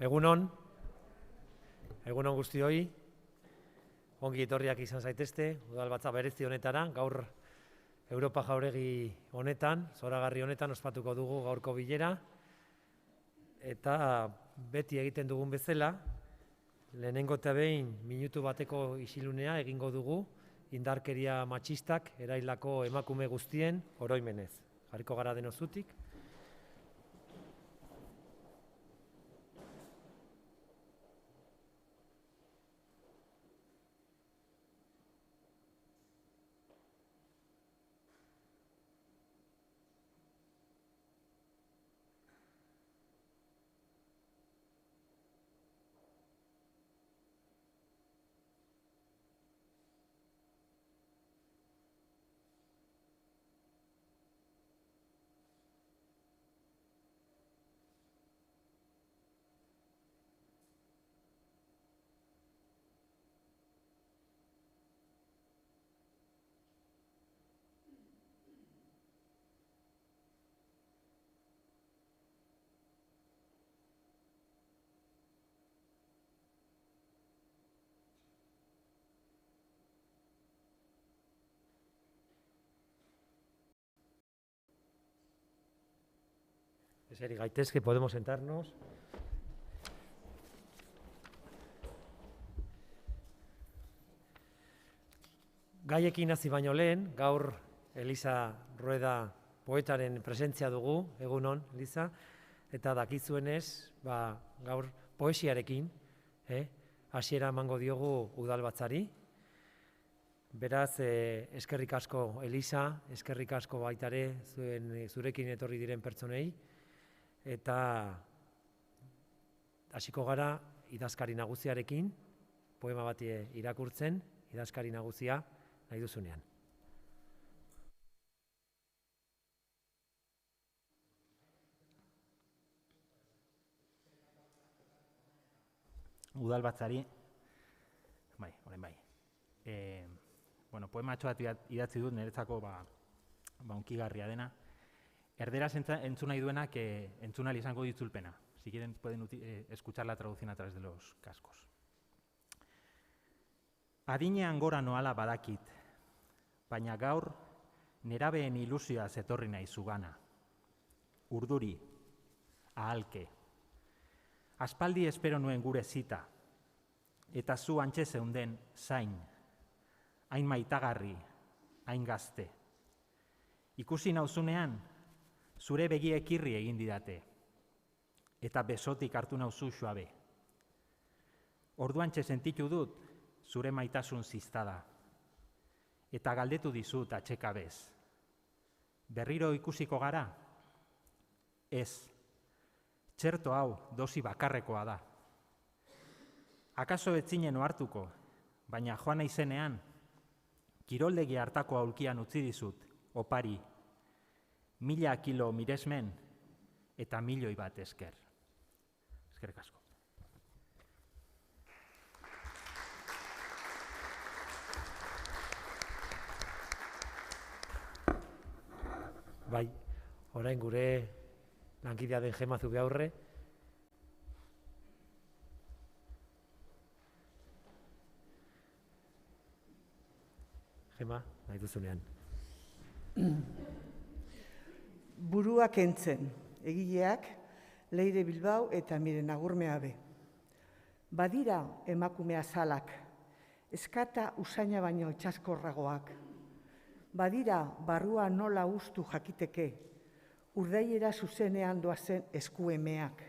Egunon guztioi, ongi etorriak izan zaitezte, udalbatza berezi honetara, gaur Europa Jauregi honetan, zoragarri honetan ospatuko dugu gaurko bilera, eta beti egiten dugun bezala, lehenengo eta behin minutu bateko isilunea egingo dugu, indarkeria matxistak eraildako emakume guztien oroimenez. Jarriko gara denozutik. Eseri gaitezke, podemos sentarnos. Gaiekin hasi baino lehen, gaur Elisa Rueda poetaren presentzia dugu, egunon, Elisa, eta dakizuenez, gaur poesiarekin, hasiera emango diogu udalbatzari. Beraz, eskerrik asko Elisa, eskerrik asko baitare zurekin etorri diren pertsonei, eta hasiko gara idazkari nagusiarekin, poema bat irakurtzen, idazkari nagusia nahi duzunean. Udalbatzari, orain bai. Poematxo bat idatzi dut, niretzako unkigarria dena. Erderaz entzun nahi duenak entzun ahal izango ditzulpena. Si quieren pueden escuchar la traducción a través de los cascos. Adinean gora noala badakit, baina gaur nerabeen ilusioa zetorri nahi zugana. Urduri, ahalke. Aspaldi espero nuen gure zita, eta zu antxe zeunden zain, hain maitagarri, hain gazte. Ikusi nauzunean, zure begiek irri egin didate, eta besotik hartu nauzu suabe. Orduantxe sentitu dut zure maitasun ziztada, eta galdetu dizut atxekabez. Berriro ikusiko gara? Ez, txerto hau dosi bakarrekoa da. Akaso etzinen ohartuko, baina joan naizenean, kiroldegi hartako aulkian utzi dizut, opari, 1000 kilo miresmen eta 1.000.000 bat esker. Eskerrik asko. Bai, orain gure lankidea den Gema Zubiaurre. Gema, nahi duzunean. Burua kentzen, egileak, Leire Bilbao eta Miren Agurmeabe. Badira emakume azalak, eskata usaina baino txaskorragoak. Badira barrua nola ustu jakiteke, urdaiera zuzenean doazen eskuemeak.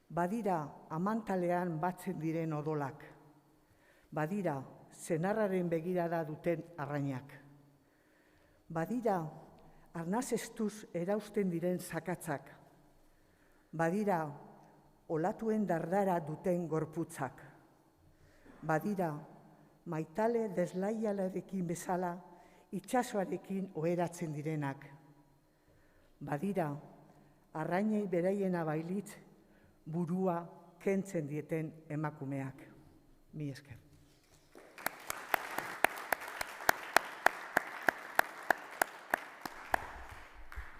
Badira amantalean batzen diren odolak. Badira senarraren begirada duten arrainak. Badira arnazestuz erausten diren sakatzak. Badira olatuen dardara duten gorputzak. Badira maitale deslaialarekin bezala itsasoarekin oheratzen direnak. Badira arrainei beraiena bailitz burua kentzen dieten emakumeak. Mila esker.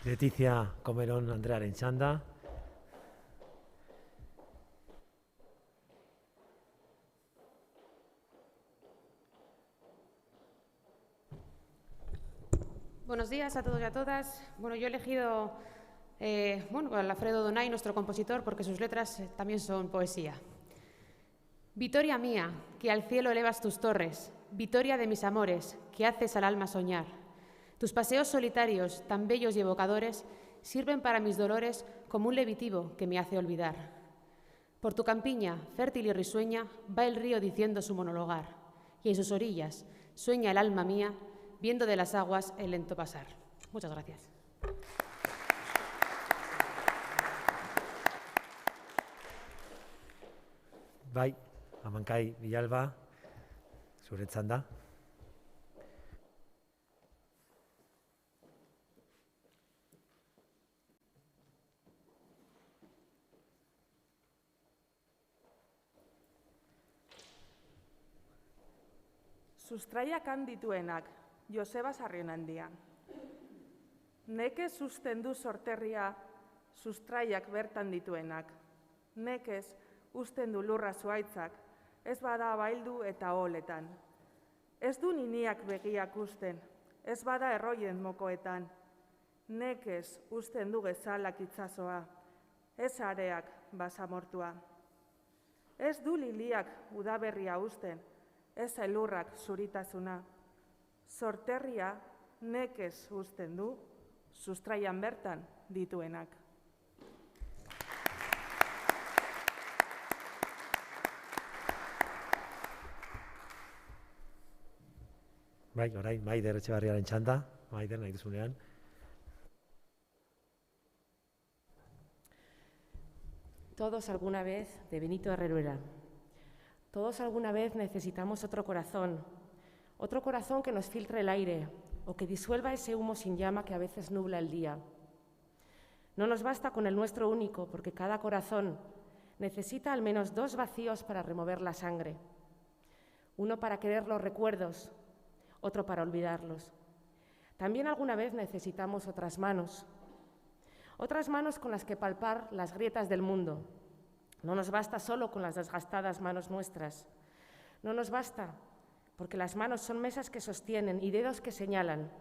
Letizia Komeron Andrearen txanda. Buenos días a todos y a todas. Bueno, yo he elegido al Alfredo Donay, nuestro compositor, porque sus letras también son poesía. Vitoria mía, que al cielo elevas tus torres, Vitoria de mis amores, que haces al alma soñar. Tus paseos solitarios, tan bellos y evocadores, sirven para mis dolores como un levitivo que me hace olvidar. Por tu campiña, fértil y risueña, va el río diciendo su monologar, y en sus orillas sueña el alma mía, viendo de las aguas el lento pasar. Muchas gracias. Bai, Amankai Villalba, zuretzan da. Sustraiak handituenak, Joseba Sarrionandia. Nekez usten du sorterria, sustraiak bertan dituenak. Nekez usten du lurra zuaitzak, ez bada baildu eta oholetan. Ez du niniak begiak usten, ez bada erroien mokoetan. Nekez usten du gezalak itsasoa, ez areak basamortua. Ez du liliak udaberria usten, ez elurrak zuritasuna. Sorterria nekez usten du, sustraian bertan dituenak. Bai, orain, Maider Etxebarriaren txanda. Maider, nahi duzunean. Todos alguna vez, de Benito Herreruela. Todos alguna vez necesitamos otro corazón que nos filtre el aire o que disuelva ese humo sin llama que a veces nubla el día. No nos basta con el nuestro único, porque cada corazón necesita al menos 2 vacíos para remover la sangre. Uno para querer los recuerdos, otro para olvidarlos. También alguna vez necesitamos otras manos con las que palpar las grietas del mundo. No nos basta solo con las desgastadas manos nuestras. No nos basta, porque las manos son mesas que sostienen y dedos que señalan.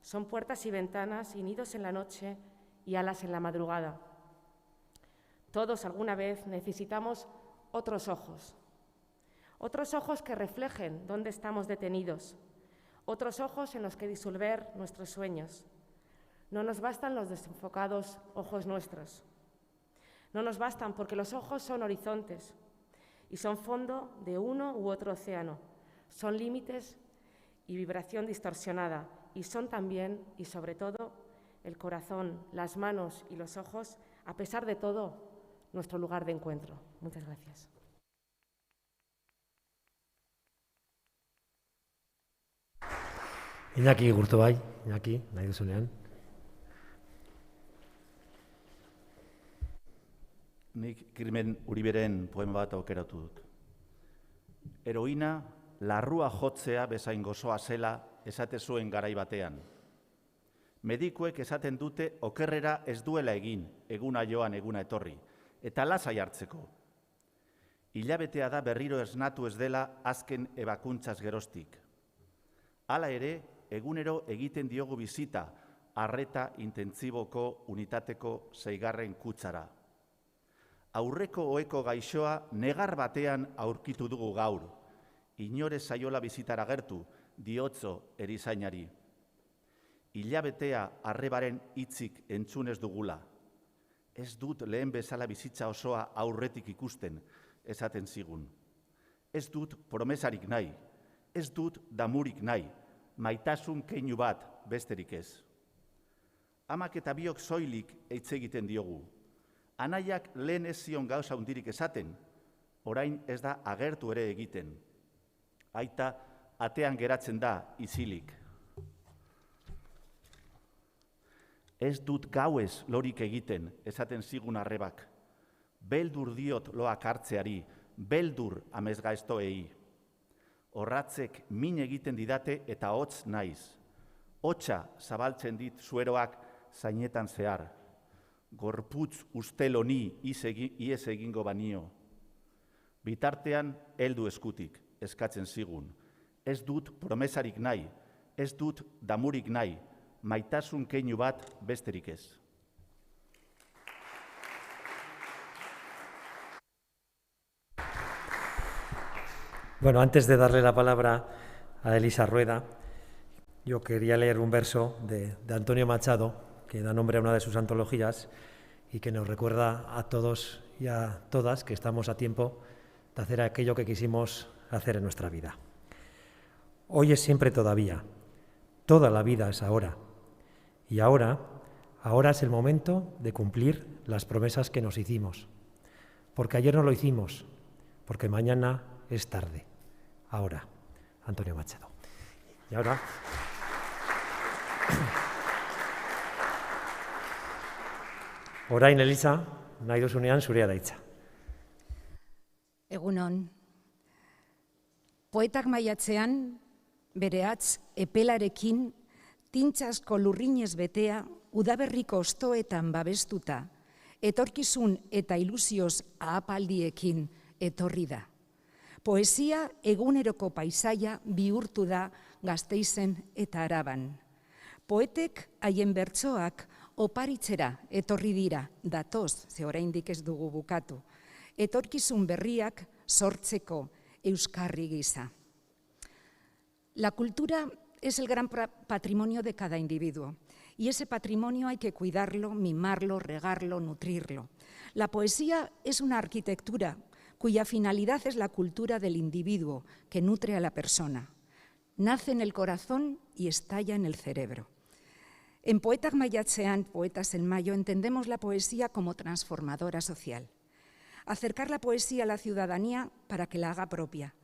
Son puertas y ventanas y nidos en la noche y alas en la madrugada. Todos alguna vez necesitamos otros ojos que reflejen dónde estamos detenidos, otros ojos en los que disolver nuestros sueños. No nos bastan los desenfocados ojos nuestros. No nos bastan porque los ojos son horizontes y son fondo de uno u otro océano. Son límites y vibración distorsionada y son también y sobre todo el corazón, las manos y los ojos, a pesar de todo, nuestro lugar de encuentro. Muchas gracias. Iñaki Gurtubay, Iñaki, nahi duzunean. Nik Kirmen Uriberen poema bat aukeratu dut. Heroina, larrua jotzea bezain gozoa zela esate zuen garai batean. Medikuek esaten dute okerrera ez duela egin, eguna joan eguna etorri, eta lasai hartzeko. Hilabetea da berriro esnatu ez dela azken ebakuntzaz geroztik. Hala ere, egunero egiten diogu bizita arreta intentsiboko unitateko 6. kutsara. Aurreko oheko gaixoa negar batean aurkitu dugu gaur. Inore zaiola bizitara gertu, diotzo erizainari. Hilabetea arrebaren hitzik entzunez dugula. Ez dut lehen bezala bizitza osoa aurretik ikusten, esaten zigun. Ez dut promesarik nahi, ez dut damurik nahi, maitasun keinu bat besterik ez. Amak eta biok soilik eitz egiten diogu. Anaiak lehen ez zion gauza hundirik esaten, orain ez da agertu ere egiten. Aita atean geratzen da izilik. Ez dut gauez lorik egiten, esaten zigun arrebak. Beldur diot loak hartzeari, beldur amesgaiztoei. Horratzek min egiten didate eta hotz naiz. Hotza zabaltzen dit zueroak zainetan zehar. Gorputz ustel honi ies egingo banio. Bitartean heldu eskutik, eskatzen zigun. Ez dut promesarik nahi, ez dut damurik nahi, maitasun keinu bat besterik ez. Bueno, antes de darle la palabra a Elisa Rueda, yo quería leer un verso de Antonio Machado, que da nombre a una de sus antologías y que nos recuerda a todos y a todas que estamos a tiempo de hacer aquello que quisimos hacer en nuestra vida. Hoy es siempre todavía, toda la vida es ahora. Y ahora es el momento de cumplir las promesas que nos hicimos. Porque ayer no lo hicimos, porque mañana es tarde. Ahora, Antonio Machado. Y ahora... Orain, Elisa, nahi duzunean zurea da hitza. Egunon. Poetak maiatzean, bere hatz epelarekin, tintxasko lurrinez betea, udaberriko ostoetan babestuta, etorkizun eta ilusioz ahapaldiekin etorri da. Poesia eguneroko paisaia bihurtu da Gasteizen eta Araban. Poetek haien bertsoak oparitzera etorri dira, datoz, ze oraindik ez dugu bukatu, etorkizun berriak sortzeko euskarri gisa. La cultura es el gran patrimonio de cada individuo y ese patrimonio hay que cuidarlo, mimarlo, regarlo, nutrirlo. La poesía es una arquitectura cuya finalidad es la cultura del individuo que nutre a la persona. Nace en el corazón y estalla en el cerebro. En Poetak maiatzean, Poetas en Mayo, entendemos la poesía como transformadora social. Acercar la poesía a la ciudadanía para que la haga propia.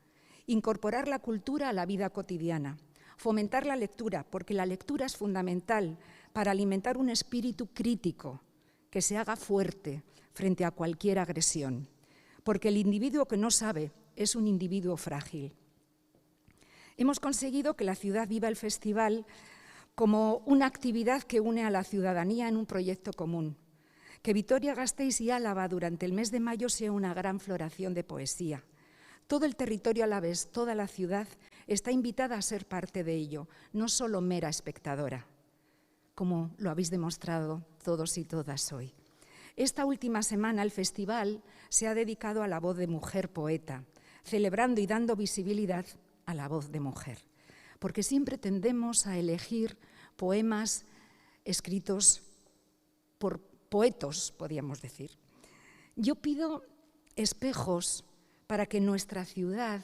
Incorporar la cultura a la vida cotidiana. Fomentar la lectura, porque la lectura es fundamental para alimentar un espíritu crítico que se haga fuerte frente a cualquier agresión. Porque el individuo que no sabe es un individuo frágil. Hemos conseguido que la ciudad viva el festival como una actividad que une a la ciudadanía en un proyecto común. Que Vitoria-Gasteiz y Álava durante el mes de mayo sea una gran floración de poesía. Todo el territorio alavés, toda la ciudad, está invitada a ser parte de ello, no solo mera espectadora, como lo habéis demostrado todos y todas hoy. Esta última semana el festival se ha dedicado a la voz de mujer poeta, celebrando y dando visibilidad a la voz de mujer, porque siempre tendemos a elegir poemas escritos por poetos, podríamos decir. Yo pido espejos para que en nuestra ciudad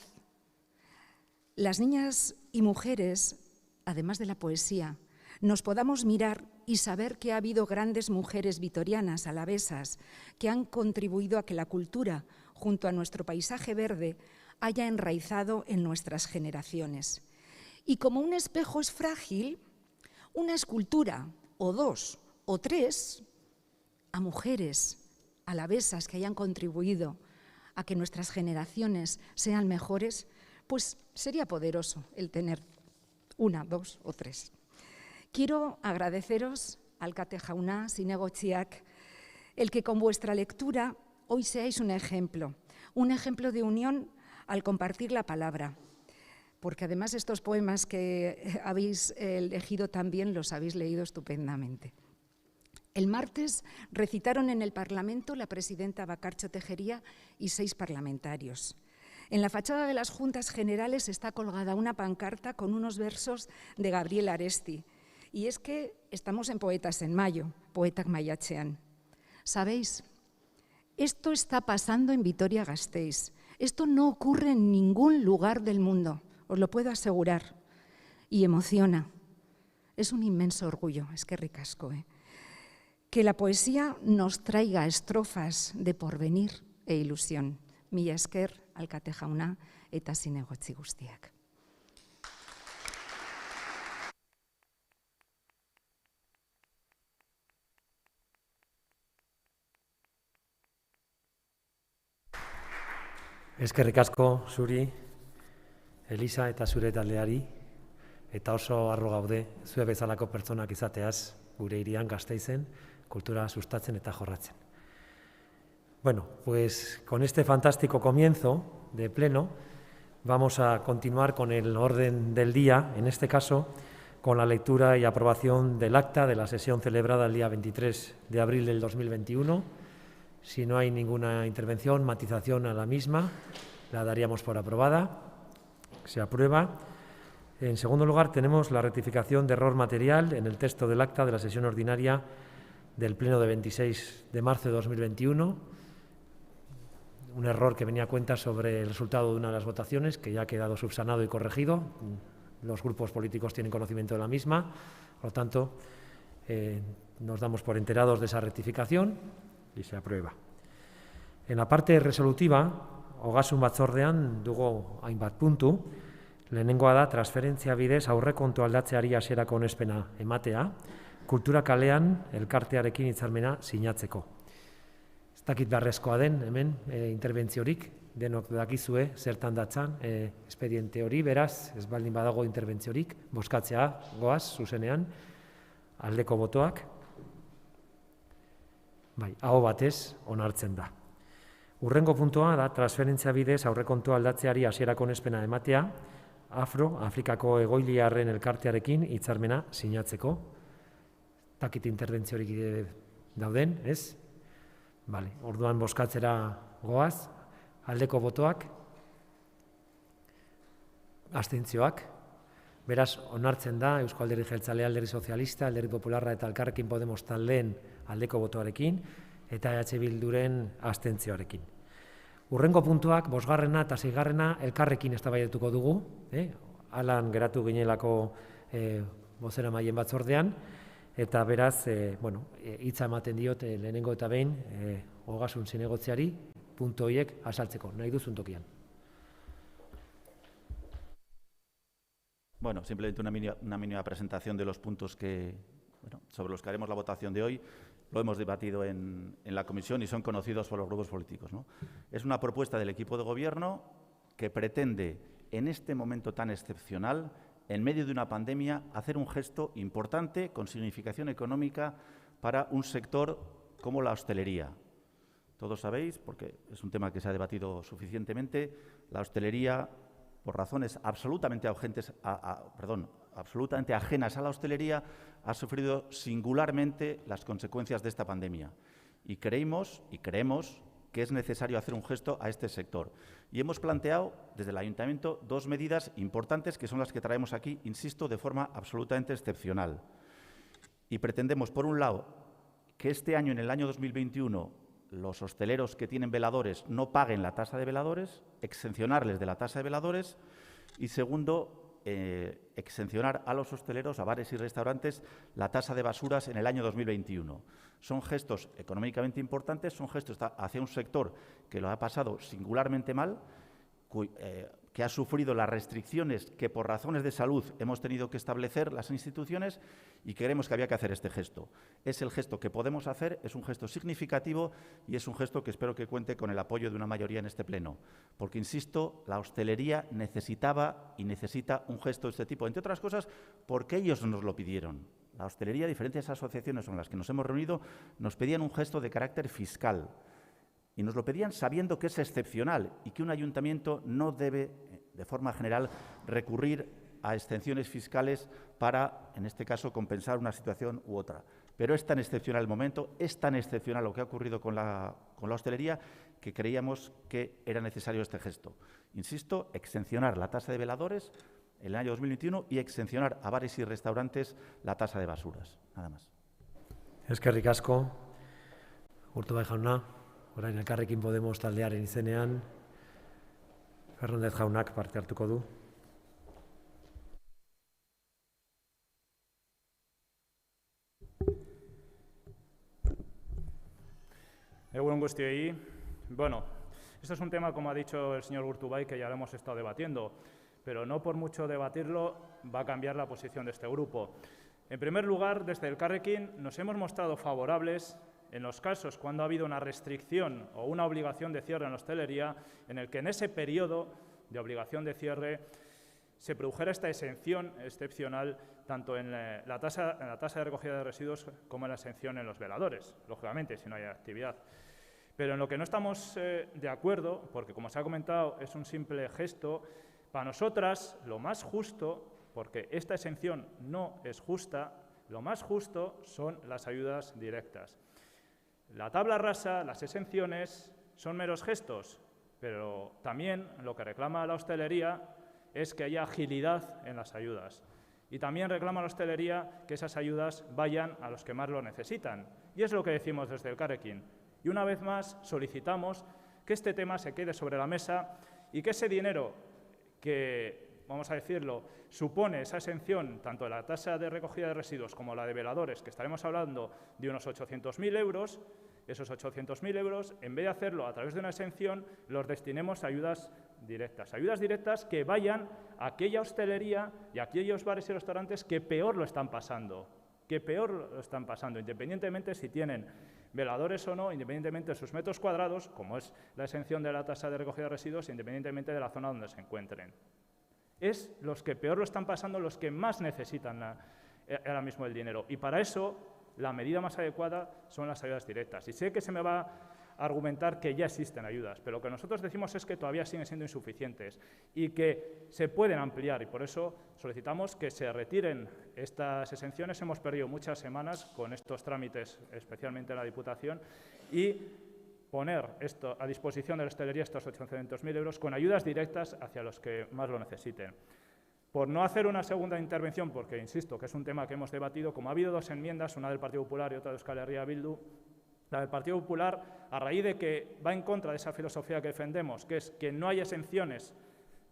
las niñas y mujeres, además de la poesía, nos podamos mirar y saber que ha habido grandes mujeres vitorianas, alavesas, que han contribuido a que la cultura, junto a nuestro paisaje verde, haya enraizado en nuestras generaciones. Y como un espejo es frágil, una escultura, o dos, o tres, a mujeres alavesas que hayan contribuido a que nuestras generaciones sean mejores, pues sería poderoso el tener una, dos o tres. Quiero agradeceros, alkate jauna, zinegotziak, el que con vuestra lectura hoy seáis un ejemplo de unión al compartir la palabra, porque además estos poemas que habéis elegido también los habéis leído estupendamente. El martes recitaron en el Parlamento la presidenta Bakartxo Tejeria y 6 parlamentarios. En la fachada de las Juntas Generales está colgada una pancarta con unos versos de Gabriel Aresti. Y es que estamos en Poetas en Mayo, Poetak maiatzean. ¿Sabéis? Esto está pasando en Vitoria-Gasteiz. Esto no ocurre en ningún lugar del mundo, os lo puedo asegurar. Y emociona. Es un inmenso orgullo, eskerrik asko, que la poesía nos traiga estrofas de porvenir e ilusión. Mila esker, alkate jauna eta zinegotzi guztiak. Eskerrik asko zuri, Elisa eta zure taldeari, eta oso harro gaude zue bezalako pertsonak izateaz gure hirian Gasteizen, kultura sustatzen eta jorratzen. Bueno, pues con este fantástico comienzo de pleno vamos a continuar con el orden del día, en este caso con la lectura y aprobación del acta de la sesión celebrada el día 23 de abril del 2021. Si no hay ninguna intervención, matización a la misma, la daríamos por aprobada. Se aprueba. En segundo lugar, tenemos la rectificación de error material en el texto del acta de la sesión ordinaria del Pleno de 26 de marzo de 2021. Un error que venía a cuenta sobre el resultado de una de las votaciones, que ya ha quedado subsanado y corregido. Los grupos políticos tienen conocimiento de la misma, por lo tanto, nos damos por enterados de esa rectificación y se aprueba. En la parte resolutiva, ogasun batzordean dugu hainbat puntu. Lehenengoa da transferentzia bidez aurrekontu aldatzeari hasierako onespena ematea, kultura kalean elkartearekin hitzarmena sinatzeko. Ez dakit beharrezkoa den hemen interbentziorik, denok dakizue zertan datzan espediente hori, beraz, ez baldin badago interbentziorik, bozkatzea goaz, zuzenean, aldeko botoak. Bai, aho batez onartzen da. Hurrengo puntua da transferentzia bidez aurrekontu aldatzeari hasierako onespena ematea, Afrikako egoiliarren elkartearekin hitzarmena sinatzeko. Dakit interbentziorik dauden, ez? Bale, orduan bozkatzera goaz, aldeko botoak, abstentzioak. Beraz, onartzen da Eusko Alderdi Jeltzalea, Alderdi Sozialista, Alderdi Popularra eta Elkarrekin Podemos taldeen aldeko botoarekin eta EH Bilduren abstentzioarekin. Hurrengo puntuak, 5. eta 6. elkarrekin eztabaidatuko dugu, halan geratu ginelako bozeramaile batzordean, eta beraz, hitza ematen diot lehenengo eta behin ogasun zinegotziari puntu horiek azaltzeko, nahi duzun tokian. Bueno, simplemente una mínima presentación de los puntos sobre los que haremos la votación de hoy. Lo hemos debatido en la comisión y son conocidos por los grupos políticos, ¿no? Es una propuesta del equipo de gobierno que pretende, en este momento tan excepcional, en medio de una pandemia, hacer un gesto importante con significación económica para un sector como la hostelería. Todos sabéis, porque es un tema que se ha debatido suficientemente, la hostelería, por razones absolutamente ajenas a la hostelería, ha sufrido singularmente las consecuencias de esta pandemia. Y creemos que es necesario hacer un gesto a este sector. Y hemos planteado desde el Ayuntamiento 2 medidas importantes que son las que traemos aquí, insisto, de forma absolutamente excepcional. Y pretendemos, por un lado, que este año, en el año 2021, los hosteleros que tienen veladores no paguen la tasa de veladores, exencionarles de la tasa de veladores. Y segundo, exencionar a los hosteleros, a bares y restaurantes, la tasa de basuras en el año 2021. Son gestos económicamente importantes, son gestos hacia un sector que lo ha pasado singularmente mal, que ha sufrido las restricciones que por razones de salud hemos tenido que establecer las instituciones y creemos que había que hacer este gesto. Es el gesto que podemos hacer, es un gesto significativo y es un gesto que espero que cuente con el apoyo de una mayoría en este pleno. Porque, insisto, la hostelería necesitaba y necesita un gesto de este tipo, entre otras cosas porque ellos nos lo pidieron. La hostelería, diferentes asociaciones con las que nos hemos reunido, nos pedían un gesto de carácter fiscal. Y nos lo pedían sabiendo que es excepcional y que un ayuntamiento no debe, de forma general, recurrir a exenciones fiscales para, en este caso, compensar una situación u otra. Pero es tan excepcional el momento, es tan excepcional lo que ha ocurrido con la hostelería, que creíamos que era necesario este gesto. Insisto, exencionar la tasa de veladores en el año 2021 y exencionar a bares y restaurantes la tasa de basuras. Nada más. Eskerrik asko, Urtubay jauna. Orain Elkarrekin Podemos taldearen izenean, Fernández jaunak parte hartuko du. Egunon guztioi. Bueno, esto es un tema, como ha dicho el señor Urtubay, que ya lo hemos estado debatiendo, pero no por mucho debatirlo va a cambiar la posición de este grupo. En primer lugar, desde Elkarrekin nos hemos mostrado favorables en los casos cuando ha habido una restricción o una obligación de cierre en la hostelería, en el que en ese periodo de obligación de cierre se produjera esta exención excepcional tanto en la tasa de recogida de residuos como en la exención en los veladores, lógicamente, si no hay actividad. Pero en lo que no estamos de acuerdo, porque como se ha comentado es un simple gesto, para nosotras lo más justo, porque esta exención no es justa. Lo más justo son las ayudas directas. La tabla rasa, las exenciones, son meros gestos, pero también lo que reclama la hostelería es que haya agilidad en las ayudas. Y también reclama la hostelería que esas ayudas vayan a los que más lo necesitan. Y es lo que decimos desde Elkarrekin. Y una vez más solicitamos que este tema se quede sobre la mesa y que ese dinero que, vamos a decirlo, supone esa exención, tanto de la tasa de recogida de residuos como la de veladores, que estaremos hablando de unos 800.000 euros, esos 800.000 euros, en vez de hacerlo a través de una exención, los destinemos a ayudas directas que vayan a aquella hostelería y a aquellos bares y restaurantes que peor lo están pasando, independientemente si tienen veladores o no, independientemente de sus metros cuadrados, como es la exención de la tasa de recogida de residuos, independientemente de la zona donde se encuentren. Es los que peor lo están pasando, los que más necesitan ahora mismo el dinero. Y para eso, la medida más adecuada son las ayudas directas. Y sé que se me va a argumentar que ya existen ayudas, pero lo que nosotros decimos es que todavía siguen siendo insuficientes y que se pueden ampliar, y por eso solicitamos que se retiren estas exenciones. Hemos perdido muchas semanas con estos trámites, especialmente en la Diputación, y poner esto a disposición de la hostelería, estos 800.000 euros, con ayudas directas hacia los que más lo necesiten. Por no hacer una segunda intervención, porque insisto que es un tema que hemos debatido, como ha habido dos enmiendas, una del Partido Popular y otra de Euskal Herria Bildu, la del Partido Popular, a raíz de que va en contra de esa filosofía que defendemos, que es que no haya exenciones,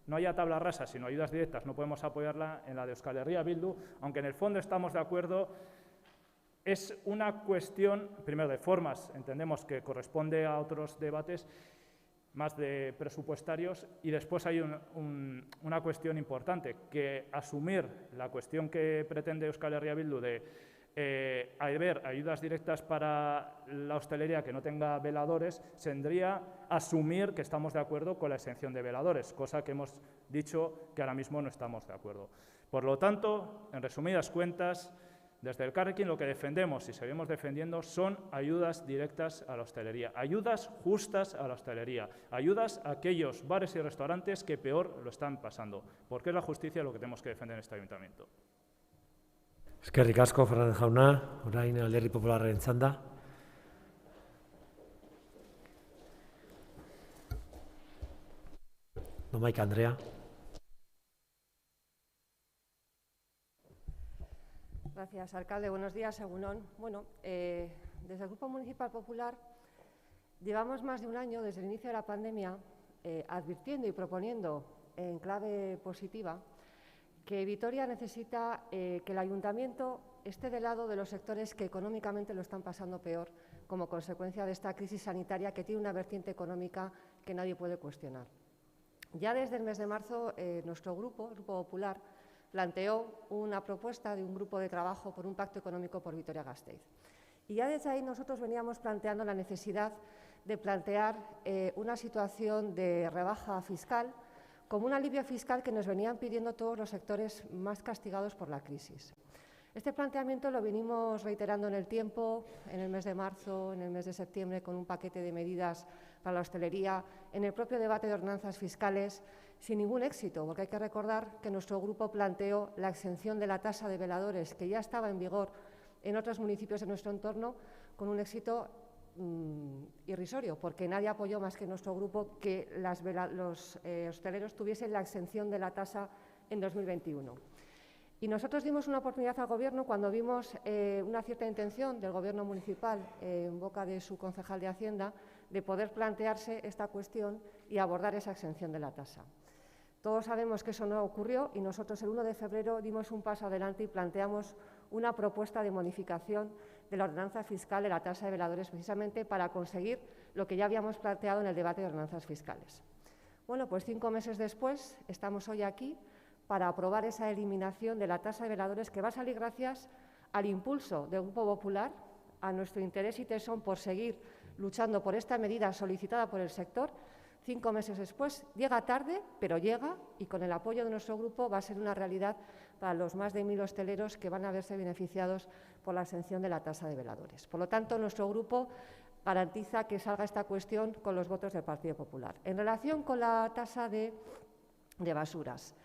no haya tabla rasa, sino ayudas directas, no podemos apoyarla. En la de Euskal Herria Bildu, aunque en el fondo estamos de acuerdo, es una cuestión, primero, de formas, entendemos que corresponde a otros debates más de presupuestarios, y después hay una cuestión importante, que asumir la cuestión que pretende Euskal Herria Bildu de haber ayudas directas para la hostelería que no tenga veladores, tendría asumir que estamos de acuerdo con la exención de veladores, cosa que hemos dicho que ahora mismo no estamos de acuerdo. Por lo tanto, en resumidas cuentas, desde Elkarrekin lo que defendemos y seguimos defendiendo son ayudas directas a la hostelería, ayudas justas a la hostelería, ayudas a aquellos bares y restaurantes que peor lo están pasando, porque es la justicia lo que tenemos que defender en este ayuntamiento. Eskerrik asko, Fernández jauna, orain Alderdi Popularraren txanda. Domaika Andrea. Gracias, alcalde. Buenos días, Egunon. Bueno, desde el Grupo Municipal Popular llevamos más de un año, desde el inicio de la pandemia, advirtiendo y proponiendo en clave positiva que Vitoria necesita que el ayuntamiento esté del lado de los sectores que económicamente lo están pasando peor como consecuencia de esta crisis sanitaria que tiene una vertiente económica que nadie puede cuestionar. Ya desde el mes de marzo, nuestro grupo, el Grupo Popular, planteó una propuesta de un grupo de trabajo por un pacto económico por Vitoria-Gasteiz. Y ya desde ahí nosotros veníamos planteando la necesidad de plantear una situación de rebaja fiscal como un alivio fiscal que nos venían pidiendo todos los sectores más castigados por la crisis. Este planteamiento lo venimos reiterando en el tiempo, en el mes de marzo, en el mes de septiembre, con un paquete de medidas para la hostelería, en el propio debate de ordenanzas fiscales, sin ningún éxito, porque hay que recordar que nuestro grupo planteó la exención de la tasa de veladores, que ya estaba en vigor en otros municipios de nuestro entorno, con un éxito irrisorio, porque nadie apoyó más que nuestro grupo que los hosteleros tuviesen la exención de la tasa en 2021. Y nosotros dimos una oportunidad al Gobierno cuando vimos una cierta intención del Gobierno municipal, en boca de su concejal de Hacienda, de poder plantearse esta cuestión y abordar esa exención de la tasa. Todos sabemos que eso no ocurrió y nosotros el 1 de febrero dimos un paso adelante y planteamos una propuesta de modificación de la ordenanza fiscal de la tasa de veladores, precisamente para conseguir lo que ya habíamos planteado en el debate de ordenanzas fiscales. Bueno, pues 5 meses después estamos hoy aquí para aprobar esa eliminación de la tasa de veladores, que va a salir gracias al impulso del Grupo Popular, a nuestro interés y tesón por seguir luchando por esta medida solicitada por el sector. 5 meses después, llega tarde, pero llega, y con el apoyo de nuestro grupo va a ser una realidad para los más de 1000 hosteleros que van a verse beneficiados por la exención de la tasa de veladores. Por lo tanto, nuestro grupo garantiza que salga esta cuestión con los votos del Partido Popular. En relación con la tasa de basuras,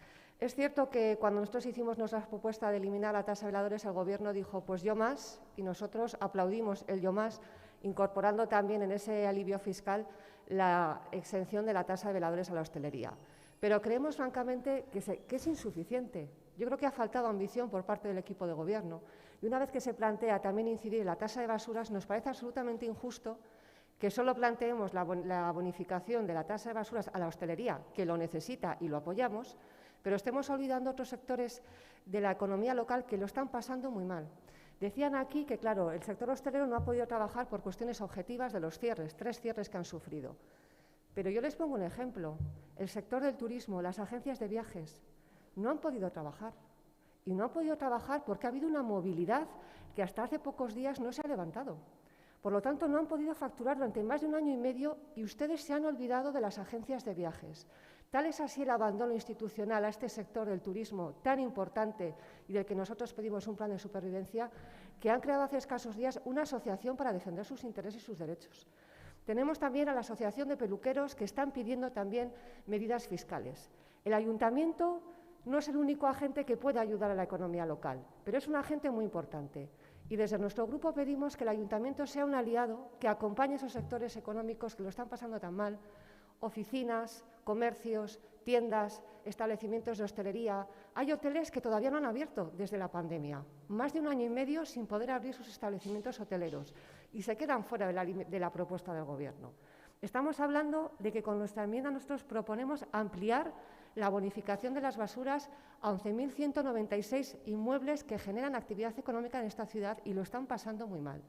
Es cierto que cuando nosotros hicimos nuestra propuesta de eliminar la tasa de veladores, el Gobierno dijo, pues yo más, y nosotros aplaudimos el yo más, incorporando también en ese alivio fiscal la exención de la tasa de veladores a la hostelería. Pero creemos, francamente, que es insuficiente. Yo creo que ha faltado ambición por parte del equipo de Gobierno. Y una vez que se plantea también incidir en la tasa de basuras, nos parece absolutamente injusto que solo planteemos la bonificación de la tasa de basuras a la hostelería, que lo necesita y lo apoyamos, pero estemos olvidando otros sectores de la economía local que lo están pasando muy mal. Decían aquí que, claro, el sector hostelero no ha podido trabajar por cuestiones objetivas de los cierres, 3 cierres que han sufrido. Pero yo les pongo un ejemplo. El sector del turismo, las agencias de viajes, no han podido trabajar. Y no han podido trabajar porque ha habido una movilidad que hasta hace pocos días no se ha levantado. Por lo tanto, no han podido facturar durante más de 1 año y medio y ustedes se han olvidado de las agencias de viajes. Tal es así el abandono institucional a este sector del turismo tan importante y del que nosotros pedimos un plan de supervivencia, que han creado hace escasos días una asociación para defender sus intereses y sus derechos. Tenemos también a la Asociación de Peluqueros, que están pidiendo también medidas fiscales. El ayuntamiento no es el único agente que puede ayudar a la economía local, pero es un agente muy importante. Y desde nuestro grupo pedimos que el ayuntamiento sea un aliado que acompañe a esos sectores económicos que lo están pasando tan mal, oficinas, comercios, tiendas, establecimientos de hostelería. Hay hoteles que todavía no han abierto desde la pandemia, más de 1 año y medio sin poder abrir sus establecimientos hoteleros y se quedan fuera de la propuesta del Gobierno. Estamos hablando de que con nuestra enmienda nosotros proponemos ampliar la bonificación de las basuras a 11.196 inmuebles que generan actividad económica en esta ciudad y lo están pasando muy mal.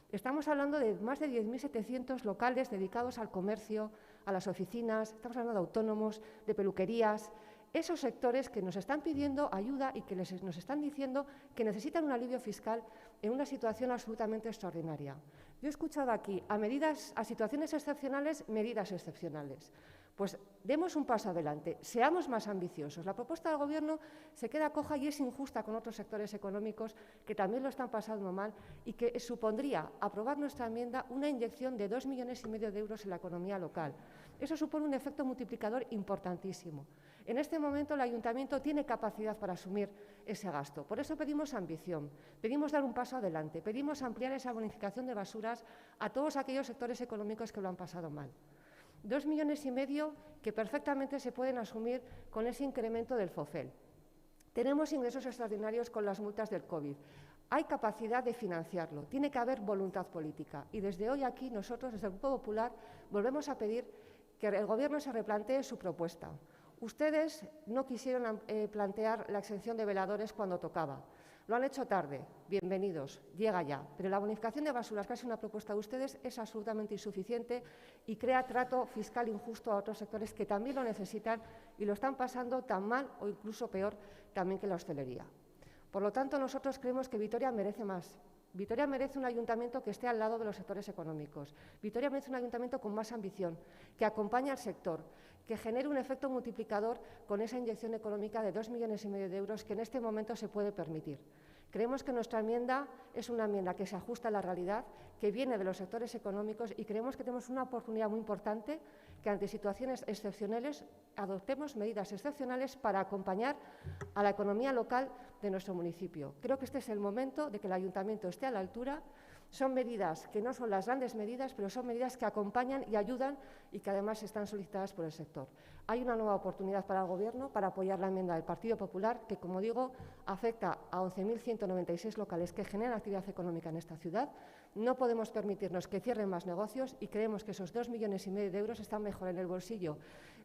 Estamos hablando de más de 10.700 locales dedicados al comercio, a las oficinas, estamos hablando de autónomos, de peluquerías, esos sectores que nos están pidiendo ayuda y que nos están diciendo que necesitan un alivio fiscal en una situación absolutamente extraordinaria. Yo he escuchado aquí a situaciones excepcionales, medidas excepcionales. Pues demos un paso adelante, seamos más ambiciosos. La propuesta del Gobierno se queda coja y es injusta con otros sectores económicos que también lo están pasando mal y que supondría aprobar nuestra enmienda una inyección de 2,5 millones de euros en la economía local. Eso supone un efecto multiplicador importantísimo. En este momento el Ayuntamiento tiene capacidad para asumir ese gasto. Por eso pedimos ambición, pedimos dar un paso adelante, pedimos ampliar esa bonificación de basuras a todos aquellos sectores económicos que lo han pasado mal. 2,5 millones que perfectamente se pueden asumir con ese incremento del FOFEL. Tenemos ingresos extraordinarios con las multas del COVID. Hay capacidad de financiarlo, tiene que haber voluntad política. Y desde hoy aquí nosotros, desde el Grupo Popular, volvemos a pedir que el Gobierno se replantee su propuesta. Ustedes no quisieron plantear la exención de veladores cuando tocaba. Lo han hecho tarde, bienvenidos, llega ya. Pero la bonificación de basuras, que es una propuesta de ustedes, es absolutamente insuficiente y crea trato fiscal injusto a otros sectores que también lo necesitan y lo están pasando tan mal o incluso peor también que la hostelería. Por lo tanto, nosotros creemos que Vitoria merece más. Vitoria merece un ayuntamiento que esté al lado de los sectores económicos. Vitoria merece un ayuntamiento con más ambición, que acompañe al sector, que genere un efecto multiplicador con esa inyección económica de 2,5 millones de euros que en este momento se puede permitir. Creemos que nuestra enmienda es una enmienda que se ajusta a la realidad, que viene de los sectores económicos y creemos que tenemos una oportunidad muy importante que ante situaciones excepcionales adoptemos medidas excepcionales para acompañar a la economía local de nuestro municipio. Creo que este es el momento de que el Ayuntamiento esté a la altura. Son medidas que no son las grandes medidas, pero son medidas que acompañan y ayudan y que además están solicitadas por el sector. Hay una nueva oportunidad para el Gobierno para apoyar la enmienda del Partido Popular que, como digo, afecta a 11.196 locales que generan actividad económica en esta ciudad. No podemos permitirnos que cierren más negocios y creemos que esos 2,5 millones de euros están mejor en el bolsillo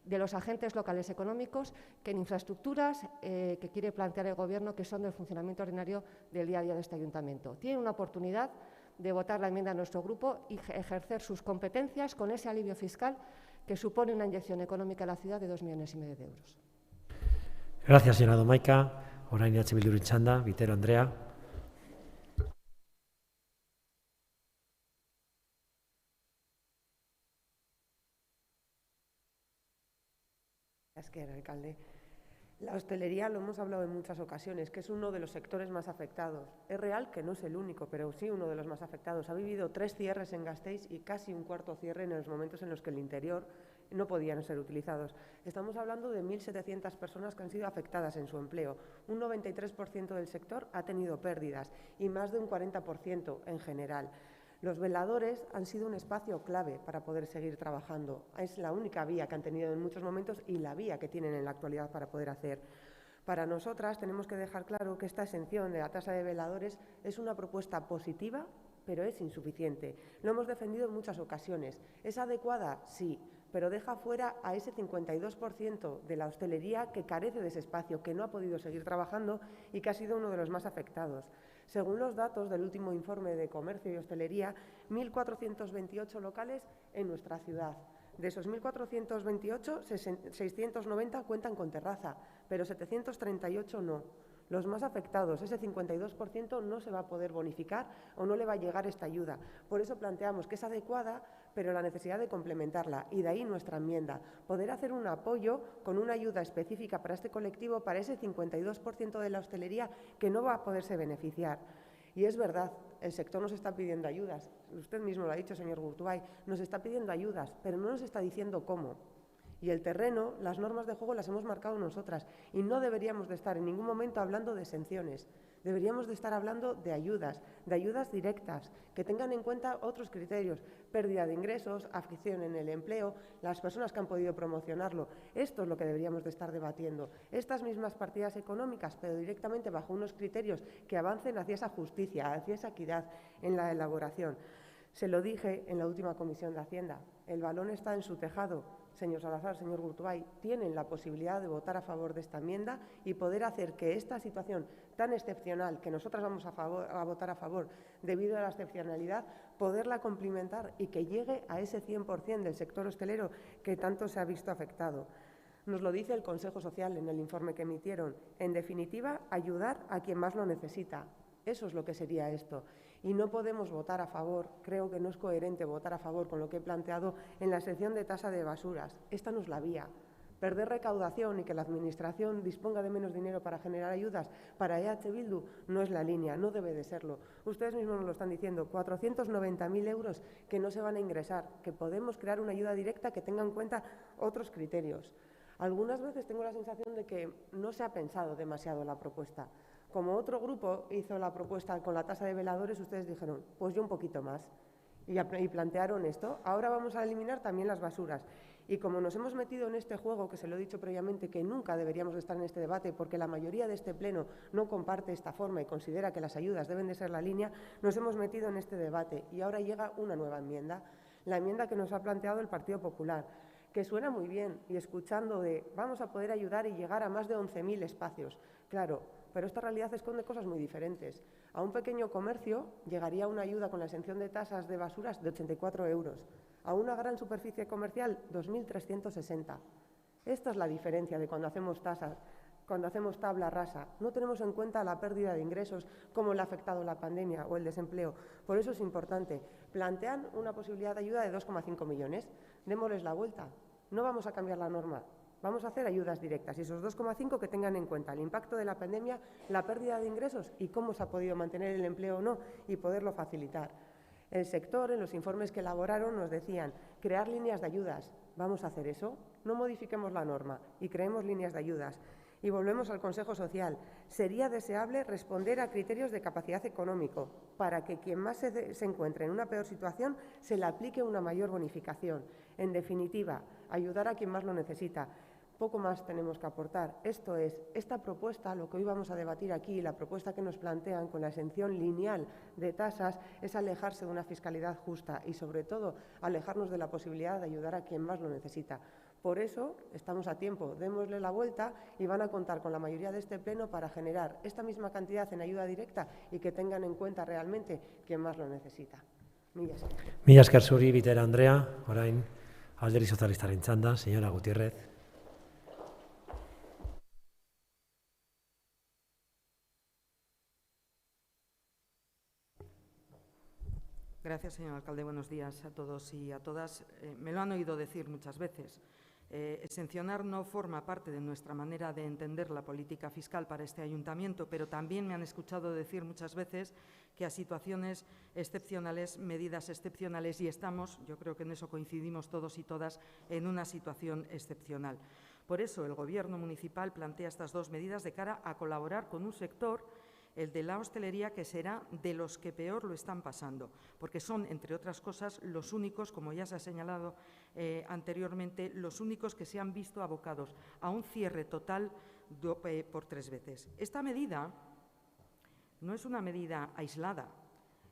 de los agentes locales económicos que en infraestructuras que quiere plantear el Gobierno, que son del funcionamiento ordinario del día a día de este Ayuntamiento. Tienen una oportunidad de votar la enmienda de nuestro grupo y ejercer sus competencias con ese alivio fiscal que supone una inyección económica a la ciudad de 2,5 millones de euros. Gracias, señora Domaica. Orain EH Bilduren txanda, Vitero Andrea. Esker, alcalde. La hostelería, lo hemos hablado en muchas ocasiones, que es uno de los sectores más afectados. Es real que no es el único, pero sí uno de los más afectados. Ha vivido 3 cierres en Gasteiz y casi un cuarto cierre en los momentos en los que el interior no podían ser utilizados. Estamos hablando de 1.700 personas que han sido afectadas en su empleo. Un 93% del sector ha tenido pérdidas y más de un 40% en general. Los veladores han sido un espacio clave para poder seguir trabajando. Es la única vía que han tenido en muchos momentos y la vía que tienen en la actualidad para poder hacer. Para nosotras tenemos que dejar claro que esta exención de la tasa de veladores es una propuesta positiva, pero es insuficiente. Lo hemos defendido en muchas ocasiones. ¿Es adecuada? Sí, pero deja fuera a ese 52% de la hostelería que carece de ese espacio, que no ha podido seguir trabajando y que ha sido uno de los más afectados. Según los datos del último informe de Comercio y Hostelería, 1.428 locales en nuestra ciudad. De esos 1.428, 690 cuentan con terraza, pero 738 no. Los más afectados, ese 52%, no se va a poder bonificar o no le va a llegar esta ayuda. Por eso planteamos que es adecuada, pero la necesidad de complementarla. Y de ahí nuestra enmienda, poder hacer un apoyo con una ayuda específica para este colectivo, para ese 52% de la hostelería que no va a poderse beneficiar. Y es verdad, el sector nos está pidiendo ayudas. Usted mismo lo ha dicho, señor Gurtubay, nos está pidiendo ayudas, pero no nos está diciendo cómo. Y el terreno, las normas de juego las hemos marcado nosotras y no deberíamos de estar en ningún momento hablando de exenciones. Deberíamos de estar hablando de ayudas directas, que tengan en cuenta otros criterios, pérdida de ingresos, afección en el empleo, las personas que han podido promocionarlo. Esto es lo que deberíamos de estar debatiendo. Estas mismas partidas económicas, pero directamente bajo unos criterios que avancen hacia esa justicia, hacia esa equidad en la elaboración. Se lo dije en la última comisión de Hacienda, el balón está en su tejado. Señor Salazar, señor Gurtubay, tienen la posibilidad de votar a favor de esta enmienda y poder hacer que esta situación tan excepcional, que nosotras vamos a votar a favor debido a la excepcionalidad, poderla complementar y que llegue a ese 100% del sector hostelero que tanto se ha visto afectado. Nos lo dice el Consejo Social en el informe que emitieron. En definitiva, ayudar a quien más lo necesita. Eso es lo que sería esto. Y no podemos votar a favor, creo que no es coherente votar a favor con lo que he planteado en la sección de tasa de basuras. Esta no es la vía. Perder recaudación y que la Administración disponga de menos dinero para generar ayudas para EH Bildu no es la línea, no debe de serlo. Ustedes mismos nos lo están diciendo, 490.000 euros que no se van a ingresar, que podemos crear una ayuda directa que tenga en cuenta otros criterios. Algunas veces tengo la sensación de que no se ha pensado demasiado la propuesta. Como otro grupo hizo la propuesta con la tasa de veladores, ustedes dijeron, pues yo un poquito más. Y plantearon esto. Ahora vamos a eliminar también las basuras. Y como nos hemos metido en este juego, que se lo he dicho previamente, que nunca deberíamos de estar en este debate, porque la mayoría de este pleno no comparte esta forma y considera que las ayudas deben de ser la línea, nos hemos metido en este debate. Y ahora llega una nueva enmienda, la enmienda que nos ha planteado el Partido Popular, que suena muy bien, y escuchando de vamos a poder ayudar y llegar a más de 11.000 espacios. Claro, pero esta realidad esconde cosas muy diferentes. A un pequeño comercio llegaría una ayuda con la exención de tasas de basuras de 84 euros. A una gran superficie comercial, 2.360. Esta es la diferencia de cuando hacemos tasas, cuando hacemos tabla rasa. No tenemos en cuenta la pérdida de ingresos, cómo le ha afectado la pandemia o el desempleo. Por eso es importante. Plantean una posibilidad de ayuda de 2,5 millones. Démosles la vuelta. No vamos a cambiar la norma. Vamos a hacer ayudas directas y esos 2,5 que tengan en cuenta el impacto de la pandemia, la pérdida de ingresos y cómo se ha podido mantener el empleo o no y poderlo facilitar. El sector, en los informes que elaboraron, nos decían crear líneas de ayudas. ¿Vamos a hacer eso? No modifiquemos la norma y creemos líneas de ayudas. Y volvemos al Consejo Social. Sería deseable responder a criterios de capacidad económico para que quien más se encuentre en una peor situación se le aplique una mayor bonificación. En definitiva, ayudar a quien más lo necesita. Poco más tenemos que aportar. Esto es, esta propuesta, lo que hoy vamos a debatir aquí, la propuesta que nos plantean con la exención lineal de tasas, es alejarse de una fiscalidad justa y, sobre todo, alejarnos de la posibilidad de ayudar a quien más lo necesita. Por eso, estamos a tiempo, démosle la vuelta y van a contar con la mayoría de este pleno para generar esta misma cantidad en ayuda directa y que tengan en cuenta realmente quien más lo necesita. Mila esker. Mila esker zuri, Bitera Andrea, orain Alderdi Sozialistaren txanda, señora Gutiérrez. Gracias, señor alcalde. Buenos días a todos y a todas. Me lo han oído decir muchas veces. Exencionar no forma parte de nuestra manera de entender la política fiscal para este ayuntamiento, pero también me han escuchado decir muchas veces que a situaciones excepcionales, medidas excepcionales, y estamos, yo creo que en eso coincidimos todos y todas, en una situación excepcional. Por eso el Gobierno municipal plantea estas dos medidas de cara a colaborar con un sector, el de la hostelería, que será de los que peor lo están pasando, porque son, entre otras cosas, los únicos, como ya se ha señalado anteriormente, los únicos que se han visto abocados a un cierre total por 3 veces. Esta medida no es una medida aislada.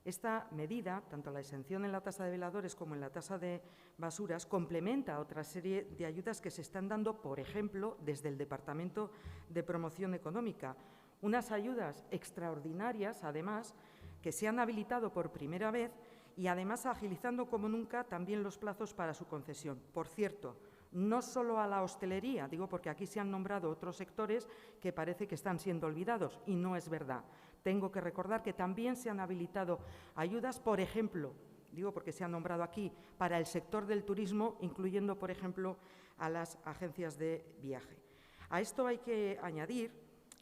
Esta medida, tanto la exención en la tasa de veladores como en la tasa de basuras, complementa otra serie de ayudas que se están dando, por ejemplo, desde el Departamento de Promoción Económica. Unas ayudas extraordinarias, además, que se han habilitado por primera vez y, además, agilizando como nunca también los plazos para su concesión. Por cierto, no solo a la hostelería, digo porque aquí se han nombrado otros sectores que parece que están siendo olvidados, y no es verdad. Tengo que recordar que también se han habilitado ayudas, por ejemplo, digo porque se han nombrado aquí, para el sector del turismo, incluyendo, por ejemplo, a las agencias de viaje. A esto hay que añadir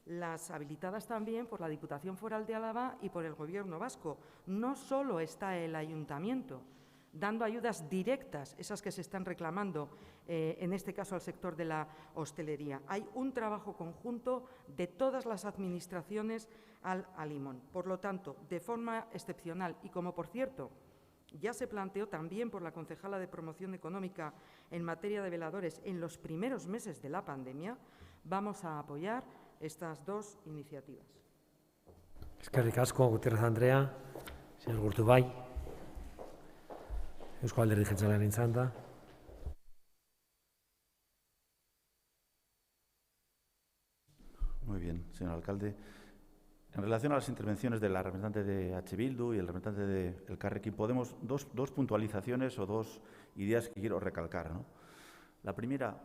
las habilitadas también por la Diputación Foral de Álava y por el Gobierno vasco. No solo está el Ayuntamiento dando ayudas directas, esas que se están reclamando, en este caso al sector de la hostelería. Hay un trabajo conjunto de todas las administraciones al limón. Por lo tanto, de forma excepcional y como, por cierto, ya se planteó también por la concejala de Promoción Económica en materia de veladores en los primeros meses de la pandemia, vamos a apoyar estas dos iniciativas. Eskerrik asko, Gutiérrez Andrea, señor Gurtubay. Eusko Alderdi Jeltzalearen txanda. Muy bien, señor alcalde. En relación a las intervenciones de la representante de H. Bildu y el representante de Elkarrekin Podemos, dos puntualizaciones o dos ideas que quiero recalcar, ¿no? La primera,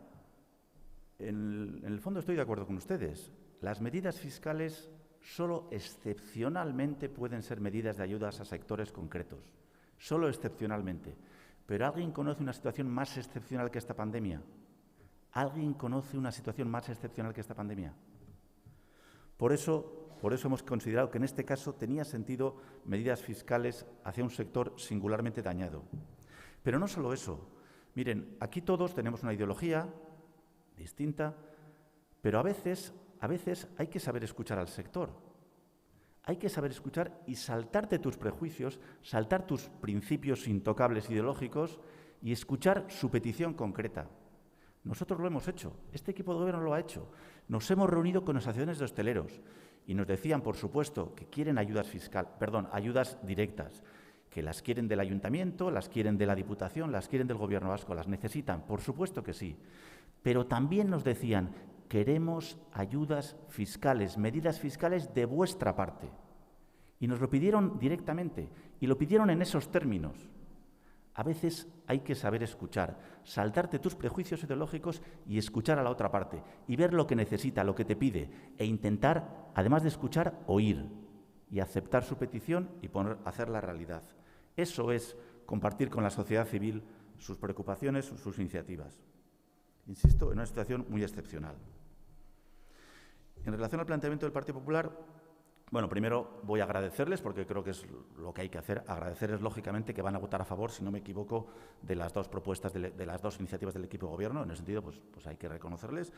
en el fondo estoy de acuerdo con ustedes. Las medidas fiscales solo excepcionalmente pueden ser medidas de ayudas a sectores concretos. Solo excepcionalmente. ¿Pero alguien conoce una situación más excepcional que esta pandemia? ¿Alguien conoce una situación más excepcional que esta pandemia? Por eso hemos considerado que en este caso tenía sentido medidas fiscales hacia un sector singularmente dañado. Pero no solo eso. Miren, aquí todos tenemos una ideología distinta, pero a veces hay que saber escuchar al sector. Hay que saber escuchar y saltarte tus prejuicios, saltar tus principios intocables ideológicos y escuchar su petición concreta. Nosotros lo hemos hecho, este equipo de gobierno lo ha hecho. Nos hemos reunido con asociaciones de hosteleros y nos decían, por supuesto, que quieren ayudas directas, que las quieren del ayuntamiento, las quieren de la Diputación, las quieren del Gobierno vasco, las necesitan, por supuesto que sí. Pero también nos decían, queremos ayudas fiscales, medidas fiscales de vuestra parte. Y nos lo pidieron directamente, y lo pidieron en esos términos. A veces hay que saber escuchar, saltarte tus prejuicios ideológicos y escuchar a la otra parte, y ver lo que necesita, lo que te pide, e intentar, además de escuchar, oír, y aceptar su petición y hacerla realidad. Eso es compartir con la sociedad civil sus preocupaciones, sus iniciativas. Insisto, en una situación muy excepcional. En relación al planteamiento del Partido Popular, bueno, primero voy a agradecerles, porque creo que es lo que hay que hacer, agradecerles lógicamente que van a votar a favor, si no me equivoco, de las dos propuestas, de las dos iniciativas del equipo de gobierno. En ese sentido, pues hay que reconocerles,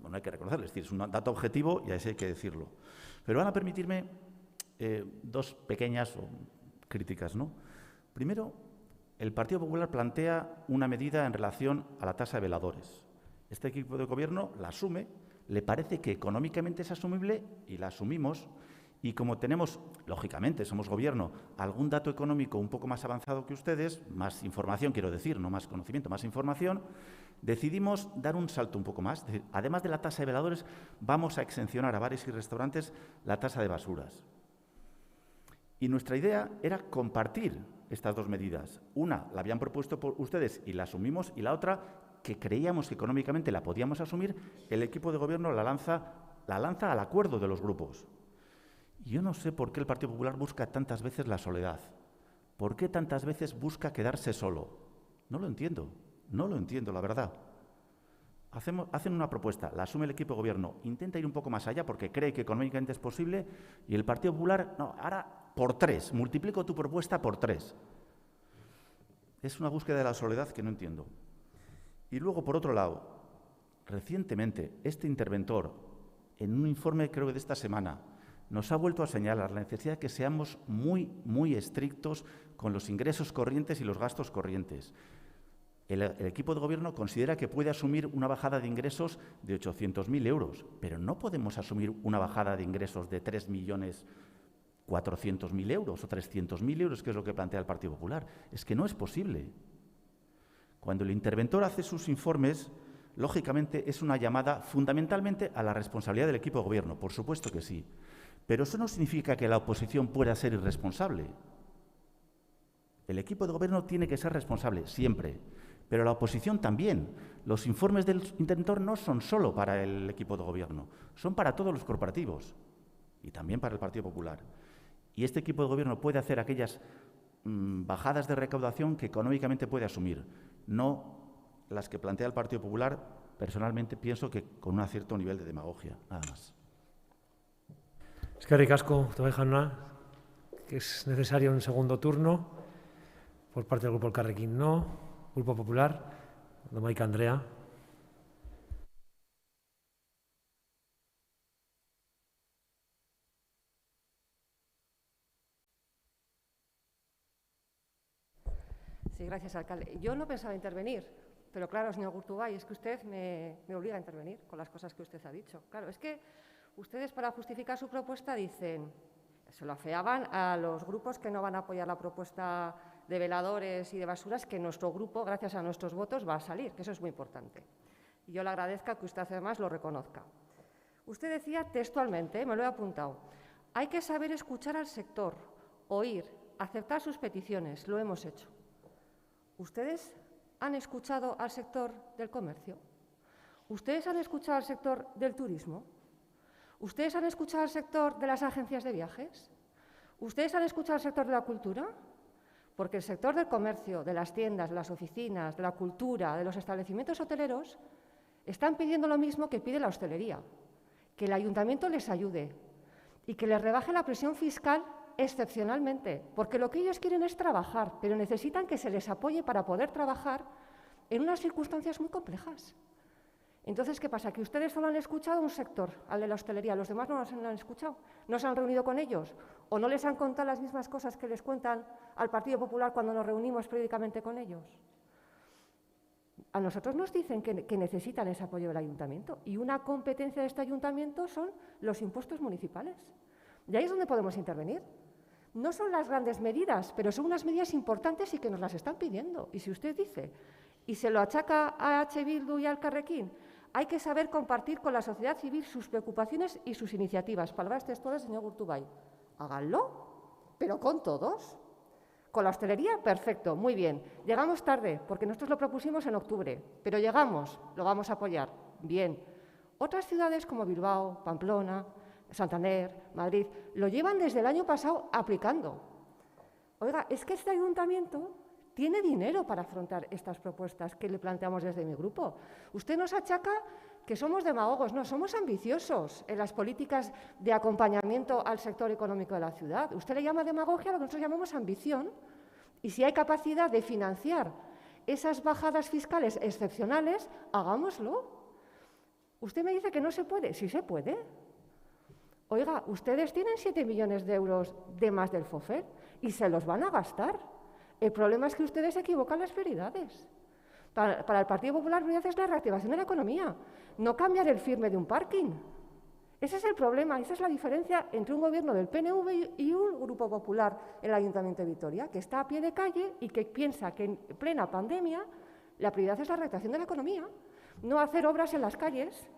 no hay que reconocerles, es decir, es un dato objetivo y así hay que decirlo. Pero van a permitirme dos pequeñas críticas, ¿no? Primero, el Partido Popular plantea una medida en relación a la tasa de veladores. Este equipo de gobierno la asume, le parece que económicamente es asumible y la asumimos. Y como tenemos, lógicamente, somos gobierno, algún dato económico un poco más avanzado que ustedes, más información, quiero decir, no más conocimiento, más información, decidimos dar un salto un poco más. Es decir, además de la tasa de veladores, vamos a exencionar a bares y restaurantes la tasa de basuras. Y nuestra idea era compartir estas dos medidas. Una la habían propuesto por ustedes y la asumimos, y la otra, que creíamos que económicamente la podíamos asumir, el equipo de gobierno la lanza al acuerdo de los grupos. Yo no sé por qué el Partido Popular busca tantas veces la soledad. ¿Por qué tantas veces busca quedarse solo? No lo entiendo, la verdad. hacen una propuesta, la asume el equipo de gobierno, intenta ir un poco más allá porque cree que económicamente es posible y el Partido Popular, no, ahora por 3, multiplico tu propuesta por 3. Es una búsqueda de la soledad que no entiendo. Y luego, por otro lado, recientemente, este interventor, en un informe creo que de esta semana, nos ha vuelto a señalar la necesidad de que seamos muy estrictos con los ingresos corrientes y los gastos corrientes. El equipo de gobierno considera que puede asumir una bajada de ingresos de 800.000 euros, pero no podemos asumir una bajada de ingresos de 3.400.000 euros o 300.000 euros, que es lo que plantea el Partido Popular. Es que no es posible. Cuando el interventor hace sus informes, lógicamente es una llamada fundamentalmente a la responsabilidad del equipo de gobierno, por supuesto que sí. Pero eso no significa que la oposición pueda ser irresponsable. El equipo de gobierno tiene que ser responsable, siempre. Pero la oposición también. Los informes del interventor no son solo para el equipo de gobierno, son para todos los corporativos y también para el Partido Popular. Y este equipo de gobierno puede hacer aquellas bajadas de recaudación que económicamente puede asumir, no las que plantea el Partido Popular. Personalmente pienso que con un cierto nivel de demagogia, nada más. Eskerrik asko, Tobe jauna, que es necesario un segundo turno por parte del Grupo Elkarrekin no. Grupo Popular, Domaica Andrea. Sí, gracias, alcalde. Yo no pensaba intervenir, pero claro, señor Gurtubay, es que usted me obliga a intervenir con las cosas que usted ha dicho. Claro, es que ustedes para justificar su propuesta dicen, se lo afeaban a los grupos que no van a apoyar la propuesta de veladores y de basuras, que nuestro grupo, gracias a nuestros votos, va a salir, que eso es muy importante. Y yo le agradezco que usted además lo reconozca. Usted decía textualmente, me lo he apuntado, hay que saber escuchar al sector, oír, aceptar sus peticiones, lo hemos hecho. ¿Ustedes han escuchado al sector del comercio? ¿Ustedes han escuchado al sector del turismo? ¿Ustedes han escuchado al sector de las agencias de viajes? ¿Ustedes han escuchado al sector de la cultura? Porque el sector del comercio, de las tiendas, de las oficinas, de la cultura, de los establecimientos hoteleros, están pidiendo lo mismo que pide la hostelería, que el ayuntamiento les ayude y que les rebaje la presión fiscal excepcionalmente, porque lo que ellos quieren es trabajar, pero necesitan que se les apoye para poder trabajar en unas circunstancias muy complejas. Entonces, ¿qué pasa? ¿Que ustedes solo han escuchado un sector, al de la hostelería, los demás no los han escuchado? ¿No se han reunido con ellos? ¿O no les han contado las mismas cosas que les cuentan al Partido Popular cuando nos reunimos periódicamente con ellos? A nosotros nos dicen que necesitan ese apoyo del ayuntamiento y una competencia de este ayuntamiento son los impuestos municipales. Y ahí es donde podemos intervenir. No son las grandes medidas, pero son unas medidas importantes y que nos las están pidiendo. Y si usted dice, y se lo achaca a H. Bildu y al Elkarrekin, hay que saber compartir con la sociedad civil sus preocupaciones y sus iniciativas. Palabras textuales, señor Gurtubay. Háganlo, pero con todos. Con la hostelería, perfecto, muy bien. Llegamos tarde, porque nosotros lo propusimos en octubre, pero llegamos, lo vamos a apoyar. Bien. Otras ciudades como Bilbao, Pamplona, Santander, Madrid, lo llevan desde el año pasado aplicando. Oiga, es que este ayuntamiento tiene dinero para afrontar estas propuestas que le planteamos desde mi grupo. Usted nos achaca que somos demagogos, no, somos ambiciosos en las políticas de acompañamiento al sector económico de la ciudad. Usted le llama demagogia a lo que nosotros llamamos ambición. Y si hay capacidad de financiar esas bajadas fiscales excepcionales, hagámoslo. Usted me dice que no se puede. Sí se puede. Oiga, ustedes tienen 7 millones de euros de más del FOFER y se los van a gastar. El problema es que ustedes equivocan las prioridades. Para el Partido Popular, la prioridad es la reactivación de la economía, no cambiar el firme de un parking. Ese es el problema, esa es la diferencia entre un gobierno del PNV y un Grupo Popular en el Ayuntamiento de Vitoria, que está a pie de calle y que piensa que en plena pandemia la prioridad es la reactivación de la economía, no hacer obras en las calles,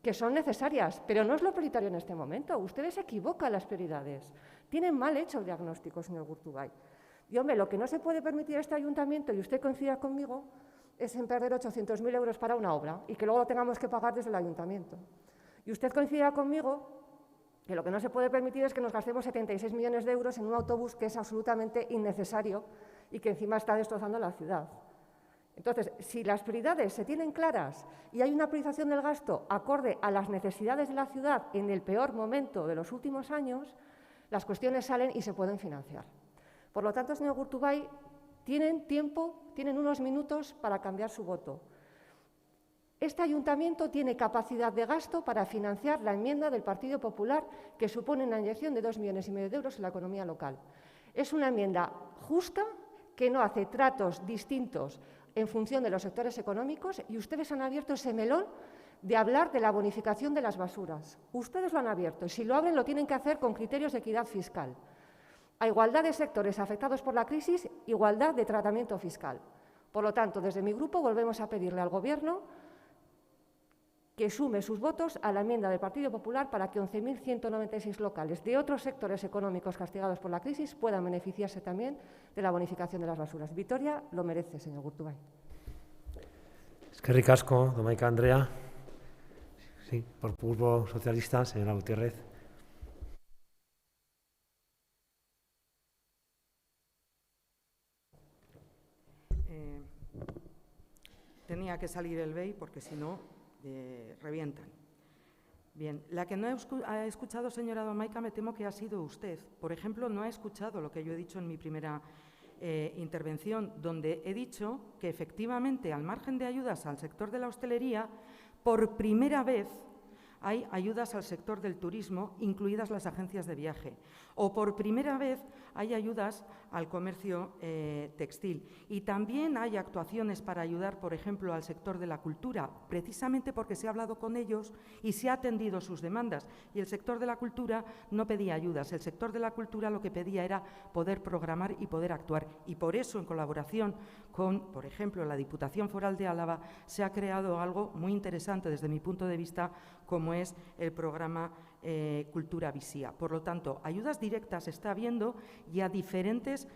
que son necesarias, pero no es lo prioritario en este momento. Ustedes equivocan las prioridades. Tienen mal hecho el diagnóstico, señor Gurtubay. Y, hombre, lo que no se puede permitir a este ayuntamiento, y usted coincida conmigo, es en perder 800.000 euros para una obra y que luego lo tengamos que pagar desde el ayuntamiento. Y usted coincida conmigo que lo que no se puede permitir es que nos gastemos 76 millones de euros en un autobús que es absolutamente innecesario y que encima está destrozando la ciudad. Entonces, si las prioridades se tienen claras y hay una priorización del gasto acorde a las necesidades de la ciudad en el peor momento de los últimos años, las cuestiones salen y se pueden financiar. Por lo tanto, señor Gurtubay, tienen tiempo, tienen unos minutos para cambiar su voto. Este ayuntamiento tiene capacidad de gasto para financiar la enmienda del Partido Popular, que supone una inyección de 2,5 millones de euros en la economía local. Es una enmienda justa, que no hace tratos distintos en función de los sectores económicos, y ustedes han abierto ese melón de hablar de la bonificación de las basuras. Ustedes lo han abierto, y si lo abren lo tienen que hacer con criterios de equidad fiscal. A igualdad de sectores afectados por la crisis, igualdad de tratamiento fiscal. Por lo tanto, desde mi grupo volvemos a pedirle al Gobierno que sume sus votos a la enmienda del Partido Popular para que 11.196 locales de otros sectores económicos castigados por la crisis puedan beneficiarse también de la bonificación de las basuras. Vitoria lo merece, señor Gurtubay. Eskerrik asko, Domaika Andrea. Sí, por Grupo Socialista, señora Gutiérrez. Tenía que salir el BEI porque si no, revientan. Bien, la que no ha escuchado, señora Domaika, me temo que ha sido usted. Por ejemplo, no ha escuchado lo que yo he dicho en mi primera intervención, donde he dicho que efectivamente, al margen de ayudas al sector de la hostelería, por primera vez hay ayudas al sector del turismo, incluidas las agencias de viaje, o por primera vez hay ayudas al comercio textil. Y también hay actuaciones para ayudar, por ejemplo, al sector de la cultura, precisamente porque se ha hablado con ellos y se ha atendido sus demandas. Y el sector de la cultura no pedía ayudas, el sector de la cultura lo que pedía era poder programar y poder actuar. Y por eso, en colaboración con, por ejemplo, la Diputación Foral de Álava, se ha creado algo muy interesante desde mi punto de vista, como es el programa Cultura Visía. Por lo tanto, ayudas directas está habiendo y a diferentes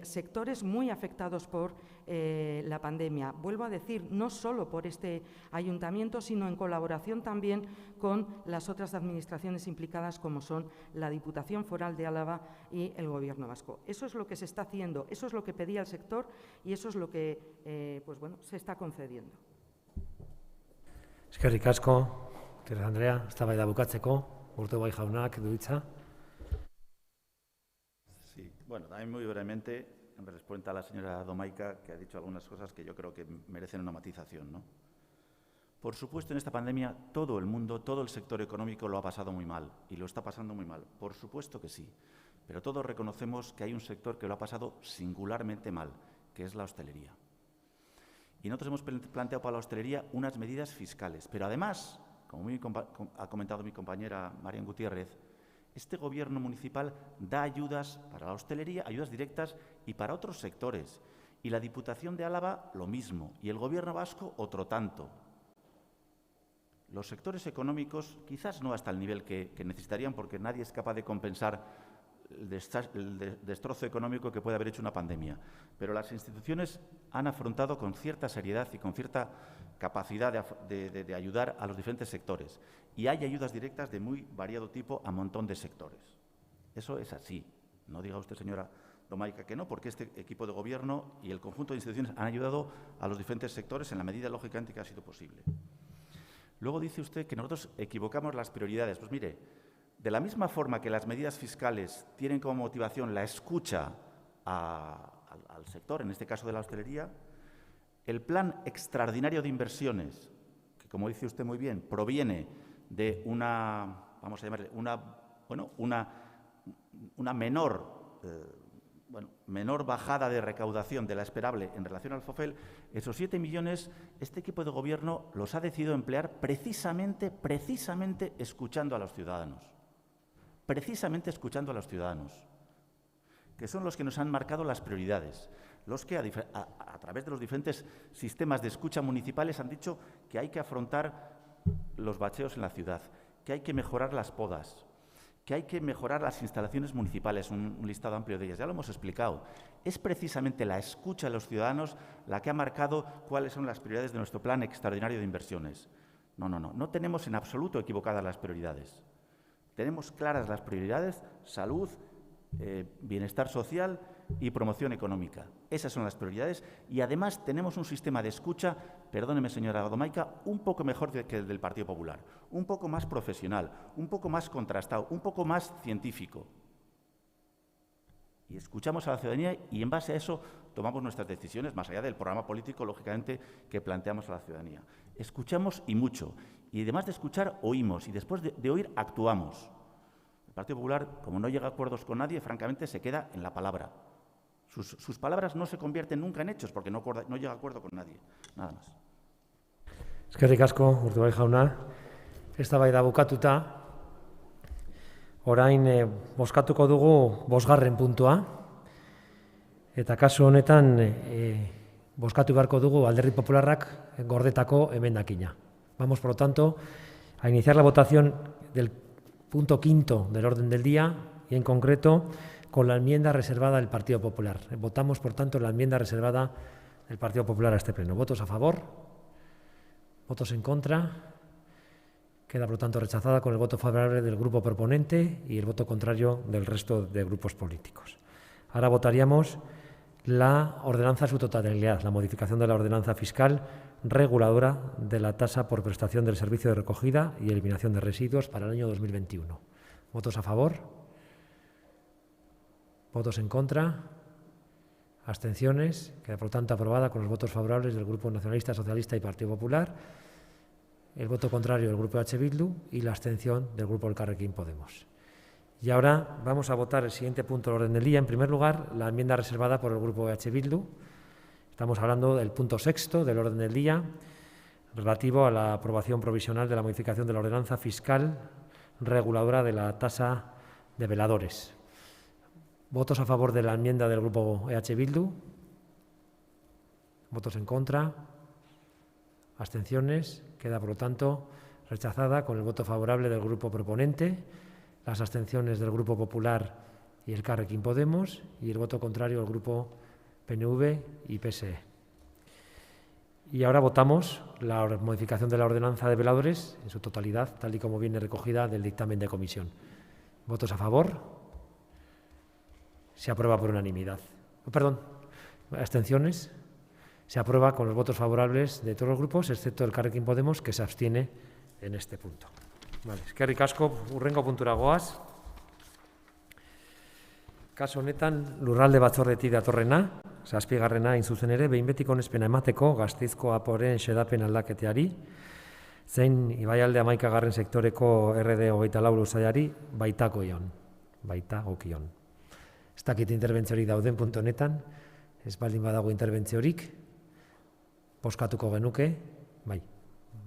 sectores muy afectados por la pandemia. Vuelvo a decir, no solo por este ayuntamiento, sino en colaboración también con las otras administraciones implicadas, como son la Diputación Foral de Álava y el Gobierno vasco. Eso es lo que se está haciendo, eso es lo que pedía el sector y eso es lo que se está concediendo. Eskerrik asko, Gutiérrez Andrea, eztabaida bukatzeko. Gurtubay jaunak du hitza. Sí, bueno, también muy brevemente, en respuesta a la señora Domaika, que ha dicho algunas cosas que yo creo que merecen una matización, ¿no? Por supuesto, en esta pandemia todo el mundo, todo el sector económico lo ha pasado muy mal y lo está pasando muy mal. Por supuesto que sí, pero todos reconocemos que hay un sector que lo ha pasado singularmente mal, que es la hostelería. Y nosotros hemos planteado para la hostelería unas medidas fiscales, pero además, como ha comentado mi compañera Marian Gutiérrez, este Gobierno municipal da ayudas para la hostelería, ayudas directas y para otros sectores. Y la Diputación de Álava lo mismo, y el Gobierno vasco otro tanto. Los sectores económicos quizás no hasta el nivel que necesitarían, porque nadie es capaz de compensar el destrozo económico que puede haber hecho una pandemia. Pero las instituciones han afrontado con cierta seriedad y con cierta capacidad de ayudar a los diferentes sectores. Y hay ayudas directas de muy variado tipo a un montón de sectores. Eso es así. No diga usted, señora Domaika, que no, porque este equipo de Gobierno y el conjunto de instituciones han ayudado a los diferentes sectores en la medida lógicamente que ha sido posible. Luego dice usted que nosotros equivocamos las prioridades. Pues mire, de la misma forma que las medidas fiscales tienen como motivación la escucha al sector, en este caso de la hostelería, el plan extraordinario de inversiones, que como dice usted muy bien, proviene de una, vamos a llamarle, una menor bajada de recaudación de la esperable en relación al FOFEL, esos 7 millones, este equipo de Gobierno los ha decidido emplear precisamente escuchando a los ciudadanos. Precisamente escuchando a los ciudadanos, que son los que nos han marcado las prioridades, los que a través de los diferentes sistemas de escucha municipales han dicho que hay que afrontar los bacheos en la ciudad, que hay que mejorar las podas, que hay que mejorar las instalaciones municipales, un listado amplio de ellas, ya lo hemos explicado. Es precisamente la escucha de los ciudadanos la que ha marcado cuáles son las prioridades de nuestro plan extraordinario de inversiones. No tenemos en absoluto equivocadas las prioridades. Tenemos claras las prioridades: salud, bienestar social y promoción económica. Esas son las prioridades y además tenemos un sistema de escucha, perdóneme señora Domaica, un poco mejor que el del Partido Popular, un poco más profesional, un poco más contrastado, un poco más científico. Y escuchamos a la ciudadanía y en base a eso tomamos nuestras decisiones, más allá del programa político, lógicamente, que planteamos a la ciudadanía. Escuchamos y mucho. Y además de escuchar, oímos. Y después de oír, actuamos. El Partido Popular, como no llega a acuerdos con nadie, francamente se queda en la palabra. Sus palabras no se convierten nunca en hechos porque no llega a acuerdo con nadie. Nada más. Eskerrik asko, Urtubay jauna. Eztabaida bukatuta. Orain bozkatuko dugu 5. puntua. Eta kasu honetan bozkatu beharko dugu Alderdi Popularrak gordetako emendakina. Vamos, por lo tanto, a iniciar la votación del punto 5 del orden del día y, en concreto, con la enmienda reservada del Partido Popular. Votamos, por tanto, la enmienda reservada del Partido Popular a este pleno. ¿Votos a favor? ¿Votos en contra? Queda, por lo tanto, rechazada con el voto favorable del grupo proponente y el voto contrario del resto de grupos políticos. Ahora votaríamos la ordenanza en su totalidad, la modificación de la ordenanza fiscal reguladora de la tasa por prestación del servicio de recogida y eliminación de residuos para el año 2021. ¿Votos a favor? ¿Votos en contra? ¿Abstenciones? Queda, por lo tanto, aprobada con los votos favorables del Grupo Nacionalista, Socialista y Partido Popular, el voto contrario del Grupo H. Bildu y la abstención del Grupo Elkarrekin Podemos. Y ahora vamos a votar el siguiente punto del orden del día. En primer lugar, la enmienda reservada por el Grupo H. Bildu. Estamos hablando del punto 6 del orden del día, relativo a la aprobación provisional de la modificación de la ordenanza fiscal reguladora de la tasa de veladores. ¿Votos a favor de la enmienda del Grupo EH Bildu? ¿Votos en contra? ¿Abstenciones? Queda, por lo tanto, rechazada con el voto favorable del Grupo proponente, las abstenciones del Grupo Popular y el Carrequín Podemos y el voto contrario del Grupo PNV y PSE. Y ahora votamos la modificación de la ordenanza de veladores en su totalidad, tal y como viene recogida del dictamen de comisión. ¿Votos a favor? Se aprueba por unanimidad. Perdón, abstenciones. Se aprueba con los votos favorables de todos los grupos, excepto el Carrequín Podemos, que se abstiene en este punto. Vale, eskerrik asko, hurrengo puntura goaz. Kasu honetan, lurralde batzordetik datorrena, 7. hain zuzen ere, behin betiko onespena emateko Gasteizko aporen xedapen aldaketeari, zein Ibaialde 11. sektoreko RD 24 luzaiari baita gokion. Ez dakit interbentziorik dauden puntu honetan, ez baldin badago interbentziorik, bozkatuko genuke, bai,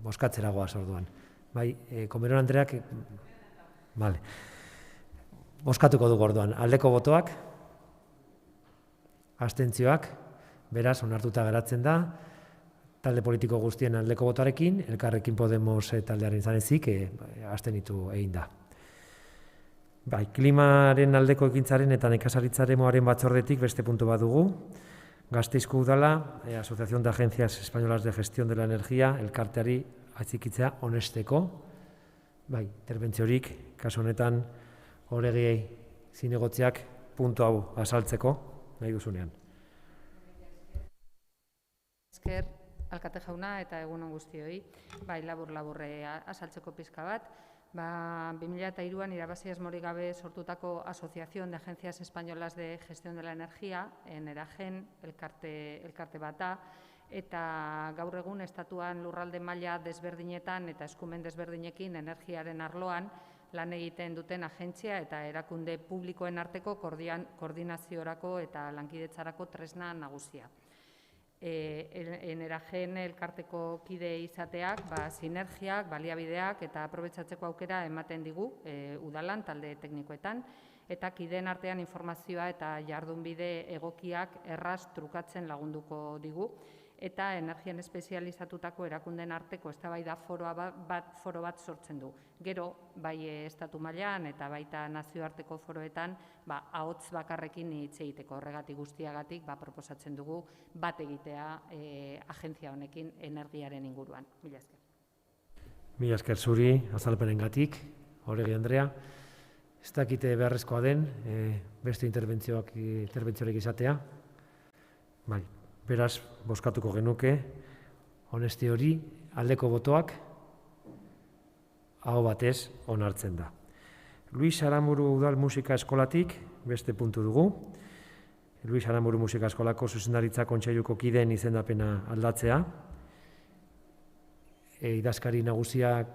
bozkatzera goaz orduan. Bai, Komeron Andreak, vale. Bozkatuko dugu orduan, aldeko botoak, abstentzioak, beraz, onartuta geratzen da, talde politiko guztien aldeko botoarekin, Elkarrekin Podemos taldearen zanezik, abstenitu egin da. Bai, klimaren aldeko ekintzaren eta nekazaritzaren batzordetik beste puntu bat dugu. Gasteizko udala, Asociación de Agencias Españolas de Gestión de la Energía, elkarteari atxikitzea honesteko. Bai, interbentziorik, kasu honetan, Oregiei zinegotziak puntu hau azaltzeko, nahi duzunean. Esker, alkate jauna eta egunon guztioi. Bai, labur-laburre azaltzeko pizka bat. 2003an irabazi asmorik gabe sortutako Asociación de Agencias Españolas de Gestión de la Energía, ENERAGEN, elkarte bat da, eta gaur egun estatuan lurralde maila desberdinetan eta eskumen desberdinekin energiaren arloan lan egiten duten agentzia eta erakunde publikoen arteko koordinaziorako eta lankidetzarako tresna nagusia. ENERAGEN elkarteko kide izateak, sinergiak, baliabideak eta aprobetxatzeko aukera ematen digu udalan talde teknikoetan, eta kideen artean informazioa eta jardunbide egokiak erraz trukatzen lagunduko digu, eta energian espezializatutako erakunden arteko eztabaida foro bat sortzen du. Gero, bai estatu mailan eta baita nazioarteko foroetan, ahots bakarrekin hitz egiteko horregatik guztiagatik proposatzen dugu bat egitea agentzia honekin energiaren inguruan. Mila esker. Mila esker zuri, azalpenengatik, Oregi Andrea. Ez dakite beharrezkoa den, beste interbentziorik izatea. Bai, beraz, bozkatuko genuke, honesti hori, aldeko botoak, aho batez onartzen da. Luis Aramuru Udal Musika Eskolatik, beste puntu dugu. Luis Aramuru Musika Eskolako zuzendaritza kontseiluko kideen izendapena aldatzea. Idazkari nagusiak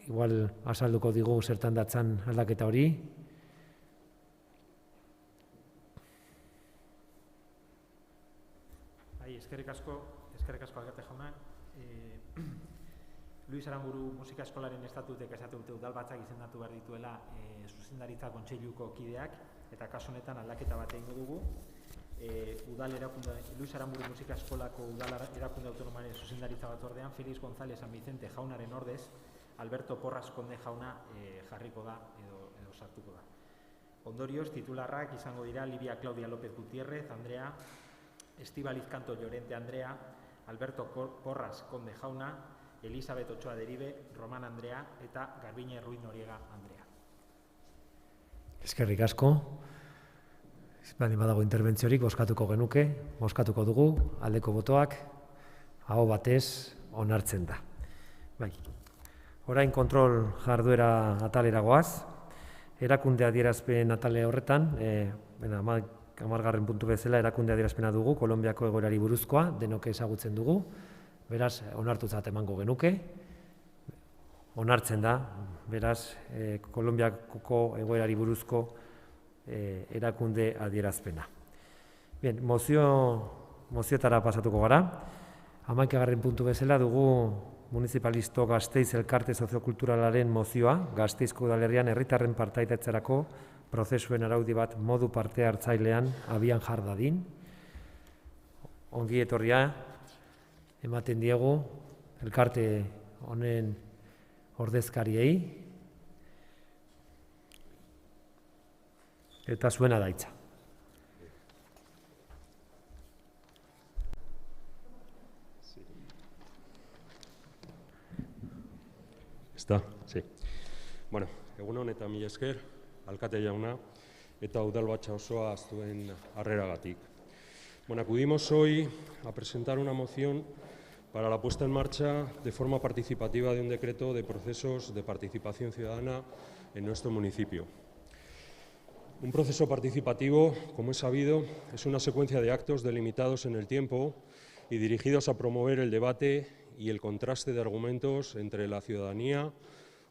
igual azalduko digu zertan datzan aldaketa hori. Eskerrik asko Alkate jauna. Luis Aramuru Musika Eskolaren estatutek esate dute udalbatzak izendatu behar dituela zuzendaritza kontseiluko kideak, eta kasu honetan aldaketa bat egingo dugu. Luis Aramuru Musika Eskolako udal erakunde autonomaren zuzendaritza batzordean Felix González San Vicente jaunaren ordez Alberto Porras Konde jauna jarriko da edo sartuko da. Ondorioz, titularrak izango dira Livia Claudia López Gutiérrez Andrea, Estíbaliz Canto Llorente Andrea, Alberto Porras Konde jauna, Elizabeth Ochoa Deribe, Roman Andrea eta Garbiñe Ruiz Noriega Andrea. Eskerrik asko. Baldin badago interbentziorik, bozkatuko genuke, bozkatuko dugu, aldeko botoak, aho batez onartzen da. Bai. Orain kontrol jarduera atalera goaz. Erakunde adierazpen atale horretan, 10. puntu bezala erakunde adierazpena dugu, Kolonbiako egoerari buruzkoa, denok ezagutzen dugu, beraz, onartutzat emango genuke, onartzen da, beraz, Kolonbiako egoerari buruzko erakunde adierazpena. Bien, mozioetara pasatuko gara. 11. puntu bezala dugu Municipalisto Gasteiz elkarte soziokulturalaren mozioa, Gasteizko udalerrian herritarren partaidetzerako prozesuen araudi bat modu parte hartzailean abian jar dadin. Ongi etorria ematen diegu elkarte honen ordezkariei eta zuena daitza. Está, sí. Bueno, egunon eta mila esker, alkate jauna, eta udalbatza osoa zuen harreragatik. Bueno, acudimos hoy a presentar una moción para la puesta en marcha de forma participativa de un decreto de procesos de participación ciudadana en nuestro municipio. Un proceso participativo, como es sabido, es una secuencia de actos delimitados en el tiempo y dirigidos a promover el debate y el contraste de argumentos entre la ciudadanía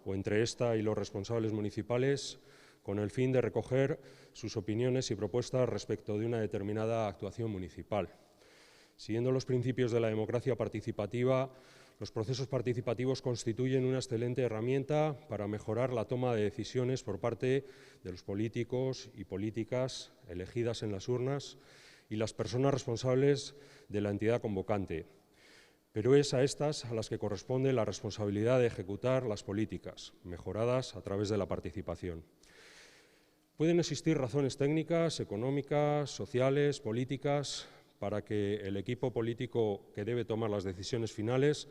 o entre esta y los responsables municipales con el fin de recoger sus opiniones y propuestas respecto de una determinada actuación municipal. Siguiendo los principios de la democracia participativa, los procesos participativos constituyen una excelente herramienta para mejorar la toma de decisiones por parte de los políticos y políticas elegidas en las urnas y las personas responsables de la entidad convocante. Pero es a estas a las que corresponde la responsabilidad de ejecutar las políticas, mejoradas a través de la participación. Pueden existir razones técnicas, económicas, sociales, políticas, para que el equipo político que debe tomar las decisiones finales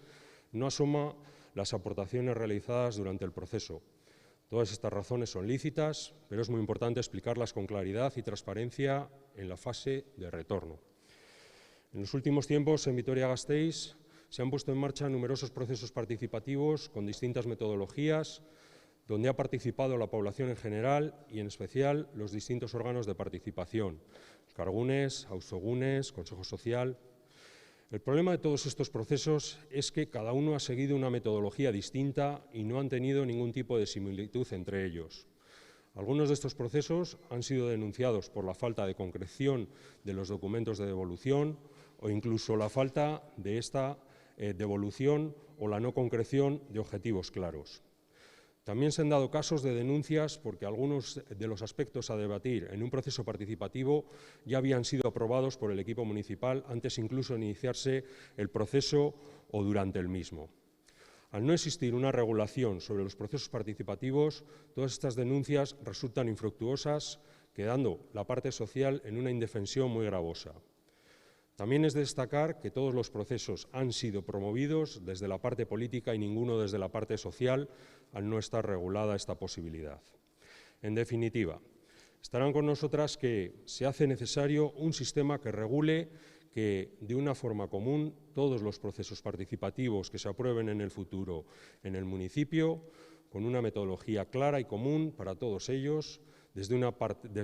no asuma las aportaciones realizadas durante el proceso. Todas estas razones son lícitas, pero es muy importante explicarlas con claridad y transparencia en la fase de retorno. En los últimos tiempos, en Vitoria-Gasteiz, se han puesto en marcha numerosos procesos participativos con distintas metodologías, donde ha participado la población en general y, en especial, los distintos órganos de participación, Cargunes, Auzogunes, Consejo Social. El problema de todos estos procesos es que cada uno ha seguido una metodología distinta y no han tenido ningún tipo de similitud entre ellos. Algunos de estos procesos han sido denunciados por la falta de concreción de los documentos de devolución o incluso la falta de esta devolución o la no concreción de objetivos claros. También se han dado casos de denuncias porque algunos de los aspectos a debatir en un proceso participativo ya habían sido aprobados por el equipo municipal antes incluso de iniciarse el proceso o durante el mismo. Al no existir una regulación sobre los procesos participativos, todas estas denuncias resultan infructuosas, quedando la parte social en una indefensión muy gravosa. También es de destacar que todos los procesos han sido promovidos desde la parte política y ninguno desde la parte social, al no estar regulada esta posibilidad. En definitiva, estarán con nosotras que se hace necesario un sistema que regule que de una forma común todos los procesos participativos que se aprueben en el futuro en el municipio, con una metodología clara y común para todos ellos, desde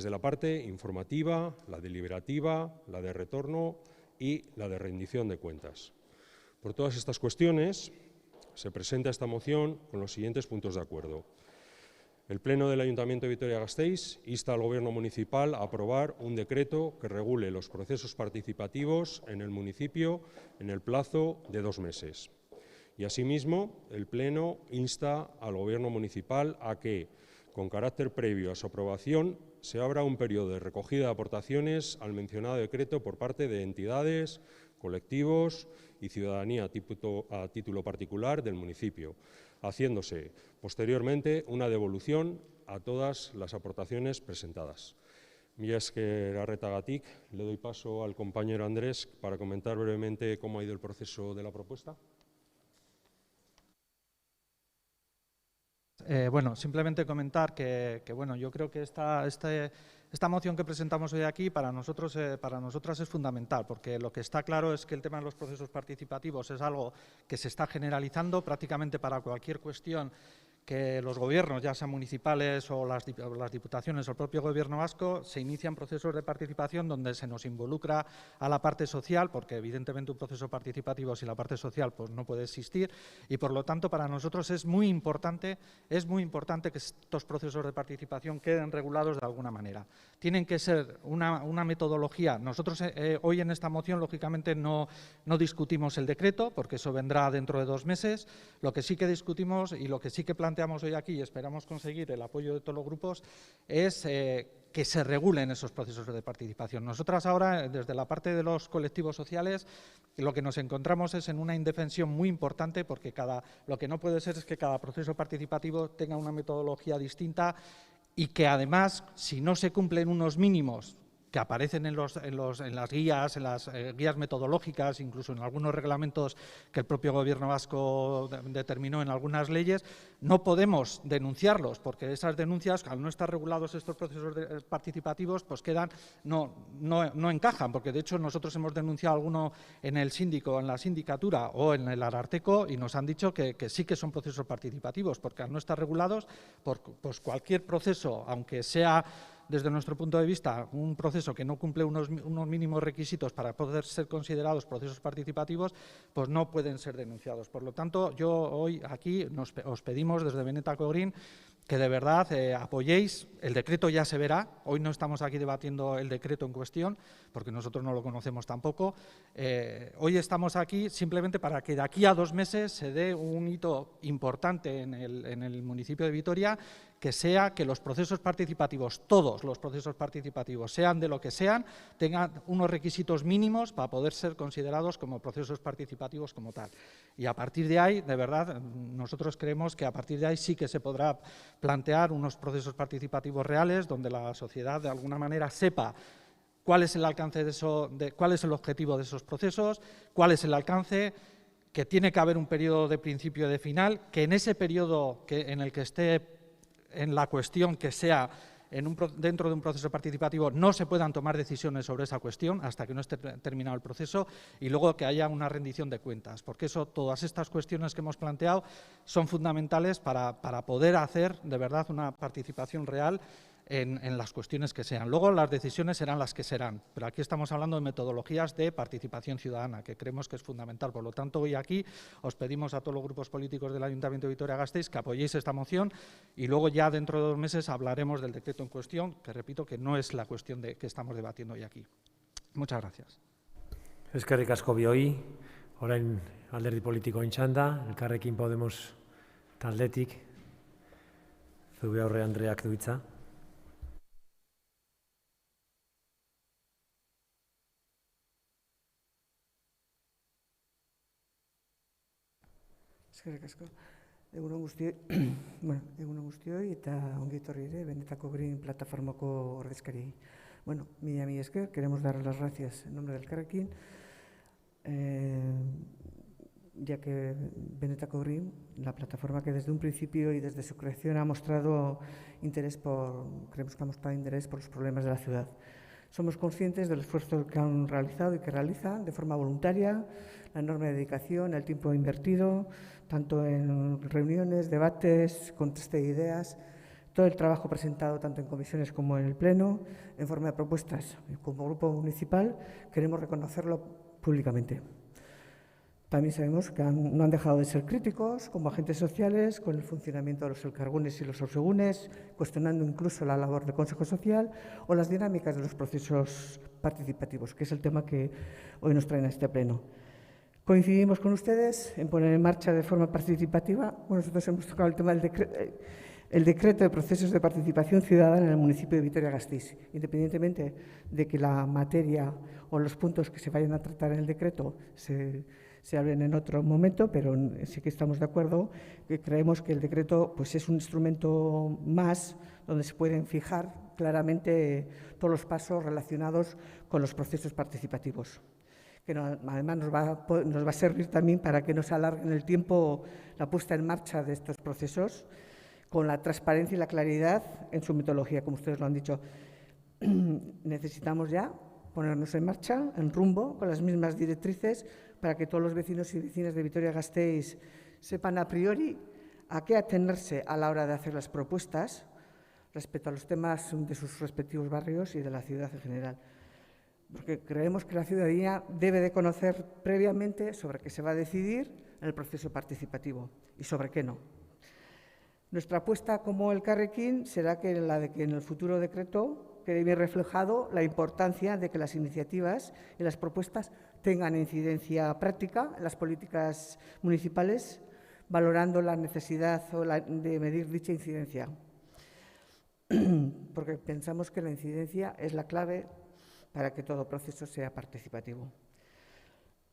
la parte informativa, la deliberativa, la de retorno y la de rendición de cuentas. Por todas estas cuestiones, se presenta esta moción con los siguientes puntos de acuerdo. El Pleno del Ayuntamiento de Vitoria-Gasteiz insta al Gobierno municipal a aprobar un decreto que regule los procesos participativos en el municipio en el plazo de 2 meses. Y asimismo, el Pleno insta al Gobierno municipal a que, con carácter previo a su aprobación, se abra un periodo de recogida de aportaciones al mencionado decreto por parte de entidades, colectivos y ciudadanía a título particular del municipio, haciéndose posteriormente una devolución a todas las aportaciones presentadas. Mila esker arretagatik, le doy paso al compañero Andrés para comentar brevemente cómo ha ido el proceso de la propuesta. Bueno, simplemente comentar que bueno, yo creo que esta moción que presentamos hoy aquí para nosotras es fundamental, porque lo que está claro es que el tema de los procesos participativos es algo que se está generalizando prácticamente para cualquier cuestión que los gobiernos, ya sean municipales o las diputaciones o el propio gobierno vasco, se inician procesos de participación donde se nos involucra a la parte social, porque evidentemente un proceso participativo sin la parte social pues no puede existir, y por lo tanto para nosotros es muy importante que estos procesos de participación queden regulados de alguna manera. Tienen que ser una metodología. Nosotros hoy en esta moción lógicamente no discutimos el decreto, porque eso vendrá dentro de 2 meses. Lo que sí que discutimos y lo que sí que planteamos hoy aquí y esperamos conseguir el apoyo de todos los grupos es que se regulen esos procesos de participación. Nosotras ahora, desde la parte de los colectivos sociales, lo que nos encontramos es en una indefensión muy importante, porque lo que no puede ser es que cada proceso participativo tenga una metodología distinta y que además, si no se cumplen unos mínimos que aparecen en las guías metodológicas, incluso en algunos reglamentos que el propio Gobierno vasco determinó en algunas leyes, no podemos denunciarlos, porque esas denuncias, al no estar regulados estos procesos participativos, pues no encajan, porque de hecho nosotros hemos denunciado alguno en el síndico, en la sindicatura o en el Ararteko y nos han dicho que sí que son procesos participativos, porque al no estar regulados, pues cualquier proceso, aunque sea desde nuestro punto de vista, un proceso que no cumple unos mínimos requisitos para poder ser considerados procesos participativos, pues no pueden ser denunciados. Por lo tanto, yo hoy aquí os pedimos desde Benetako Green que de verdad apoyéis. El decreto ya se verá. Hoy no estamos aquí debatiendo el decreto en cuestión, porque nosotros no lo conocemos tampoco. Hoy estamos aquí simplemente para que de aquí a 2 meses se dé un hito importante en el municipio de Vitoria, que sea que los procesos participativos, todos los procesos participativos, sean de lo que sean, tengan unos requisitos mínimos para poder ser considerados como procesos participativos como tal. Y a partir de ahí, de verdad, nosotros creemos que a partir de ahí sí que se podrá plantear unos procesos participativos reales donde la sociedad de alguna manera sepa cuál es el alcance cuál es el objetivo de esos procesos, cuál es el alcance, que tiene que haber un periodo de principio y de final, que en ese periodo en el que esté en la cuestión que sea dentro de un proceso participativo no se puedan tomar decisiones sobre esa cuestión hasta que no esté terminado el proceso, y luego que haya una rendición de cuentas, porque todas estas cuestiones que hemos planteado son fundamentales para poder hacer de verdad una participación real en las cuestiones que sean. Luego las decisiones serán las que serán, pero aquí estamos hablando de metodologías de participación ciudadana, que creemos que es fundamental. Por lo tanto, hoy aquí os pedimos a todos los grupos políticos del Ayuntamiento de Vitoria-Gasteiz que apoyéis esta moción, y luego ya dentro de 2 meses hablaremos del decreto en cuestión, que repito que no es la cuestión que estamos debatiendo hoy aquí. Muchas gracias. Eskerrik asko bioi, orain alderdi politikoen txanda, Elkarrekin Podemos taldetik, Zubiaurre Andreak du hitza. Eskerrik asko. Egunon guztioi eta ongi etorri ere Benetako Green plataformako ordezkariei. Bueno, mila esker, queremos dar las gracias en nombre del Elkarrekin. ya que Benetako Green, la plataforma que desde un principio y desde su creación ha mostrado creemos que ha mostrado interés por los problemas de la ciudad. Somos conscientes del esfuerzo que han realizado y que realizan de forma voluntaria, la enorme dedicación, el tiempo invertido, tanto en reuniones, debates, contraste de ideas, todo el trabajo presentado tanto en comisiones como en el Pleno, en forma de propuestas. Como grupo municipal queremos reconocerlo públicamente. También sabemos que no han dejado de ser críticos como agentes sociales con el funcionamiento de los elkargunes y los ausegunes, cuestionando incluso la labor del Consejo Social o las dinámicas de los procesos participativos, que es el tema que hoy nos traen a este pleno. Coincidimos con ustedes en poner en marcha de forma participativa. Bueno, nosotros hemos tocado el tema del el decreto de procesos de participación ciudadana en el municipio de Vitoria-Gasteiz, independientemente de que la materia o los puntos que se vayan a tratar en el decreto se hablen en otro momento, pero sí que estamos de acuerdo que creemos que el decreto pues, es un instrumento más donde se pueden fijar claramente todos los pasos relacionados con los procesos participativos. Que además nos va a servir también para que no se alargue en el tiempo la puesta en marcha de estos procesos, con la transparencia y la claridad en su metodología, como ustedes lo han dicho. Necesitamos ya ponernos en marcha, en rumbo, con las mismas directrices, para que todos los vecinos y vecinas de Vitoria-Gasteiz sepan a priori a qué atenerse a la hora de hacer las propuestas respecto a los temas de sus respectivos barrios y de la ciudad en general. Porque creemos que la ciudadanía debe de conocer previamente sobre qué se va a decidir en el proceso participativo y sobre qué no. Nuestra apuesta como Elkarrekin será la de que en el futuro decreto quede bien reflejado la importancia de que las iniciativas y las propuestas tengan incidencia práctica en las políticas municipales, valorando la necesidad de medir dicha incidencia. Porque pensamos que la incidencia es la clave para que todo proceso sea participativo.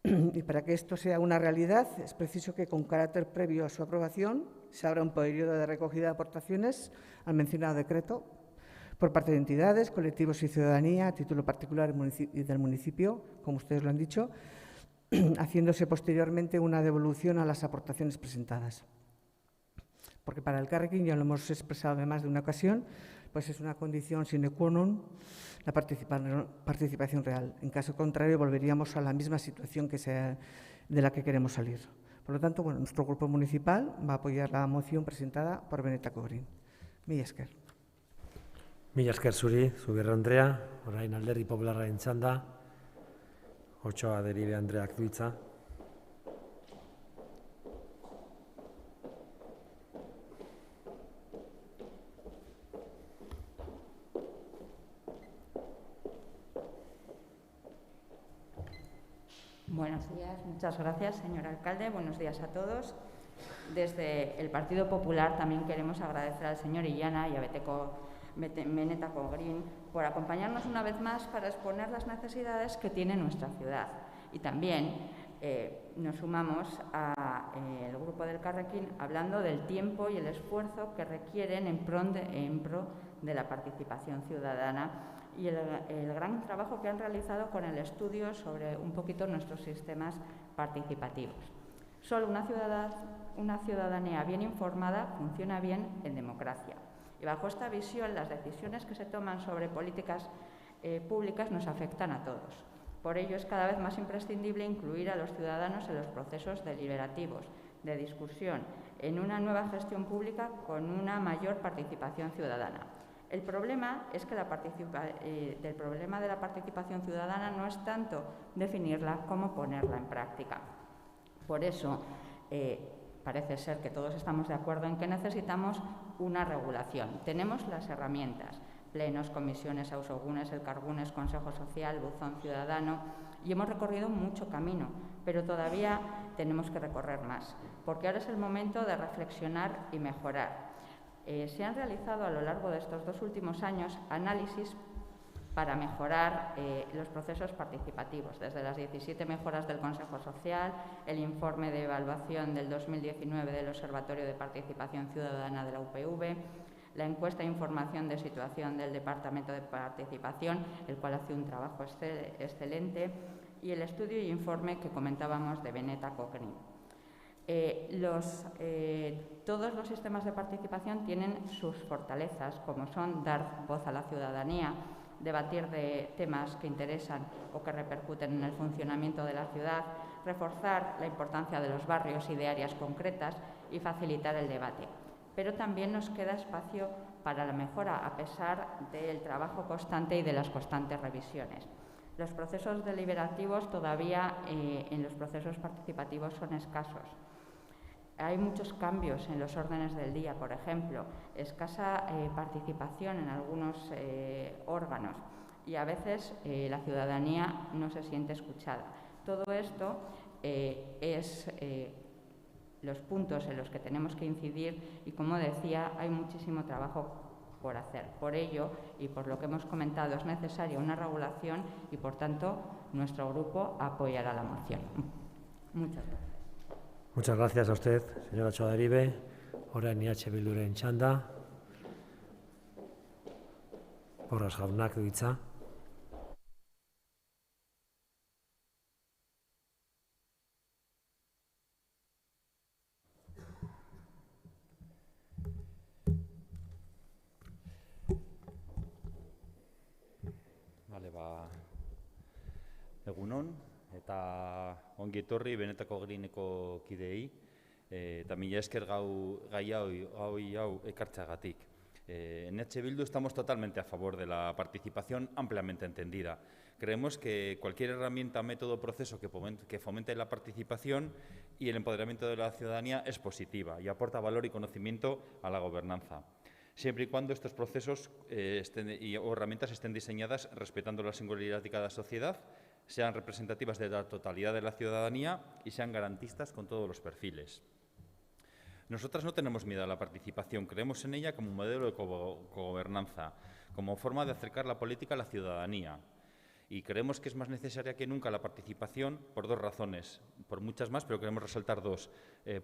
Y para que esto sea una realidad, es preciso que, con carácter previo a su aprobación, se abra un periodo de recogida de aportaciones al mencionado decreto por parte de entidades, colectivos y ciudadanía a título particular del municipio, como ustedes lo han dicho, haciéndose posteriormente una devolución a las aportaciones presentadas. Porque para el Elkarrekin, ya lo hemos expresado en más de una ocasión, pues es una condición sine qua non la participación real. En caso contrario, volveríamos a la misma situación de la que queremos salir. Por lo tanto, bueno, nuestro grupo municipal va a apoyar la moción presentada por Benetako Green. Mila esker. Mila esker zuri, Zubirra Andrea, orain Alderdi Popularraren txanda, Otxoa Deribe Andreak du hitza. Buenos días, muchas gracias, señor alcalde. Buenos días a todos. Desde el Partido Popular también queremos agradecer al señor Illana y a Benetako Green por acompañarnos una vez más para exponer las necesidades que tiene nuestra ciudad. Y también nos sumamos al grupo del Elkarrekin hablando del tiempo y el esfuerzo que requieren en pro de la participación ciudadana y el gran trabajo que han realizado con el estudio sobre un poquito nuestros sistemas participativos. Solo una ciudadanía bien informada funciona bien en democracia. Y bajo esta visión, las decisiones que se toman sobre políticas públicas nos afectan a todos. Por ello, es cada vez más imprescindible incluir a los ciudadanos en los procesos deliberativos, de discusión, en una nueva gestión pública con una mayor participación ciudadana. El problema es que el problema de la participación ciudadana no es tanto definirla como ponerla en práctica. Por eso, parece ser que todos estamos de acuerdo en que necesitamos una regulación. Tenemos las herramientas, plenos, comisiones, ausogunes, elkargunes, Consejo Social, buzón ciudadano, y hemos recorrido mucho camino, pero todavía tenemos que recorrer más, porque ahora es el momento de reflexionar y mejorar. Se han realizado a lo largo de estos 2 últimos años análisis para mejorar los procesos participativos, desde las 17 mejoras del Consejo Social, el informe de evaluación del 2019 del Observatorio de Participación Ciudadana de la UPV, la encuesta de información de situación del Departamento de Participación, el cual hace un trabajo excelente, y el estudio y informe que comentábamos de Benetako Green. Todos los sistemas de participación tienen sus fortalezas, como son dar voz a la ciudadanía, debatir de temas que interesan o que repercuten en el funcionamiento de la ciudad, reforzar la importancia de los barrios y de áreas concretas y facilitar el debate. Pero también nos queda espacio para la mejora, a pesar del trabajo constante y de las constantes revisiones. Los procesos deliberativos todavía en los procesos participativos son escasos. Hay muchos cambios en los órdenes del día, por ejemplo, escasa participación en algunos órganos y a veces la ciudadanía no se siente escuchada. Todo esto es los puntos en los que tenemos que incidir y, como decía, hay muchísimo trabajo por hacer. Por ello, y por lo que hemos comentado, es necesaria una regulación y, por tanto, nuestro grupo apoyará la moción. Muchas gracias. Muchas gracias a usted, señora Txoderibe. Orain IH Bilduren txanda. Porras jaunak du hitza. Egunon, eta ongi etorri Benetako Greeneko kideei, eta mila esker gai hau ekartzeagatik. En EH Bildu estamos totalmente a favor de la participación ampliamente entendida. Creemos que cualquier herramienta, método o proceso que fomente la participación y el empoderamiento de la ciudadanía es positiva y aporta valor y conocimiento a la gobernanza, siempre y cuando estos procesos o herramientas estén diseñadas respetando la singularidad de cada sociedad, sean representativas de la totalidad de la ciudadanía y sean garantistas con todos los perfiles. Nosotras no tenemos miedo a la participación, creemos en ella como un modelo de cogobernanza, como forma de acercar la política a la ciudadanía. Y creemos que es más necesaria que nunca la participación por dos razones, por muchas más, pero queremos resaltar dos.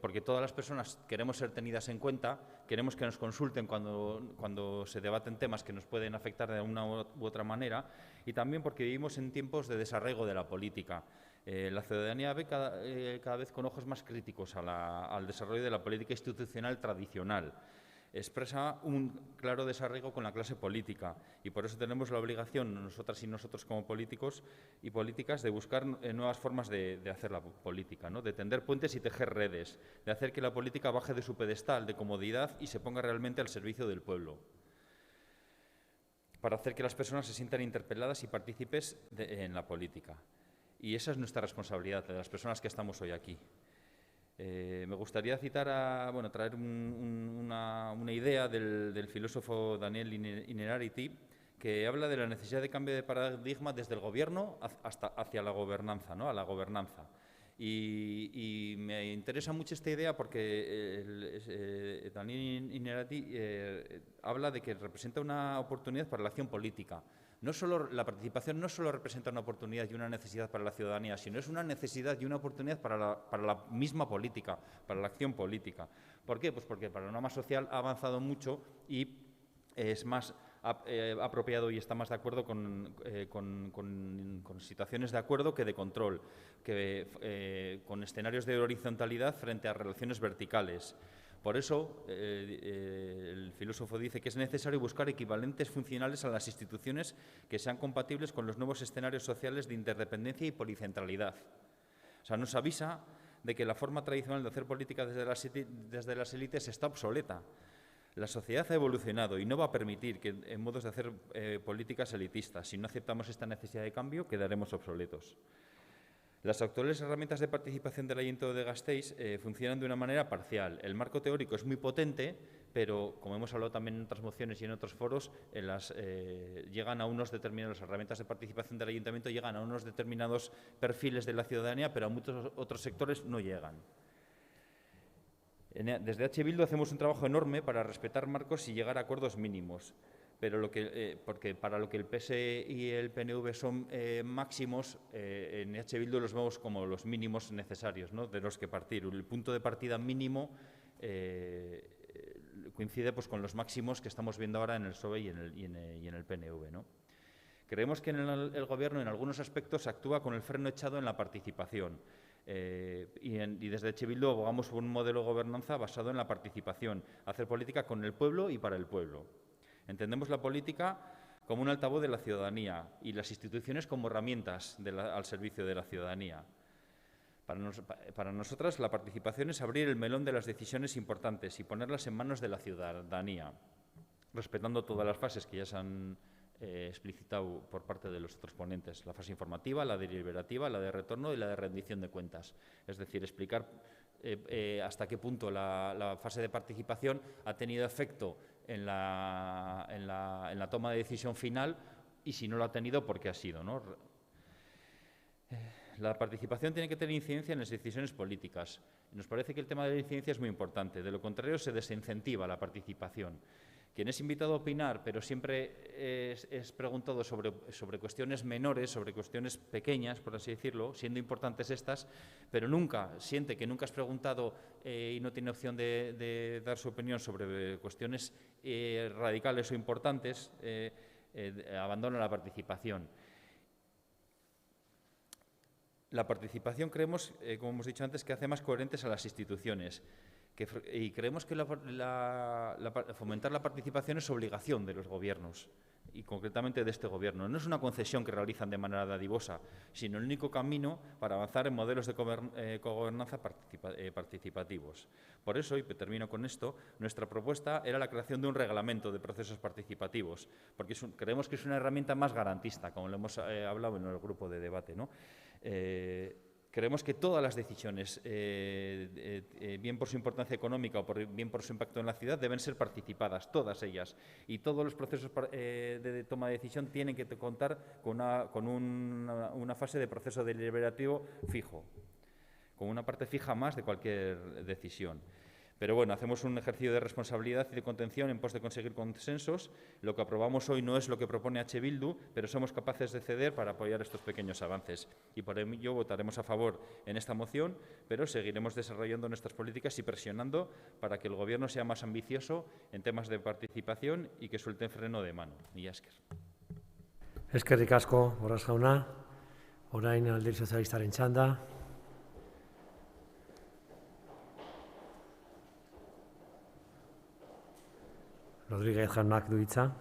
Porque todas las personas queremos ser tenidas en cuenta, queremos que nos consulten cuando se debaten temas que nos pueden afectar de una u otra manera, y también porque vivimos en tiempos de desarraigo de la política. La ciudadanía ve cada vez con ojos más críticos al desarrollo de la política institucional tradicional. Expresa un claro desarraigo con la clase política y por eso tenemos la obligación, nosotras y nosotros como políticos y políticas, de buscar nuevas formas de hacer la política, ¿no? De tender puentes y tejer redes, de hacer que la política baje de su pedestal de comodidad y se ponga realmente al servicio del pueblo, para hacer que las personas se sientan interpeladas y partícipes en la política. Y esa es nuestra responsabilidad, de las personas que estamos hoy aquí. Me gustaría traer una idea del filósofo Daniel Innerarity, que habla de la necesidad de cambio de paradigma desde el gobierno hacia la gobernanza, ¿no? A la gobernanza. Y me interesa mucho esta idea porque Daniel Innerarity habla de que representa una oportunidad para la acción política. La participación no solo representa una oportunidad y una necesidad para la ciudadanía, sino es una necesidad y una oportunidad para la misma política, para la acción política. ¿Por qué? Pues porque el panorama social ha avanzado mucho y es más apropiado y está más de acuerdo con situaciones de acuerdo que de control, con escenarios de horizontalidad frente a relaciones verticales. Por eso, el filósofo dice que es necesario buscar equivalentes funcionales a las instituciones que sean compatibles con los nuevos escenarios sociales de interdependencia y policentralidad. O sea, nos avisa de que la forma tradicional de hacer política desde las élites está obsoleta. La sociedad ha evolucionado y no va a permitir que en modos de hacer políticas elitistas. Si no aceptamos esta necesidad de cambio, quedaremos obsoletos. Las actuales herramientas de participación del Ayuntamiento de Gasteiz funcionan de una manera parcial. El marco teórico es muy potente, pero, como hemos hablado también en otras mociones y en otros foros, llegan a unos determinados, las herramientas de participación del Ayuntamiento llegan a unos determinados perfiles de la ciudadanía, pero a muchos otros sectores no llegan. Desde H. Bildu hacemos un trabajo enorme para respetar marcos y llegar a acuerdos mínimos. Pero porque para lo que el PSE y el PNV son máximos, en EH Bildu los vemos como los mínimos necesarios, ¿no? De los que partir. El punto de partida mínimo coincide pues, con los máximos que estamos viendo ahora en el PSOE y en el PNV, ¿no? Creemos que el Gobierno en algunos aspectos actúa con el freno echado en la participación. Y desde EH Bildu abogamos por un modelo de gobernanza basado en la participación, hacer política con el pueblo y para el pueblo. Entendemos la política como un altavoz de la ciudadanía y las instituciones como herramientas al servicio de la ciudadanía. Para nosotras, la participación es abrir el melón de las decisiones importantes y ponerlas en manos de la ciudadanía, respetando todas las fases que ya se han explicitado por parte de los otros ponentes, la fase informativa, la deliberativa, la de retorno y la de rendición de cuentas. Es decir, explicar hasta qué punto la fase de participación ha tenido efecto en la toma de decisión final y si no lo ha tenido, ¿por qué ha sido, ¿no? La participación tiene que tener incidencia en las decisiones políticas. Nos parece que el tema de la incidencia es muy importante. De lo contrario, se desincentiva la participación. Quien es invitado a opinar, pero siempre es preguntado sobre cuestiones menores, sobre cuestiones pequeñas, por así decirlo, siendo importantes estas, pero siente que nunca has preguntado y no tiene opción de dar su opinión sobre cuestiones radicales o importantes, abandona la participación. La participación creemos, como hemos dicho antes, que hace más coherentes a las instituciones. Y creemos que fomentar la participación es obligación de los gobiernos, y concretamente de este gobierno. No es una concesión que realizan de manera dadivosa, sino el único camino para avanzar en modelos de cogobernanza participativos. Por eso, y termino con esto, nuestra propuesta era la creación de un reglamento de procesos participativos, porque creemos que es una herramienta más garantista, como lo hemos hablado en el grupo de debate, ¿no? Creemos que todas las decisiones, bien por su importancia económica o bien por su impacto en la ciudad, deben ser participadas, todas ellas. Y todos los procesos de toma de decisión tienen que contar con una fase de proceso deliberativo fijo, con una parte fija más de cualquier decisión. Pero bueno, hacemos un ejercicio de responsabilidad y de contención en pos de conseguir consensos. Lo que aprobamos hoy no es lo que propone EH Bildu, pero somos capaces de ceder para apoyar estos pequeños avances. Y por ello votaremos a favor en esta moción, pero seguiremos desarrollando nuestras políticas y presionando para que el Gobierno sea más ambicioso en temas de participación y que suelte freno de mano. Mila esker. Eskerrik asko, Borras jauna. Orain Alderdi Sozialistaren txanda. Rodríguez jaunak du hitza.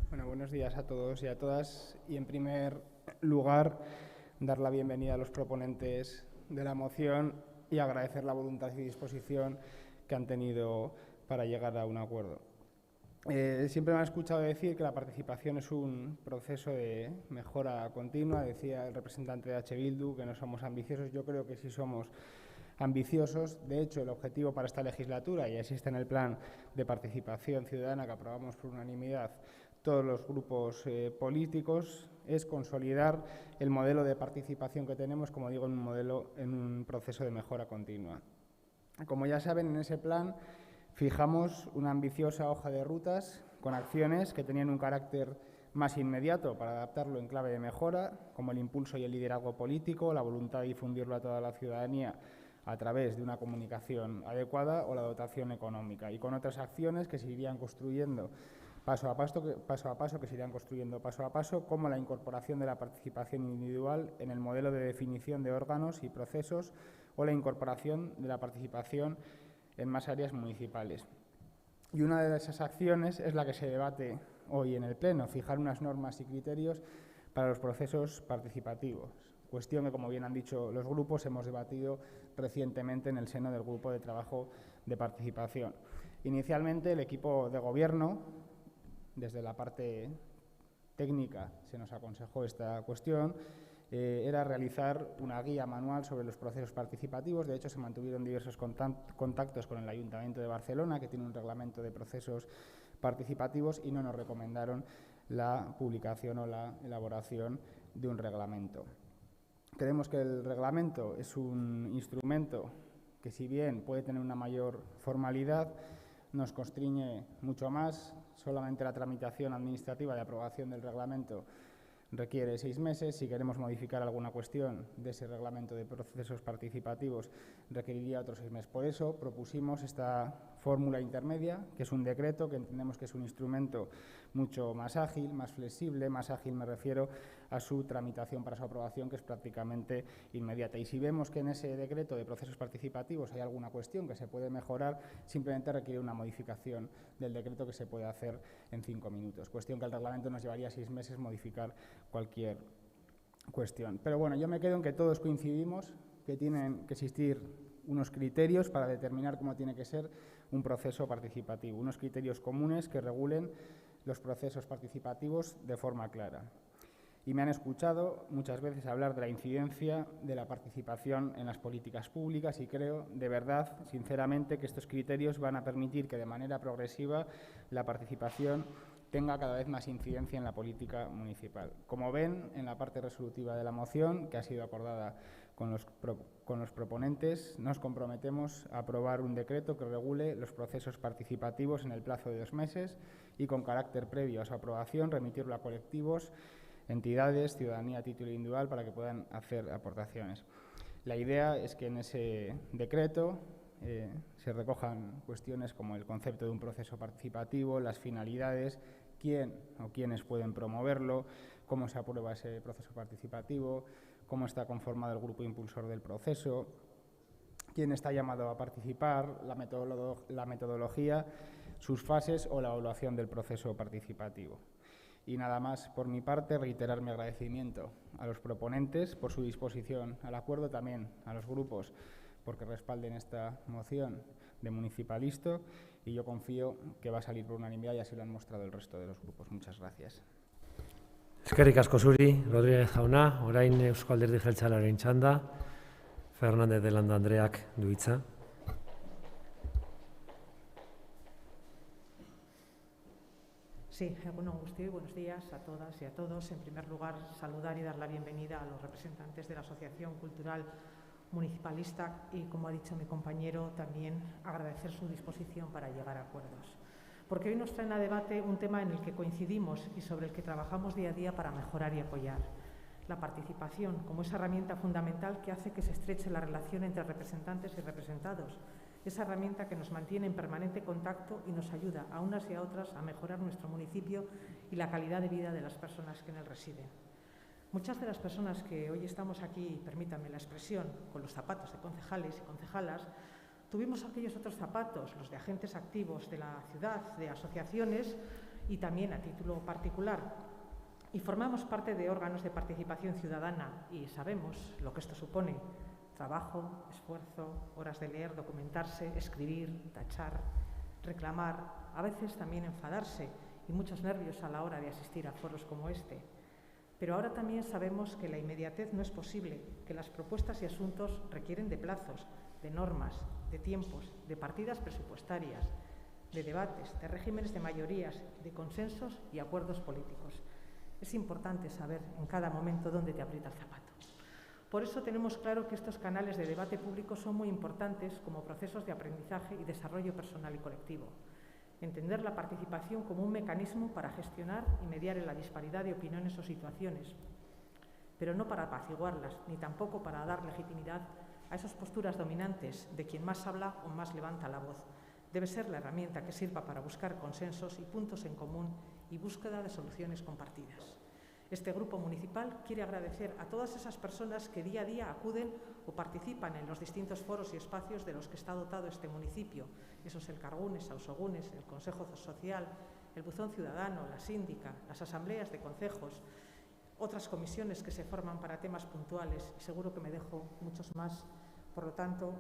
Bueno, buenos días a todos y a todas. Y en primer lugar, dar la bienvenida a los proponentes de la moción y agradecer la voluntad y disposición que han tenido para llegar a un acuerdo. Siempre me han escuchado decir que la participación es un proceso de mejora continua. Decía el representante de EH Bildu que no somos ambiciosos. Yo creo que sí somos ambiciosos. De hecho, el objetivo para esta legislatura, y existe en el plan de participación ciudadana que aprobamos por unanimidad todos los grupos políticos, es consolidar el modelo de participación que tenemos, como digo, en un proceso de mejora continua. Como ya saben, en ese plan fijamos una ambiciosa hoja de rutas con acciones que tenían un carácter más inmediato para adaptarlo en clave de mejora, como el impulso y el liderazgo político, la voluntad de difundirlo a toda la ciudadanía a través de una comunicación adecuada o la dotación económica, y con otras acciones que se irían construyendo paso a paso, como la incorporación de la participación individual en el modelo de definición de órganos y procesos o la incorporación de la participación en más áreas municipales. Y una de esas acciones es la que se debate hoy en el Pleno, fijar unas normas y criterios para los procesos participativos, cuestión que, como bien han dicho los grupos, hemos debatido recientemente en el seno del Grupo de Trabajo de Participación. Inicialmente, el equipo de Gobierno, desde la parte técnica, se nos aconsejó esta cuestión, era realizar una guía manual sobre los procesos participativos. De hecho, se mantuvieron diversos contactos con el Ayuntamiento de Barcelona, que tiene un reglamento de procesos participativos, y no nos recomendaron la publicación o la elaboración de un reglamento. Creemos que el reglamento es un instrumento que, si bien puede tener una mayor formalidad, nos constriñe mucho más. Solamente la tramitación administrativa de aprobación del reglamento requiere 6 meses. Si queremos modificar alguna cuestión de ese reglamento de procesos participativos, requeriría otros 6 meses. Por eso propusimos esta fórmula intermedia, que es un decreto, que entendemos que es un instrumento mucho más ágil, más flexible. Más ágil me refiero a su tramitación para su aprobación, que es prácticamente inmediata. Y si vemos que en ese decreto de procesos participativos hay alguna cuestión que se puede mejorar, simplemente requiere una modificación del decreto que se puede hacer en 5 minutos. Cuestión que el reglamento nos llevaría 6 meses modificar cualquier cuestión. Pero bueno, yo me quedo en que todos coincidimos que tienen que existir unos criterios para determinar cómo tiene que ser un proceso participativo, unos criterios comunes que regulen los procesos participativos de forma clara. Y me han escuchado muchas veces hablar de la incidencia de la participación en las políticas públicas y creo, de verdad, sinceramente, que estos criterios van a permitir que de manera progresiva la participación tenga cada vez más incidencia en la política municipal. Como ven, en la parte resolutiva de la moción, que ha sido acordada con los proponentes, nos comprometemos a aprobar un decreto que regule los procesos participativos en el plazo de 2 meses y, con carácter previo a su aprobación, remitirlo a colectivos, entidades, ciudadanía a título individual para que puedan hacer aportaciones. La idea es que en ese decreto se recojan cuestiones como el concepto de un proceso participativo, las finalidades, quién o quiénes pueden promoverlo, cómo se aprueba ese proceso participativo, cómo está conformado el grupo impulsor del proceso, quién está llamado a participar, la metodología, sus fases o la evaluación del proceso participativo. Y nada más por mi parte, reiterar mi agradecimiento a los proponentes por su disposición al acuerdo, también a los grupos porque respalden esta moción de Municipalisto, y yo confío que va a salir por unanimidad y así lo han mostrado el resto de los grupos. Muchas gracias. Eskerrik asko zuri, Rodríguez jauna, orain Eusko Alderdi Jeltzalearen txanda, Fernández de Landa Andreak du hitza. Sí, egunon guztioi, buenos días a todas y a todos. En primer lugar, saludar y dar la bienvenida a los representantes de la Asociación Cultural Municipalista y, como ha dicho mi compañero, también agradecer su disposición para llegar a acuerdos. Porque hoy nos traen a debate un tema en el que coincidimos y sobre el que trabajamos día a día para mejorar y apoyar. La participación como esa herramienta fundamental que hace que se estreche la relación entre representantes y representados. Esa herramienta que nos mantiene en permanente contacto y nos ayuda a unas y a otras a mejorar nuestro municipio y la calidad de vida de las personas que en él residen. Muchas de las personas que hoy estamos aquí, permítanme la expresión, con los zapatos de concejales y concejalas, tuvimos aquellos otros zapatos, los de agentes activos de la ciudad, de asociaciones y también a título particular. Y formamos parte de órganos de participación ciudadana y sabemos lo que esto supone. Trabajo, esfuerzo, horas de leer, documentarse, escribir, tachar, reclamar, a veces también enfadarse y muchos nervios a la hora de asistir a foros como este. Pero ahora también sabemos que la inmediatez no es posible, que las propuestas y asuntos requieren de plazos, de normas, de tiempos, de partidas presupuestarias, de debates, de regímenes de mayorías, de consensos y acuerdos políticos. Es importante saber en cada momento dónde te aprieta el zapato. Por eso tenemos claro que estos canales de debate público son muy importantes como procesos de aprendizaje y desarrollo personal y colectivo. Entender la participación como un mecanismo para gestionar y mediar en la disparidad de opiniones o situaciones, pero no para apaciguarlas, ni tampoco para dar legitimidad a esas posturas dominantes de quien más habla o más levanta la voz. Debe ser la herramienta que sirva para buscar consensos y puntos en común y búsqueda de soluciones compartidas. Este grupo municipal quiere agradecer a todas esas personas que día a día acuden o participan en los distintos foros y espacios de los que está dotado este municipio. Esos Elkargunes, Ausogunes, el Consejo Social, el Buzón Ciudadano, la Síndica, las asambleas de concejos, otras comisiones que se forman para temas puntuales y seguro que me dejo muchos más. Por lo tanto,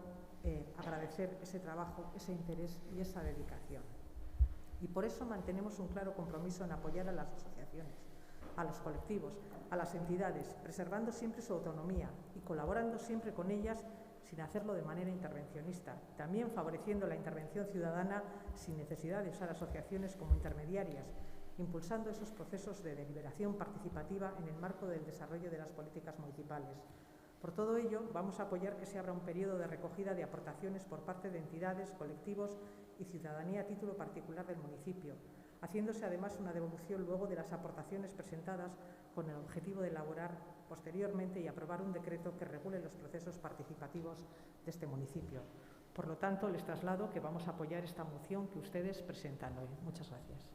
agradecer ese trabajo, ese interés y esa dedicación. Y por eso mantenemos un claro compromiso en apoyar a las asociaciones, a los colectivos, a las entidades, preservando siempre su autonomía y colaborando siempre con ellas sin hacerlo de manera intervencionista, también favoreciendo la intervención ciudadana sin necesidad de usar asociaciones como intermediarias, impulsando esos procesos de deliberación participativa en el marco del desarrollo de las políticas municipales. Por todo ello, vamos a apoyar que se abra un periodo de recogida de aportaciones por parte de entidades, colectivos y ciudadanía a título particular del municipio, haciéndose además una devolución luego de las aportaciones presentadas con el objetivo de elaborar posteriormente y aprobar un decreto que regule los procesos participativos de este municipio. Por lo tanto, les traslado que vamos a apoyar esta moción que ustedes presentan hoy. Muchas gracias.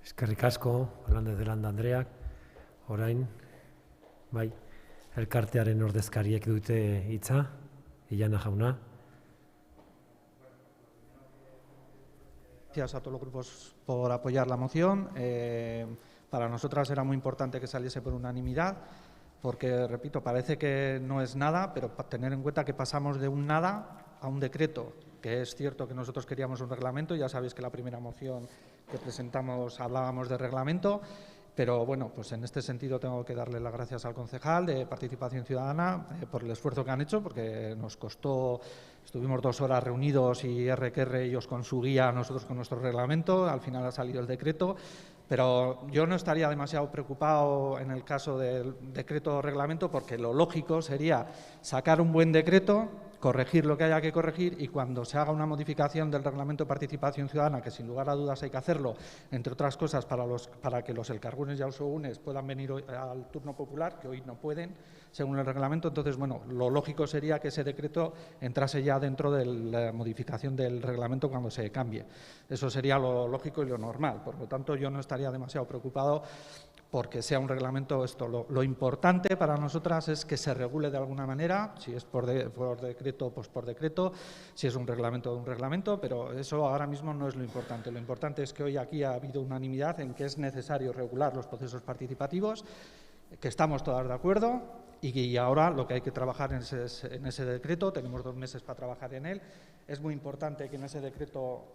Eskerrik asko, Hernández de Landa Andreak, orain, bai, elkartearen ordezkariek dute hitza, Illana jauna. Gracias a todos los grupos por apoyar la moción. Para nosotras era muy importante que saliese por unanimidad, porque, repito, parece que no es nada, pero para tener en cuenta que pasamos de un nada a un decreto, que es cierto que nosotros queríamos un reglamento, ya sabéis que la primera moción que presentamos hablábamos de reglamento, pero bueno, pues en este sentido tengo que darle las gracias al concejal de Participación Ciudadana por el esfuerzo que han hecho, porque nos costó, estuvimos 2 horas reunidos y ellos con su guía, nosotros con nuestro reglamento, al final ha salido el decreto, pero yo no estaría demasiado preocupado en el caso del decreto o reglamento, porque lo lógico sería sacar un buen decreto, corregir lo que haya que corregir y cuando se haga una modificación del reglamento de participación ciudadana, que sin lugar a dudas hay que hacerlo, entre otras cosas para que los elkargunes y ausogunes puedan venir al turno popular, que hoy no pueden, según el reglamento. Entonces, bueno, lo lógico sería que ese decreto entrase ya dentro de la modificación del reglamento cuando se cambie. Eso sería lo lógico y lo normal. Por lo tanto, yo no estaría demasiado preocupado porque sea un reglamento esto. Lo importante para nosotras es que se regule de alguna manera, si es por decreto, pues por decreto, si es un reglamento, pero eso ahora mismo no es lo importante. Lo importante es que hoy aquí ha habido unanimidad en que es necesario regular los procesos participativos, que estamos todas de acuerdo y ahora lo que hay que trabajar en ese decreto, tenemos 2 meses para trabajar en él. Es muy importante que en ese decreto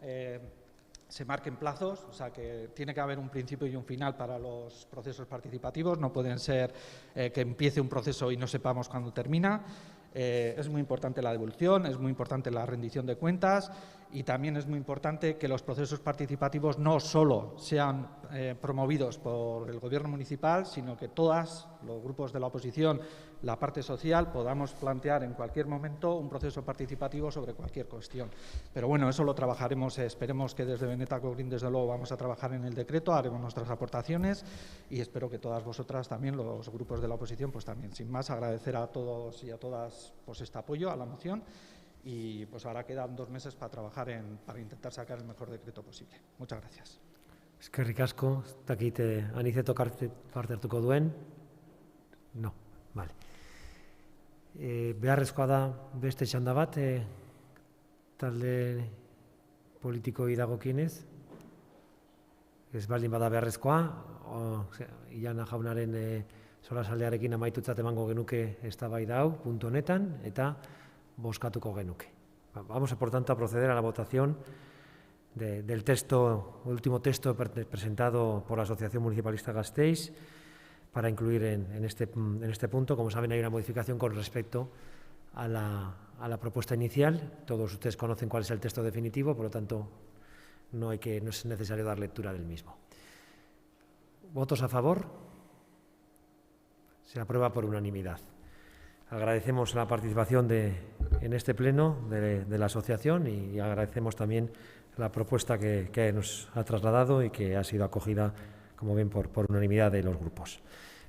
se marquen plazos, o sea que tiene que haber un principio y un final para los procesos participativos, no pueden ser que empiece un proceso y no sepamos cuándo termina. Es muy importante la devolución, es muy importante la rendición de cuentas y también es muy importante que los procesos participativos no solo sean promovidos por el Gobierno municipal, sino que todos los grupos de la oposición, la parte social, podamos plantear en cualquier momento un proceso participativo sobre cualquier cuestión. Pero bueno, eso lo trabajaremos, esperemos que desde Benetako Green, desde luego, vamos a trabajar en el decreto, haremos nuestras aportaciones y espero que todas vosotras también, los grupos de la oposición, pues también. Sin más, agradecer a todos y a todas pues este apoyo a la moción y pues ahora quedan 2 meses para trabajar para intentar sacar el mejor decreto posible. Muchas gracias. Eskerrik asko, ez dakit Aniceto parte hartuko duen? No, vale. Beharrezkoa da beste txanda bat, talde politikoi dagokienez. Ez baldin bada beharrezkoa, Illana jaunaren solasaldiarekin amaitutzat emango genuke eztabaida hau puntu honetan eta bozkatuko genuke. Vamos, por tanto, a proceder a la votación del último texto presentado por la Asociación Municipalista Gasteiz para incluir en este punto. Como saben, hay una modificación con respecto a la propuesta inicial. Todos ustedes conocen cuál es el texto definitivo, por lo tanto, no es necesario dar lectura del mismo. ¿Votos a favor? Se aprueba por unanimidad. Agradecemos la participación en este pleno de la asociación y agradecemos también la propuesta que nos ha trasladado y que ha sido acogida, como ven, por unanimidad de los grupos.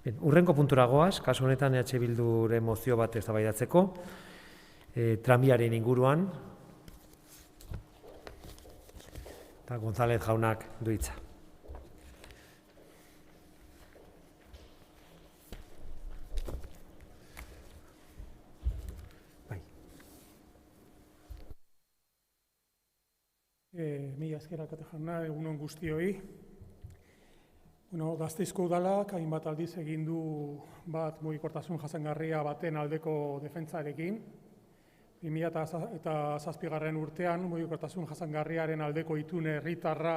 Bien, hurrengo puntura goaz, kasu honetan EH Bilduren mozio bat eztabaidatzeko, tranbiaren inguruan, eta González jaunak du hitza. Mila esker alkate jauna, egunon guztioi. Gasteizko udalak hainbat aldiz egin du bat mugikortasun jasangarria baten aldeko defentsarekin. 2007 urtean mugikortasun jasangarriaren aldeko itune herritarra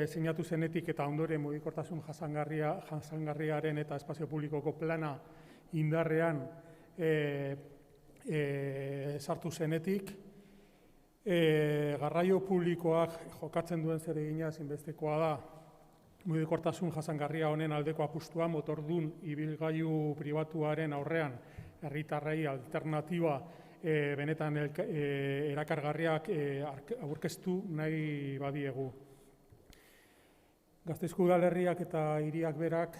sinatu zenetik eta ondoren mugikortasun jasangarriaren eta espazio publikoko plana indarrean sartu zenetik. Garraio publikoak jokatzen duen zeregina ezinbestekoa da mugikortasun jasangarria honen aldeko apustua motordun ibilgailu pribatuaren aurrean herritarrei alternatiba benetan erakargarriak aurkeztu nahi badiegu. Gasteizko udalerriak eta hiriak berak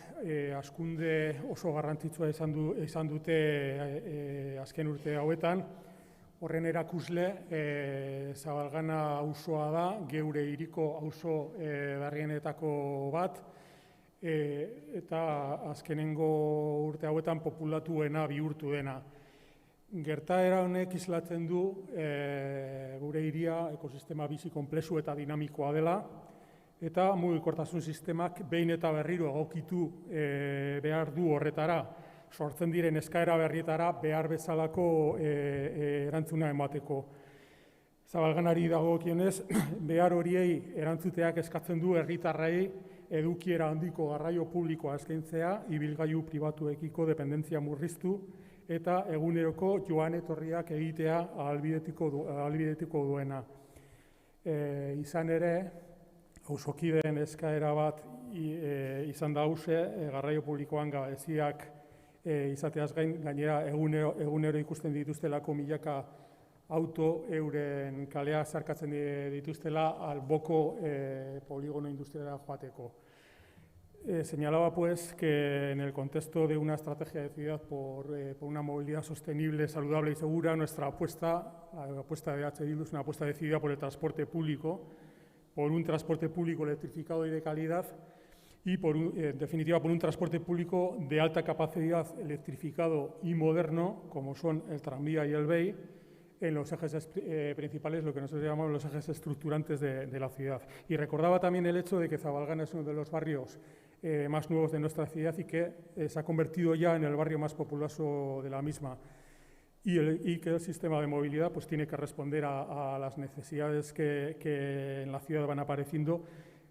hazkunde oso garrantzitsua izan dute azken urte hauetan. Horren erakusle, Zabalgana auzoa da, geure hiriko auzo berrienetako bat, eta azkenengo urte hauetan populatuena bihurtu dena. Gertaera honek islatzen du gure hiria ekosistema bizi konplexu eta dinamikoa dela, eta mugikortasun sistemak behin eta berriro egokitu behar du horretara, sortzen diren eskaera berrietara behar bezalako erantzuna emateko. Zabalganari dagokionez, behar horiei erantzuteak eskatzen du herritarrei edukiera handiko garraio publikoa eskaintzea, ibilgailu pribatuekiko dependentzia murriztu, eta eguneroko joan etorriak egitea ahalbidetuko duena. Izan ere, auzokideen eskaera bat izan da hauxe, garraio publikoan gabeziak izateaz gain, gainera egunero ikusten dituztelako milaka auto euren kalea zarkatzen dituztela alboko polígono industriala joateko. Señalaba pues que en el contexto de una estrategia de ciudad por una movilidad sostenible, saludable y segura, nuestra apuesta, la apuesta de H. Bildu es una apuesta decidida por el transporte público, por un transporte público electrificado y de calidad y, en definitiva, por un transporte público de alta capacidad, electrificado y moderno, como son el tranvía y el BEI, en los ejes principales, lo que nosotros llamamos los ejes estructurantes de la ciudad. Y recordaba también el hecho de que Zabalgana es uno de los barrios más nuevos de nuestra ciudad y que se ha convertido ya en el barrio más populoso de la misma. Y que el sistema de movilidad pues, tiene que responder a las necesidades que en la ciudad van apareciendo,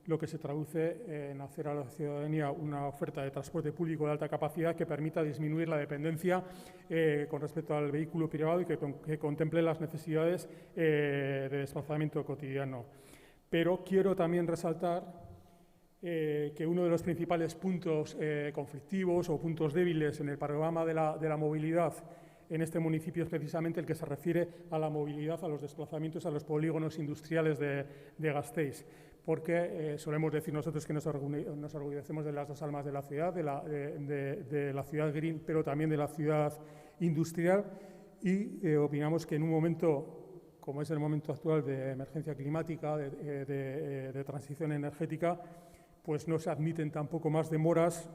lo que se traduce en hacer a la ciudadanía una oferta de transporte público de alta capacidad que permita disminuir la dependencia con respecto al vehículo privado y que contemple las necesidades de desplazamiento cotidiano. Pero quiero también resaltar que uno de los principales puntos conflictivos o puntos débiles en el panorama de la movilidad en este municipio es precisamente el que se refiere a la movilidad, a los desplazamientos, a los polígonos industriales de Gasteiz. Porque solemos decir nosotros que nos orgullecemos de las dos almas de la ciudad, de la ciudad green, pero también de la ciudad industrial, y opinamos que en un momento, como es el momento actual de emergencia climática, de transición energética, pues no se admiten tampoco más demoras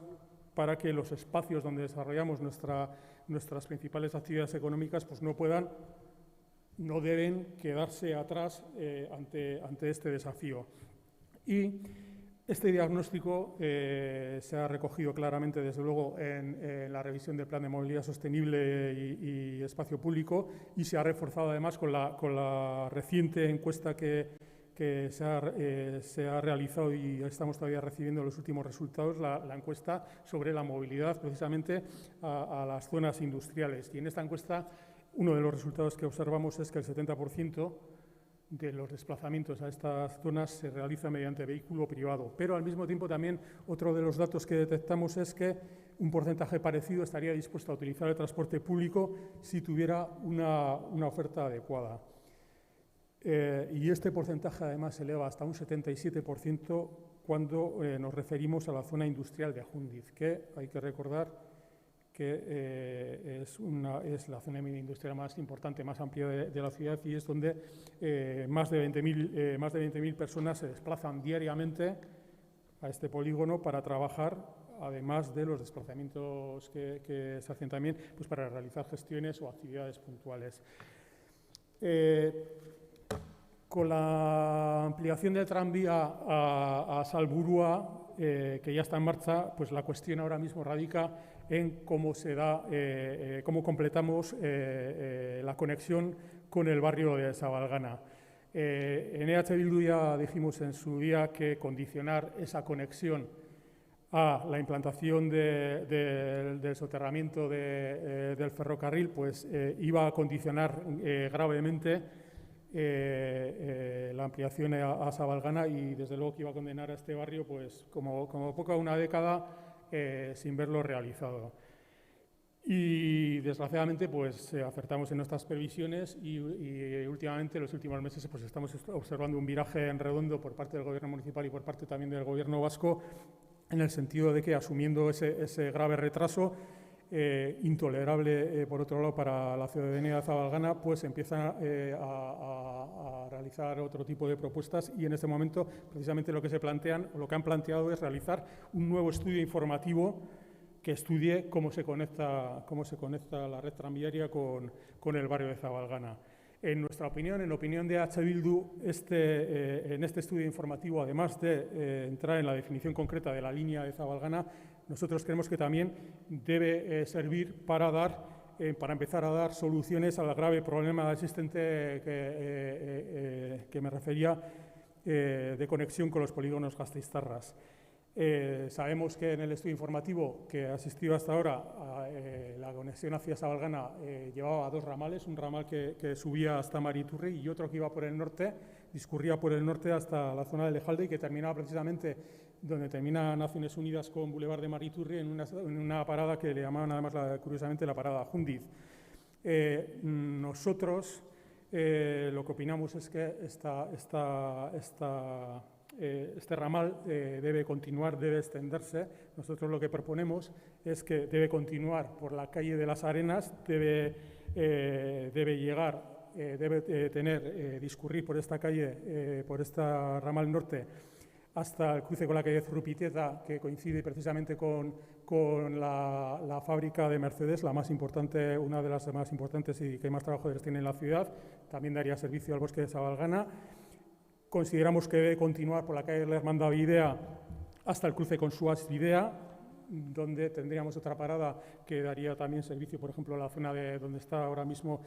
para que los espacios donde desarrollamos nuestras principales actividades económicas pues no deben quedarse atrás ante este desafío. Y este diagnóstico se ha recogido claramente, desde luego, en la revisión del Plan de Movilidad Sostenible y Espacio Público, y se ha reforzado además con la reciente encuesta que se ha realizado y estamos todavía recibiendo los últimos resultados, la encuesta sobre la movilidad precisamente a las zonas industriales. Y en esta encuesta uno de los resultados que observamos es que el 70% de los desplazamientos a estas zonas se realiza mediante vehículo privado. Pero al mismo tiempo también otro de los datos que detectamos es que un porcentaje parecido estaría dispuesto a utilizar el transporte público si tuviera una oferta adecuada. Y este porcentaje además se eleva hasta un 77% cuando nos referimos a la zona industrial de Ajundiz, que hay que recordar que es la zona industrial más importante, más amplia de la ciudad, y es donde más de 20.000 personas se desplazan diariamente a este polígono para trabajar, además de los desplazamientos que se hacen también pues para realizar gestiones o actividades puntuales. Con la ampliación del tranvía a Salburua, que ya está en marcha, pues la cuestión ahora mismo radica en cómo completamos la conexión con el barrio de Zabalgana. En EH Bildu ya dijimos en su día que condicionar esa conexión a la implantación del soterramiento del ferrocarril pues iba a condicionar gravemente la ampliación a Zabalgana, y desde luego que iba a condenar a este barrio pues como poco a una década sin verlo realizado. Y desgraciadamente pues acertamos en nuestras previsiones y últimamente, en los últimos meses, pues estamos observando un viraje en redondo por parte del Gobierno municipal y por parte también del Gobierno vasco, en el sentido de que, asumiendo ese grave retraso, intolerable, por otro lado, para la ciudadanía de Zabalgana, pues empiezan a realizar otro tipo de propuestas y en este momento precisamente lo que se plantean, o lo que han planteado es realizar un nuevo estudio informativo que estudie cómo se conecta la red tranviaria con el barrio de Zabalgana. En nuestra opinión, en la opinión de H. Bildu, en este estudio informativo, además de entrar en la definición concreta de la línea de Zabalgana, nosotros creemos que también debe servir para empezar a dar soluciones al grave problema existente que me refería de conexión con los polígonos gasteiztarras. Sabemos que en el estudio informativo que ha asistido hasta ahora, la conexión hacia Zabalgana llevaba 2 ramales, un ramal que subía hasta Mariturri y otro que iba por el norte, discurría por el norte hasta la zona de Lejalde y que terminaba precisamente donde termina Naciones Unidas con Boulevard de Mariturri en una parada que le llamaban además curiosamente la parada Jundiz. Nosotros lo que opinamos es que este ramal debe continuar, debe extenderse. Nosotros lo que proponemos es que debe continuar por la calle de las Arenas, debe discurrir por esta calle, por esta ramal norte, hasta el cruce con la calle Zurrupiteta, que coincide precisamente con la fábrica de Mercedes, la más importante, una de las más importantes y que más trabajadores tiene en la ciudad. También daría servicio al bosque de Zabalgana. Consideramos que debe continuar por la calle de la Hermandad Videa hasta el cruce con Suas Videa, donde tendríamos otra parada que daría también servicio, por ejemplo, a la zona de donde está ahora mismo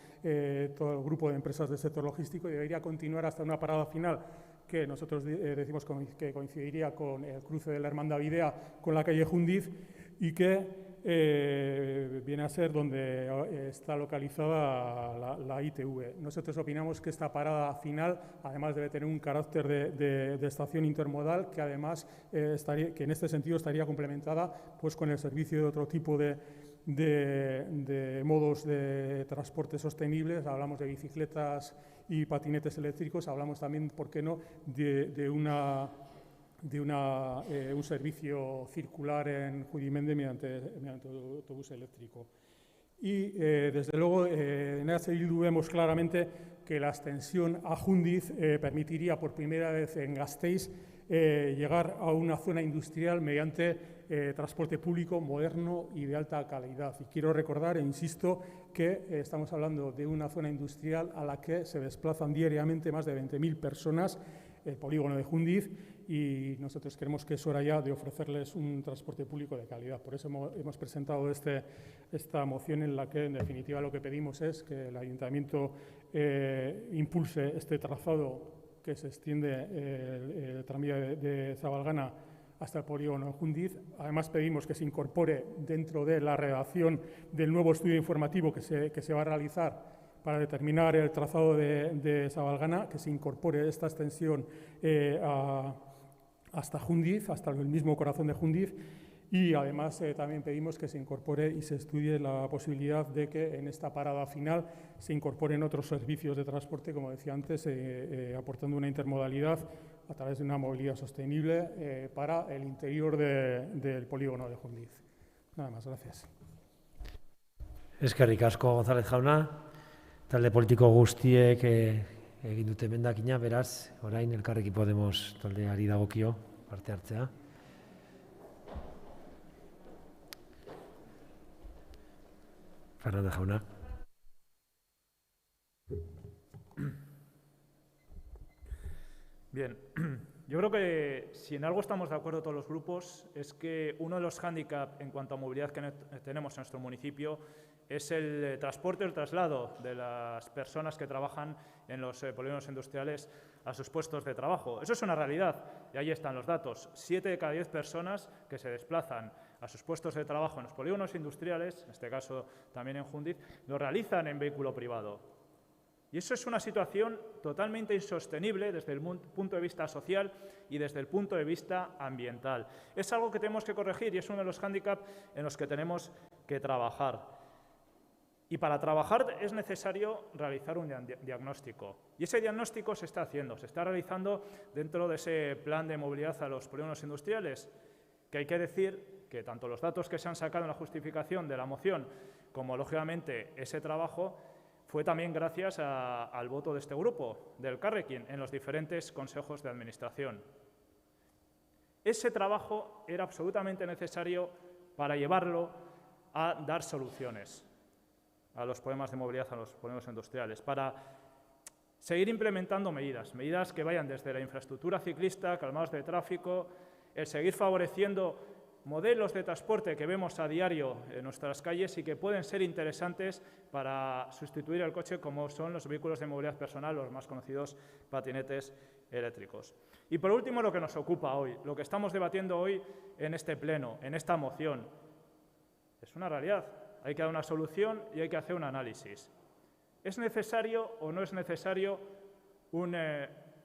todo el grupo de empresas del sector logístico, y debería continuar hasta una parada final que nosotros decimos que coincidiría con el cruce de la Hermandad Videa con la calle Jundiz y que viene a ser donde está localizada la ITV. Nosotros opinamos que esta parada final, además, debe tener un carácter de estación intermodal, que además que en este sentido estaría complementada pues, con el servicio de otro tipo de modos de transporte sostenibles. Hablamos de bicicletas y patinetes eléctricos, hablamos también, ¿por qué no?, de un servicio circular en Judimende mediante autobús eléctrico. Y, desde luego, en EH Bildu vemos claramente que la extensión a Jundiz permitiría por primera vez en Gasteiz llegar a una zona industrial mediante transporte público moderno y de alta calidad. Y quiero recordar, e insisto, que estamos hablando de una zona industrial a la que se desplazan diariamente más de 20.000 personas, el polígono de Jundiz, y nosotros creemos que es hora ya de ofrecerles un transporte público de calidad. Por eso hemos presentado esta moción en la que, en definitiva, lo que pedimos es que el Ayuntamiento impulse este trazado que se extiende el tranvía de Zabalgana hasta el polígono de Jundiz. Además, pedimos que se incorpore dentro de la redacción del nuevo estudio informativo que se va a realizar para determinar el trazado de Zabalgana, que se incorpore esta extensión hasta Jundiz, hasta el mismo corazón de Jundiz, y además también pedimos que se incorpore y se estudie la posibilidad de que en esta parada final se incorporen otros servicios de transporte, como decía antes, aportando una intermodalidad a través de una movilidad sostenible para el interior del polígono de Jundiz. Nada más, gracias. Eskerrik asko, González jauna. Talde politiko guztiek egin dute emendakina, beraz, orain Elkarrekin Podemos taldeari dagokio parte hartzea. Fernández jauna. Bien, yo creo que si en algo estamos de acuerdo todos los grupos es que uno de los hándicaps en cuanto a movilidad que tenemos en nuestro municipio es el transporte o el traslado de las personas que trabajan en los polígonos industriales a sus puestos de trabajo. Eso es una realidad y ahí están los datos. 7 de cada 10 personas que se desplazan a sus puestos de trabajo en los polígonos industriales, en este caso también en Jundiz, lo realizan en vehículo privado. Y eso es una situación totalmente insostenible desde el punto de vista social y desde el punto de vista ambiental. Es algo que tenemos que corregir y es uno de los hándicaps en los que tenemos que trabajar. Y para trabajar es necesario realizar un diagnóstico. Y ese diagnóstico se está haciendo, se está realizando dentro de ese plan de movilidad a los polígonos industriales, que hay que decir que tanto los datos que se han sacado en la justificación de la moción como, lógicamente, ese trabajo fue también gracias al voto de este grupo, del Elkarrekin, en los diferentes consejos de administración. Ese trabajo era absolutamente necesario para llevarlo a dar soluciones a los problemas de movilidad, a los problemas industriales, para seguir implementando medidas que vayan desde la infraestructura ciclista, calmados de tráfico, el seguir favoreciendo modelos de transporte que vemos a diario en nuestras calles y que pueden ser interesantes para sustituir el coche, como son los vehículos de movilidad personal, los más conocidos patinetes eléctricos. Y por último, lo que nos ocupa hoy, lo que estamos debatiendo hoy en este pleno, en esta moción, es una realidad. Hay que dar una solución y hay que hacer un análisis. ¿Es necesario o no es necesario un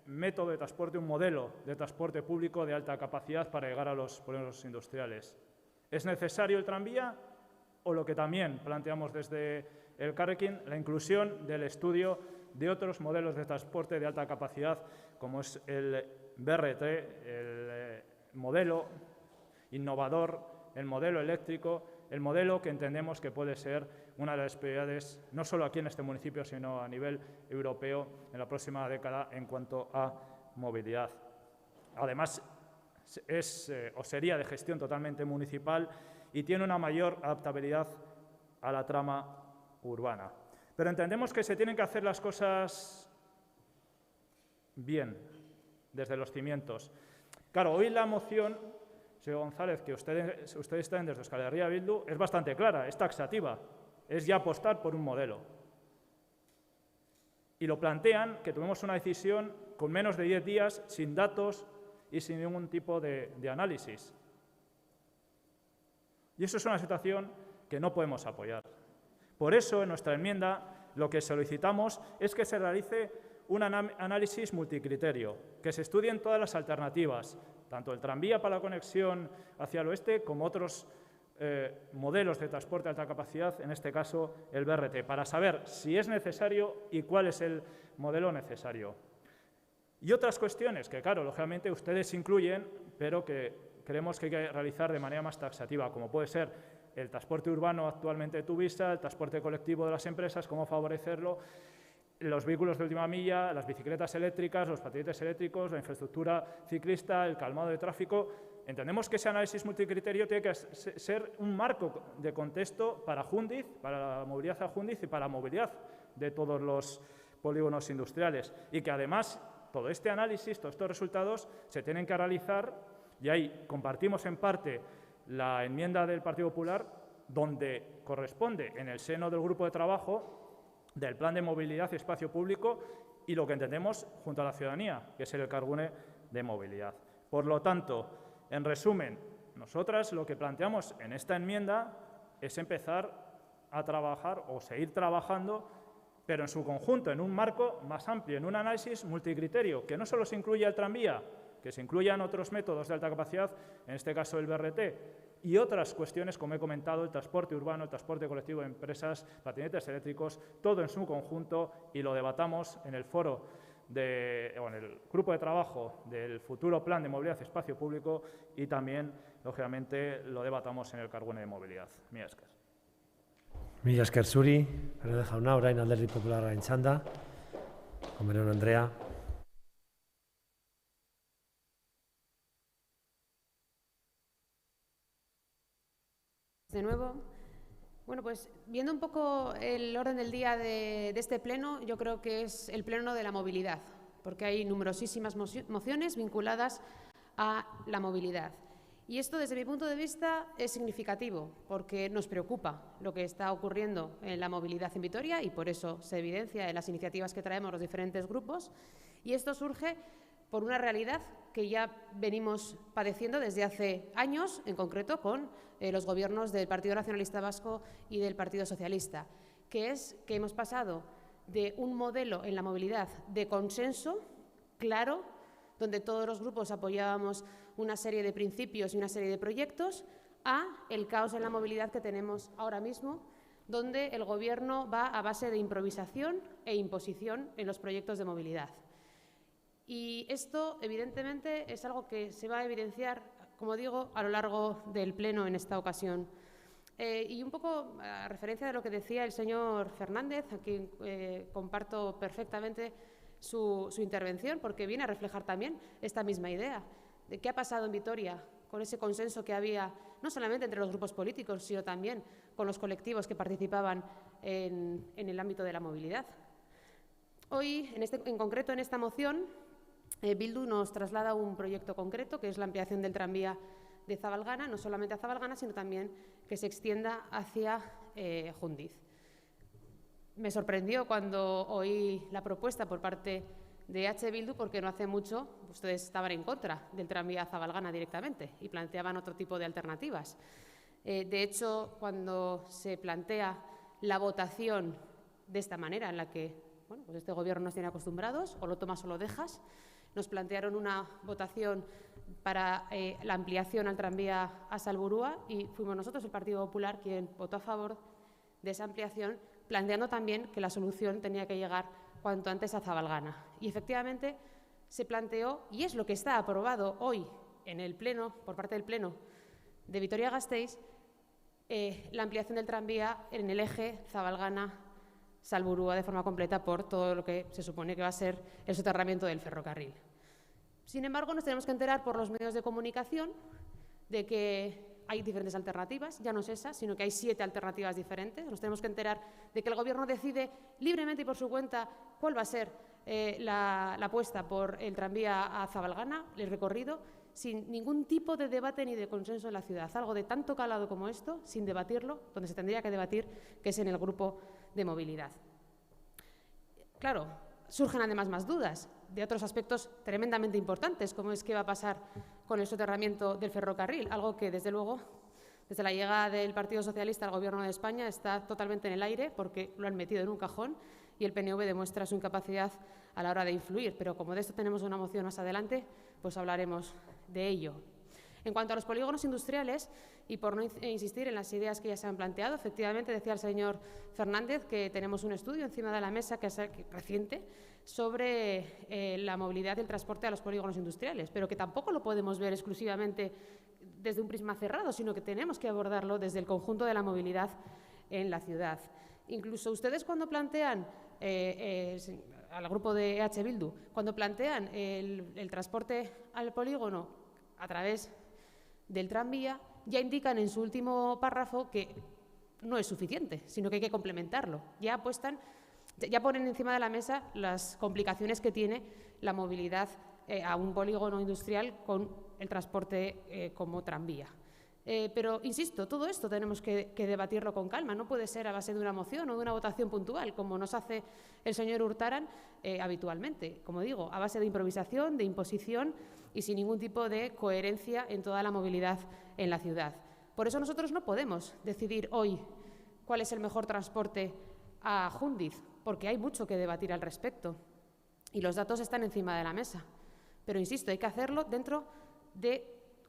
método de transporte, un modelo de transporte público de alta capacidad para llegar a los polígonos industriales? ¿Es necesario el tranvía o lo que también planteamos desde el Elkarrekin, la inclusión del estudio de otros modelos de transporte de alta capacidad, como es el BRT, el modelo innovador, el modelo eléctrico, el modelo que entendemos que puede ser una de las prioridades, no solo aquí en este municipio, sino a nivel europeo en la próxima década en cuanto a movilidad. Además, es o sería de gestión totalmente municipal y tiene una mayor adaptabilidad a la trama urbana. Pero entendemos que se tienen que hacer las cosas bien, desde los cimientos. Claro, hoy la moción, señor González, que ustedes están desde Euskal Herria Bildu, es bastante clara, es taxativa, es ya apostar por un modelo. Y lo plantean que tomemos una decisión con menos de 10 días, sin datos y sin ningún tipo de análisis. Y eso es una situación que no podemos apoyar. Por eso, en nuestra enmienda, lo que solicitamos es que se realice un análisis multicriterio, que se estudien todas las alternativas, tanto el tranvía para la conexión hacia el oeste como otros modelos de transporte de alta capacidad, en este caso el BRT, para saber si es necesario y cuál es el modelo necesario. Y otras cuestiones que, claro, lógicamente ustedes incluyen, pero que creemos que hay que realizar de manera más taxativa, como puede ser el transporte urbano actualmente de Tuvisa, el transporte colectivo de las empresas, cómo favorecerlo, los vehículos de última milla, las bicicletas eléctricas, los patinetes eléctricos, la infraestructura ciclista, el calmado de tráfico. Entendemos que ese análisis multicriterio tiene que ser un marco de contexto para Jundiz, para la movilidad a Jundiz y para la movilidad de todos los polígonos industriales. Y que además todo este análisis, todos estos resultados se tienen que realizar, y ahí compartimos en parte la enmienda del Partido Popular, donde corresponde en el seno del grupo de trabajo del Plan de Movilidad y Espacio Público y lo que entendemos junto a la ciudadanía, que es el Elkargune de Movilidad. Por lo tanto, en resumen, nosotras lo que planteamos en esta enmienda es empezar a trabajar o seguir trabajando, pero en su conjunto, en un marco más amplio, en un análisis multicriterio, que no solo se incluya el tranvía, que se incluyan otros métodos de alta capacidad, en este caso el BRT, y otras cuestiones, como he comentado, el transporte urbano, el transporte colectivo de empresas, patinetes eléctricos, todo en su conjunto, y lo debatamos en el foro o en el grupo de trabajo del futuro Plan de Movilidad y Espacio Público, y también, lógicamente, lo debatamos en el Elkargune de Movilidad. Mila esker. Mila esker zuri, Hernández jauna, orain Alderdi Popularraren txanda, Comerón Andrea. De nuevo, bueno, pues viendo un poco el orden del día de este pleno, yo creo que es el pleno de la movilidad, porque hay numerosísimas mociones vinculadas a la movilidad. Y esto, desde mi punto de vista, es significativo, porque nos preocupa lo que está ocurriendo en la movilidad en Vitoria y por eso se evidencia en las iniciativas que traemos los diferentes grupos. Y esto surge por una realidad que ya venimos padeciendo desde hace años, en concreto con los gobiernos del Partido Nacionalista Vasco y del Partido Socialista, que es que hemos pasado de un modelo en la movilidad de consenso claro, donde todos los grupos apoyábamos una serie de principios y una serie de proyectos, a el caos en la movilidad que tenemos ahora mismo, donde el Gobierno va a base de improvisación e imposición en los proyectos de movilidad. Y esto, evidentemente, es algo que se va a evidenciar como digo, a lo largo del Pleno en esta ocasión. Y un poco a referencia de lo que decía el señor Fernández, a quien comparto perfectamente su intervención, porque viene a reflejar también esta misma idea de qué ha pasado en Vitoria con ese consenso que había no solamente entre los grupos políticos, sino también con los colectivos que participaban en el ámbito de la movilidad. Hoy, en concreto en esta moción, Bildu nos traslada un proyecto concreto, que es la ampliación del tranvía de Zabalgana, no solamente a Zabalgana, sino también que se extienda hacia Jundiz. Me sorprendió cuando oí la propuesta por parte de H. Bildu, porque no hace mucho ustedes estaban en contra del tranvía a Zabalgana directamente y planteaban otro tipo de alternativas. De hecho, cuando se plantea la votación de esta manera, en la que bueno, pues este Gobierno nos tiene acostumbrados, o lo tomas o lo dejas, nos plantearon una votación para la ampliación al tranvía a Salburua y fuimos nosotros, el Partido Popular, quien votó a favor de esa ampliación, planteando también que la solución tenía que llegar cuanto antes a Zabalgana. Y efectivamente se planteó, y es lo que está aprobado hoy en el Pleno, por parte del Pleno de Vitoria-Gasteiz, la ampliación del tranvía en el eje Zabalgana-Salburua de forma completa por todo lo que se supone que va a ser el soterramiento del ferrocarril. Sin embargo, nos tenemos que enterar por los medios de comunicación de que hay diferentes alternativas, ya no es esa, sino que hay 7 alternativas diferentes. Nos tenemos que enterar de que el Gobierno decide libremente y por su cuenta cuál va a ser la apuesta por el tranvía a Zabalgana, el recorrido, sin ningún tipo de debate ni de consenso en la ciudad. Algo de tanto calado como esto, sin debatirlo, donde se tendría que debatir, que es en el grupo de movilidad. Claro, surgen además más dudas de otros aspectos tremendamente importantes, como es qué va a pasar con el soterramiento del ferrocarril, algo que, desde luego, desde la llegada del Partido Socialista al Gobierno de España está totalmente en el aire porque lo han metido en un cajón y el PNV demuestra su incapacidad a la hora de influir. Pero como de esto tenemos una moción más adelante, pues hablaremos de ello. En cuanto a los polígonos industriales, y por no insistir en las ideas que ya se han planteado, efectivamente decía el señor Fernández que tenemos un estudio encima de la mesa que es reciente sobre la movilidad y el transporte a los polígonos industriales, pero que tampoco lo podemos ver exclusivamente desde un prisma cerrado, sino que tenemos que abordarlo desde el conjunto de la movilidad en la ciudad. Incluso ustedes cuando plantean, al grupo de EH Bildu, cuando plantean el transporte al polígono a través del tranvía, ya indican en su último párrafo que no es suficiente, sino que hay que complementarlo. Ya ponen encima de la mesa las complicaciones que tiene la movilidad a un polígono industrial con el transporte como tranvía. Pero, insisto, todo esto tenemos que debatirlo con calma. No puede ser a base de una moción o de una votación puntual, como nos hace el señor Urtaran habitualmente. Como digo, a base de improvisación, de imposición y sin ningún tipo de coherencia en toda la movilidad en la ciudad. Por eso nosotros no podemos decidir hoy cuál es el mejor transporte a Jundiz, porque hay mucho que debatir al respecto y los datos están encima de la mesa. Pero, insisto, hay que hacerlo dentro de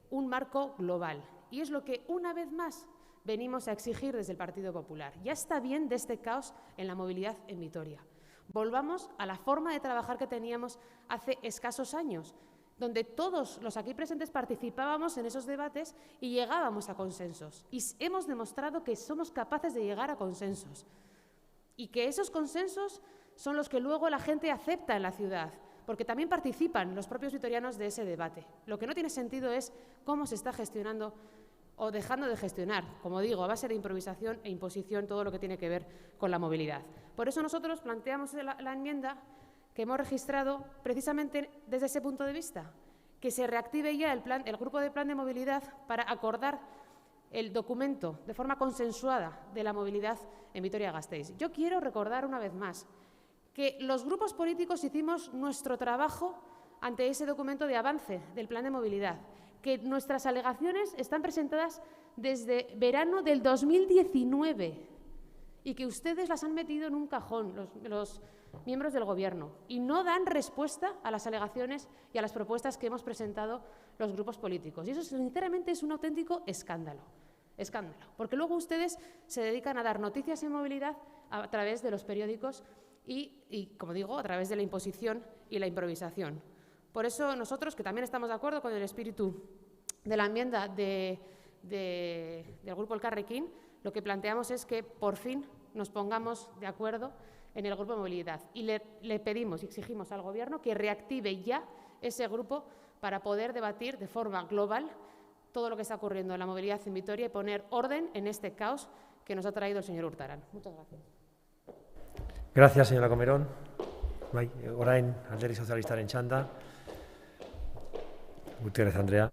un marco global. Y es lo que, una vez más, venimos a exigir desde el Partido Popular. Ya está bien de este caos en la movilidad en Vitoria. Volvamos a la forma de trabajar que teníamos hace escasos años, donde todos los aquí presentes participábamos en esos debates y llegábamos a consensos. Y hemos demostrado que somos capaces de llegar a consensos. Y que esos consensos son los que luego la gente acepta en la ciudad, porque también participan los propios vitorianos de ese debate. Lo que no tiene sentido es cómo se está gestionando o dejando de gestionar, como digo, a base de improvisación e imposición todo lo que tiene que ver con la movilidad. Por eso nosotros planteamos la enmienda que hemos registrado precisamente desde ese punto de vista, que se reactive ya el grupo de plan de movilidad para acordar el documento de forma consensuada de la movilidad en Vitoria-Gasteiz. Yo quiero recordar una vez más que los grupos políticos hicimos nuestro trabajo ante ese documento de avance del plan de movilidad, que nuestras alegaciones están presentadas desde verano del 2019 y que ustedes las han metido en un cajón, los miembros del Gobierno, y no dan respuesta a las alegaciones y a las propuestas que hemos presentado los grupos políticos. Y eso, sinceramente, es un auténtico escándalo. Escándalo, porque luego ustedes se dedican a dar noticias en movilidad a través de los periódicos y, como digo, a través de la imposición y la improvisación. Por eso nosotros, que también estamos de acuerdo con el espíritu de la enmienda del Grupo Elkarrekin, lo que planteamos es que por fin nos pongamos de acuerdo en el Grupo de Movilidad y le pedimos y exigimos al Gobierno que reactive ya ese grupo para poder debatir de forma global todo lo que está ocurriendo en la movilidad en Vitoria y poner orden en este caos que nos ha traído el señor Urtaran. Muchas gracias. Gracias, señora Comerón. Orain Alderdi Sozialistaren txanda. Gutiérrez Andrea.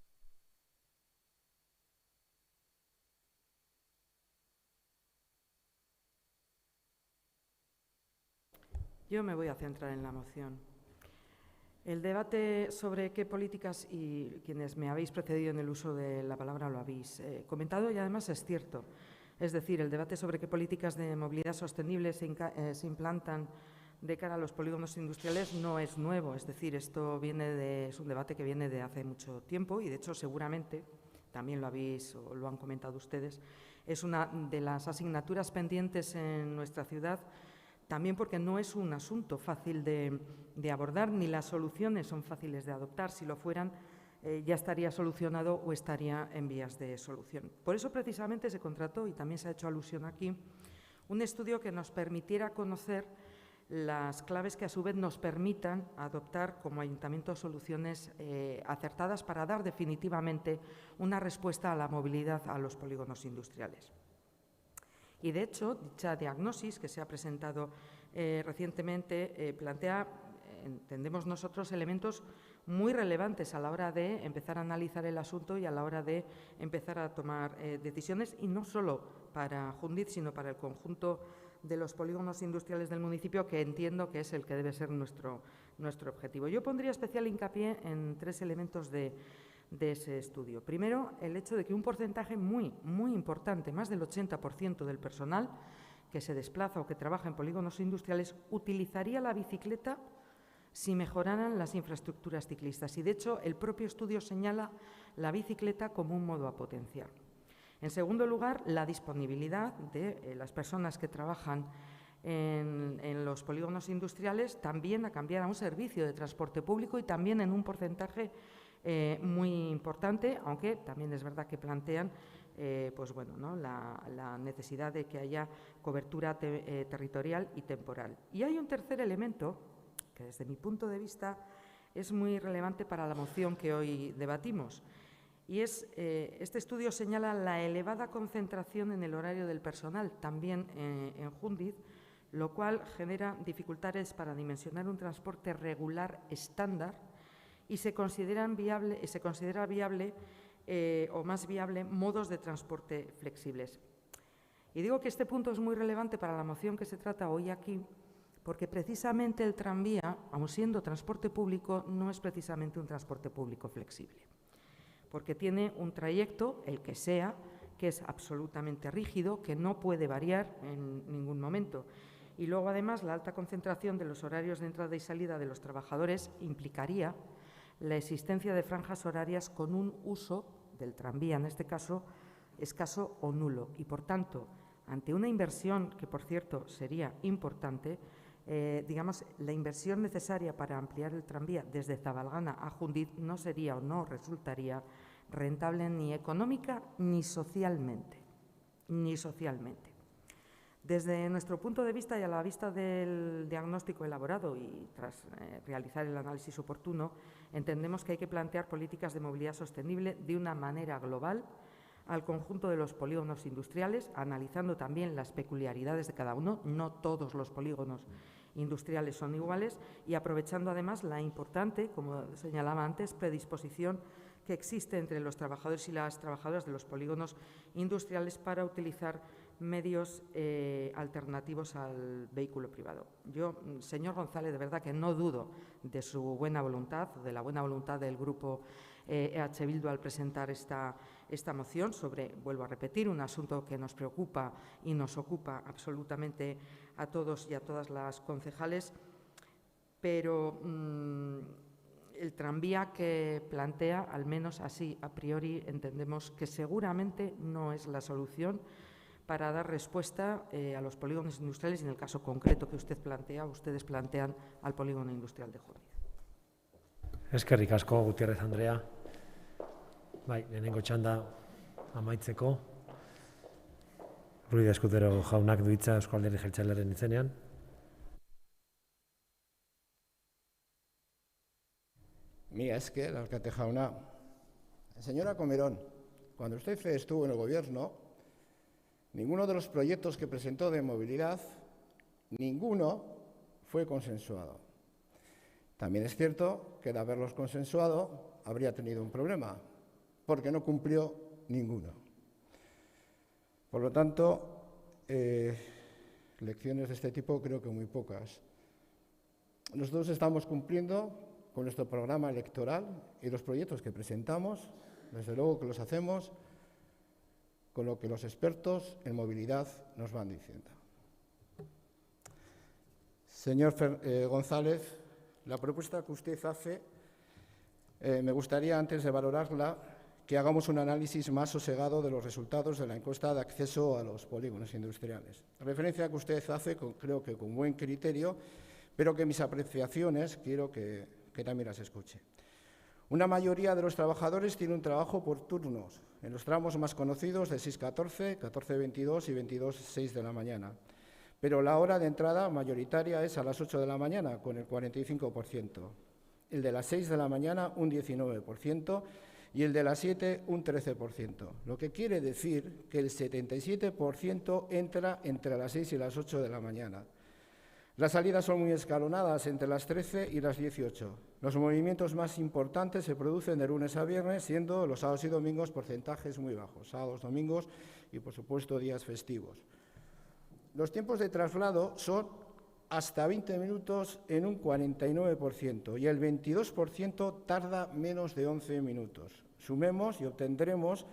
Yo me voy a centrar en la moción. El debate sobre qué políticas, y quienes me habéis precedido en el uso de la palabra lo habéis comentado y además es cierto. Es decir, el debate sobre qué políticas de movilidad sostenible se implantan de cara a los polígonos industriales no es nuevo. Es decir, es un debate que viene de hace mucho tiempo y, de hecho, seguramente, también lo han comentado ustedes, es una de las asignaturas pendientes en nuestra ciudad, también porque no es un asunto fácil de abordar, ni las soluciones son fáciles de adoptar. Si lo fueran, ya estaría solucionado o estaría en vías de solución. Por eso, precisamente, se contrató, y también se ha hecho alusión aquí, un estudio que nos permitiera conocer las claves que, a su vez, nos permitan adoptar como ayuntamiento soluciones acertadas para dar definitivamente una respuesta a la movilidad a los polígonos industriales. Y, de hecho, dicha diagnosis que se ha presentado recientemente plantea, entendemos nosotros, elementos muy relevantes a la hora de empezar a analizar el asunto y a la hora de empezar a tomar decisiones, y no solo para Jundiz, sino para el conjunto de los polígonos industriales del municipio, que entiendo que es el que debe ser nuestro objetivo. Yo pondría especial hincapié en 3 elementos de ese estudio. Primero, el hecho de que un porcentaje muy importante, más del 80% del personal que se desplaza o que trabaja en polígonos industriales, utilizaría la bicicleta si mejoraran las infraestructuras ciclistas. Y, de hecho, el propio estudio señala la bicicleta como un modo a potenciar. En segundo lugar, la disponibilidad de las personas que trabajan en los polígonos industriales también a cambiar a un servicio de transporte público, y también en un porcentaje muy importante, aunque también es verdad que plantean la necesidad de que haya cobertura territorial y temporal. Y hay un tercer elemento que, desde mi punto de vista, es muy relevante para la moción que hoy debatimos. Y este estudio señala la elevada concentración en el horario del personal, también en Jundiz, lo cual genera dificultades para dimensionar un transporte regular estándar, y se considera viable o más viable modos de transporte flexibles. Y digo que este punto es muy relevante para la moción que se trata hoy aquí, porque precisamente el tranvía, aun siendo transporte público, no es precisamente un transporte público flexible, porque tiene un trayecto, el que sea, que es absolutamente rígido, que no puede variar en ningún momento. Y luego, además, la alta concentración de los horarios de entrada y salida de los trabajadores implicaría la existencia de franjas horarias con un uso del tranvía, en este caso, escaso o nulo. Y, por tanto, ante una inversión que, por cierto, sería importante, la inversión necesaria para ampliar el tranvía desde Zabalgana a Jundiz no sería o no resultaría rentable ni económica ni socialmente. Desde nuestro punto de vista, y a la vista del diagnóstico elaborado y tras realizar el análisis oportuno, entendemos que hay que plantear políticas de movilidad sostenible de una manera global al conjunto de los polígonos industriales, analizando también las peculiaridades de cada uno. No todos los polígonos industriales son iguales, y aprovechando además la importante, como señalaba antes, predisposición que existe entre los trabajadores y las trabajadoras de los polígonos industriales para utilizar medios alternativos al vehículo privado. Yo, señor González, de verdad que no dudo de su buena voluntad, de la buena voluntad del Grupo EH Bildu al presentar esta moción sobre, vuelvo a repetir, un asunto que nos preocupa y nos ocupa absolutamente a todos y a todas las concejales, pero el tranvía que plantea, al menos así a priori, entendemos que seguramente no es la solución para dar respuesta a los polígonos industriales, y en el caso concreto que ustedes plantean al polígono industrial de Jundiz. Eskerrik asko, Gutiérrez Andrea. Bai, lehenengo txanda amaitzeko. Ruiz Eskutero jaunak du hitza Eusko Alderdi Jeltzalearen izenean. Mila esker, alkate jauna. Señora Comerón, cuando usted estuvo en el gobierno, ninguno de los proyectos que presentó de movilidad, ninguno fue consensuado. También es cierto que de haberlos consensuado habría tenido un problema, porque no cumplió ninguno. Por lo tanto, lecciones de este tipo creo que muy pocas. Nosotros estamos cumpliendo con nuestro programa electoral y los proyectos que presentamos, desde luego que los hacemos con lo que los expertos en movilidad nos van diciendo. Señor González, la propuesta que usted hace, me gustaría, antes de valorarla, que hagamos un análisis más sosegado de los resultados de la encuesta de acceso a los polígonos industriales. Referencia que usted hace, creo que con buen criterio, pero que mis apreciaciones quiero que también las escuche. Una mayoría de los trabajadores tiene un trabajo por turnos, en los tramos más conocidos de 6:14, 14:22 y 22:06 de la mañana. Pero la hora de entrada mayoritaria es a las 8 de la mañana, con el 45%. El de las 6 de la mañana, un 19%, y el de las 7, un 13%. Lo que quiere decir que el 77% entra entre las 6 y las 8 de la mañana. Las salidas son muy escalonadas entre las 13 y las 18. Los movimientos más importantes se producen de lunes a viernes, siendo los sábados y domingos porcentajes muy bajos. Sábados, domingos y, por supuesto, días festivos. Los tiempos de traslado son hasta 20 minutos en un 49% y el 22% tarda menos de 11 minutos. Sumemos y obtendremos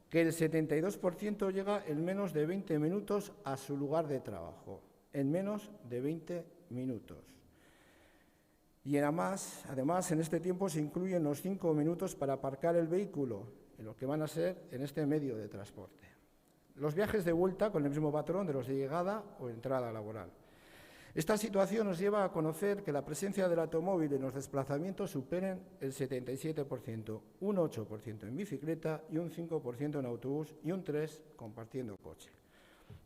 que el 72% llega en menos de 20 minutos a su lugar de trabajo. En menos de 20 minutos. Y además, en este tiempo se incluyen los 5 minutos para aparcar el vehículo, en lo que van a ser en este medio de transporte. Los viajes de vuelta con el mismo patrón de los de llegada o entrada laboral. Esta situación nos lleva a conocer que la presencia del automóvil en los desplazamientos superen el 77%, un 8% en bicicleta y un 5% en autobús y un 3% compartiendo coche.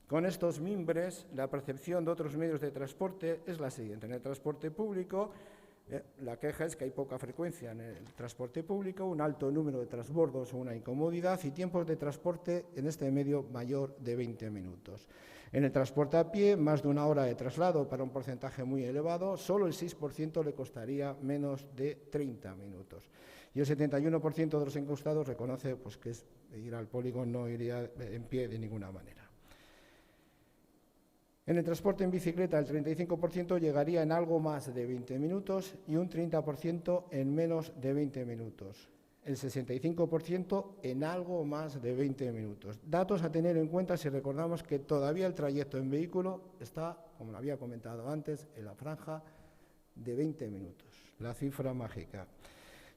Con estos mimbres, la percepción de otros medios de transporte es la siguiente. En el transporte público, la queja es que hay poca frecuencia en el transporte público, un alto número de transbordos o una incomodidad y tiempos de transporte en este medio mayor de 20 minutos. En el transporte a pie, más de una hora de traslado para un porcentaje muy elevado, solo el 6% le costaría menos de 30 minutos. Y el 71% de los encuestados reconoce que ir al polígono no iría en pie de ninguna manera. En el transporte en bicicleta, el 35% llegaría en algo más de 20 minutos y un 30% en menos de 20 minutos. El 65% en algo más de 20 minutos. Datos a tener en cuenta si recordamos que todavía el trayecto en vehículo está, como lo había comentado antes, en la franja de 20 minutos, la cifra mágica.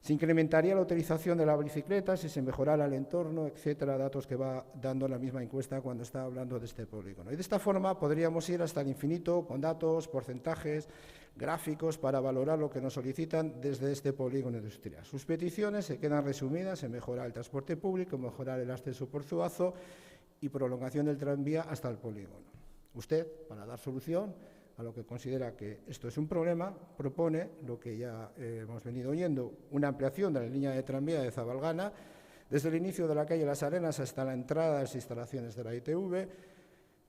Se incrementaría la utilización de la bicicleta si se mejorara el entorno, etcétera, datos que va dando la misma encuesta cuando está hablando de este polígono. Y de esta forma podríamos ir hasta el infinito con datos, porcentajes, gráficos para valorar lo que nos solicitan desde este polígono industrial. Sus peticiones se quedan resumidas en mejorar el transporte público, mejorar el acceso por Zuazo y prolongación del tranvía hasta el polígono. Usted, para dar solución a lo que considera que esto es un problema, propone lo que ya hemos venido oyendo, una ampliación de la línea de tranvía de Zabalgana, desde el inicio de la calle Las Arenas hasta la entrada de las instalaciones de la ITV,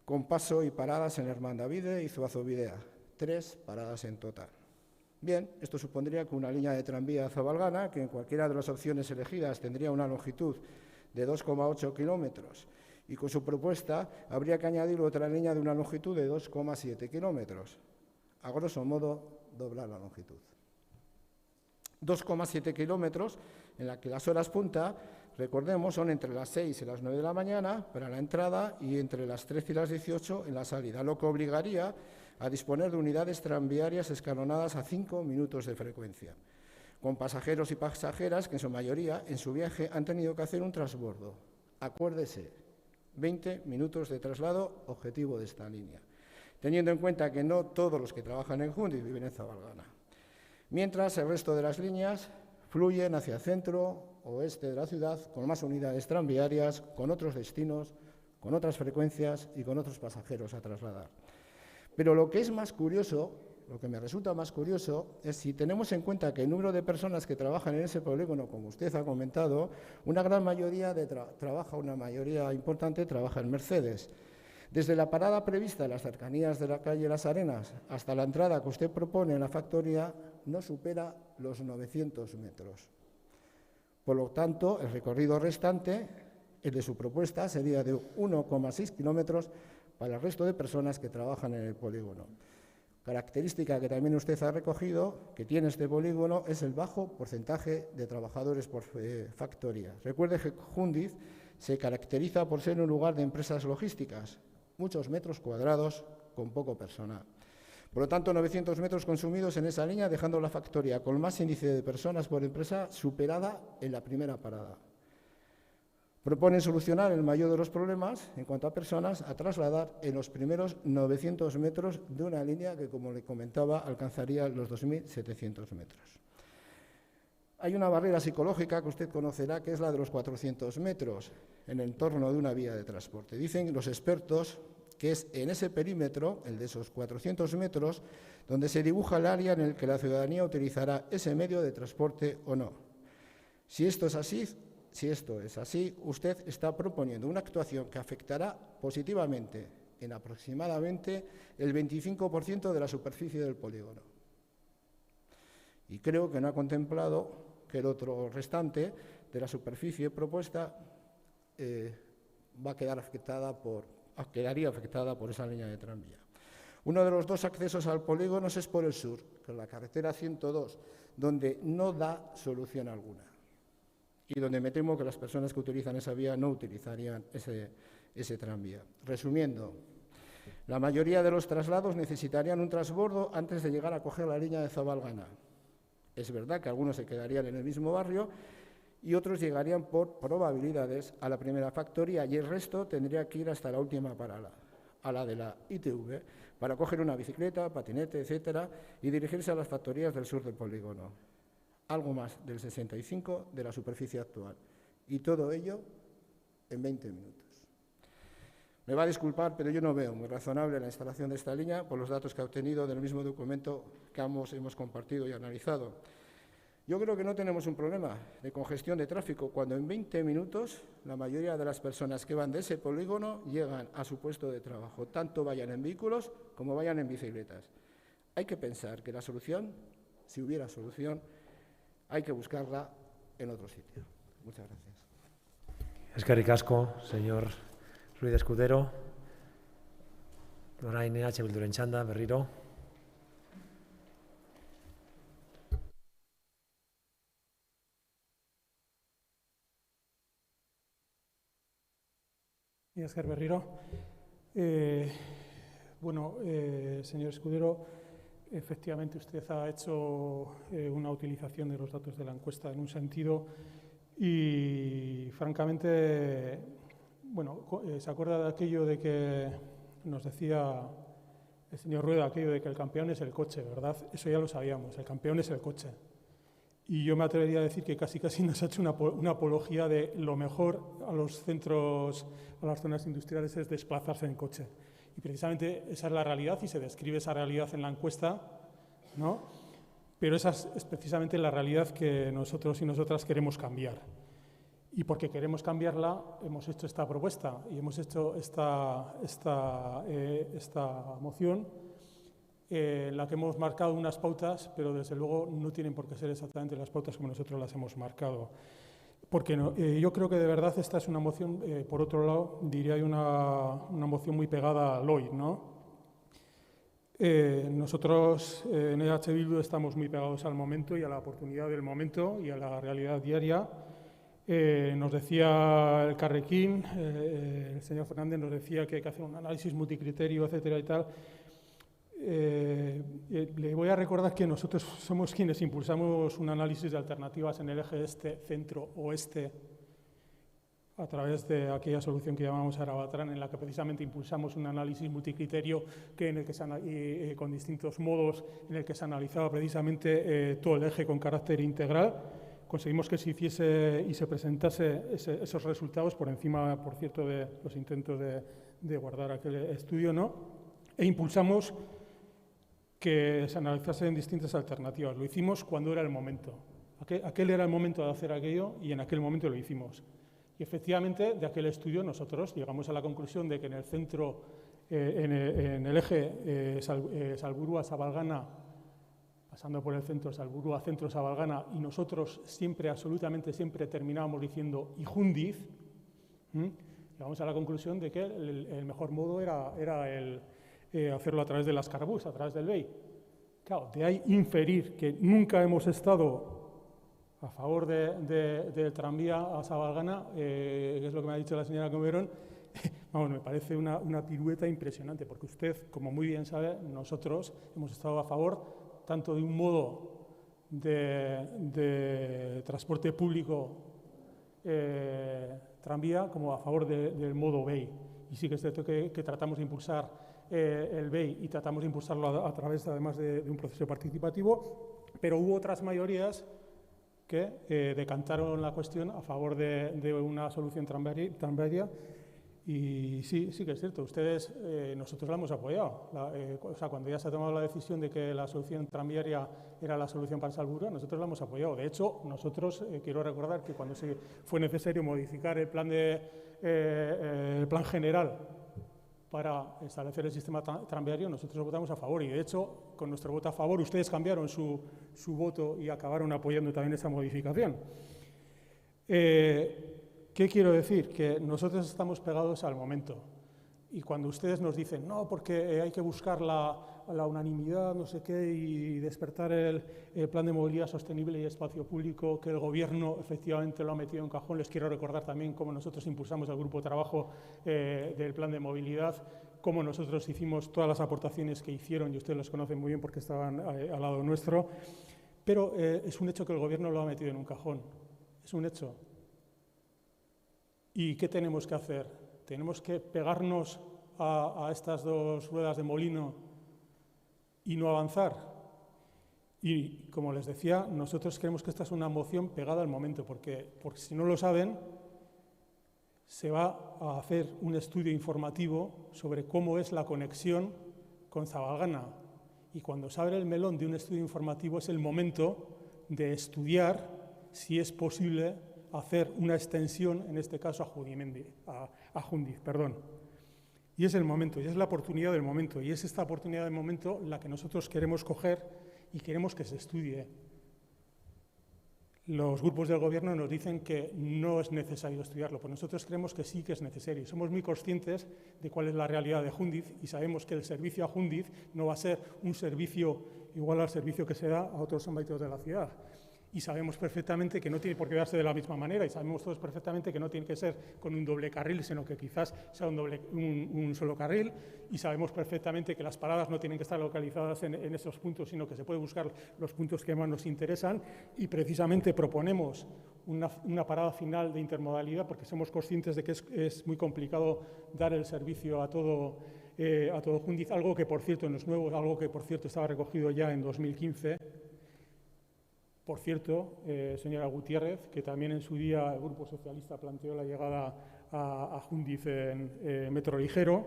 con paso y paradas en Hermandavide y Zuazo-Bidea, 3 paradas en total. Bien, esto supondría que una línea de tranvía de Zabalgana, que en cualquiera de las opciones elegidas tendría una longitud de 2,8 kilómetros, y con su propuesta habría que añadir otra línea de una longitud de 2,7 kilómetros. A grosso modo, doblar la longitud. 2,7 kilómetros en la que las horas punta, recordemos, son entre las 6 y las 9 de la mañana para la entrada y entre las 13 y las 18 en la salida, lo que obligaría a disponer de unidades tranviarias escalonadas a 5 minutos de frecuencia, con pasajeros y pasajeras que en su mayoría en su viaje han tenido que hacer un transbordo. Acuérdese, 20 minutos de traslado, objetivo de esta línea, teniendo en cuenta que no todos los que trabajan en Jundiz viven en Zabalgana. Mientras, el resto de las líneas fluyen hacia centro, oeste de la ciudad, con más unidades tranviarias, con otros destinos, con otras frecuencias y con otros pasajeros a trasladar. Pero lo que es más curioso, lo que me resulta más curioso, es si tenemos en cuenta que el número de personas que trabajan en ese polígono, como usted ha comentado, una gran mayoría una mayoría importante trabaja en Mercedes. Desde la parada prevista en las cercanías de la calle Las Arenas hasta la entrada que usted propone en la factoría no supera los 900 metros. Por lo tanto, el recorrido restante, el de su propuesta, sería de 1,6 kilómetros para el resto de personas que trabajan en el polígono. Característica que también usted ha recogido, que tiene este polígono, es el bajo porcentaje de trabajadores por factoría. Recuerde que Jundiz se caracteriza por ser un lugar de empresas logísticas, muchos metros cuadrados con poco personal. Por lo tanto, 900 metros consumidos en esa línea, dejando la factoría con más índice de personas por empresa superada en la primera parada. Proponen solucionar el mayor de los problemas en cuanto a personas a trasladar en los primeros 900 metros de una línea que, como le comentaba, alcanzaría los 2.700 metros. Hay una barrera psicológica que usted conocerá, que es la de los 400 metros en el entorno de una vía de transporte. Dicen los expertos que es en ese perímetro, el de esos 400 metros, donde se dibuja el área en el que la ciudadanía utilizará ese medio de transporte o no. Si esto es así, usted está proponiendo una actuación que afectará positivamente en aproximadamente el 25% de la superficie del polígono. Y creo que no ha contemplado que el otro restante de la superficie propuesta quedaría afectada por esa línea de tranvía. Uno de los dos accesos al polígono es por el sur, que es la carretera 102, donde no da solución alguna y donde me temo que las personas que utilizan esa vía no utilizarían ese tranvía. Resumiendo, la mayoría de los traslados necesitarían un transbordo antes de llegar a coger la línea de Zabalgana. Es verdad que algunos se quedarían en el mismo barrio y otros llegarían por probabilidades a la primera factoría y el resto tendría que ir hasta la última parada, a la de la ITV, para coger una bicicleta, patinete, etcétera, y dirigirse a las factorías del sur del polígono. Algo más del 65% de la superficie actual. Y todo ello en 20 minutos. Me va a disculpar, pero yo no veo muy razonable la instalación de esta línea por los datos que ha obtenido del mismo documento que ambos hemos compartido y analizado. Yo creo que no tenemos un problema de congestión de tráfico cuando en 20 minutos la mayoría de las personas que van de ese polígono llegan a su puesto de trabajo, tanto vayan en vehículos como vayan en bicicletas. Hay que pensar que la solución, si hubiera solución, hay que buscarla en otro sitio. Muchas gracias. Eskerrik asko, señor Ruiz Escudero. Orain EH Bilduren txanda, berriro. Esker berriro. Señor Escudero, efectivamente usted ha hecho una utilización de los datos de la encuesta en un sentido y, francamente, se acuerda de aquello de que nos decía el señor Rueda, aquello de que el campeón es el coche, ¿verdad? Eso ya lo sabíamos, el campeón es el coche. Y yo me atrevería a decir que casi nos ha hecho una apología de lo mejor a los centros, a las zonas industriales, es desplazarse en coche. Y precisamente esa es la realidad y se describe esa realidad en la encuesta, ¿no? Pero esa es precisamente la realidad que nosotros y nosotras queremos cambiar. Y porque queremos cambiarla, hemos hecho esta propuesta y hemos hecho esta moción, la que hemos marcado unas pautas, pero desde luego no tienen por qué ser exactamente las pautas como nosotros las hemos marcado. Porque yo creo que de verdad esta es una moción, por otro lado, diría una moción muy pegada al hoy, ¿no? Nosotros en EH Bildu estamos muy pegados al momento y a la oportunidad del momento y a la realidad diaria. Nos decía el Carrequín, el señor Fernández nos decía que hay que hacer un análisis multicriterio, etcétera y tal. Le voy a recordar que nosotros somos quienes impulsamos un análisis de alternativas en el eje este-centro-oeste a través de aquella solución que llamamos Arabatran, en la que precisamente impulsamos un análisis multicriterio con distintos modos, en el que se analizaba precisamente todo el eje con carácter integral, conseguimos que se hiciese y se presentase esos resultados por encima, por cierto, de los intentos de guardar aquel estudio, ¿no? E impulsamos que se analizasen distintas alternativas. Lo hicimos cuando era el momento. Aquel era el momento de hacer aquello y en aquel momento lo hicimos. Y efectivamente, de aquel estudio nosotros llegamos a la conclusión de que en el centro, en el eje Salburua-Zabalgana, pasando por el centro Salburua, centro Zabalgana, y nosotros siempre, absolutamente siempre, terminábamos diciendo Ijundiz, llegamos a la conclusión de que el mejor modo era hacerlo a través de las Carbús, a través del BEI. Claro, de ahí inferir que nunca hemos estado a favor del tranvía a Zabalgana, que es lo que me ha dicho la señora Comerón, vamos, me parece una pirueta impresionante, porque usted, como muy bien sabe, nosotros hemos estado a favor tanto de un modo de transporte público tranvía como a favor del modo BEI. Y sí que es cierto que tratamos de impulsar el BEI y tratamos de impulsarlo a través, además, de un proceso participativo, pero hubo otras mayorías que decantaron la cuestión a favor de una solución tranviaria. Y sí que es cierto, nosotros la hemos apoyado. O sea, cuando ya se ha tomado la decisión de que la solución tranviaria era la solución para Salburua, nosotros la hemos apoyado. De hecho, nosotros, quiero recordar que cuando fue necesario modificar el plan general para establecer el sistema tranviario, nosotros votamos a favor. Y de hecho, con nuestro voto a favor, ustedes cambiaron su voto y acabaron apoyando también esa modificación. ¿Qué quiero decir? Que nosotros estamos pegados al momento. Y cuando ustedes nos dicen, no, porque hay que buscar la unanimidad, no sé qué, y despertar el plan de movilidad sostenible y espacio público, que el Gobierno efectivamente lo ha metido en un cajón, les quiero recordar también cómo nosotros impulsamos el grupo de trabajo del plan de movilidad, cómo nosotros hicimos todas las aportaciones que hicieron, y ustedes los conocen muy bien porque estaban al lado nuestro, pero es un hecho que el Gobierno lo ha metido en un cajón. Es un hecho. ¿Y qué tenemos que hacer? ¿Tenemos que pegarnos a estas dos ruedas de molino y no avanzar? Y, como les decía, nosotros creemos que esta es una moción pegada al momento, porque si no lo saben, se va a hacer un estudio informativo sobre cómo es la conexión con Zabalgana. Y cuando se abre el melón de un estudio informativo es el momento de estudiar si es posible hacer una extensión, en este caso a Jundiz. Y es el momento, y es la oportunidad del momento, y es esta oportunidad del momento la que nosotros queremos coger y queremos que se estudie. Los grupos del Gobierno nos dicen que no es necesario estudiarlo, pues nosotros creemos que sí que es necesario. Somos muy conscientes de cuál es la realidad de Jundiz y sabemos que el servicio a Jundiz no va a ser un servicio igual al servicio que se da a otros ámbitos de la ciudad. Y sabemos perfectamente que no tiene por qué darse de la misma manera, y sabemos todos perfectamente que no tiene que ser con un doble carril, sino que quizás sea un solo carril, y sabemos perfectamente que las paradas no tienen que estar localizadas en esos puntos, sino que se puede buscar los puntos que más nos interesan, y precisamente proponemos una parada final de intermodalidad, porque somos conscientes de que es muy complicado dar el servicio a todo Jundiz, algo que, por cierto, no es nuevo, algo que, por cierto, estaba recogido ya en 2015. Por cierto, señora Gutiérrez, que también en su día el Grupo Socialista planteó la llegada a Jundiz en metro ligero.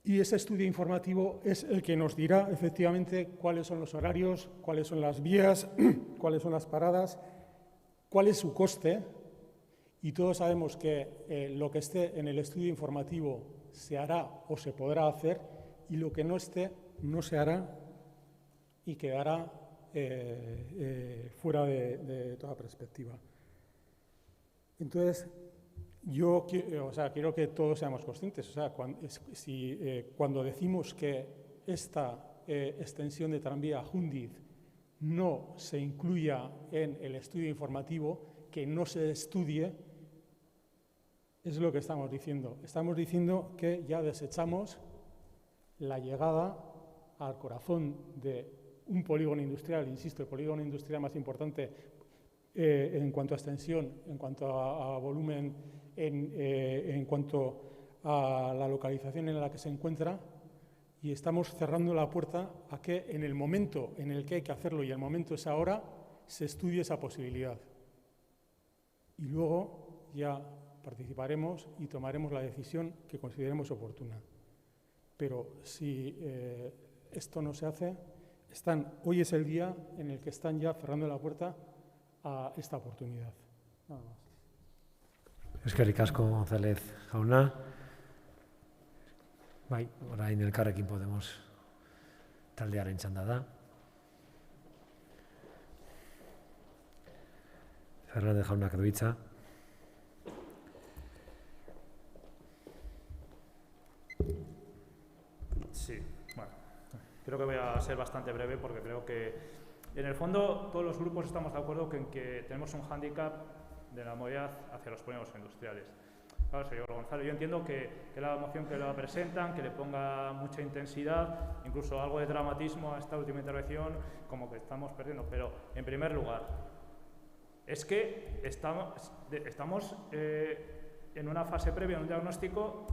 Y ese estudio informativo es el que nos dirá efectivamente cuáles son los horarios, cuáles son las vías, cuáles son las paradas, cuál es su coste. Y todos sabemos que lo que esté en el estudio informativo se hará o se podrá hacer, y lo que no esté no se hará y quedará fuera de toda perspectiva. Entonces, yo quiero que todos seamos conscientes. Cuando decimos que esta extensión de tranvía a Jundiz no se incluya en el estudio informativo, que no se estudie, es lo que estamos diciendo. Estamos diciendo que ya desechamos la llegada al corazón de un polígono industrial, insisto, el polígono industrial más importante en cuanto a extensión, en cuanto a volumen, en cuanto a la localización en la que se encuentra, y estamos cerrando la puerta a que en el momento en el que hay que hacerlo, y el momento es ahora, se estudie esa posibilidad. Y luego ya participaremos y tomaremos la decisión que consideremos oportuna. Pero si esto no se hace, hoy es el día en el que están ya cerrando la puerta a esta oportunidad. Nada más. Eskerrik asko, González jauna. Bai, orain Elkarrekin Podemos taldearen txanda da. Fernández jaunak du hitza. Sí, bueno, creo que voy a ser bastante breve porque creo que en el fondo todos los grupos estamos de acuerdo en que tenemos un hándicap de la movilidad hacia los polígonos industriales. Claro, señor González, yo entiendo que la moción que la presentan, que le ponga mucha intensidad, incluso algo de dramatismo a esta última intervención, como que estamos perdiendo, pero en primer lugar, es que estamos en una fase previa, en un diagnóstico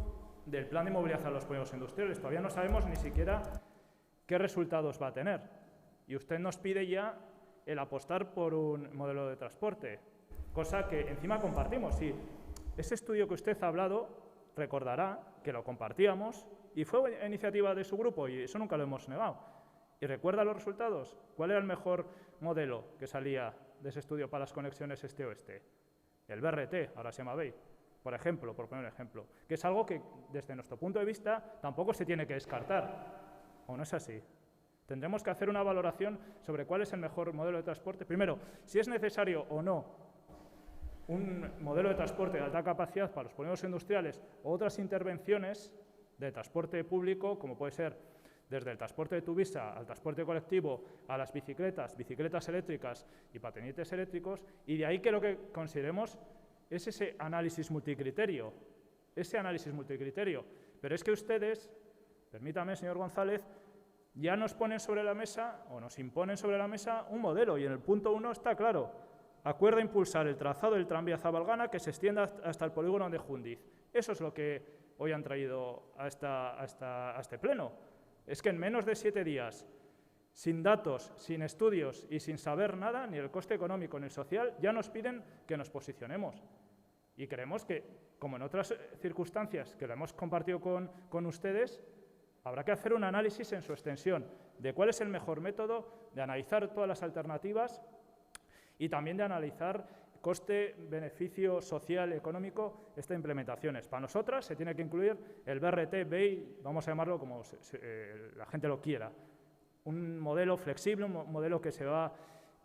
del plan de movilidad a los polígonos industriales. Todavía no sabemos ni siquiera qué resultados va a tener. Y usted nos pide ya el apostar por un modelo de transporte, cosa que encima compartimos. Sí, ese estudio que usted ha hablado, recordará que lo compartíamos y fue iniciativa de su grupo y eso nunca lo hemos negado. ¿Y recuerda los resultados? ¿Cuál era el mejor modelo que salía de ese estudio para las conexiones este-oeste? El BRT, ahora se llama BEI. Por ejemplo, por poner un ejemplo, que es algo que desde nuestro punto de vista tampoco se tiene que descartar, ¿o no es así? Tendremos que hacer una valoración sobre cuál es el mejor modelo de transporte. Primero, si es necesario o no un modelo de transporte de alta capacidad para los polígonos industriales o otras intervenciones de transporte público, como puede ser desde el transporte de Tuvisa al transporte colectivo, a las bicicletas eléctricas y patinetes eléctricos, y de ahí que lo que consideremos es ese análisis multicriterio, Pero es que ustedes, permítame, señor González, ya nos ponen sobre la mesa, o nos imponen sobre la mesa, un modelo, y en el punto 1 está claro. Acuerda impulsar el trazado del tranvía Zabalgana que se extienda hasta el polígono de Jundiz. Eso es lo que hoy han traído a este pleno. Es que en menos de 7 días, sin datos, sin estudios y sin saber nada, ni el coste económico ni el social, ya nos piden que nos posicionemos. Y creemos que, como en otras circunstancias que lo hemos compartido con ustedes, habrá que hacer un análisis en su extensión de cuál es el mejor método, de analizar todas las alternativas y también de analizar coste, beneficio social, económico, estas implementaciones. Para nosotras se tiene que incluir el BRT, BEI, vamos a llamarlo como la gente lo quiera. Un modelo flexible, un modelo que se va a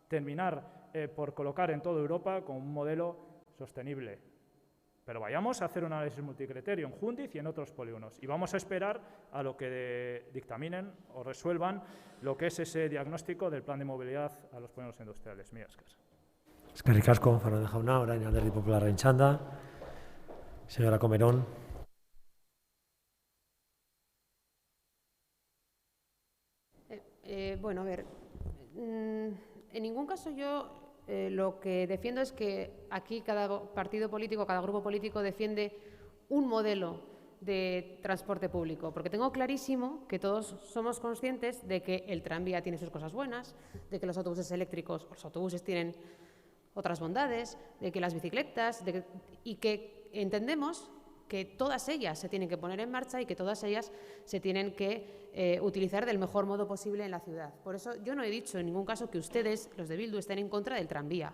terminar por colocar en toda Europa como un modelo sostenible. Pero vayamos a hacer un análisis multicriterio en Jundiz y en otros polígonos. Y vamos a esperar a lo que dictaminen o resuelvan lo que es ese diagnóstico del plan de movilidad a los polígonos industriales. Mila esker. Eskerrik asko, Fernández jauna, orain Alderdi Popularraren txanda. Señora Comerón. Bueno, a ver, en ningún caso yo lo que defiendo es que aquí cada partido político, cada grupo político defiende un modelo de transporte público, porque tengo clarísimo que todos somos conscientes de que el tranvía tiene sus cosas buenas, de que los autobuses eléctricos, los autobuses tienen otras bondades, de que las bicicletas, y que entendemos que todas ellas se tienen que poner en marcha y que todas ellas se tienen que utilizar del mejor modo posible en la ciudad. Por eso yo no he dicho en ningún caso que ustedes, los de Bildu, estén en contra del tranvía.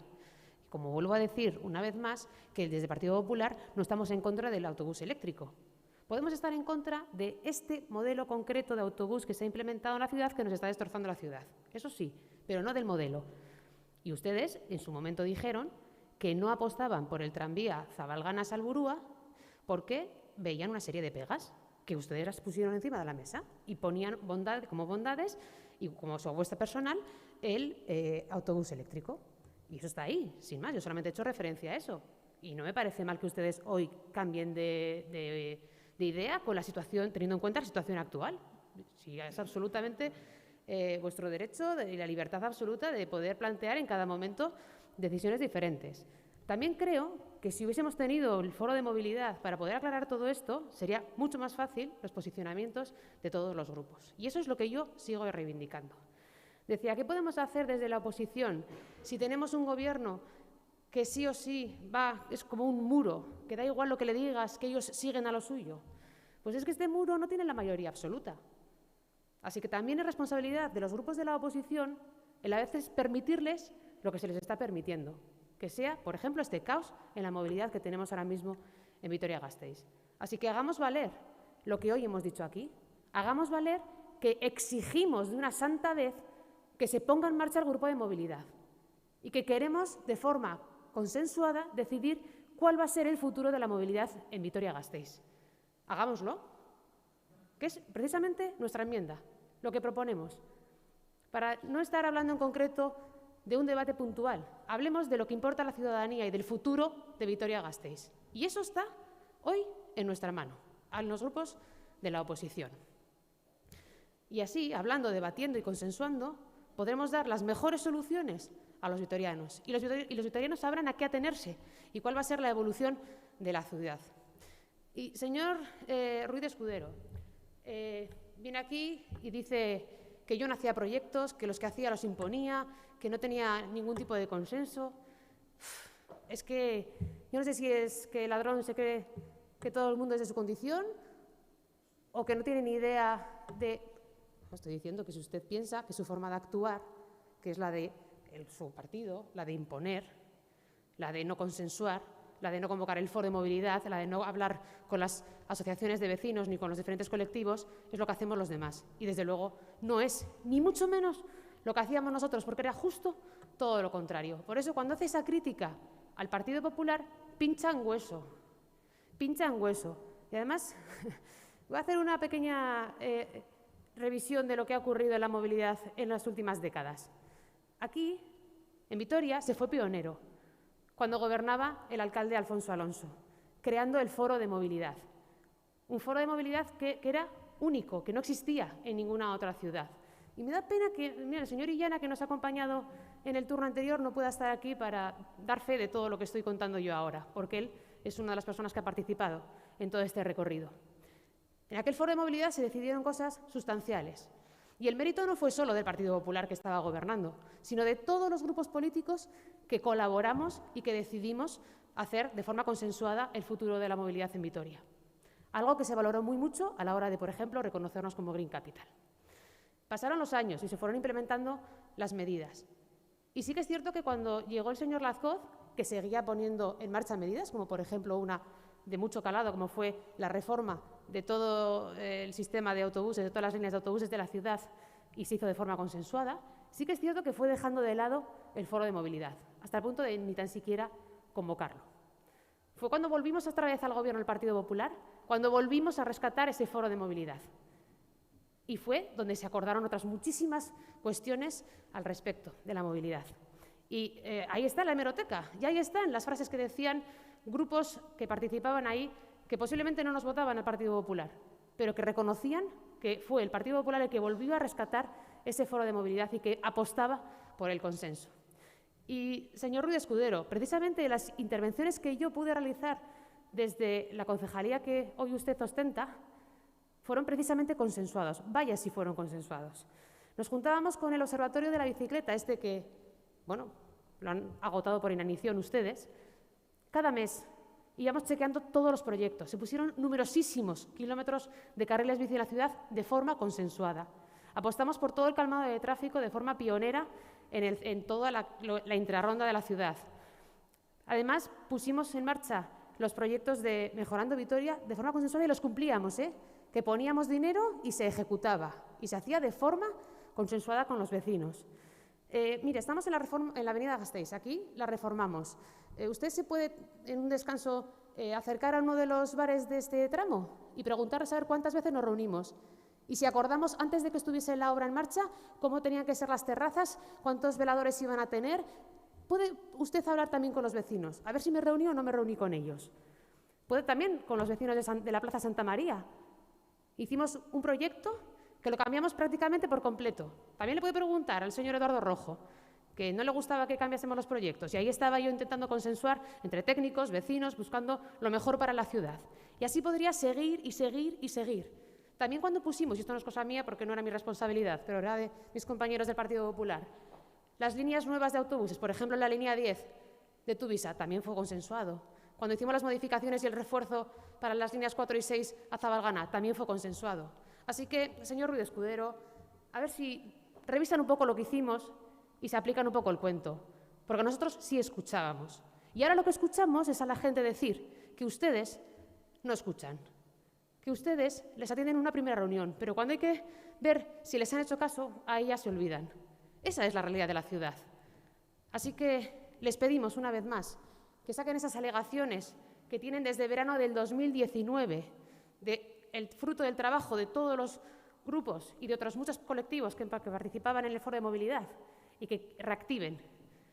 Como vuelvo a decir una vez más, que desde el Partido Popular no estamos en contra del autobús eléctrico. Podemos estar en contra de este modelo concreto de autobús que se ha implementado en la ciudad, que nos está destrozando la ciudad. Eso sí, pero no del modelo. Y ustedes en su momento dijeron que no apostaban por el tranvía Zabalgana-Salburua porque veían una serie de pegas que ustedes las pusieron encima de la mesa y ponían como bondades y como su apuesta personal el autobús eléctrico. Y eso está ahí, sin más. Yo solamente he hecho referencia a eso. Y no me parece mal que ustedes hoy cambien de idea con la situación, teniendo en cuenta la situación actual. Sí, es absolutamente vuestro derecho y la libertad absoluta de poder plantear en cada momento decisiones diferentes. También creo que si hubiésemos tenido el foro de movilidad para poder aclarar todo esto, sería mucho más fácil los posicionamientos de todos los grupos. Y eso es lo que yo sigo reivindicando. Decía, ¿qué podemos hacer desde la oposición si tenemos un gobierno que sí o sí es como un muro, que da igual lo que le digas, que ellos siguen a lo suyo? Pues es que este muro no tiene la mayoría absoluta. Así que también es responsabilidad de los grupos de la oposición el a veces permitirles lo que se les está permitiendo, que sea, por ejemplo, este caos en la movilidad que tenemos ahora mismo en Vitoria-Gasteiz. Así que hagamos valer lo que hoy hemos dicho aquí, hagamos valer que exigimos de una santa vez que se ponga en marcha el grupo de movilidad y que queremos, de forma consensuada, decidir cuál va a ser el futuro de la movilidad en Vitoria-Gasteiz. Hagámoslo, que es precisamente nuestra enmienda, lo que proponemos. Para no estar hablando en concreto de un debate puntual, hablemos de lo que importa a la ciudadanía y del futuro de Vitoria-Gasteiz. Y eso está hoy en nuestra mano, a los grupos de la oposición. Y así, hablando, debatiendo y consensuando, podremos dar las mejores soluciones a los vitorianos. Y los vitorianos sabrán a qué atenerse y cuál va a ser la evolución de la ciudad. Y, señor Ruiz de Escudero, viene aquí y dice que yo no hacía proyectos, que los que hacía los imponía, que no tenía ningún tipo de consenso. Es que yo no sé si es que el ladrón se cree que todo el mundo es de su condición o que no tiene ni idea de... Estoy diciendo que si usted piensa que su forma de actuar, que es la de su partido, la de imponer, la de no consensuar, la de no convocar el foro de movilidad, la de no hablar con las asociaciones de vecinos ni con los diferentes colectivos, es lo que hacemos los demás. Y desde luego no es ni mucho menos lo que hacíamos nosotros, porque era justo todo lo contrario. Por eso cuando hace esa crítica al Partido Popular, pinchan hueso. Pinchan hueso. Y además voy a hacer una pequeña revisión de lo que ha ocurrido en la movilidad en las últimas décadas. Aquí, en Vitoria, se fue pionero cuando gobernaba el alcalde Alfonso Alonso, creando el Foro de Movilidad. Un foro de movilidad que era único, que no existía en ninguna otra ciudad. Y me da pena que el señor Illana, que nos ha acompañado en el turno anterior, no pueda estar aquí para dar fe de todo lo que estoy contando yo ahora, porque él es una de las personas que ha participado en todo este recorrido. En aquel foro de movilidad se decidieron cosas sustanciales. Y el mérito no fue solo del Partido Popular que estaba gobernando, sino de todos los grupos políticos que colaboramos y que decidimos hacer de forma consensuada el futuro de la movilidad en Vitoria. Algo que se valoró muy mucho a la hora de, por ejemplo, reconocernos como Green Capital. Pasaron los años y se fueron implementando las medidas. Y sí que es cierto que cuando llegó el señor Lazcoz, que seguía poniendo en marcha medidas, como por ejemplo una de mucho calado, como fue la reforma de todo el sistema de autobuses, de todas las líneas de autobuses de la ciudad, y se hizo de forma consensuada, sí que es cierto que fue dejando de lado el foro de movilidad, hasta el punto de ni tan siquiera convocarlo. Fue cuando volvimos otra vez al gobierno del Partido Popular, cuando volvimos a rescatar ese foro de movilidad. Y fue donde se acordaron otras muchísimas cuestiones al respecto de la movilidad. Y ahí está la hemeroteca, y ahí están las frases que decían grupos que participaban ahí, que posiblemente no nos votaban al Partido Popular, pero que reconocían que fue el Partido Popular el que volvió a rescatar ese foro de movilidad y que apostaba por el consenso. Y, señor Ruiz de Escudero, precisamente las intervenciones que yo pude realizar desde la concejalía que hoy usted ostenta fueron precisamente consensuados. Vaya si fueron consensuados. Nos juntábamos con el Observatorio de la Bicicleta, que, bueno, lo han agotado por inanición ustedes. Cada mes íbamos chequeando todos los proyectos. Se pusieron numerosísimos kilómetros de carriles bici en la ciudad de forma consensuada. Apostamos por todo el calmado de tráfico de forma pionera en toda la intrarronda de la ciudad. Además, pusimos en marcha los proyectos de Mejorando Vitoria de forma consensuada y los cumplíamos, que poníamos dinero y se ejecutaba. Y se hacía de forma consensuada con los vecinos. Mire, estamos en la avenida Gasteiz, aquí la reformamos. ¿Usted se puede, en un descanso, acercar a uno de los bares de este tramo y preguntar a saber cuántas veces nos reunimos? Y si acordamos, antes de que estuviese la obra en marcha, cómo tenían que ser las terrazas, cuántos veladores iban a tener. ¿Puede usted hablar también con los vecinos? A ver si me reuní o no me reuní con ellos. Puede también con los vecinos de la Plaza Santa María. Hicimos un proyecto que lo cambiamos prácticamente por completo. También le puede preguntar al señor Eduardo Rojo, que no le gustaba que cambiásemos los proyectos. Y ahí estaba yo intentando consensuar entre técnicos, vecinos, buscando lo mejor para la ciudad. Y así podría seguir y seguir y seguir. También cuando pusimos, y esto no es cosa mía porque no era mi responsabilidad, pero era de mis compañeros del Partido Popular, las líneas nuevas de autobuses, por ejemplo, la línea 10 de Tuvisa, también fue consensuado. Cuando hicimos las modificaciones y el refuerzo para las líneas 4 y 6 a Zabalgana, también fue consensuado. Así que, señor Ruiz de Escudero, a ver si revisan un poco lo que hicimos y se aplican un poco el cuento, porque nosotros sí escuchábamos. Y ahora lo que escuchamos es a la gente decir que ustedes no escuchan, que ustedes les atienden en una primera reunión, pero cuando hay que ver si les han hecho caso, ahí ya se olvidan. Esa es la realidad de la ciudad. Así que les pedimos una vez más que saquen esas alegaciones que tienen desde verano del 2019, el fruto del trabajo de todos los grupos y de otros muchos colectivos que participaban en el foro de movilidad, y que reactiven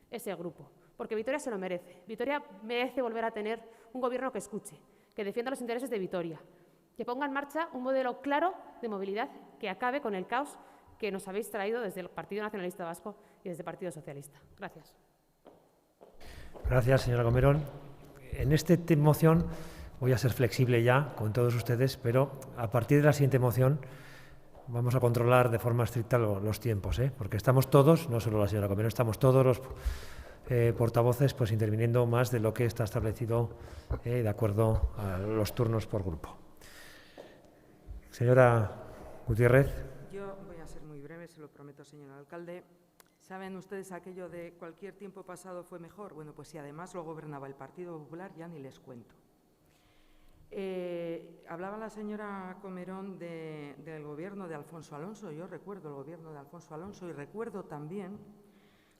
ese grupo, porque Vitoria se lo merece. Vitoria merece volver a tener un gobierno que escuche, que defienda los intereses de Vitoria, que ponga en marcha un modelo claro de movilidad que acabe con el caos que nos habéis traído desde el Partido Nacionalista Vasco y desde el Partido Socialista. Gracias. Gracias, señora Comerón. En esta moción voy a ser flexible ya con todos ustedes, pero a partir de la siguiente moción vamos a controlar de forma estricta los tiempos, porque estamos todos, no solo la señora Comerón, estamos todos los portavoces pues interviniendo más de lo que está establecido de acuerdo a los turnos por grupo. Señora Gutiérrez. Yo voy a ser muy breve, se lo prometo, señor alcalde. ¿Saben ustedes aquello de cualquier tiempo pasado fue mejor? Bueno, pues si además lo gobernaba el Partido Popular, ya ni les cuento. Hablaba la señora Comerón del gobierno de Alfonso Alonso. Yo recuerdo el gobierno de Alfonso Alonso y recuerdo también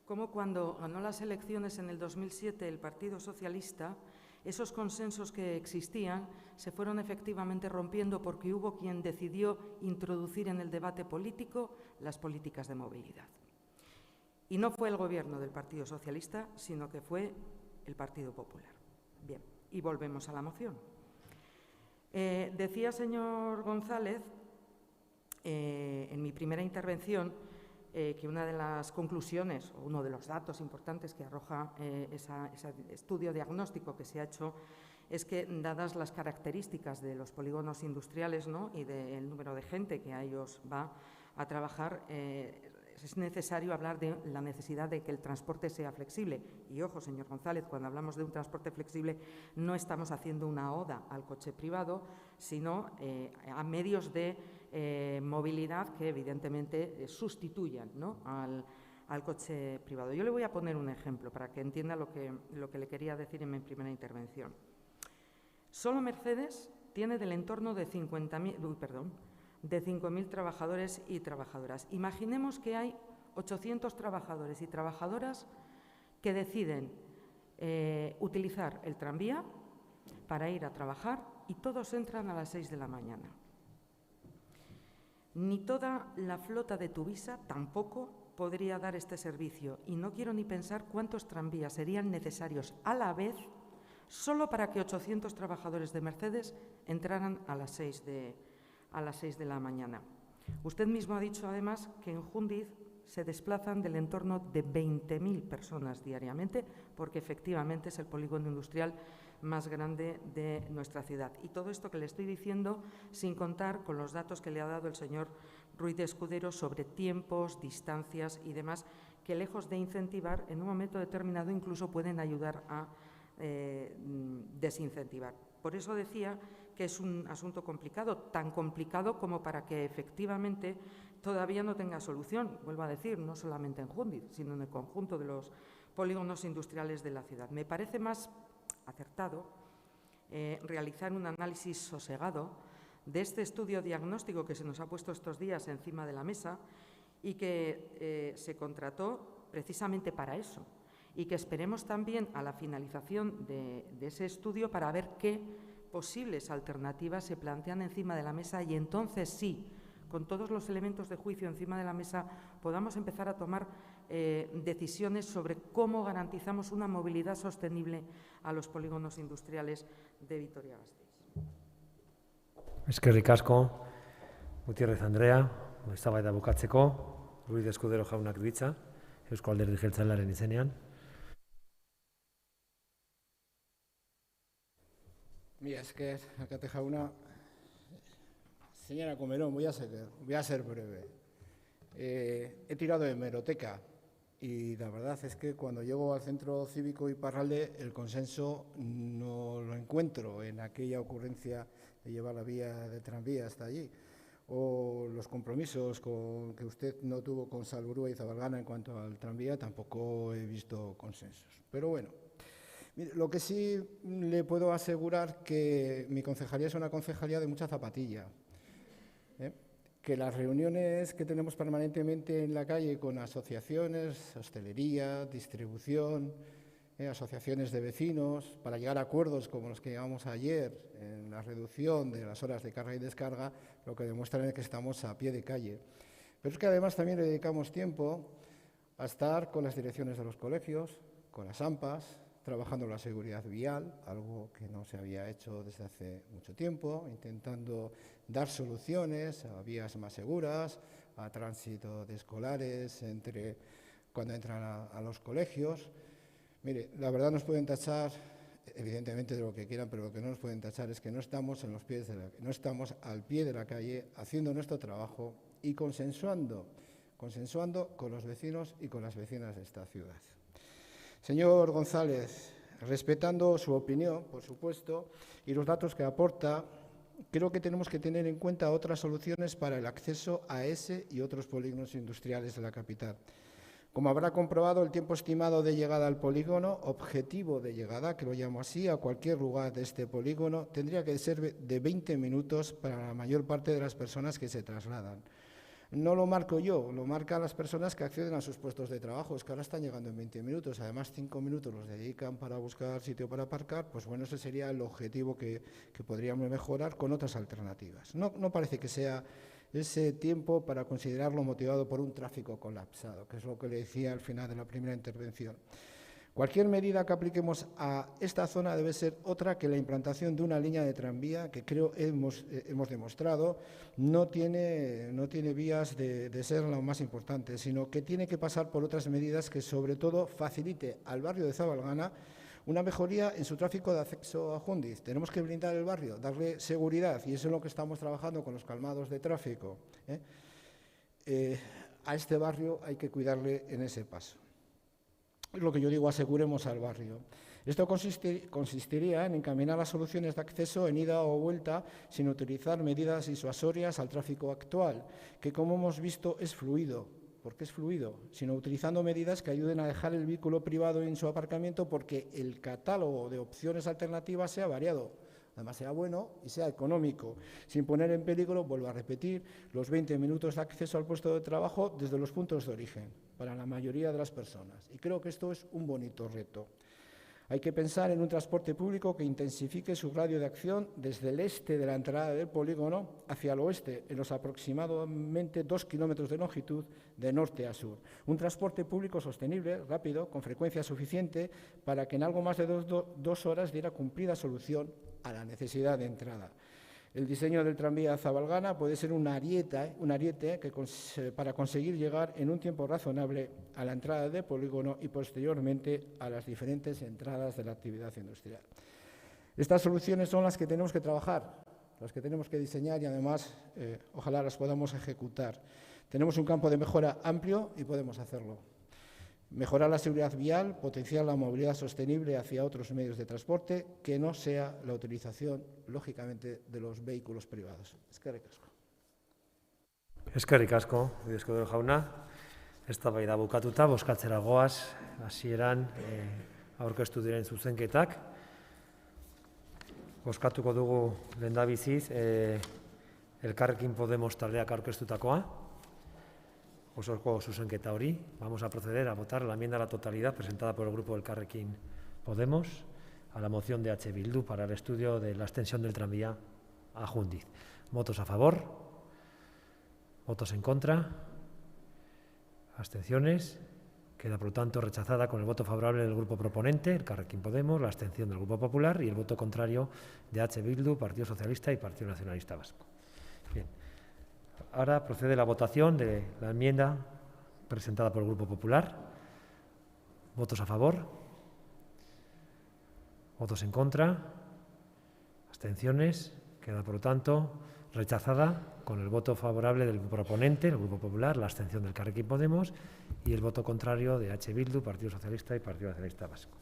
cómo cuando ganó las elecciones en el 2007 el Partido Socialista, esos consensos que existían se fueron efectivamente rompiendo porque hubo quien decidió introducir en el debate político las políticas de movilidad. Y no fue el gobierno del Partido Socialista, sino que fue el Partido Popular. Bien, y volvemos a la moción. Decía, señor González, en mi primera intervención, que una de las conclusiones, o uno de los datos importantes que arroja ese estudio diagnóstico que se ha hecho, es que, dadas las características de los polígonos industriales, ¿no?, y del número de gente que a ellos va a trabajar, es necesario hablar de la necesidad de que el transporte sea flexible. Y ojo, señor González, cuando hablamos de un transporte flexible no estamos haciendo una oda al coche privado, sino a medios de movilidad que evidentemente sustituyan, ¿no?, al coche privado. Yo le voy a poner un ejemplo para que entienda lo que le quería decir en mi primera intervención. Solo Mercedes tiene del entorno de 5.000 trabajadores y trabajadoras. Imaginemos que hay 800 trabajadores y trabajadoras que deciden utilizar el tranvía para ir a trabajar y todos entran a las 6 de la mañana. Ni toda la flota de Tuvisa tampoco podría dar este servicio y no quiero ni pensar cuántos tranvías serían necesarios a la vez solo para que 800 trabajadores de Mercedes entraran a las 6 de la mañana. Usted mismo ha dicho, además, que en Jundiz se desplazan del entorno de 20.000 personas diariamente, porque efectivamente es el polígono industrial más grande de nuestra ciudad. Y todo esto que le estoy diciendo sin contar con los datos que le ha dado el señor Ruiz de Escudero sobre tiempos, distancias y demás, que lejos de incentivar, en un momento determinado incluso pueden ayudar a desincentivar. Por eso decía que es un asunto complicado, tan complicado como para que efectivamente todavía no tenga solución, vuelvo a decir, no solamente en Jundiz, sino en el conjunto de los polígonos industriales de la ciudad. Me parece más acertado realizar un análisis sosegado de este estudio diagnóstico que se nos ha puesto estos días encima de la mesa y que se contrató precisamente para eso, y que esperemos también a la finalización de ese estudio para ver qué posibles alternativas se plantean encima de la mesa y entonces sí, con todos los elementos de juicio encima de la mesa, podamos empezar a tomar decisiones sobre cómo garantizamos una movilidad sostenible a los polígonos industriales de Vitoria-Gasteiz. Eskerrik asko, Gutiérrez Andrea, eztabaida bukatzeko, Ruiz de Escudero jaunak ditza, Eusko Alderdi Jeltzalearen izenean. Mila esker, alkate jauna. Señora Comerón, voy a ser breve. He tirado de hemeroteca y la verdad es que cuando llego al Centro Cívico Iparralde el consenso no lo encuentro en aquella ocurrencia de llevar la vía de tranvía hasta allí, o los compromisos que usted no tuvo con Salburua y Zabalgana en cuanto al tranvía, tampoco he visto consensos. Pero bueno, mire, lo que sí le puedo asegurar que mi concejalía es una concejalía de mucha zapatilla, que las reuniones que tenemos permanentemente en la calle con asociaciones, hostelería, distribución, asociaciones de vecinos, para llegar a acuerdos como los que llegamos ayer en la reducción de las horas de carga y descarga, lo que demuestran es que estamos a pie de calle. Pero es que además también le dedicamos tiempo a estar con las direcciones de los colegios, con las AMPAs, trabajando en la seguridad vial, algo que no se había hecho desde hace mucho tiempo, intentando dar soluciones a vías más seguras, a tránsito de escolares cuando entran a los colegios. Mire, la verdad nos pueden tachar, evidentemente, de lo que quieran, pero lo que no nos pueden tachar es que no estamos no estamos al pie de la calle haciendo nuestro trabajo y consensuando con los vecinos y con las vecinas de esta ciudad. Señor González, respetando su opinión, por supuesto, y los datos que aporta, creo que tenemos que tener en cuenta otras soluciones para el acceso a ese y otros polígonos industriales de la capital. Como habrá comprobado, el tiempo estimado de llegada al polígono, objetivo de llegada, que lo llamo así, a cualquier lugar de este polígono, tendría que ser de 20 minutos para la mayor parte de las personas que se trasladan. No lo marco yo, lo marcan las personas que acceden a sus puestos de trabajo, es que ahora están llegando en 20 minutos, además 5 minutos los dedican para buscar sitio para aparcar, pues bueno, ese sería el objetivo que podríamos mejorar con otras alternativas. No parece que sea ese tiempo para considerarlo motivado por un tráfico colapsado, que es lo que le decía al final de la primera intervención. Cualquier medida que apliquemos a esta zona debe ser otra que la implantación de una línea de tranvía que creo hemos demostrado no tiene vías de ser lo más importante, sino que tiene que pasar por otras medidas que sobre todo facilite al barrio de Zabalgana una mejoría en su tráfico de acceso a Jundiz. Tenemos que blindar el barrio, darle seguridad, y eso es lo que estamos trabajando con los calmados de tráfico. A este barrio hay que cuidarle en ese paso. Es lo que yo digo, aseguremos al barrio. Esto consistiría en encaminar las soluciones de acceso en ida o vuelta sin utilizar medidas disuasorias al tráfico actual, que como hemos visto es fluido. ¿Por qué es fluido? Sino utilizando medidas que ayuden a dejar el vehículo privado en su aparcamiento porque el catálogo de opciones alternativas sea variado, además sea bueno y sea económico, sin poner en peligro, vuelvo a repetir, los 20 minutos de acceso al puesto de trabajo desde los puntos de origen para la mayoría de las personas. Y creo que esto es un bonito reto. Hay que pensar en un transporte público que intensifique su radio de acción desde el este de la entrada del polígono hacia el oeste, en los aproximadamente 2 kilómetros de longitud de norte a sur. Un transporte público sostenible, rápido, con frecuencia suficiente para que en algo más de 2 horas diera cumplida solución a la necesidad de entrada. El diseño del tranvía Zabalgana puede ser un ariete para conseguir llegar en un tiempo razonable a la entrada del polígono y posteriormente a las diferentes entradas de la actividad industrial. Estas soluciones son las que tenemos que trabajar, las que tenemos que diseñar y además ojalá las podamos ejecutar. Tenemos un campo de mejora amplio y podemos hacerlo. Mejorar la seguridad vial, potenciar la movilidad sostenible hacia otros medios de transporte, que no sea la utilización, lógicamente, de los vehículos privados. Eskerrik asko. Eskerrik asko, Bidezkodun jauna. Eztabaida bukatuta, bozkatzera goaz, hasieran aurkeztu diren zuzenketak. Bozkatuko dugu lehendabiziz Elkarrekin Podemos taldeak aurkeztutakoa. Osoko zuzenketa hori. Vamos a proceder a votar la enmienda a la totalidad presentada por el grupo Elkarrekin Podemos a la moción de H. Bildu para el estudio de la extensión del tranvía a Jundiz. ¿Votos a favor? ¿Votos en contra? ¿Abstenciones? Queda, por lo tanto, rechazada con el voto favorable del grupo proponente, Elkarrekin Podemos, la abstención del Grupo Popular y el voto contrario de H. Bildu, Partido Socialista y Partido Nacionalista Vasco. Bien. Ahora procede la votación de la enmienda presentada por el Grupo Popular. ¿Votos a favor? ¿Votos en contra? ¿Abstenciones? Queda, por lo tanto, rechazada con el voto favorable del proponente, el Grupo Popular, la abstención del Elkarrekin Podemos y el voto contrario de H. Bildu, Partido Socialista y Partido Nacionalista Vasco.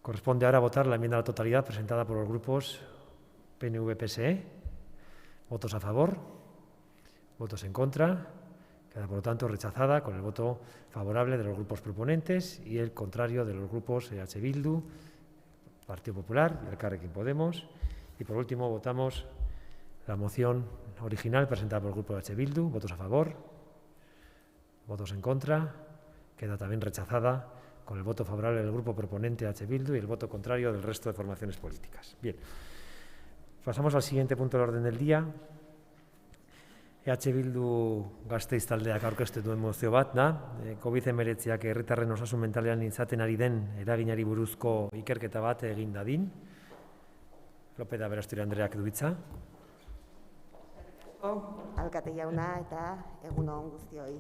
Corresponde ahora votar la enmienda a la totalidad presentada por los grupos PNV-PSE. Votos a favor, votos en contra. Queda, por lo tanto, rechazada con el voto favorable de los grupos proponentes y el contrario de los grupos H. Bildu, Partido Popular y Elkarrekin Podemos. Y, por último, votamos la moción original presentada por el grupo de H. Bildu. Votos a favor, votos en contra. Queda también rechazada con el voto favorable del grupo proponente H. Bildu y el voto contrario del resto de formaciones políticas. Bien, pasamos al siguiente punto del orden del día. H. Bildu Gasteiz taldeak aurkeztu duen mozio bat da, COVID-19ak herritarren osasun mentalean izaten ari den eraginari buruzko ikerketa bat egin dadin. López de Aberasturi Andreak du hitza. Alkate jauna eta egun on guztioi.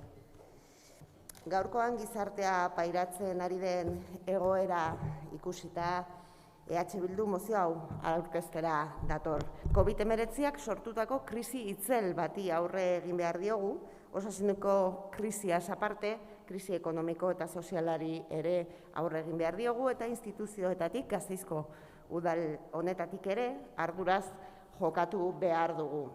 Gaurkoan gizartea pairatzen ari den egoera ikusita EH Bildu mozio hau aurkeztera dator. COVID-19ak sortutako krisi itzel bati aurre egin behar diogu, osasuneko krisiaz aparte, krisi ekonomiko eta sozialari ere aurre egin behar diogu eta instituzioetatik, Gasteizko udal honetatik ere, arduraz jokatu behar dugu.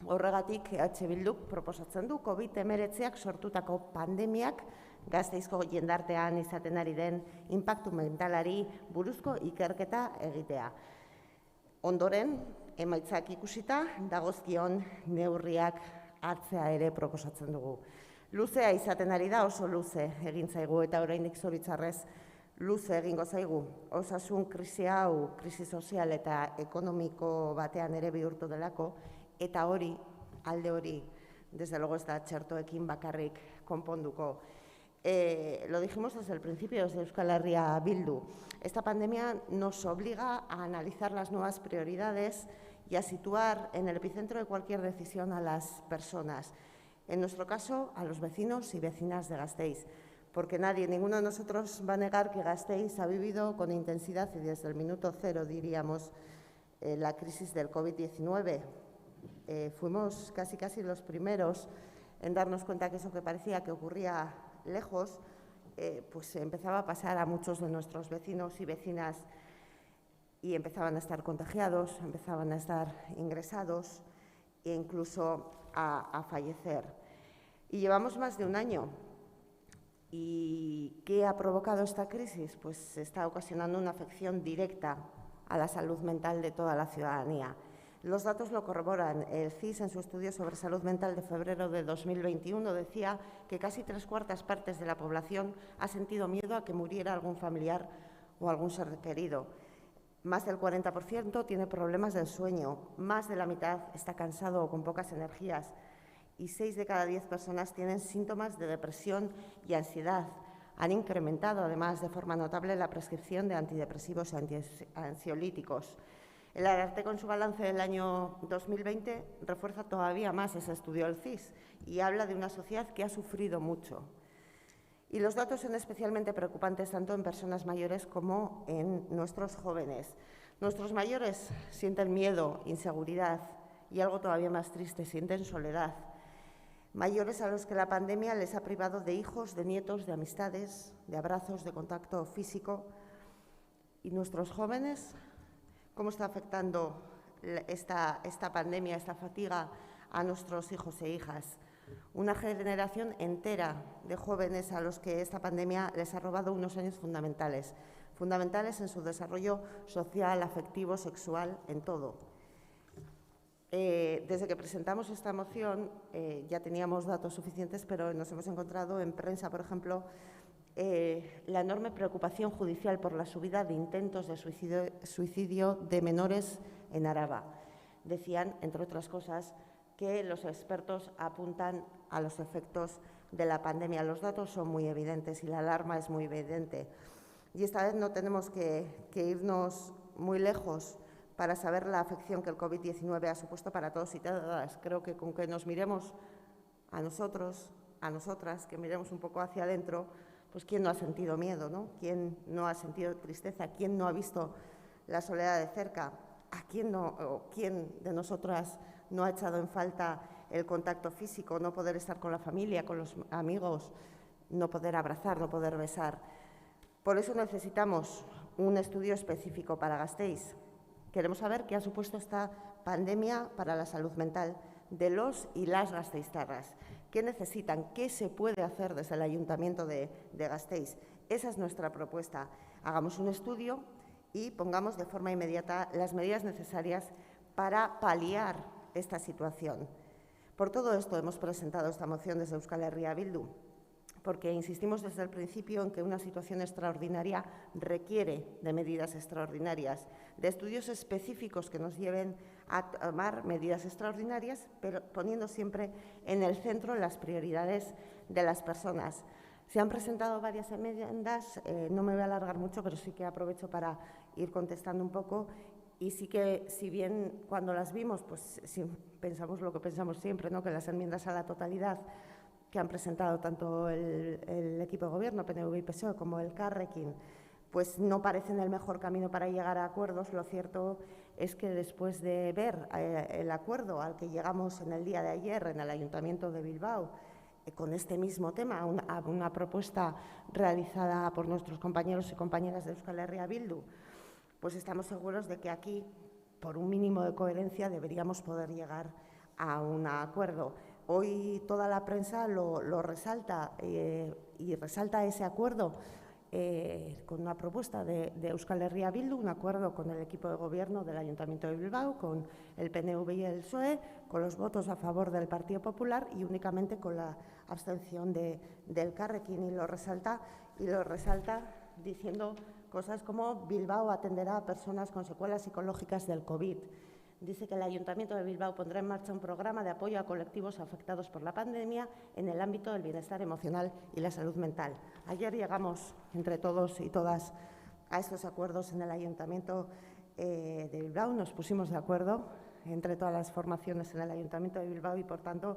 Horregatik EH Bilduk proposatzen du COVID-19ak sortutako pandemiak Gasteizko jendartean izaten ari den inpaktu mentalari buruzko ikerketa egitea. Ondoren, emaitzak ikusita, dagozkion neurriak hartzea ere proposatzen dugu. Luzea izaten ari da, oso luze egin zaigu eta oraindik zoritxarrez luze egingo zaigu. Osasun krisi hau, krisi sozial eta ekonomiko batean ere bihurtu delako, eta hori, alde hori, desde luego ez da txertoekin bakarrik konponduko. Lo dijimos desde el principio, desde Euskal Herria Bildu. Esta pandemia nos obliga a analizar las nuevas prioridades y a situar en el epicentro de cualquier decisión a las personas. En nuestro caso, a los vecinos y vecinas de Gasteiz. Porque nadie, ninguno de nosotros va a negar que Gasteiz ha vivido con intensidad y desde el minuto cero, diríamos, la crisis del COVID-19. Fuimos casi los primeros en darnos cuenta que eso que parecía que ocurría lejos, pues empezaba a pasar a muchos de nuestros vecinos y vecinas y empezaban a estar contagiados, empezaban a estar ingresados e incluso a fallecer. Y llevamos más de un año. ¿Y qué ha provocado esta crisis? Pues está ocasionando una afección directa a la salud mental de toda la ciudadanía. Los datos lo corroboran. El CIS, en su estudio sobre salud mental de febrero de 2021, decía que casi 3/4 partes de la población ha sentido miedo a que muriera algún familiar o algún ser querido. Más del 40% tiene problemas del sueño, más de la mitad está cansado o con pocas energías y 6 de cada 10 personas tienen síntomas de depresión y ansiedad. Han incrementado, además, de forma notable la prescripción de antidepresivos y ansiolíticos. El Ararteko, en su balance del año 2020, refuerza todavía más ese estudio del CIS y habla de una sociedad que ha sufrido mucho. Y los datos son especialmente preocupantes tanto en personas mayores como en nuestros jóvenes. Nuestros mayores sienten miedo, inseguridad y, algo todavía más triste, sienten soledad. Mayores a los que la pandemia les ha privado de hijos, de nietos, de amistades, de abrazos, de contacto físico. ¿Y nuestros jóvenes? ¿Cómo está afectando esta pandemia, esta fatiga a nuestros hijos e hijas? Una generación entera de jóvenes a los que esta pandemia les ha robado unos años fundamentales en su desarrollo social, afectivo, sexual, en todo. Desde que presentamos esta moción ya teníamos datos suficientes, pero nos hemos encontrado en prensa, por ejemplo, la enorme preocupación judicial por la subida de intentos de suicidio de menores en Araba. Decían, entre otras cosas, que los expertos apuntan a los efectos de la pandemia. Los datos son muy evidentes y la alarma es muy evidente. Y esta vez no tenemos que irnos muy lejos para saber la afección que el COVID-19 ha supuesto para todos y todas. Creo que con que nos miremos a nosotros, a nosotras, que miremos un poco hacia adentro, pues ¿quién no ha sentido miedo, no? ¿Quién no ha sentido tristeza? ¿Quién no ha visto la soledad de cerca? ¿a quién de nosotras no ha echado en falta el contacto físico, no poder estar con la familia, con los amigos, no poder abrazar, no poder besar? Por eso necesitamos un estudio específico para Gasteiz. Queremos saber qué ha supuesto esta pandemia para la salud mental de los y las gasteiztarras. ¿Qué necesitan? ¿Qué se puede hacer desde el Ayuntamiento de Gasteiz? Esa es nuestra propuesta. Hagamos un estudio y pongamos de forma inmediata las medidas necesarias para paliar esta situación. Por todo esto hemos presentado esta moción desde Euskal Herria Bildu, porque insistimos desde el principio en que una situación extraordinaria requiere de medidas extraordinarias, de estudios específicos que nos lleven a tomar medidas extraordinarias, pero poniendo siempre en el centro las prioridades de las personas. Se han presentado varias enmiendas, no me voy a alargar mucho, pero sí que aprovecho para ir contestando un poco. Y sí que, si bien cuando las vimos, pues sí, pensamos lo que pensamos siempre, ¿no? Que las enmiendas a la totalidad que han presentado tanto el equipo de gobierno, PNV y PSOE, como el Carrequín, pues no parecen el mejor camino para llegar a acuerdos. Lo cierto es que después de ver el acuerdo al que llegamos en el día de ayer en el Ayuntamiento de Bilbao, con este mismo tema, una propuesta realizada por nuestros compañeros y compañeras de Euskal Herria Bildu, pues estamos seguros de que aquí, por un mínimo de coherencia, deberíamos poder llegar a un acuerdo. Hoy toda la prensa lo resalta y resalta ese acuerdo con una propuesta de Euskal Herria Bildu, un acuerdo con el equipo de gobierno del Ayuntamiento de Bilbao, con el PNV y el PSOE, con los votos a favor del Partido Popular y únicamente con la abstención del Carrequín. Y lo resalta diciendo cosas como: Bilbao atenderá a personas con secuelas psicológicas del COVID. Dice que el Ayuntamiento de Bilbao pondrá en marcha un programa de apoyo a colectivos afectados por la pandemia en el ámbito del bienestar emocional y la salud mental. Ayer llegamos entre todos y todas a estos acuerdos en el Ayuntamiento de Bilbao. Nos pusimos de acuerdo entre todas las formaciones en el Ayuntamiento de Bilbao y, por tanto,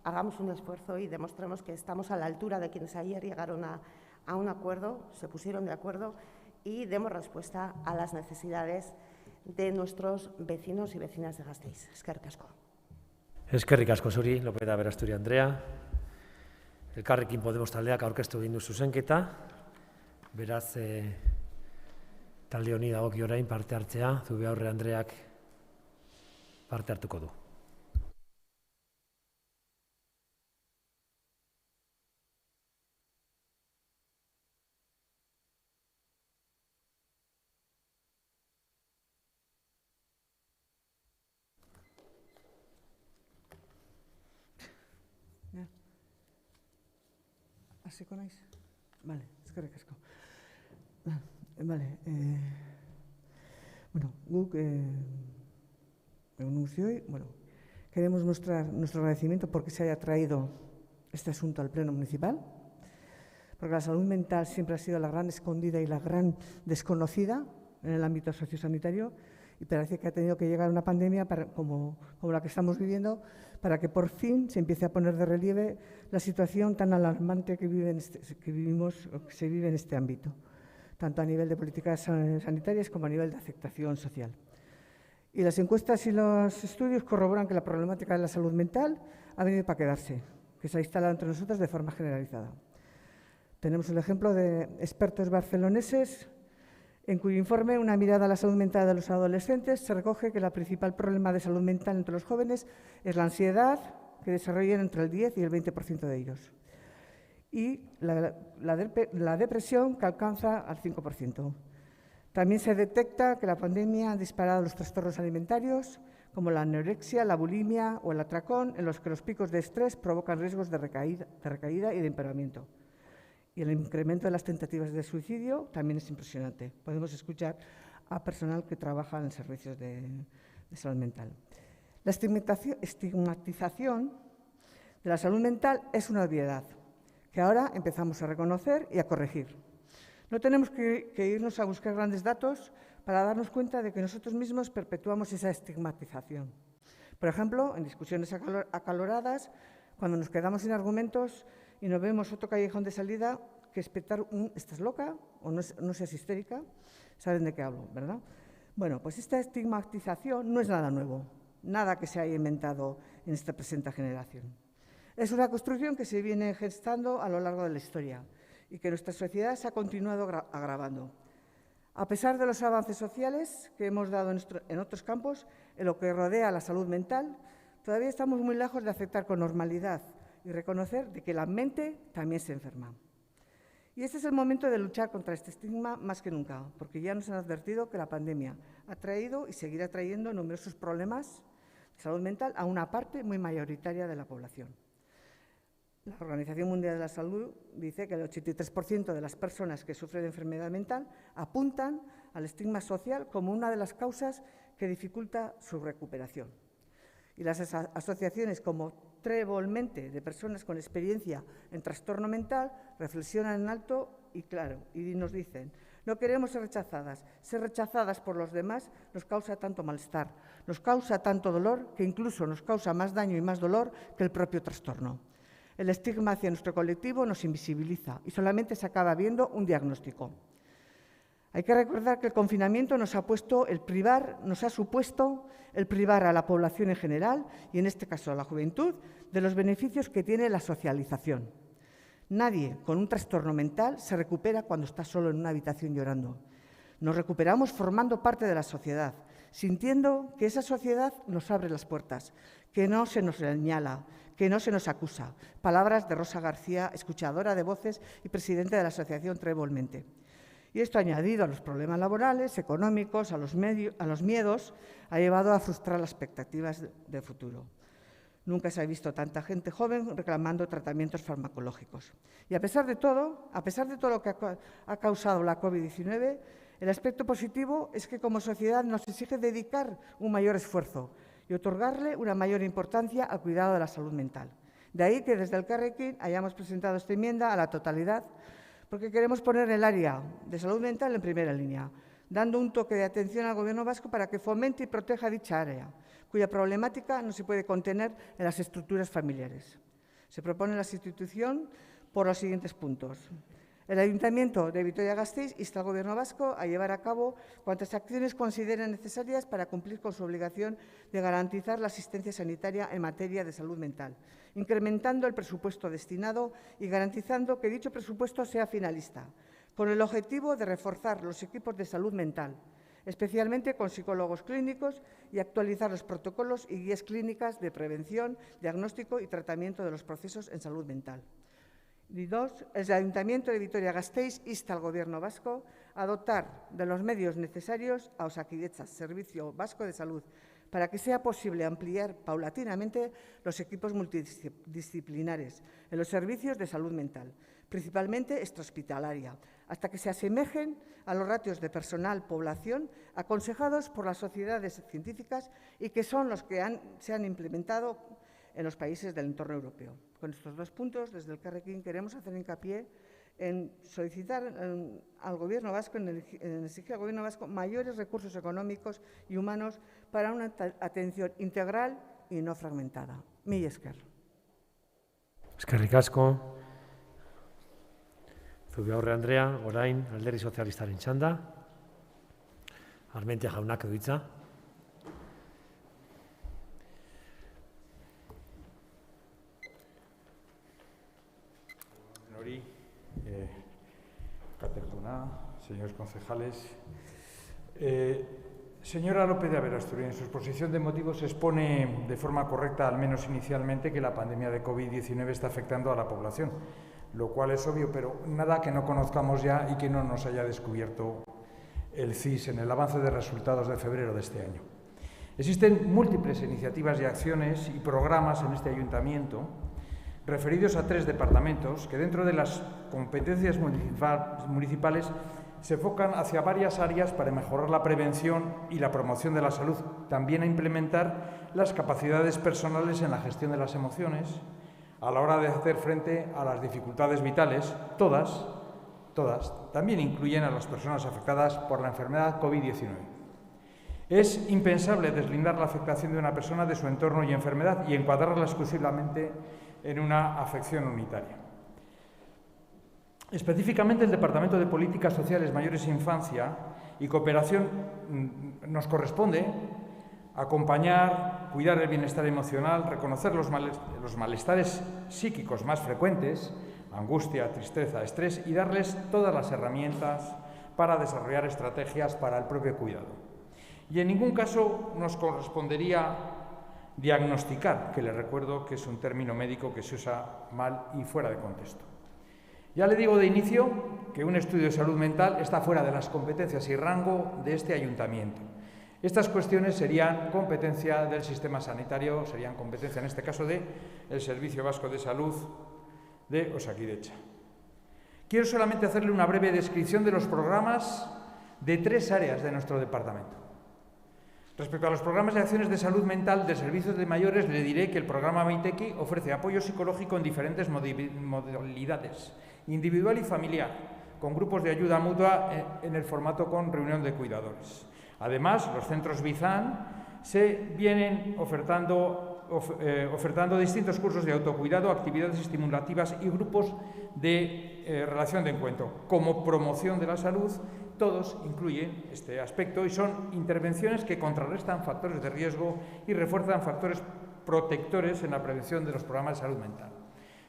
hagamos un esfuerzo y demostremos que estamos a la altura de quienes ayer llegaron a un acuerdo, se pusieron de acuerdo, y demos respuesta a las necesidades de nuestros vecinos y vecinas de Gasteiz. Eskerrik asko. Eskerrik asko zuri, Lopez de Berasturi Andrea. Elkarrekin Podemos taldeak aurkeztu egin du zuzenketa. Beraz, talde honi dagokio orain parte hartzea, Zubiaurre Andreak parte hartuko du. Hasiko naiz? Vale, eskerrik asko. Vale, bueno, guk queremos mostrar nuestro agradecimiento porque se haya traído este asunto al Pleno Municipal, porque la salud mental siempre ha sido la gran escondida y la gran desconocida en el ámbito sociosanitario, y parece que ha tenido que llegar una pandemia como la que estamos viviendo para que por fin se empiece a poner de relieve la situación tan alarmante que se vive en este ámbito, tanto a nivel de políticas sanitarias como a nivel de aceptación social. Y las encuestas y los estudios corroboran que la problemática de la salud mental ha venido para quedarse, que se ha instalado entre nosotros de forma generalizada. Tenemos el ejemplo de expertos barceloneses en cuyo informe Una mirada a la salud mental de los adolescentes se recoge que el principal problema de salud mental entre los jóvenes es la ansiedad, que desarrollan entre el 10 y el 20% de ellos, y la depresión, que alcanza al 5%. También se detecta que la pandemia ha disparado los trastornos alimentarios, como la anorexia, la bulimia o el atracón, en los que los picos de estrés provocan riesgos de recaída y de empeoramiento. Y el incremento de las tentativas de suicidio también es impresionante. Podemos escuchar a personal que trabaja en servicios de salud mental. La estigmatización de la salud mental es una obviedad que ahora empezamos a reconocer y a corregir. No tenemos que irnos a buscar grandes datos para darnos cuenta de que nosotros mismos perpetuamos esa estigmatización. Por ejemplo, en discusiones acaloradas, cuando nos quedamos sin argumentos y nos vemos otro callejón de salida que espetar ¿estás loca? O no seas histérica, saben de qué hablo, ¿verdad? Bueno, pues esta estigmatización no es nada nuevo, nada que se haya inventado en esta presente generación. Es una construcción que se viene gestando a lo largo de la historia y que nuestra sociedad se ha continuado agravando. A pesar de los avances sociales que hemos dado en otros campos, en lo que rodea a la salud mental, todavía estamos muy lejos de aceptar con normalidad y reconocer de que la mente también se enferma. Y este es el momento de luchar contra este estigma más que nunca, porque ya nos han advertido que la pandemia ha traído y seguirá trayendo numerosos problemas de salud mental a una parte muy mayoritaria de la población. La Organización Mundial de la Salud dice que el 83% de las personas que sufren de enfermedad mental apuntan al estigma social como una de las causas que dificulta su recuperación. Y las asociaciones como Trevolmente, de personas con experiencia en trastorno mental, reflexionan en alto y claro y nos dicen: no queremos ser rechazadas por los demás nos causa tanto malestar, nos causa tanto dolor que incluso nos causa más daño y más dolor que el propio trastorno. El estigma hacia nuestro colectivo nos invisibiliza y solamente se acaba viendo un diagnóstico. Hay que recordar que el confinamiento nos ha supuesto el privar a la población en general, y en este caso a la juventud, de los beneficios que tiene la socialización. Nadie con un trastorno mental se recupera cuando está solo en una habitación llorando. Nos recuperamos formando parte de la sociedad, sintiendo que esa sociedad nos abre las puertas, que no se nos señala, que no se nos acusa. Palabras de Rosa García, escuchadora de voces y presidenta de la Asociación Trevolmente. Y esto, añadido a los problemas laborales, económicos, a los miedos, ha llevado a frustrar las expectativas de futuro. Nunca se ha visto tanta gente joven reclamando tratamientos farmacológicos. Y a pesar de todo lo que ha causado la COVID-19, el aspecto positivo es que como sociedad nos exige dedicar un mayor esfuerzo y otorgarle una mayor importancia al cuidado de la salud mental. De ahí que desde Elkarrekin hayamos presentado esta enmienda a la totalidad, porque queremos poner el área de salud mental en primera línea, dando un toque de atención al Gobierno vasco para que fomente y proteja dicha área, cuya problemática no se puede contener en las estructuras familiares. Se propone la sustitución por los siguientes puntos. El Ayuntamiento de Vitoria-Gasteiz insta al Gobierno vasco a llevar a cabo cuantas acciones consideren necesarias para cumplir con su obligación de garantizar la asistencia sanitaria en materia de salud mental, incrementando el presupuesto destinado y garantizando que dicho presupuesto sea finalista, con el objetivo de reforzar los equipos de salud mental, especialmente con psicólogos clínicos, y actualizar los protocolos y guías clínicas de prevención, diagnóstico y tratamiento de los procesos en salud mental. Y dos, el Ayuntamiento de Vitoria-Gasteiz insta al Gobierno vasco a dotar de los medios necesarios a Osakidetza, Servicio Vasco de Salud, para que sea posible ampliar paulatinamente los equipos multidisciplinares en los servicios de salud mental, principalmente extrahospitalaria, hasta que se asemejen a los ratios de personal-población aconsejados por las sociedades científicas y que son los que se han implementado en los países del entorno europeo. Con estos dos puntos, desde Elkarrekin queremos hacer hincapié en solicitar al Gobierno vasco, en exigir al Gobierno vasco mayores recursos económicos y humanos para una atención integral y no fragmentada. Mila esker. Eskerrik asko. Zubiaurre Andrea, orain Alderdi Sozialistaren txanda. Armentia jaunak du hitza. Señores concejales, señora López de Aberasturi, en su exposición de motivos expone de forma correcta, al menos inicialmente, que la pandemia de COVID-19 está afectando a la población, lo cual es obvio, pero nada que no conozcamos ya y que no nos haya descubierto el CIS en el avance de resultados de febrero de este año. Existen múltiples iniciativas y acciones y programas en este ayuntamiento referidos a 3 departamentos que dentro de las competencias municipales se enfocan hacia varias áreas para mejorar la prevención y la promoción de la salud, también a implementar las capacidades personales en la gestión de las emociones, a la hora de hacer frente a las dificultades vitales, todas, también incluyen a las personas afectadas por la enfermedad COVID-19. Es impensable deslindar la afectación de una persona de su entorno y enfermedad y encuadrarla exclusivamente en una afección unitaria. Específicamente, el Departamento de Políticas Sociales, Mayores e Infancia y cooperación nos corresponde acompañar, cuidar el bienestar emocional, reconocer los malestares psíquicos más frecuentes, angustia, tristeza, estrés, y darles todas las herramientas para desarrollar estrategias para el propio cuidado. Y en ningún caso nos correspondería diagnosticar, que les recuerdo que es un término médico que se usa mal y fuera de contexto. Ya le digo de inicio que un estudio de salud mental está fuera de las competencias y rango de este ayuntamiento. Estas cuestiones serían competencia del sistema sanitario, serían competencia en este caso del Servicio Vasco de Salud de Osakidetza. Quiero solamente hacerle una breve descripción de los programas de 3 áreas de nuestro departamento. Respecto a los programas de acciones de salud mental de servicios de mayores, le diré que el programa Meiteki ofrece apoyo psicológico en diferentes modalidades, individual y familiar, con grupos de ayuda mutua en el formato con reunión de cuidadores. Además, los centros Bizan se vienen ofertando distintos cursos de autocuidado, actividades estimulativas y grupos de relación de encuentro. Como promoción de la salud, todos incluyen este aspecto y son intervenciones que contrarrestan factores de riesgo y refuerzan factores protectores en la prevención de los programas de salud mental.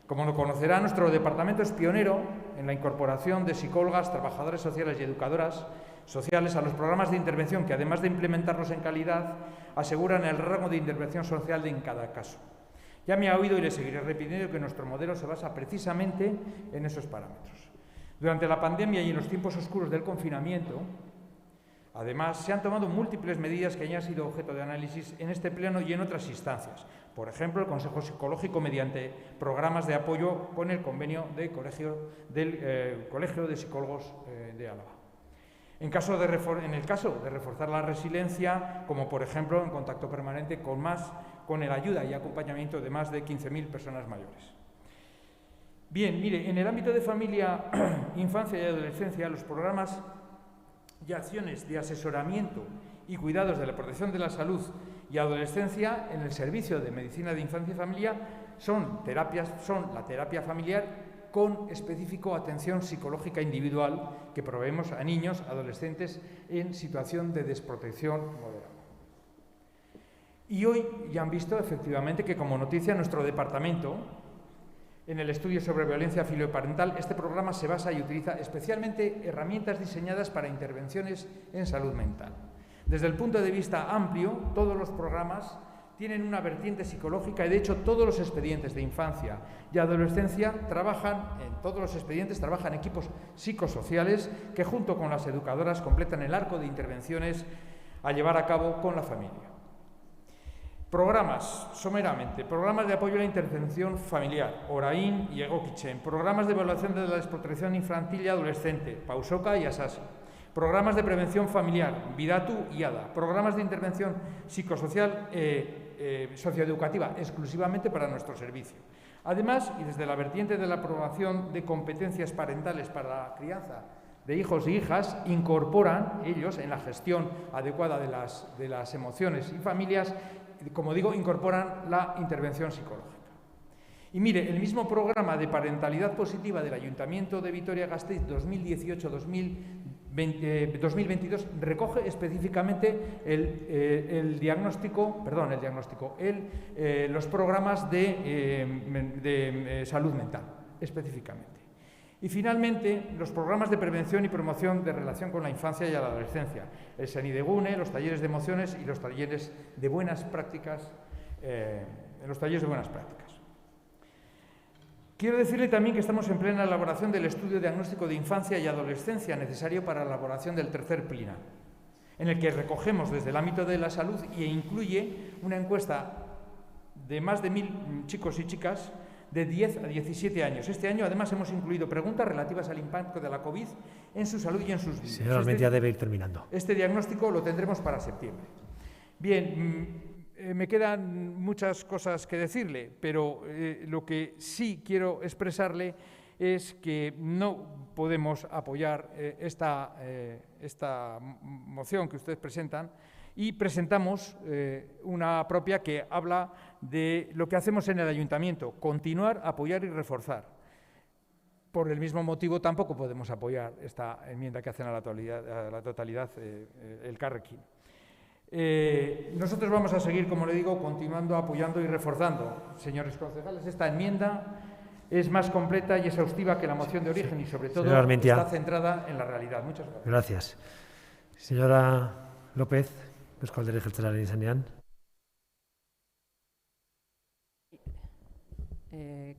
Como lo conocerá, nuestro departamento es pionero en la incorporación de psicólogas, trabajadoras sociales y educadoras sociales a los programas de intervención que, además de implementarlos en calidad, aseguran el rango de intervención social en cada caso. Ya me ha oído y le seguiré repitiendo que nuestro modelo se basa precisamente en esos parámetros. Durante la pandemia y en los tiempos oscuros del confinamiento, además, se han tomado múltiples medidas que hayan sido objeto de análisis en este pleno y en otras instancias. Por ejemplo, el Consejo Psicológico mediante programas de apoyo con el convenio del Colegio de Psicólogos de Álava. En el caso de reforzar la resiliencia, como por ejemplo en contacto permanente con el ayuda y acompañamiento de más de 15.000 personas mayores. Bien, mire, en el ámbito de familia, infancia y adolescencia, los programas y acciones de asesoramiento y cuidados de la protección de la salud y adolescencia en el servicio de medicina de infancia y familia son la terapia familiar con específico atención psicológica individual que proveemos a niños, adolescentes en situación de desprotección moderada. Y hoy ya han visto efectivamente que como noticia nuestro departamento, en el estudio sobre violencia filoparental, este programa se basa y utiliza especialmente herramientas diseñadas para intervenciones en salud mental. Desde el punto de vista amplio, todos los programas tienen una vertiente psicológica y, de hecho, todos los expedientes de infancia y adolescencia trabajan equipos psicosociales que, junto con las educadoras, completan el arco de intervenciones a llevar a cabo con la familia. Programas, someramente, programas de apoyo a la intervención familiar, Orain y Egokitzen, programas de evaluación de la desprotección infantil y adolescente, Pausoka y Asasi, programas de prevención familiar, Bidatu y ADA, programas de intervención psicosocial socioeducativa, exclusivamente para nuestro servicio. Además, y desde la vertiente de la aprobación de competencias parentales para la crianza de hijos y hijas, incorporan ellos en la gestión adecuada de las emociones y familias, como digo, incorporan la intervención psicológica. Y mire, el mismo programa de parentalidad positiva del Ayuntamiento de Vitoria-Gasteiz 2018-2022 recoge específicamente los programas de salud mental, específicamente. Y finalmente, los programas de prevención y promoción de relación con la infancia y la adolescencia, el Senidegune, los talleres de emociones y los talleres de buenas prácticas. Quiero decirle también que estamos en plena elaboración del estudio diagnóstico de infancia y adolescencia necesario para la elaboración del tercer PLINA, en el que recogemos desde el ámbito de la salud e incluye una encuesta de más de 1.000 chicos y chicas de 10 a 17 años. Este año, además, hemos incluido preguntas relativas al impacto de la COVID en su salud y en sus vidas. Señor Armentia, debe ir terminando. Este diagnóstico lo tendremos para septiembre. Bien, me quedan muchas cosas que decirle, pero lo que sí quiero expresarle es que no podemos apoyar esta moción que ustedes presentan, y presentamos una propia que habla de lo que hacemos en el Ayuntamiento: continuar, apoyar y reforzar. por el mismo motivo tampoco podemos apoyar esta enmienda que hacen a la totalidad Elkarrekin. Nosotros vamos a seguir, como le digo, continuando apoyando y reforzando, señores concejales, esta enmienda es más completa y exhaustiva que la moción de origen y sobre todo está centrada en la realidad. Muchas gracias. Gracias. Señora López, Eusko Alderdi Jeltzalearen izenean.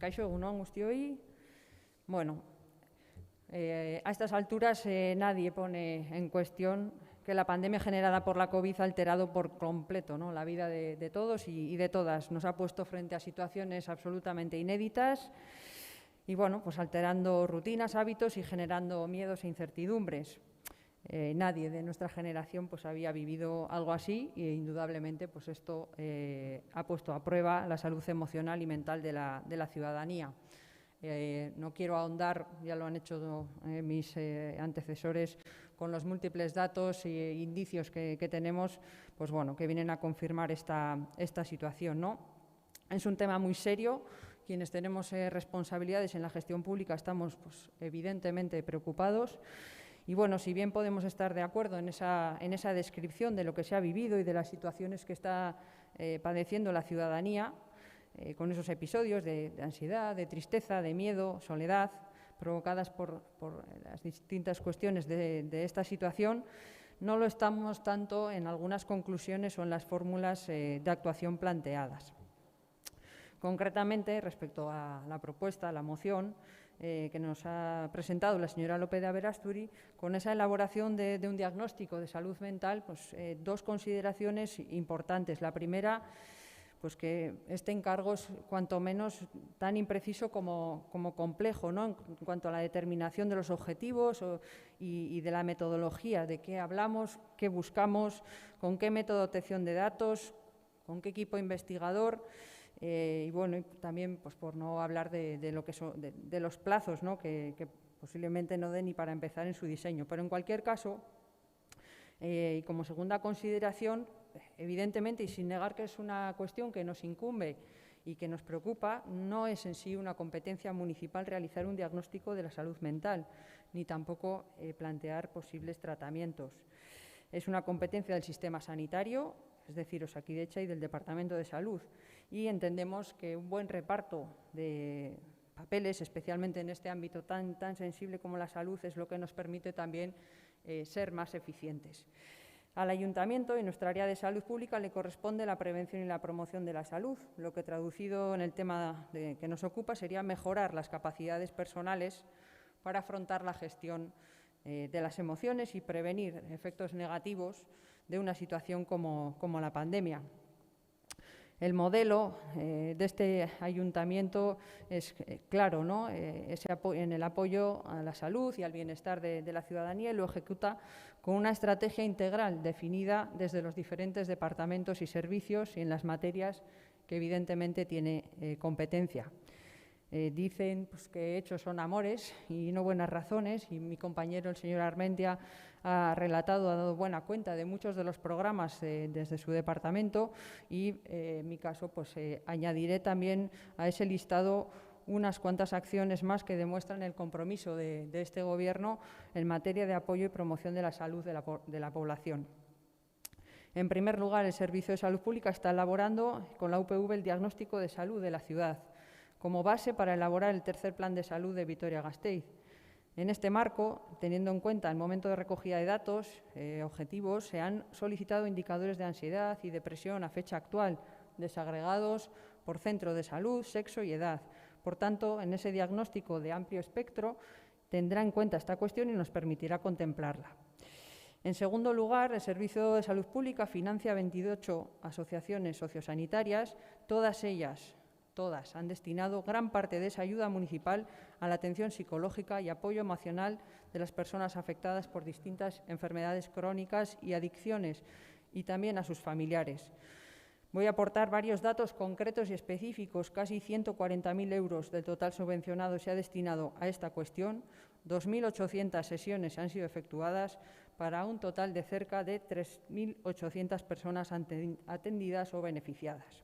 Kaixo, egunon guztioi. Bueno, a estas alturas nadie pone en cuestión que la pandemia generada por la COVID ha alterado por completo, ¿no?, la vida de todos y de todas. Nos ha puesto frente a situaciones absolutamente inéditas y, bueno, pues alterando rutinas, hábitos y generando miedos e incertidumbres. Nadie de nuestra generación pues había vivido algo así e indudablemente pues esto ha puesto a prueba la salud emocional y mental de la ciudadanía. No quiero ahondar, ya lo han hecho mis antecesores, con los múltiples datos e indicios que tenemos, pues bueno, que vienen a confirmar esta situación, ¿no? Es un tema muy serio. Quienes tenemos responsabilidades en la gestión pública estamos pues, evidentemente preocupados. Y bueno, si bien podemos estar de acuerdo en esa descripción de lo que se ha vivido y de las situaciones que está padeciendo la ciudadanía, con esos episodios de ansiedad, de tristeza, de miedo, soledad, provocadas por las distintas cuestiones de esta situación, no lo estamos tanto en algunas conclusiones o en las fórmulas de actuación planteadas. Concretamente, respecto a la propuesta, a la moción que nos ha presentado la señora López de Aberasturi, con esa elaboración de un diagnóstico de salud mental, pues, dos consideraciones importantes. La primera, pues que este encargo es cuanto menos tan impreciso como complejo, ¿no?, en cuanto a la determinación de los objetivos y de la metodología, de qué hablamos, qué buscamos, con qué método de obtención de datos, con qué equipo investigador. Y bueno, y también pues por no hablar de lo que son de los plazos, ¿no?, que posiblemente no den ni para empezar en su diseño. Pero en cualquier caso, y como segunda consideración, evidentemente, y sin negar que es una cuestión que nos incumbe y que nos preocupa, no es en sí una competencia municipal realizar un diagnóstico de la salud mental, ni tampoco plantear posibles tratamientos. Es una competencia del sistema sanitario, es decir, Osakidetza, y del Departamento de Salud. Y entendemos que un buen reparto de papeles, especialmente en este ámbito tan sensible como la salud, es lo que nos permite también ser más eficientes. Al Ayuntamiento y nuestra área de salud pública le corresponde la prevención y la promoción de la salud, lo que traducido en el tema que nos ocupa sería mejorar las capacidades personales para afrontar la gestión de las emociones y prevenir efectos negativos de una situación como la pandemia. El modelo de este ayuntamiento es claro, ¿no?, en el apoyo a la salud y al bienestar de la ciudadanía, y lo ejecuta con una estrategia integral definida desde los diferentes departamentos y servicios y en las materias que evidentemente tiene competencia. Dicen pues, que hechos son amores y no buenas razones, y mi compañero, el señor Armentia, ha dado buena cuenta de muchos de los programas desde su departamento, y en mi caso pues, añadiré también a ese listado unas cuantas acciones más que demuestran el compromiso de este Gobierno en materia de apoyo y promoción de la salud de la población. En primer lugar, el Servicio de Salud Pública está elaborando con la UPV el diagnóstico de salud de la ciudad, como base para elaborar el tercer plan de salud de Vitoria-Gasteiz. En este marco, teniendo en cuenta el momento de recogida de datos objetivos, se han solicitado indicadores de ansiedad y depresión a fecha actual, desagregados por centro de salud, sexo y edad. Por tanto, en ese diagnóstico de amplio espectro tendrá en cuenta esta cuestión y nos permitirá contemplarla. En segundo lugar, el Servicio de Salud Pública financia 28 asociaciones sociosanitarias, todas han destinado gran parte de esa ayuda municipal a la atención psicológica y apoyo emocional de las personas afectadas por distintas enfermedades crónicas y adicciones, y también a sus familiares. Voy a aportar varios datos concretos y específicos. Casi 140.000 euros del total subvencionado se ha destinado a esta cuestión, 2.800 sesiones han sido efectuadas para un total de cerca de 3.800 personas atendidas o beneficiadas.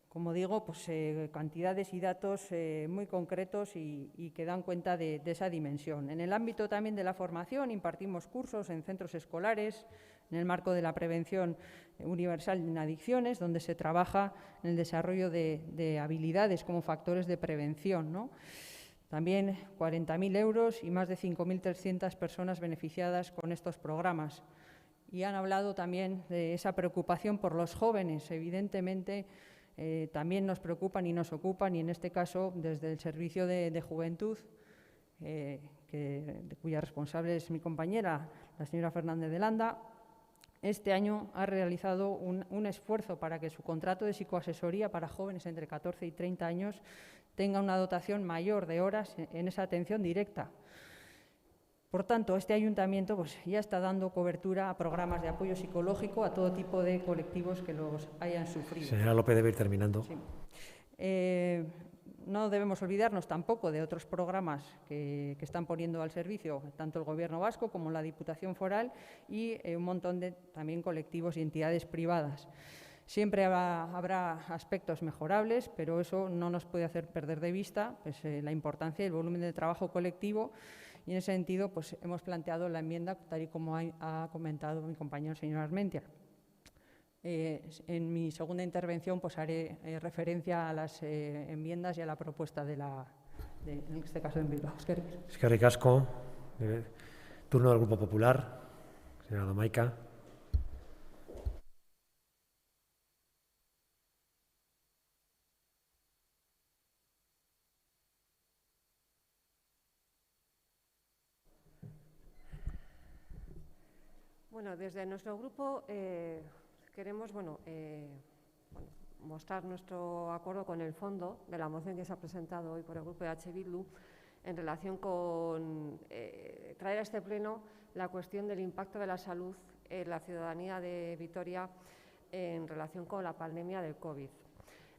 Como digo, pues, cantidades y datos muy concretos y que dan cuenta de esa dimensión. En el ámbito también de la formación impartimos cursos en centros escolares, en el marco de la prevención universal en adicciones, donde se trabaja en el desarrollo de habilidades como factores de prevención, ¿no? También 40.000 euros y más de 5.300 personas beneficiadas con estos programas. Y han hablado también de esa preocupación por los jóvenes. Evidentemente, también nos preocupan y nos ocupan, y en este caso, desde el Servicio de Juventud, cuya responsable es mi compañera, la señora Fernández de Landa, este año ha realizado un esfuerzo para que su contrato de psicoasesoría para jóvenes entre 14 y 30 años tenga una dotación mayor de horas en esa atención directa. Por tanto, este ayuntamiento pues, ya está dando cobertura a programas de apoyo psicológico a todo tipo de colectivos que los hayan sufrido. Señora López, debe ir terminando. Sí. No debemos olvidarnos tampoco de otros programas que están poniendo al servicio tanto el Gobierno vasco como la Diputación Foral y un montón de también colectivos y entidades privadas. Siempre habrá aspectos mejorables, pero eso no nos puede hacer perder de vista pues, la importancia y el volumen de trabajo colectivo. Y en ese sentido, pues, hemos planteado la enmienda, tal y como ha comentado mi compañero señor Armentia. En mi segunda intervención pues, haré referencia a las enmiendas y a la propuesta en este caso en Bilbao. Eskerrik asko. Turno del Grupo Popular. Señora Domaica. Bueno, desde nuestro grupo queremos mostrar nuestro acuerdo con el fondo de la moción que se ha presentado hoy por el Grupo de H. Bildu en relación con traer a este pleno la cuestión del impacto de la salud en la ciudadanía de Vitoria en relación con la pandemia del COVID.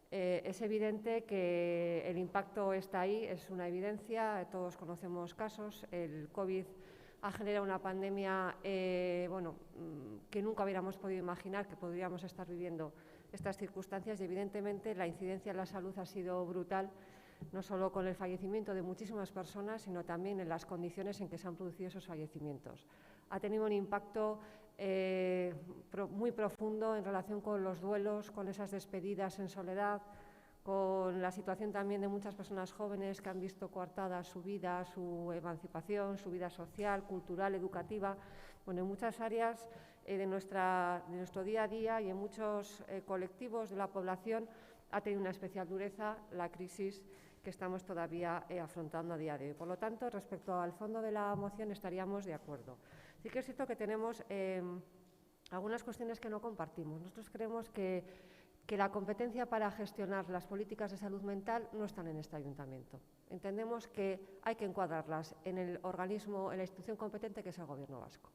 Es evidente que el impacto está ahí, es una evidencia, todos conocemos casos. El COVID ha generado una pandemia que nunca hubiéramos podido imaginar que podríamos estar viviendo estas circunstancias y evidentemente la incidencia en la salud ha sido brutal, no solo con el fallecimiento de muchísimas personas, sino también en las condiciones en que se han producido esos fallecimientos. Ha tenido un impacto muy profundo en relación con los duelos, con esas despedidas en soledad, con la situación también de muchas personas jóvenes que han visto coartada su vida, su emancipación, su vida social, cultural, educativa. Bueno, en muchas áreas de nuestro día a día y en muchos colectivos de la población ha tenido una especial dureza la crisis que estamos todavía afrontando a día de hoy. Por lo tanto, respecto al fondo de la moción estaríamos de acuerdo. Sí que es cierto que tenemos algunas cuestiones que no compartimos. Nosotros creemos que la competencia para gestionar las políticas de salud mental no están en este ayuntamiento. Entendemos que hay que encuadrarlas en el organismo, en la institución competente que es el Gobierno vasco.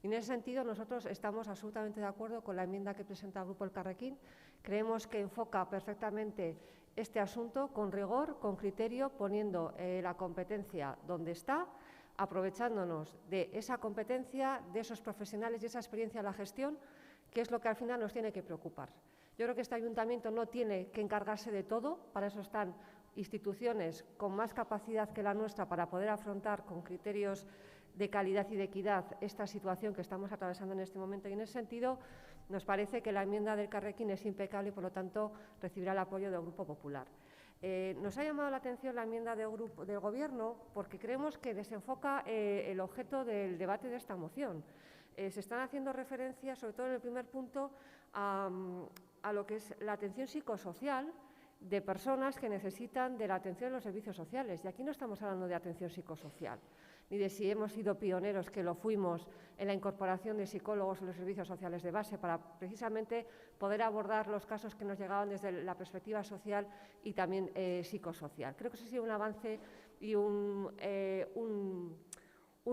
Y en ese sentido nosotros estamos absolutamente de acuerdo con la enmienda que presenta el Grupo Elkarrekin. Creemos que enfoca perfectamente este asunto con rigor, con criterio, poniendo la competencia donde está, aprovechándonos de esa competencia, de esos profesionales y esa experiencia en la gestión, que es lo que al final nos tiene que preocupar. Yo creo que este ayuntamiento no tiene que encargarse de todo, para eso están instituciones con más capacidad que la nuestra para poder afrontar con criterios de calidad y de equidad esta situación que estamos atravesando en este momento. Y en ese sentido nos parece que la enmienda del Carrequín es impecable y por lo tanto recibirá el apoyo del Grupo Popular. Nos ha llamado la atención la enmienda del Gobierno porque creemos que desenfoca el objeto del debate de esta moción. Se están haciendo referencias, sobre todo en el primer punto, a lo que es la atención psicosocial de personas que necesitan de la atención de los servicios sociales. Y aquí no estamos hablando de atención psicosocial, ni de si hemos sido pioneros, que lo fuimos, en la incorporación de psicólogos en los servicios sociales de base, para precisamente poder abordar los casos que nos llegaban desde la perspectiva social y también psicosocial. Creo que eso ha sido un avance y un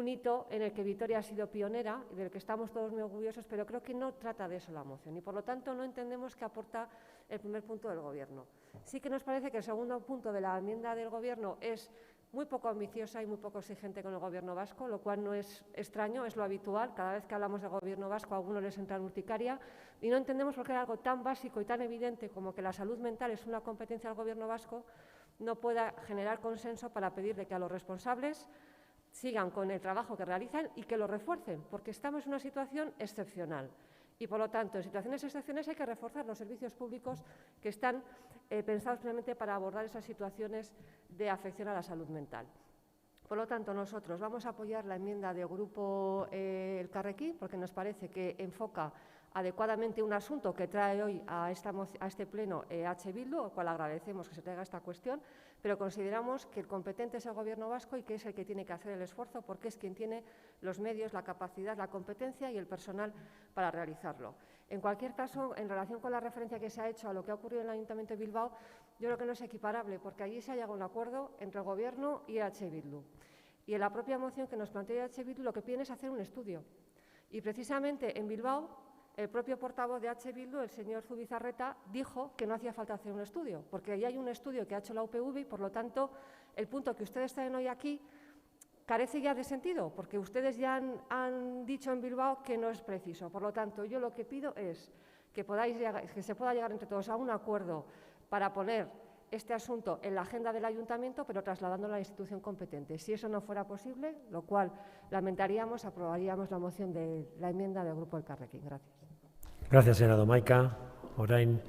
hito en el que Vitoria ha sido pionera y del que estamos todos muy orgullosos, pero creo que no trata de eso la moción y, por lo tanto, no entendemos que aporta el primer punto del Gobierno. Sí que nos parece que el segundo punto de la enmienda del Gobierno es muy poco ambiciosa y muy poco exigente con el Gobierno vasco, lo cual no es extraño, es lo habitual. Cada vez que hablamos del Gobierno vasco a algunos les entra en urticaria y no entendemos por qué algo tan básico y tan evidente como que la salud mental es una competencia del Gobierno vasco no pueda generar consenso para pedirle que a los responsables sigan con el trabajo que realizan y que lo refuercen, porque estamos en una situación excepcional. Y, por lo tanto, en situaciones excepcionales hay que reforzar los servicios públicos que están pensados precisamente para abordar esas situaciones de afección a la salud mental. Por lo tanto, nosotros vamos a apoyar la enmienda del Grupo Elkarrekin, porque nos parece que enfoca adecuadamente un asunto que trae hoy a este pleno H. Bildu, al cual agradecemos que se traiga esta cuestión, pero consideramos que el competente es el Gobierno vasco y que es el que tiene que hacer el esfuerzo porque es quien tiene los medios, la capacidad, la competencia y el personal para realizarlo. En cualquier caso, en relación con la referencia que se ha hecho a lo que ha ocurrido en el Ayuntamiento de Bilbao, yo creo que no es equiparable porque allí se ha llegado a un acuerdo entre el Gobierno y H. Bildu. Y en la propia moción que nos plantea H. Bildu lo que piden es hacer un estudio. Y precisamente en Bilbao, el propio portavoz de H. Bildu, el señor Zubizarreta, dijo que no hacía falta hacer un estudio, porque ahí hay un estudio que ha hecho la UPV y, por lo tanto, el punto que ustedes traen hoy aquí carece ya de sentido, porque ustedes ya han dicho en Bilbao que no es preciso. Por lo tanto, yo lo que pido es que se pueda llegar entre todos a un acuerdo para poner este asunto en la agenda del Ayuntamiento, pero trasladándolo a la institución competente. Si eso no fuera posible, lo cual lamentaríamos, aprobaríamos la moción de la enmienda del Grupo Elkarrekin. Gracias. Gracias, señora Domaika. Orain,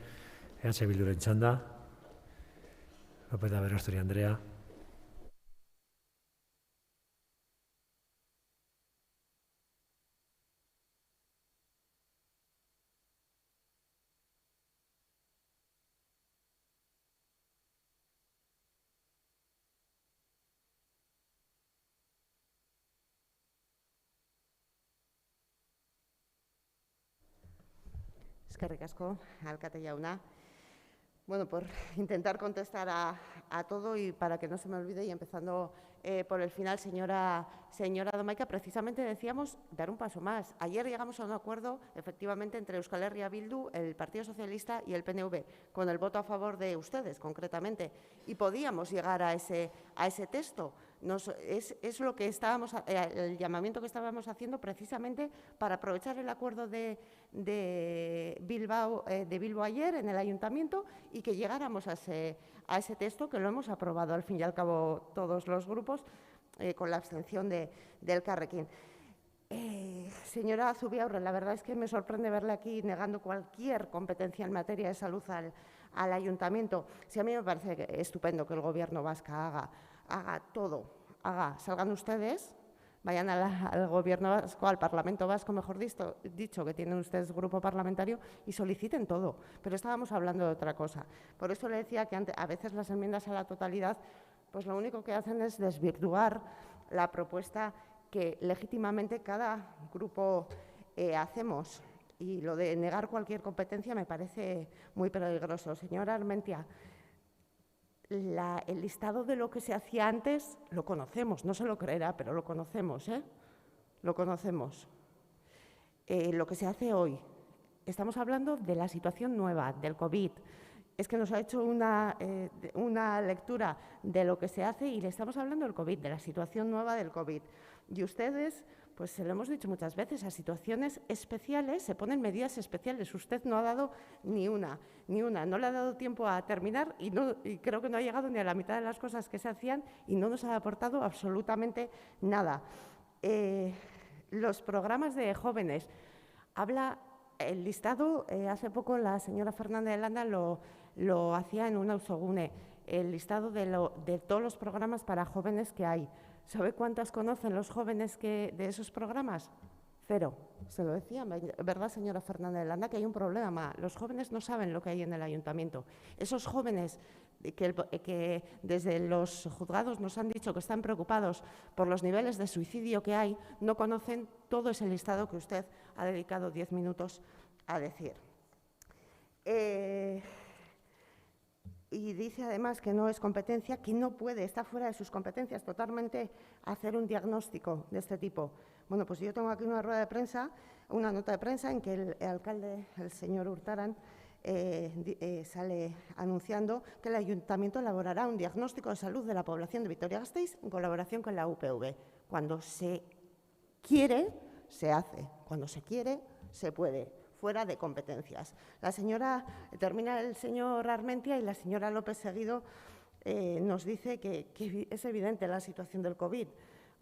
EH Bilduren txanda. López de Aberasturi Andrea. Eskerrik asko, alkate jauna. Bueno, por intentar contestar a todo y para que no se me olvide, y empezando por el final, señora Domaika, precisamente decíamos dar un paso más. Ayer llegamos a un acuerdo, efectivamente, entre Euskal Herria Bildu, el Partido Socialista y el PNV, con el voto a favor de ustedes, concretamente, y podíamos llegar a ese texto. Es lo que estábamos, el llamamiento que estábamos haciendo precisamente para aprovechar el acuerdo de Bilbao ayer en el Ayuntamiento y que llegáramos a ese texto, que lo hemos aprobado al fin y al cabo todos los grupos, con la abstención del Elkarrekin. Señora Zubiaurre, la verdad es que me sorprende verle aquí negando cualquier competencia en materia de salud al Ayuntamiento. Sí, a mí me parece estupendo que el Gobierno vasco haga todo, salgan ustedes, vayan al Gobierno vasco, al Parlamento vasco, mejor dicho, que tienen ustedes grupo parlamentario, y soliciten todo. Pero estábamos hablando de otra cosa. Por eso le decía que a veces las enmiendas a la totalidad, pues lo único que hacen es desvirtuar la propuesta que legítimamente cada grupo hacemos. Y lo de negar cualquier competencia me parece muy peligroso. Señora Armentia, el listado de lo que se hacía antes lo conocemos, no se lo creerá, pero lo conocemos, lo conocemos. Lo que se hace hoy, estamos hablando de la situación nueva, del COVID. Es que nos ha hecho una lectura de lo que se hace y le estamos hablando del COVID, de la situación nueva del COVID. Y ustedes, pues se lo hemos dicho muchas veces, a situaciones especiales se ponen medidas especiales. Usted no ha dado ni una. No le ha dado tiempo a terminar y creo que no ha llegado ni a la mitad de las cosas que se hacían y no nos ha aportado absolutamente nada. Los programas de jóvenes, habla el listado, hace poco la señora Fernández de Landa lo hacía en un ausogune, el listado de todos los programas para jóvenes que hay. ¿Sabe cuántas conocen los jóvenes de esos programas? 0. Se lo decía, ¿verdad, señora Fernández de Landa? Que hay un problema. Los jóvenes no saben lo que hay en el Ayuntamiento. Esos jóvenes que desde los juzgados nos han dicho que están preocupados por los niveles de suicidio que hay, no conocen todo ese listado que usted ha dedicado 10 minutos a decir. Y dice además que no es competencia, que no puede, está fuera de sus competencias totalmente hacer un diagnóstico de este tipo. Bueno, pues yo tengo aquí una rueda de prensa, una nota de prensa en que el alcalde, el señor Urtaran, sale anunciando que el Ayuntamiento elaborará un diagnóstico de salud de la población de Vitoria-Gasteiz en colaboración con la UPV. Cuando se quiere, se hace. Cuando se quiere, se puede. Fuera de competencias. Termina el señor Armentia y la señora López Seguido nos dice que es evidente la situación del COVID.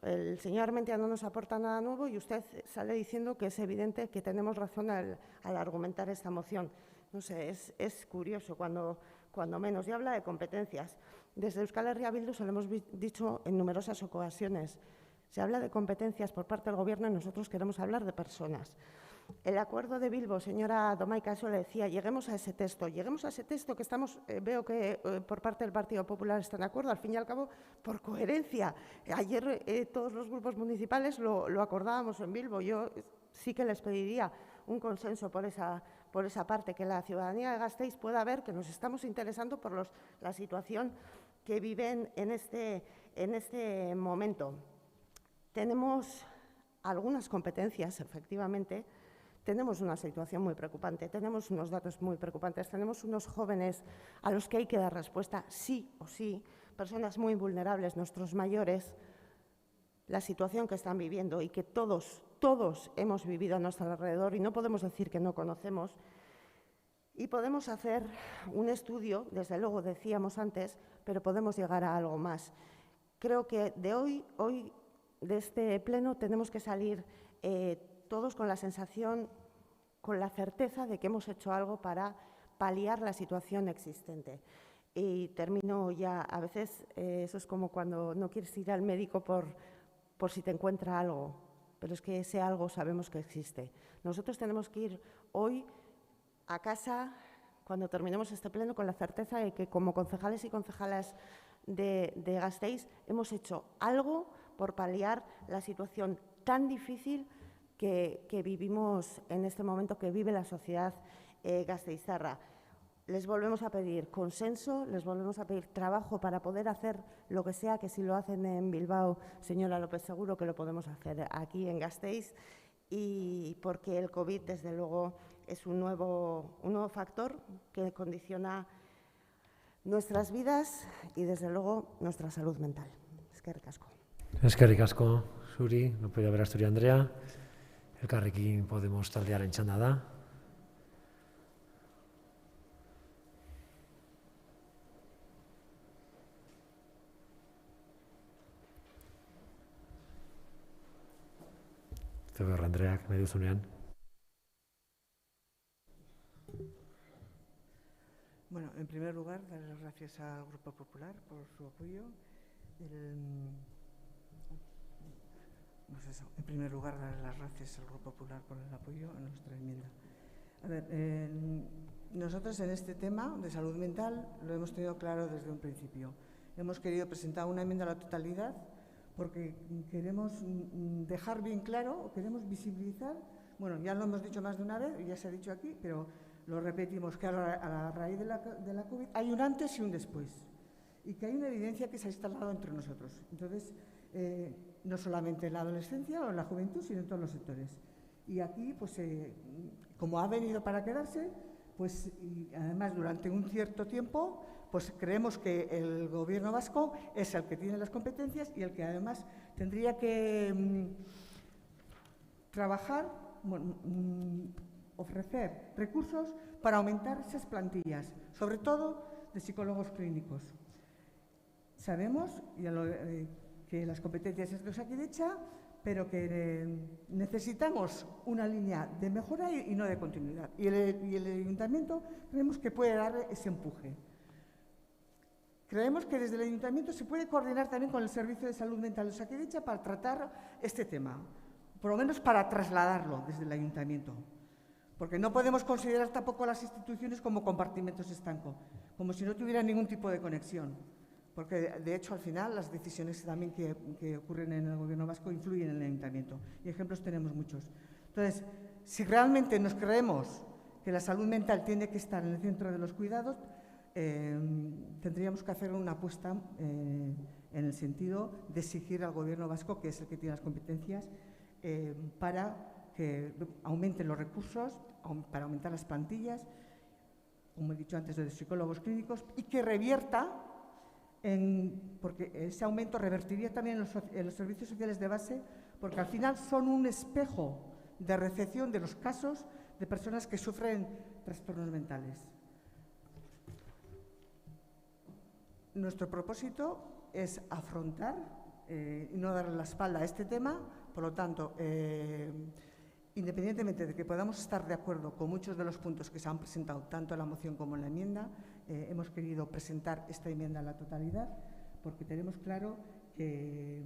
El señor Armentia no nos aporta nada nuevo y usted sale diciendo que es evidente que tenemos razón al argumentar esta moción. No sé, es curioso cuando menos. Y habla de competencias. Desde Euskal Herria Bildu se lo hemos dicho en numerosas ocasiones. Se habla de competencias por parte del Gobierno y nosotros queremos hablar de personas. El acuerdo de Bilbo, señora Domaica, eso le decía, lleguemos a ese texto que estamos, veo que por parte del Partido Popular están de acuerdo, al fin y al cabo, por coherencia. Ayer todos los grupos municipales lo acordábamos en Bilbo. Yo sí que les pediría un consenso por esa parte, que la ciudadanía de Gasteiz pueda ver que nos estamos interesando por la situación que viven en este momento. Tenemos algunas competencias, efectivamente. Tenemos una situación muy preocupante, tenemos unos datos muy preocupantes, tenemos unos jóvenes a los que hay que dar respuesta sí o sí, personas muy vulnerables, nuestros mayores, la situación que están viviendo y que todos hemos vivido a nuestro alrededor y no podemos decir que no conocemos. Y podemos hacer un estudio, desde luego decíamos antes, pero podemos llegar a algo más. Creo que de hoy de este pleno tenemos que salir todos con la sensación, con la certeza de que hemos hecho algo para paliar la situación existente. Y termino ya, a veces eso es como cuando no quieres ir al médico por si te encuentra algo, pero es que ese algo sabemos que existe. Nosotros tenemos que ir hoy a casa, cuando terminemos este pleno, con la certeza de que como concejales y concejalas de Gasteiz hemos hecho algo por paliar la situación tan difícil que vivimos en este momento, que vive la sociedad gasteiztarra. Les volvemos a pedir consenso, les volvemos a pedir trabajo para poder hacer lo que sea, que si lo hacen en Bilbao, señora López, seguro que lo podemos hacer aquí en Gasteiz, y porque el COVID, desde luego, es un nuevo factor que condiciona nuestras vidas y, desde luego, nuestra salud mental. Eskerrik asko. Eskerrik asko, zuri, López de Aberasturi Andrea. Elkarrekin Podemos taldearen txanda da. Zeberra Andreak, nahi duzunean. Bueno, en primer lugar, dar las gracias al Grupo Popular por su apoyo. En primer lugar, dar las gracias al Grupo Popular por el apoyo a nuestra enmienda. A ver, nosotros en este tema de salud mental lo hemos tenido claro desde un principio. Hemos querido presentar una enmienda a la totalidad porque queremos dejar bien claro, queremos visibilizar, bueno, ya lo hemos dicho más de una vez, ya se ha dicho aquí, pero lo repetimos, que a la raíz de la COVID hay un antes y un después, y que hay una evidencia que se ha instalado entre nosotros. Entonces, no solamente en la adolescencia o en la juventud, sino en todos los sectores. Y aquí, pues, como ha venido para quedarse, pues, y además durante un cierto tiempo, pues creemos que el Gobierno vasco es el que tiene las competencias y el que además tendría que trabajar, bueno, ofrecer recursos para aumentar esas plantillas, sobre todo de psicólogos clínicos. Sabemos que las competencias es de Osakidetza, pero que necesitamos una línea de mejora y no de continuidad. Y el Ayuntamiento creemos que puede dar ese empuje. Creemos que desde el Ayuntamiento se puede coordinar también con el Servicio de Salud Mental de Osakidetza para tratar este tema, por lo menos para trasladarlo desde el Ayuntamiento. Porque no podemos considerar tampoco las instituciones como compartimentos estancos, como si no tuvieran ningún tipo de conexión. Porque, de hecho, al final, las decisiones también que ocurren en el Gobierno vasco influyen en el Ayuntamiento. Y ejemplos tenemos muchos. Entonces, si realmente nos creemos que la salud mental tiene que estar en el centro de los cuidados, tendríamos que hacer una apuesta en el sentido de exigir al Gobierno vasco, que es el que tiene las competencias, para que aumenten los recursos, para aumentar las plantillas como he dicho antes, de psicólogos clínicos, y que revierta, porque ese aumento revertiría también en los servicios sociales de base, porque al final son un espejo de recepción de los casos de personas que sufren trastornos mentales. Nuestro propósito es afrontar y no darle la espalda a este tema. Por lo tanto, independientemente de que podamos estar de acuerdo con muchos de los puntos que se han presentado, tanto en la moción como en la enmienda, hemos querido presentar esta enmienda a la totalidad porque tenemos claro que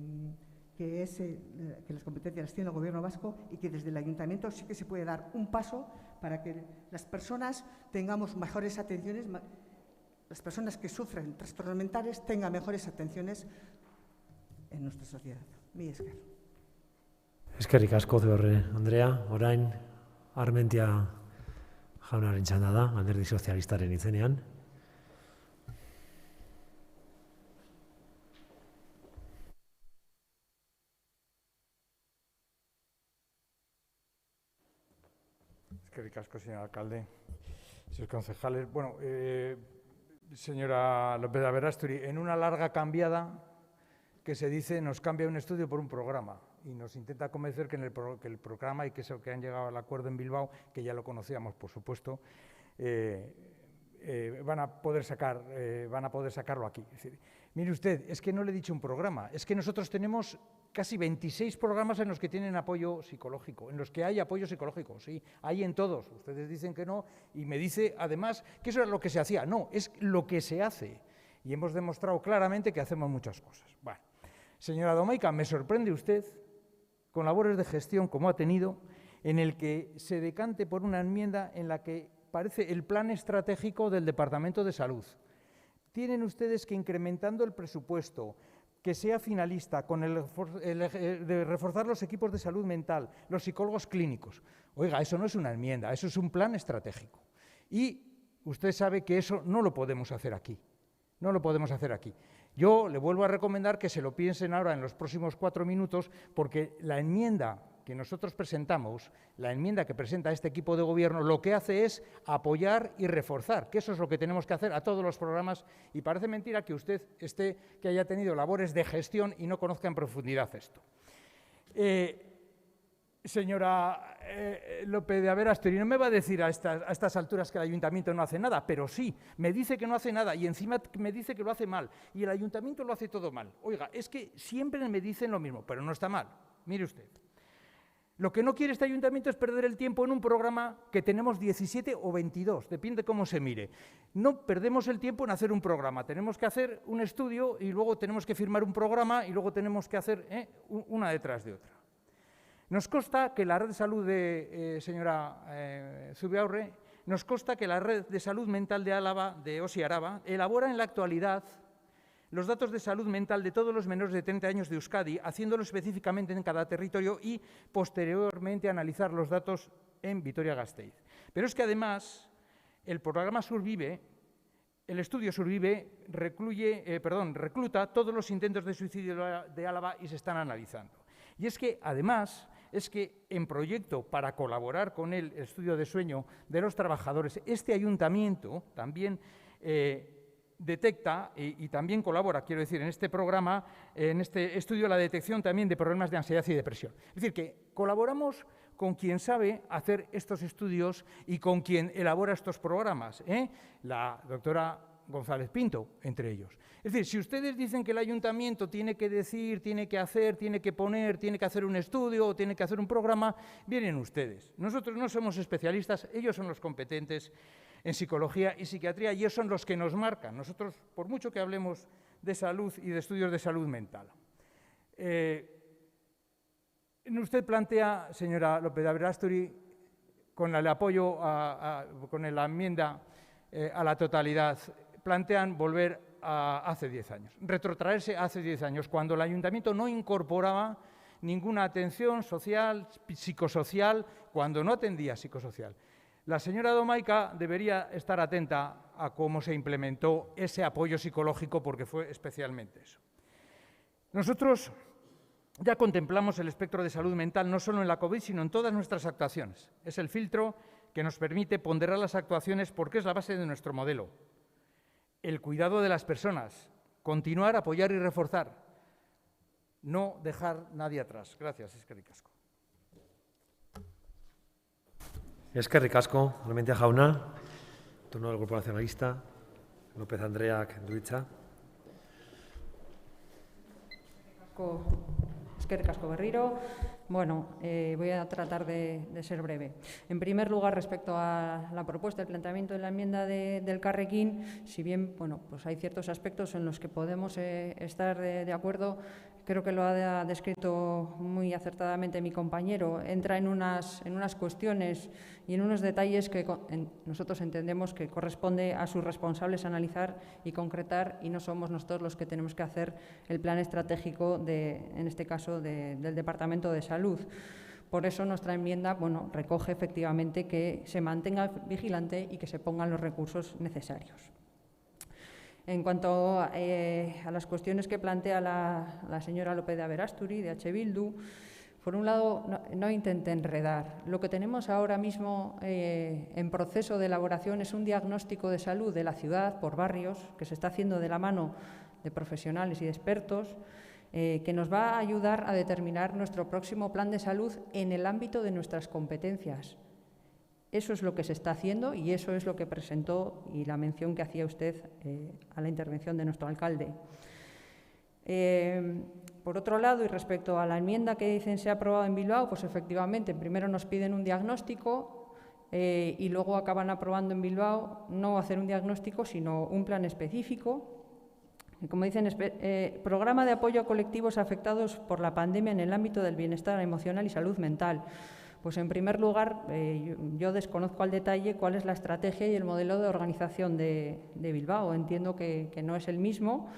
las competencias las tiene el Gobierno vasco y que desde el Ayuntamiento sí que se puede dar un paso para que las personas tengamos mejores atenciones, las personas que sufren trastornos mentales tengan mejores atenciones en nuestra sociedad. Mila esker. Eskerrik asko Zeorre Andrea, orain Armentia jaunaren txanda da, Alderdi Sozialistaren izenean. Eskerrik asko, señor alcalde, señores concejales. Bueno, señora López de Aberasturi, en una larga cambiada que se dice nos cambia un estudio por un programa y nos intenta convencer que el programa y que es el que han llegado al acuerdo en Bilbao, que ya lo conocíamos, por supuesto, van a poder sacarlo aquí. Es decir, mire usted, es que no le he dicho un programa, es que nosotros tenemos casi 26 programas en los que tienen apoyo psicológico, en los que hay apoyo psicológico, sí, hay en todos. Ustedes dicen que no y me dice además que eso era lo que se hacía. No, es lo que se hace y hemos demostrado claramente que hacemos muchas cosas. Bueno, señora Domaica, me sorprende usted con labores de gestión como ha tenido, en el que se decante por una enmienda en la que parece el plan estratégico del Departamento de Salud. Tienen ustedes que incrementando el presupuesto, que sea finalista, con de reforzar los equipos de salud mental, los psicólogos clínicos. Oiga, eso no es una enmienda, eso es un plan estratégico. Y usted sabe que eso no lo podemos hacer aquí. No lo podemos hacer aquí. Yo le vuelvo a recomendar que se lo piensen ahora en los próximos 4 minutos, porque la enmienda que nosotros presentamos, la enmienda que presenta este equipo de gobierno, lo que hace es apoyar y reforzar, que eso es lo que tenemos que hacer a todos los programas, y parece mentira que usted que haya tenido labores de gestión y no conozca en profundidad esto. Señora López de Aberasturi, no me va a decir a estas alturas que el Ayuntamiento no hace nada, pero sí, me dice que no hace nada y encima me dice que lo hace mal y el Ayuntamiento lo hace todo mal. Oiga, es que siempre me dicen lo mismo, pero no está mal. Mire usted, lo que no quiere este Ayuntamiento es perder el tiempo en un programa que tenemos 17 o 22, depende cómo se mire. No perdemos el tiempo en hacer un programa, tenemos que hacer un estudio y luego tenemos que firmar un programa y luego tenemos que hacer una detrás de otra. Nos consta que la red de salud señora Zubiaurre, nos consta que la red de salud mental de Álava, de Osi Araba, elabora en la actualidad los datos de salud mental de todos los menores de 30 años de Euskadi, haciéndolo específicamente en cada territorio y posteriormente analizar los datos en Vitoria-Gasteiz. Pero es que además el programa Survive, el estudio Survive, recluta todos los intentos de suicidio de Álava y se están analizando. Y es que además es que en proyecto para colaborar con el estudio de sueño de los trabajadores, este ayuntamiento también detecta y también colabora, quiero decir, en este programa, en este estudio, la detección también de problemas de ansiedad y depresión. Es decir, que colaboramos con quien sabe hacer estos estudios y con quien elabora estos programas, la doctora González Pinto, entre ellos. Es decir, si ustedes dicen que el ayuntamiento tiene que decir, tiene que hacer, tiene que poner, tiene que hacer un estudio o tiene que hacer un programa, vienen ustedes. Nosotros no somos especialistas, ellos son los competentes en psicología y psiquiatría y ellos son los que nos marcan. Nosotros, por mucho que hablemos de salud y de estudios de salud mental. Usted plantea, señora López de Aberasturi, con el apoyo, con la enmienda a la totalidad, plantean volver a hace 10 años, retrotraerse a hace 10 años, cuando el ayuntamiento no incorporaba ninguna atención social, psicosocial, cuando no atendía psicosocial. La señora Domaica debería estar atenta a cómo se implementó ese apoyo psicológico, porque fue especialmente eso. Nosotros ya contemplamos el espectro de salud mental no solo en la COVID, sino en todas nuestras actuaciones. Es el filtro que nos permite ponderar las actuaciones porque es la base de nuestro modelo. El cuidado de las personas, continuar, apoyar y reforzar, no dejar nadie atrás. Gracias, eskerrik asko. Eskerrik asko, Armentia jauna, turno del Grupo Nacionalista, López Andreak du hitza. Eskerrik asko berriro. Bueno, voy a tratar de ser breve. En primer lugar, respecto a la propuesta, el planteamiento de la enmienda del Carrequín, si bien bueno, pues hay ciertos aspectos en los que podemos estar de acuerdo, creo que lo ha descrito muy acertadamente mi compañero. Entra en unas cuestiones y en unos detalles que nosotros entendemos que corresponde a sus responsables analizar y concretar, y no somos nosotros los que tenemos que hacer el plan estratégico, en este caso, del Departamento de Salud. Por eso nuestra enmienda bueno, recoge efectivamente que se mantenga vigilante y que se pongan los recursos necesarios. En cuanto a las cuestiones que plantea la señora López de Aberasturi, de H. Bildu, por un lado, no intente enredar. Lo que tenemos ahora mismo en proceso de elaboración es un diagnóstico de salud de la ciudad por barrios que se está haciendo de la mano de profesionales y de expertos, que nos va a ayudar a determinar nuestro próximo plan de salud en el ámbito de nuestras competencias. Eso es lo que se está haciendo y eso es lo que presentó y la mención que hacía usted a la intervención de nuestro alcalde. Por otro lado, y respecto a la enmienda que dicen se ha aprobado en Bilbao, pues efectivamente, primero nos piden un diagnóstico y luego acaban aprobando en Bilbao no hacer un diagnóstico, sino un plan específico. Como dicen, programa de apoyo a colectivos afectados por la pandemia en el ámbito del bienestar emocional y salud mental. Pues en primer lugar, yo desconozco al detalle cuál es la estrategia y el modelo de organización de Bilbao. Entiendo que no es el mismo,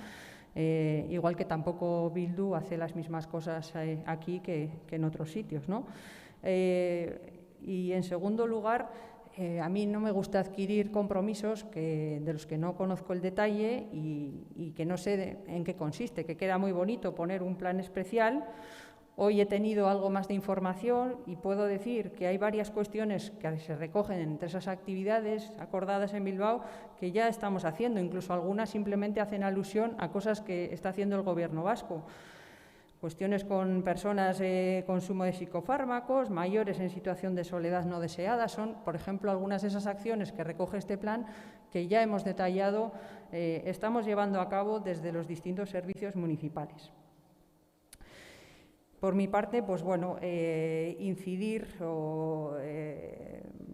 igual que tampoco Bildu hace las mismas cosas aquí que en otros sitios, ¿no? Y en segundo lugar, a mí no me gusta adquirir compromisos de los que no conozco el detalle y que no sé en qué consiste, que queda muy bonito poner un plan especial. Hoy he tenido algo más de información y puedo decir que hay varias cuestiones que se recogen entre esas actividades acordadas en Bilbao que ya estamos haciendo, incluso algunas simplemente hacen alusión a cosas que está haciendo el Gobierno vasco. Cuestiones con personas consumo de psicofármacos, mayores en situación de soledad no deseada, son, por ejemplo, algunas de esas acciones que recoge este plan que ya hemos detallado, estamos llevando a cabo desde los distintos servicios municipales. Por mi parte, pues bueno, incidir o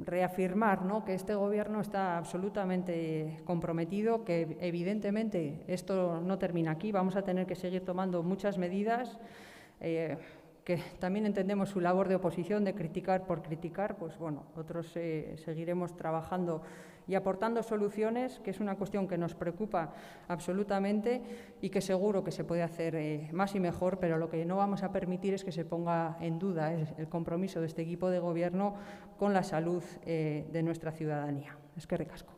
reafirmar, ¿no?, que este Gobierno está absolutamente comprometido, que evidentemente esto no termina aquí, vamos a tener que seguir tomando muchas medidas, que también entendemos su labor de oposición, de criticar por criticar, pues bueno, otros seguiremos trabajando y aportando soluciones, que es una cuestión que nos preocupa absolutamente y que seguro que se puede hacer más y mejor, pero lo que no vamos a permitir es que se ponga en duda el compromiso de este equipo de Gobierno con la salud de nuestra ciudadanía. Eskerrik asko.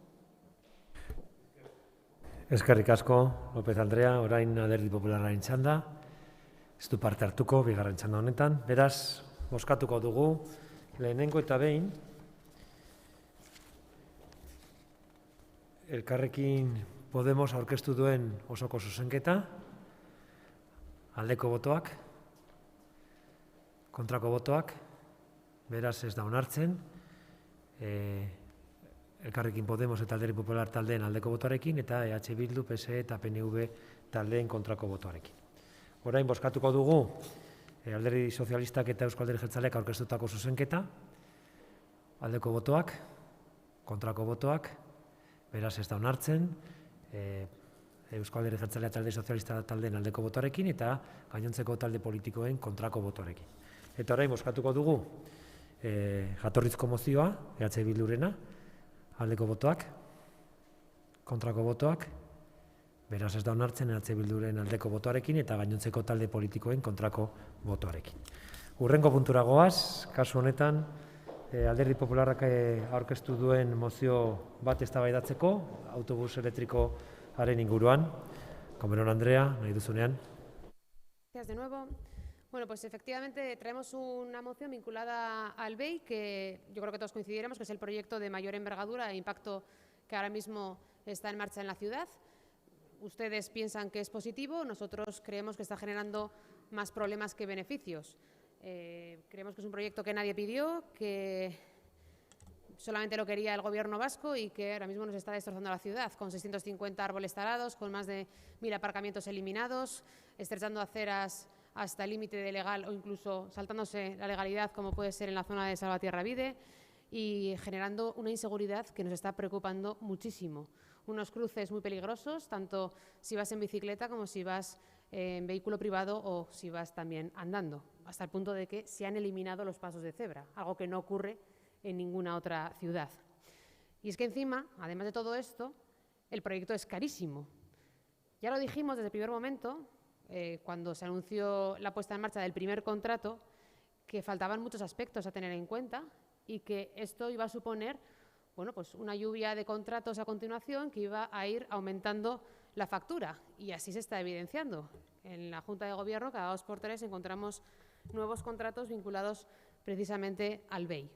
Eskerrik asko, López Andrea, orain Alderdi Popularraren txanda. Ez du parte hartuko, bigarren txanda honetan. Beraz, bozkatuko dugu, lehenengo eta behin, Elkarrekin Podemos aurkeztu duen osoko zuzenketa, aldeko botoak, kontrako botoak, beraz ez da onartzen, Elkarrekin Podemos eta Alderdi Popular taldeen aldeko botoarekin, eta EH Bildu, PSE eta PNV taldeen kontrako botoarekin. Orain bozkatuko dugu Alderdi Sozialistak eta Eusko Alderdi Jeltzaleak aurkeztutako zuzenketa, aldeko botoak, kontrako botoak, beraz ez da onartzen, Eusko Alderdi Jeltzalea talde sozialista taldeen aldeko botoarekin eta gainontzeko talde politikoen kontrako botoarekin. Eta orain bozkatuko dugu jatorrizko mozioa, EH Bildurena, aldeko botoak, kontrako botoak, beraz ez da onartzen EH Bilduren aldeko botoarekin eta gainontzeko talde politikoen kontrako botoarekin. Hurrengo puntura goaz, kasu honetan, Alderdi Popularrak aurkeztu duen mozio bat eztabaidatzeko, autobus elektrikoaren inguruan. Cameron Andrea, nahi duzunean. Gracias de nuevo. Bueno, pues efectivamente traemos una moción vinculada al BEI que yo creo que todos coincidiremos que es el proyecto de mayor envergadura e impacto que ahora mismo está en marcha en la ciudad. Ustedes piensan que es positivo, nosotros creemos que está generando más problemas que beneficios. Creemos que es un proyecto que nadie pidió, que solamente lo quería el Gobierno vasco y que ahora mismo nos está destrozando la ciudad, con 650 árboles talados, con más de 1000 aparcamientos eliminados, estrechando aceras hasta el límite de legal o incluso saltándose la legalidad, como puede ser en la zona de Salvatierra-Bide, y generando una inseguridad que nos está preocupando muchísimo. Unos cruces muy peligrosos, tanto si vas en bicicleta como si vas en vehículo privado o si vas también andando, hasta el punto de que se han eliminado los pasos de cebra, algo que no ocurre en ninguna otra ciudad. Y es que encima, además de todo esto, el proyecto es carísimo. Ya lo dijimos desde el primer momento, cuando se anunció la puesta en marcha del primer contrato, que faltaban muchos aspectos a tener en cuenta y que esto iba a suponer pues una lluvia de contratos a continuación que iba a ir aumentando la factura. Y así se está evidenciando. En la Junta de Gobierno, cada 2 por 3, encontramos nuevos contratos vinculados precisamente al BEI.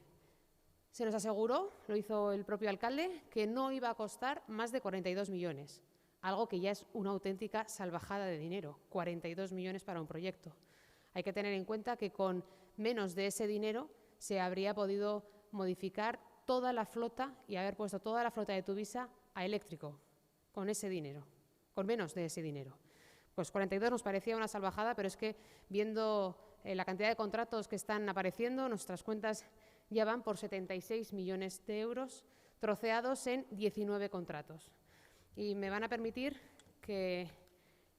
Se nos aseguró, lo hizo el propio alcalde, que no iba a costar más de 42 millones. Algo que ya es una auténtica salvajada de dinero, 42 millones para un proyecto. Hay que tener en cuenta que con menos de ese dinero se habría podido modificar toda la flota y haber puesto toda la flota de Tuvisa a eléctrico, con ese dinero, con menos de ese dinero. Pues 42 nos parecía una salvajada, pero es que viendo la cantidad de contratos que están apareciendo, nuestras cuentas ya van por 76 millones de euros, troceados en 19 contratos. Y me van a permitir que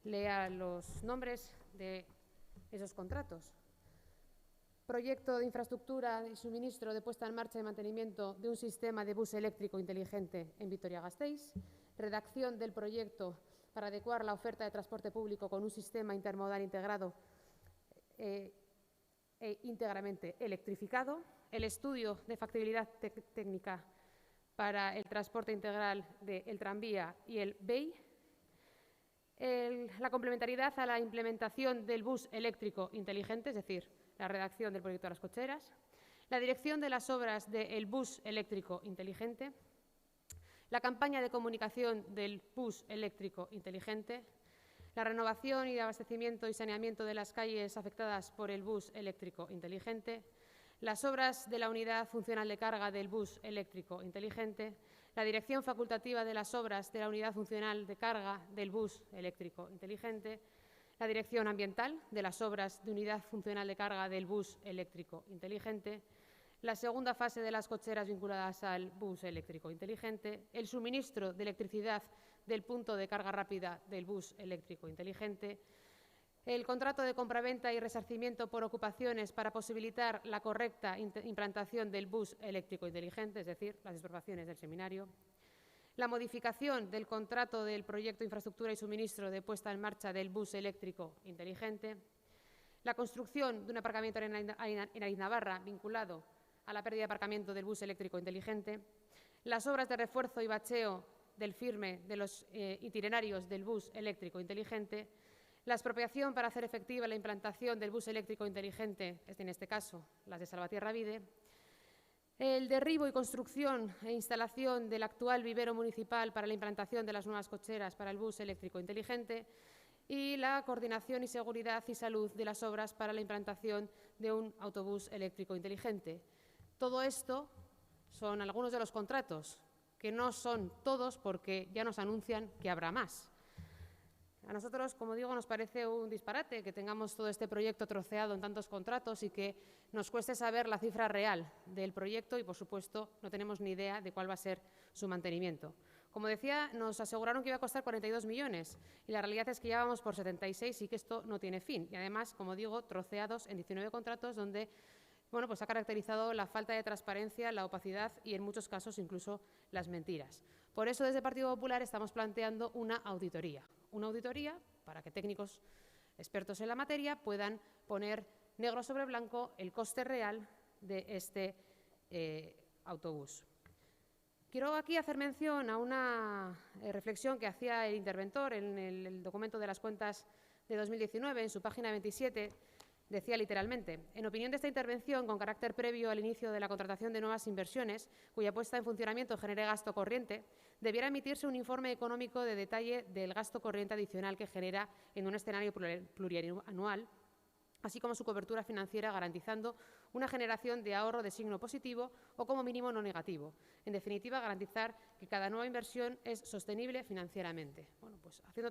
lea los nombres de esos contratos. Proyecto de infraestructura y suministro de puesta en marcha y mantenimiento de un sistema de bus eléctrico inteligente en Vitoria-Gasteiz. Redacción del proyecto para adecuar la oferta de transporte público con un sistema intermodal integrado e íntegramente electrificado. El estudio de factibilidad técnica para el transporte integral del tranvía y el BEI, la complementariedad a la implementación del bus eléctrico inteligente, es decir, la redacción del proyecto de las cocheras, la dirección de las obras del bus eléctrico inteligente, la campaña de comunicación del bus eléctrico inteligente, la renovación y abastecimiento y saneamiento de las calles afectadas por el bus eléctrico inteligente, las obras de la unidad funcional de carga del bus eléctrico inteligente, la dirección facultativa de las obras de la unidad funcional de carga del bus eléctrico inteligente, la dirección ambiental de las obras de unidad funcional de carga del bus eléctrico inteligente, la segunda fase de las cocheras vinculadas al bus eléctrico inteligente, el suministro de electricidad del punto de carga rápida del bus eléctrico inteligente, el contrato de compraventa y resarcimiento por ocupaciones para posibilitar la correcta implantación del bus eléctrico inteligente, es decir, las expropiaciones del seminario, la modificación del contrato del proyecto de infraestructura y suministro de puesta en marcha del bus eléctrico inteligente, la construcción de un aparcamiento en Ariznabarra vinculado a la pérdida de aparcamiento del bus eléctrico inteligente, las obras de refuerzo y bacheo del firme de los itinerarios del bus eléctrico inteligente, la expropiación para hacer efectiva la implantación del bus eléctrico inteligente, en este caso las de Salvatierra-Bide, el derribo y construcción e instalación del actual vivero municipal para la implantación de las nuevas cocheras para el bus eléctrico inteligente y la coordinación y seguridad y salud de las obras para la implantación de un autobús eléctrico inteligente. Todo esto son algunos de los contratos, que no son todos porque ya nos anuncian que habrá más. A nosotros, como digo, nos parece un disparate que tengamos todo este proyecto troceado en tantos contratos y que nos cueste saber la cifra real del proyecto y, por supuesto, no tenemos ni idea de cuál va a ser su mantenimiento. Como decía, nos aseguraron que iba a costar 42 millones y la realidad es que ya vamos por 76 y que esto no tiene fin. Y además, como digo, troceados en 19 contratos donde pues ha caracterizado la falta de transparencia, la opacidad y, en muchos casos, incluso las mentiras. Por eso, desde el Partido Popular estamos planteando una auditoría para que técnicos expertos en la materia puedan poner negro sobre blanco el coste real de este autobús. Quiero aquí hacer mención a una reflexión que hacía el interventor en el documento de las cuentas de 2019, en su página 27, Decía literalmente: en opinión de esta intervención, con carácter previo al inicio de la contratación de nuevas inversiones, cuya puesta en funcionamiento genere gasto corriente, debiera emitirse un informe económico de detalle del gasto corriente adicional que genera en un escenario plurianual, así como su cobertura financiera, garantizando una generación de ahorro de signo positivo o como mínimo no negativo. En definitiva, garantizar que cada nueva inversión es sostenible financieramente. Bueno, pues haciendo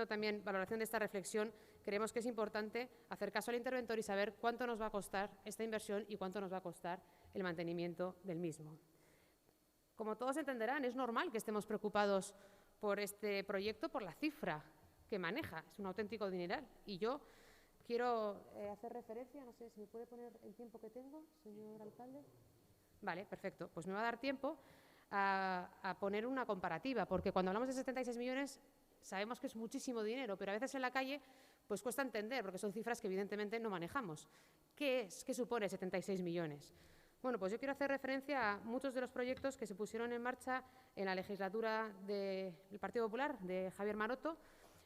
también valoración de esta reflexión, creemos que es importante hacer caso al interventor y saber cuánto nos va a costar esta inversión y cuánto nos va a costar el mantenimiento del mismo. Como todos entenderán, es normal que estemos preocupados por este proyecto, por la cifra que maneja. Es un auténtico dineral. Y yo quiero hacer referencia, no sé si me puede poner el tiempo que tengo, señor alcalde. Vale, perfecto. Pues me va a dar tiempo a poner una comparativa, porque cuando hablamos de 76 millones sabemos que es muchísimo dinero, pero a veces en la calle pues cuesta entender, porque son cifras que evidentemente no manejamos. ¿Qué supone 76 millones? Bueno, pues yo quiero hacer referencia a muchos de los proyectos que se pusieron en marcha en la legislatura del Partido Popular, de Javier Maroto.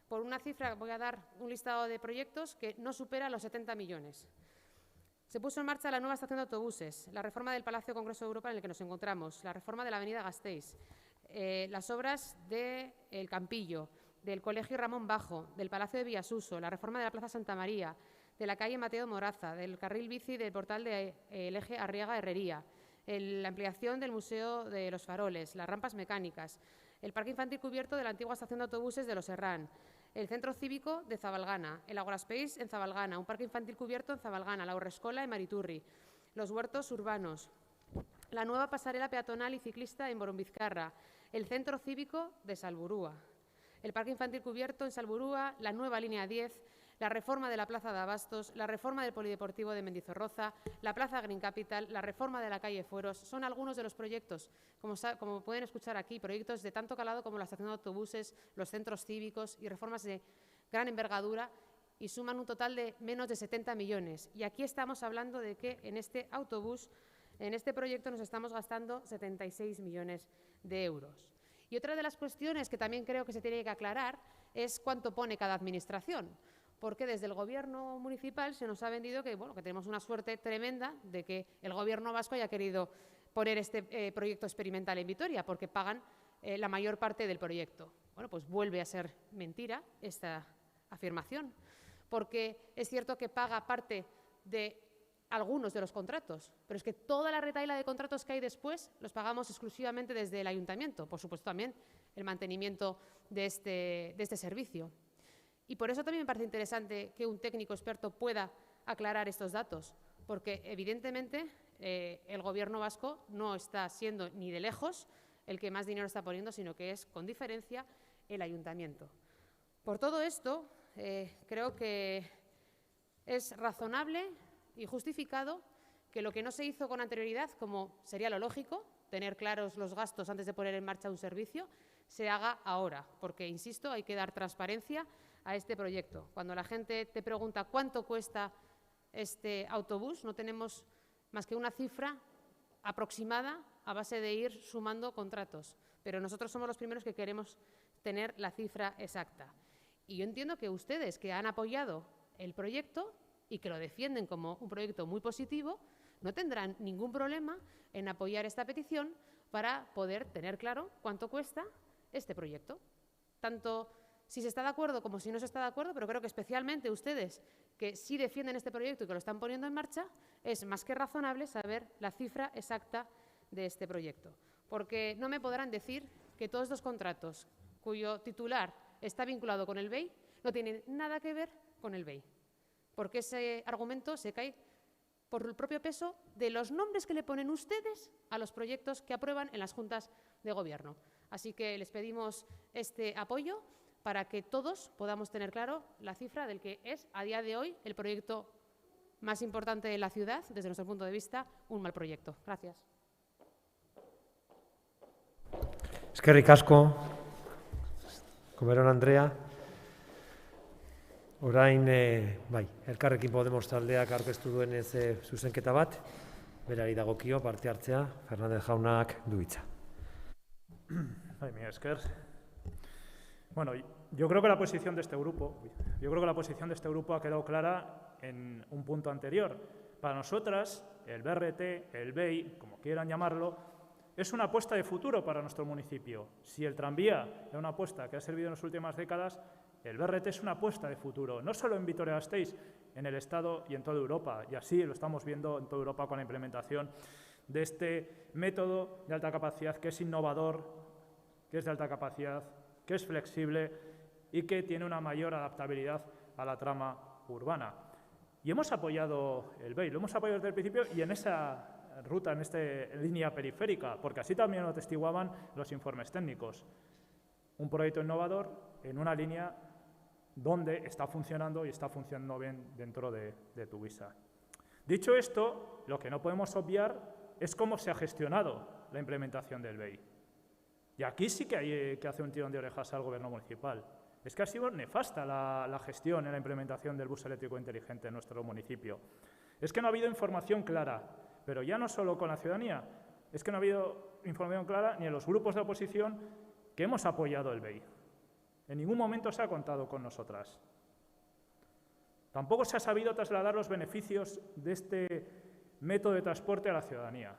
Por una cifra, voy a dar un listado de proyectos que no supera los 70 millones. Se puso en marcha la nueva estación de autobuses, la reforma del Palacio Congreso de Europa en el que nos encontramos, la reforma de la avenida Gasteiz, las obras del Campillo, del Colegio Ramón Bajo, del Palacio de Villasuso, la reforma de la Plaza Santa María, de la calle Mateo Moraza, del carril bici del portal del eje Arriaga-Herrería, la ampliación del Museo de los Faroles, las rampas mecánicas, el parque infantil cubierto de la antigua estación de autobuses de Los Herrán, el centro cívico de Zabalgana, el Agora Space en Zabalgana, un parque infantil cubierto en Zabalgana, la Urrescola en Mariturri, los huertos urbanos, la nueva pasarela peatonal y ciclista en Borombizkarra, el centro cívico de Salburúa, el parque infantil cubierto en Salburúa, la nueva línea 10, la reforma de la Plaza de Abastos, la reforma del Polideportivo de Mendizorroza, la Plaza Green Capital, la reforma de la calle Fueros. Son algunos de los proyectos, como pueden escuchar aquí, proyectos de tanto calado como la estación de autobuses, los centros cívicos y reformas de gran envergadura, y suman un total de menos de 70 millones. Y aquí estamos hablando de que en este autobús, en este proyecto, nos estamos gastando 76 millones de euros. Y otra de las cuestiones que también creo que se tiene que aclarar es cuánto pone cada administración, porque desde el Gobierno municipal se nos ha vendido que tenemos una suerte tremenda de que el Gobierno vasco haya querido poner este proyecto experimental en Vitoria, porque pagan la mayor parte del proyecto. Bueno, pues vuelve a ser mentira esta afirmación, porque es cierto que paga parte de algunos de los contratos, pero es que toda la retahíla de contratos que hay después los pagamos exclusivamente desde el ayuntamiento, por supuesto también el mantenimiento de este servicio. Y por eso también me parece interesante que un técnico experto pueda aclarar estos datos, porque evidentemente el Gobierno vasco no está siendo ni de lejos el que más dinero está poniendo, sino que es, con diferencia, el ayuntamiento. Por todo esto, creo que es razonable y justificado que lo que no se hizo con anterioridad, como sería lo lógico, tener claros los gastos antes de poner en marcha un servicio, se haga ahora, porque, insisto, hay que dar transparencia a este proyecto. Cuando la gente te pregunta cuánto cuesta este autobús, no tenemos más que una cifra aproximada a base de ir sumando contratos, pero nosotros somos los primeros que queremos tener la cifra exacta. Y yo entiendo que ustedes, que han apoyado el proyecto y que lo defienden como un proyecto muy positivo, no tendrán ningún problema en apoyar esta petición para poder tener claro cuánto cuesta este proyecto. Tanto si se está de acuerdo como si no se está de acuerdo, pero creo que especialmente ustedes, que sí defienden este proyecto y que lo están poniendo en marcha, es más que razonable saber la cifra exacta de este proyecto. Porque no me podrán decir que todos estos contratos cuyo titular está vinculado con el BEI no tienen nada que ver con el BEI. Porque ese argumento se cae por el propio peso de los nombres que le ponen ustedes a los proyectos que aprueban en las juntas de gobierno. Así que les pedimos este apoyo para que todos podamos tener claro la cifra del que es, a día de hoy, el proyecto más importante de la ciudad, desde nuestro punto de vista, un mal proyecto. Gracias. Eskerrik asko, Comerón Andrea. Orain, Elkarrekin Podemos taldeak aurkeztu duenez zuzenketa bat, berari dagokio parte hartzea, Fernández jaunak du hitza. Mila esker. Bueno, yo creo que la posición de este grupo, ha quedado clara en un punto anterior. Para nosotras, el BRT, el BEI, como quieran llamarlo, es una apuesta de futuro para nuestro municipio. Si el tranvía es una apuesta que ha servido en las últimas décadas, el BRT es una apuesta de futuro, no solo en Vitoria-Gasteiz, en el Estado y en toda Europa. Y así lo estamos viendo en toda Europa con la implementación de este método de alta capacidad que es innovador, que es de alta capacidad, que es flexible y que tiene una mayor adaptabilidad a la trama urbana. Y hemos apoyado el BEI, lo hemos apoyado desde el principio y en esa ruta, en esta línea periférica, porque así también lo atestiguaban los informes técnicos. Un proyecto innovador en una línea donde está funcionando y está funcionando bien dentro de Tuvisa. Dicho esto, lo que no podemos obviar es cómo se ha gestionado la implementación del BEI. Y aquí sí que hay que hacer un tirón de orejas al Gobierno municipal. Es que ha sido nefasta la gestión en la implementación del bus eléctrico inteligente en nuestro municipio. Es que no ha habido información clara, pero ya no solo con la ciudadanía, es que no ha habido información clara ni en los grupos de oposición que hemos apoyado el BEI. En ningún momento se ha contado con nosotras. Tampoco se ha sabido trasladar los beneficios de este método de transporte a la ciudadanía.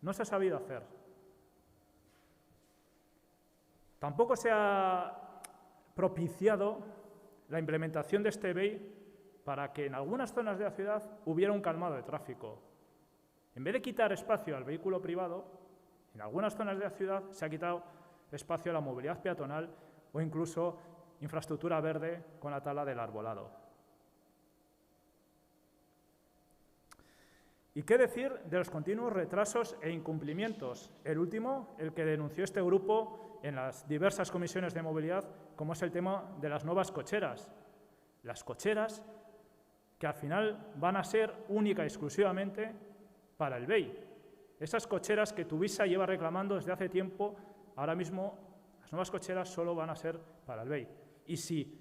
No se ha sabido hacer. Tampoco se ha propiciado la implementación de este BEI para que en algunas zonas de la ciudad hubiera un calmado de tráfico. En vez de quitar espacio al vehículo privado, en algunas zonas de la ciudad se ha quitado espacio a la movilidad peatonal o incluso infraestructura verde con la tala del arbolado. ¿Y qué decir de los continuos retrasos e incumplimientos? El último, el que denunció este grupo en las diversas comisiones de movilidad, como es el tema de las nuevas cocheras. Las cocheras que al final van a ser única y exclusivamente para el BEI. Esas cocheras que Tuvisa lleva reclamando desde hace tiempo, ahora mismo las nuevas cocheras solo van a ser para el BEI. Y si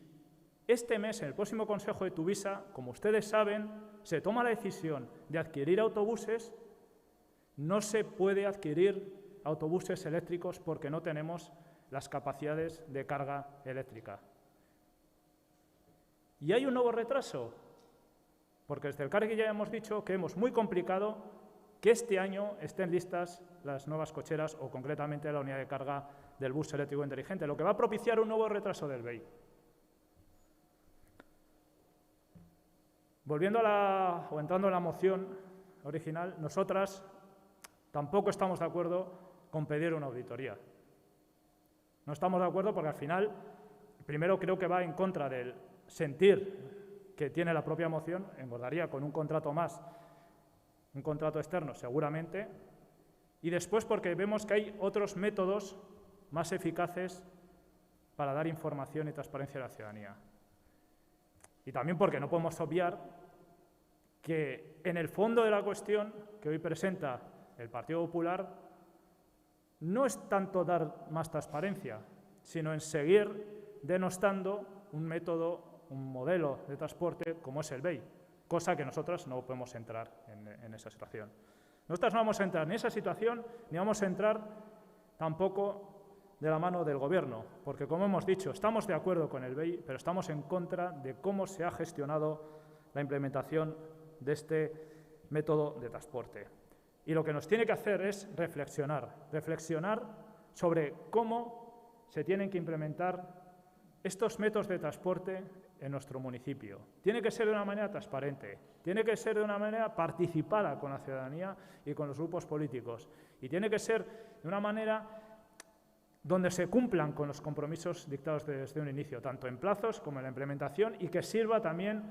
este mes, en el próximo Consejo de Tuvisa, como ustedes saben, se toma la decisión de adquirir autobuses, no se puede adquirir autobuses eléctricos porque no tenemos las capacidades de carga eléctrica. ¿Y hay un nuevo retraso? Porque desde el Carrequín ya hemos dicho que es muy complicado que este año estén listas las nuevas cocheras o concretamente la unidad de carga del bus eléctrico inteligente, lo que va a propiciar un nuevo retraso del BEI. Volviendo o entrando en la moción original, nosotras tampoco estamos de acuerdo con pedir una auditoría. No estamos de acuerdo porque al final, primero creo que va en contra del sentir que tiene la propia moción, engordaría con un contrato más, un contrato externo seguramente, y después porque vemos que hay otros métodos más eficaces para dar información y transparencia a la ciudadanía. Y también porque no podemos obviar que en el fondo de la cuestión que hoy presenta el Partido Popular no es tanto dar más transparencia, sino en seguir denostando un método, un modelo de transporte como es el BEI, cosa que nosotros no podemos entrar en esa situación. Nosotras no vamos a entrar en esa situación ni vamos a entrar tampoco de la mano del Gobierno, porque como hemos dicho, estamos de acuerdo con el BEI, pero estamos en contra de cómo se ha gestionado la implementación de este método de transporte. Y lo que nos tiene que hacer es reflexionar sobre cómo se tienen que implementar estos métodos de transporte en nuestro municipio. Tiene que ser de una manera transparente, tiene que ser de una manera participada con la ciudadanía y con los grupos políticos, y tiene que ser de una manera donde se cumplan con los compromisos dictados desde un inicio, tanto en plazos como en la implementación, y que sirva también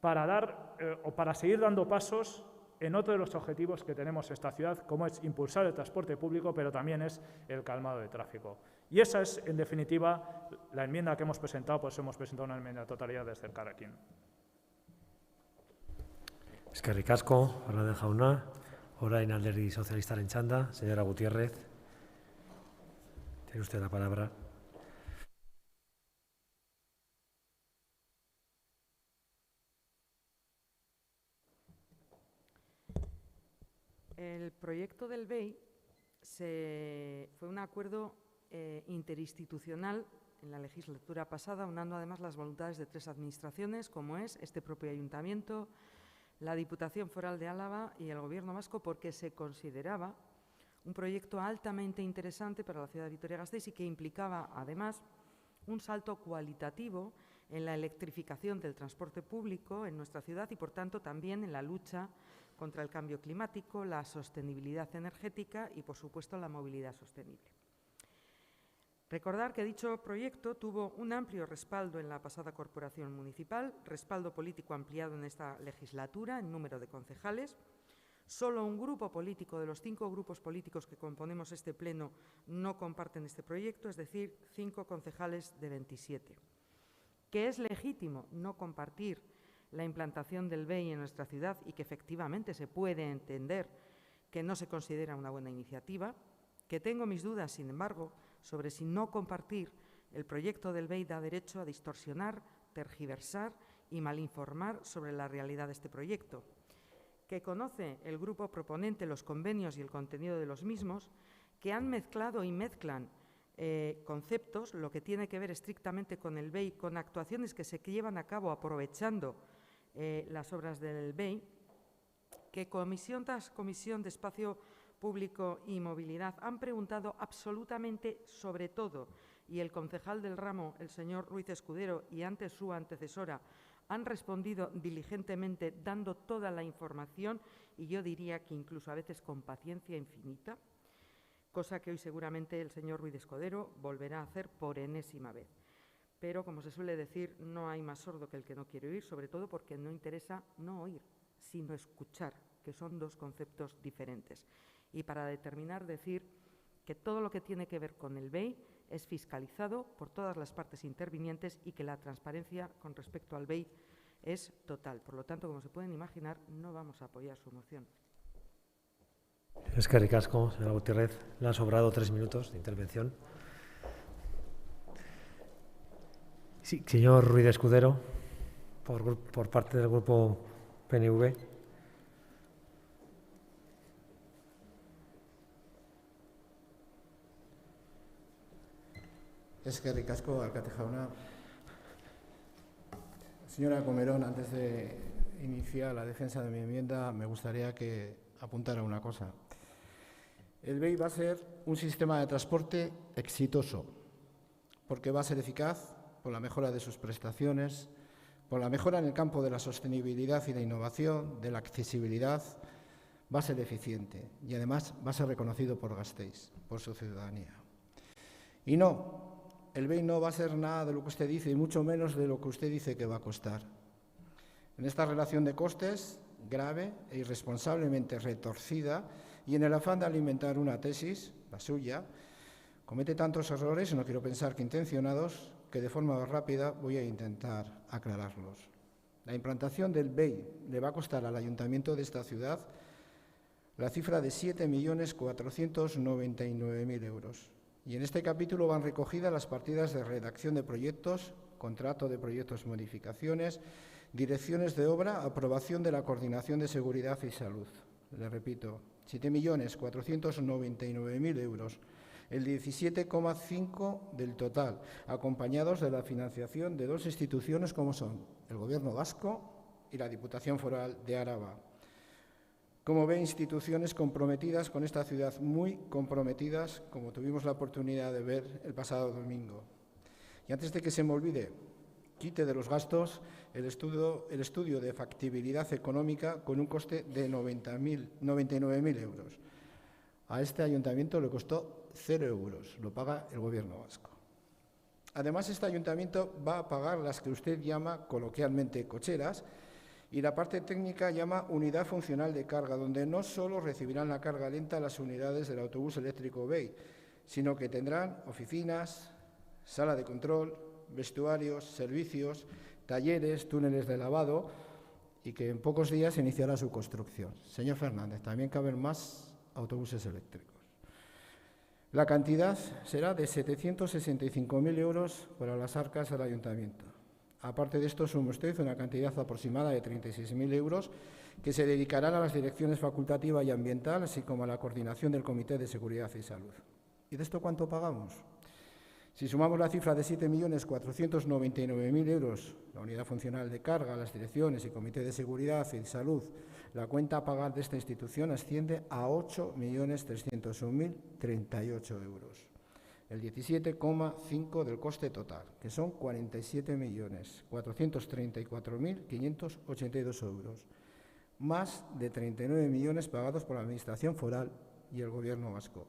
para dar o para seguir dando pasos en otro de los objetivos que tenemos en esta ciudad, como es impulsar el transporte público, pero también es el calmado de tráfico. Y esa es, en definitiva, la enmienda que hemos presentado, por eso hemos presentado una enmienda de totalidad desde el Carrequín. Eskerrik asko, Fernández jauna. Orain Alderdi Sozialistaren txanda, señora Gutiérrez. Tiene usted la palabra. El proyecto del BEI fue un acuerdo interinstitucional en la legislatura pasada, unando además las voluntades de 3 administraciones, como es este propio ayuntamiento, la Diputación Foral de Álava y el Gobierno vasco, porque se consideraba un proyecto altamente interesante para la ciudad de Vitoria-Gasteiz y que implicaba, además, un salto cualitativo en la electrificación del transporte público en nuestra ciudad y, por tanto, también en la lucha contra el cambio climático, la sostenibilidad energética y, por supuesto, la movilidad sostenible. Recordar que dicho proyecto tuvo un amplio respaldo en la pasada corporación municipal, respaldo político ampliado en esta legislatura en número de concejales. Solo un grupo político de los 5 grupos políticos que componemos este pleno no comparten este proyecto, es decir, 5 concejales de 27. Que es legítimo no compartir la implantación del BEI en nuestra ciudad y que efectivamente se puede entender que no se considera una buena iniciativa, que tengo mis dudas, sin embargo, sobre si no compartir el proyecto del BEI da derecho a distorsionar, tergiversar y malinformar sobre la realidad de este proyecto, que conoce el grupo proponente los convenios y el contenido de los mismos, que han mezclado y mezclan conceptos, lo que tiene que ver estrictamente con el BEI, con actuaciones que se llevan a cabo aprovechando las obras del BEI, que comisión tras comisión de Espacio Público y Movilidad han preguntado absolutamente sobre todo, y el concejal del ramo, el señor Ruiz Escudero, y antes su antecesora, han respondido diligentemente dando toda la información y yo diría que incluso a veces con paciencia infinita, cosa que hoy seguramente el señor Ruiz Escudero volverá a hacer por enésima vez. Pero, como se suele decir, no hay más sordo que el que no quiere oír, sobre todo porque no interesa no oír, sino escuchar, que son 2 conceptos diferentes. Y para determinar, decir que todo lo que tiene que ver con el BEI es fiscalizado por todas las partes intervinientes y que la transparencia con respecto al BEI es total. Por lo tanto, como se pueden imaginar, no vamos a apoyar su moción. Eskerrik asko, señora Gutiérrez. Le han sobrado 3 minutos de intervención. Sí, señor Ruiz Escudero, por parte del grupo PNV. Eskerrik asko, alkate jauna. Señora Comerón, antes de iniciar la defensa de mi enmienda, me gustaría que apuntara una cosa. El BEI va a ser un sistema de transporte exitoso, porque va a ser eficaz por la mejora de sus prestaciones, por la mejora en el campo de la sostenibilidad y la innovación, de la accesibilidad, va a ser eficiente y además va a ser reconocido por Gasteiz, por su ciudadanía. Y no, el BEI no va a ser nada de lo que usted dice y mucho menos de lo que usted dice que va a costar. En esta relación de costes, grave e irresponsablemente retorcida y en el afán de alimentar una tesis, la suya, comete tantos errores, no quiero pensar que intencionados, que de forma rápida voy a intentar aclararlos. La implantación del BEI le va a costar al ayuntamiento de esta ciudad la cifra de 7.499.000 euros. Y en este capítulo van recogidas las partidas de redacción de proyectos, contrato de proyectos, modificaciones, direcciones de obra, aprobación de la Coordinación de Seguridad y Salud. Le repito, 7.499.000 euros, el 17,5% del total, acompañados de la financiación de 2 instituciones como son el Gobierno vasco y la Diputación Foral de Álava. Como ve, instituciones comprometidas con esta ciudad, muy comprometidas, como tuvimos la oportunidad de ver el pasado domingo. Y antes de que se me olvide, quite de los gastos el estudio de factibilidad económica con un coste de 99.000 euros. A este ayuntamiento le costó 0 euros, lo paga el Gobierno vasco. Además, este ayuntamiento va a pagar las que usted llama coloquialmente cocheras, y la parte técnica llama unidad funcional de carga, donde no solo recibirán la carga lenta las unidades del autobús eléctrico BEI, sino que tendrán oficinas, sala de control, vestuarios, servicios, talleres, túneles de lavado y que en pocos días iniciará su construcción. Señor Fernández, también caben más autobuses eléctricos. La cantidad será de 765.000 euros para las arcas del ayuntamiento. Aparte de esto, suma usted una cantidad aproximada de 36.000 euros que se dedicarán a las direcciones facultativa y ambiental, así como a la coordinación del Comité de Seguridad y Salud. ¿Y de esto cuánto pagamos? Si sumamos la cifra de 7.499.000 euros, la unidad funcional de carga, las direcciones y comité de seguridad y salud, la cuenta a pagar de esta institución asciende a 8.301.038 euros, el 17,5% del coste total, que son 47.434.582 euros, más de 39 millones pagados por la Administración foral y el Gobierno vasco.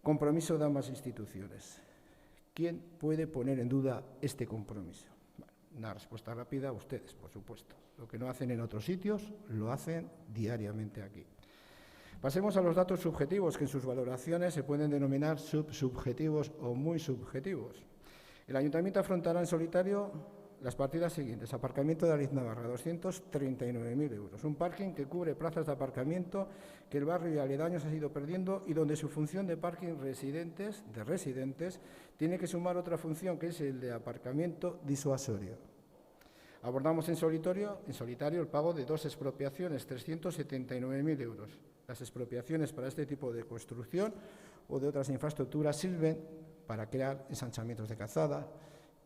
Compromiso de ambas instituciones. ¿Quién puede poner en duda este compromiso? Bueno, una respuesta rápida, ustedes, por supuesto. Lo que no hacen en otros sitios, lo hacen diariamente aquí. Pasemos a los datos subjetivos, que en sus valoraciones se pueden denominar subjetivos o muy subjetivos. El Ayuntamiento afrontará en solitario las partidas siguientes. Aparcamiento de Aliznavarra, 239.000 euros. Un parking que cubre plazas de aparcamiento que el barrio y aledaños ha ido perdiendo y donde su función de parking residentes tiene que sumar otra función, que es el de aparcamiento disuasorio. Abordamos en solitario el pago de 2 expropiaciones, 379.000 euros. Las expropiaciones para este tipo de construcción o de otras infraestructuras sirven para crear ensanchamientos de calzada,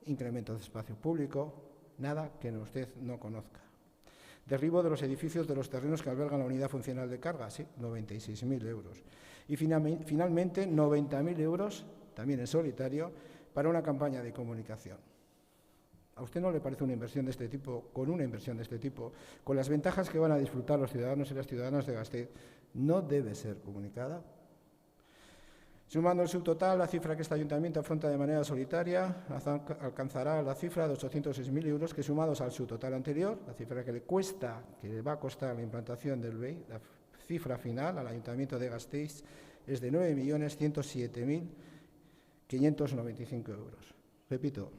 incrementos de espacio público, nada que usted no conozca. Derribo de los edificios de los terrenos que albergan la unidad funcional de carga, sí, 96.000 euros. Y finalmente 90.000 euros, también en solitario, para una campaña de comunicación. ¿A usted no le parece una inversión de este tipo, con las ventajas que van a disfrutar los ciudadanos y las ciudadanas de Gasteiz, no debe ser comunicada? Sumando el subtotal, la cifra que este ayuntamiento afronta de manera solitaria alcanzará la cifra de 806.000 euros, que sumados al subtotal anterior, la cifra que le va a costar la implantación del BEI, la cifra final al ayuntamiento de Gasteiz es de 9.107.595 euros. Repito,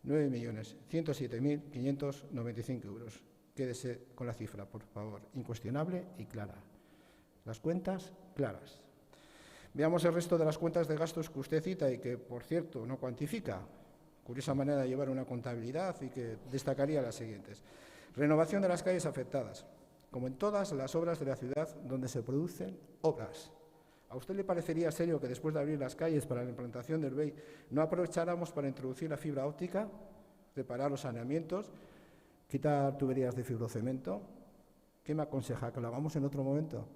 9.107.595 euros. Quédese con la cifra, por favor, incuestionable y clara. Las cuentas claras. Veamos el resto de las cuentas de gastos que usted cita y que, por cierto, no cuantifica. Curiosa manera de llevar una contabilidad y que destacaría las siguientes. Renovación de las calles afectadas, como en todas las obras de la ciudad donde se producen obras. ¿A usted le parecería serio que después de abrir las calles para la implantación del BEI no aprovecháramos para introducir la fibra óptica, reparar los saneamientos, quitar tuberías de fibrocemento? ¿Qué me aconseja? ¿Que lo hagamos en otro momento?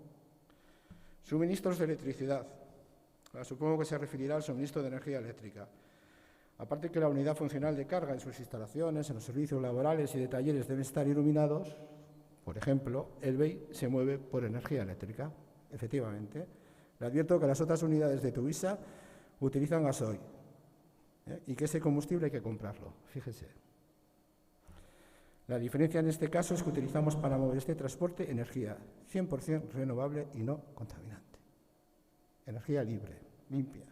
Suministros de electricidad. Supongo que se referirá al suministro de energía eléctrica. Aparte que la unidad funcional de carga en sus instalaciones, en los servicios laborales y de talleres deben estar iluminados, por ejemplo, el BEI se mueve por energía eléctrica, efectivamente. Le advierto que las otras unidades de Tuvisa utilizan gasoil y que ese combustible hay que comprarlo, fíjese. La diferencia en este caso es que utilizamos para mover este transporte energía 100% renovable y no contaminante. Energía libre, limpia.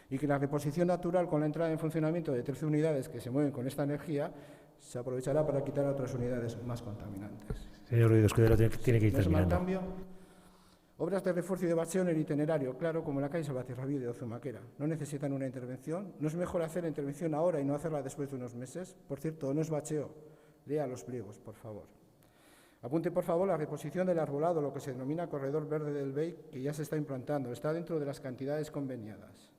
Y que la reposición natural con la entrada en funcionamiento de 13 unidades que se mueven con esta energía se aprovechará para quitar a otras unidades más contaminantes. Señor Ruiz Escudero, tiene que ir terminando. Cambio, obras de refuerzo y de bacheo en el itinerario, claro, como en la calle Salvatierrabí de Ozumaquera. ¿No necesitan una intervención? ¿No es mejor hacer la intervención ahora y no hacerla después de unos meses? Por cierto, no es bacheo. Lea los pliegos, por favor. Apunte, por favor, la reposición del arbolado, lo que se denomina corredor verde del BEI, que ya se está implantando. Está dentro de las cantidades conveniadas.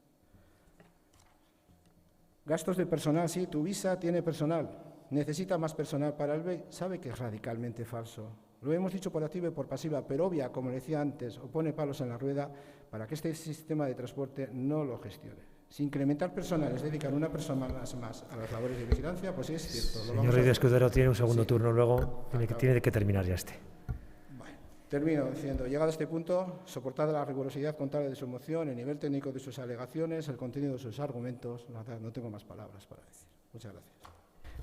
Gastos de personal, sí, Tuvisa tiene personal. ¿Necesita más personal para el BEI? Sabe que es radicalmente falso. Lo hemos dicho por activa y por pasiva, pero obvia, como le decía antes, o pone palos en la rueda para que este sistema de transporte no lo gestione. Si incrementar personal es dedicar una persona más a las labores de vigilancia, pues sí es cierto. Señor Ruiz Escudero, tiene un segundo turno luego, tiene que terminar ya este. Bueno, termino diciendo, llegado a este punto, soportada la rigurosidad contable de su moción, el nivel técnico de sus alegaciones, el contenido de sus argumentos, no tengo más palabras para decir. Muchas gracias.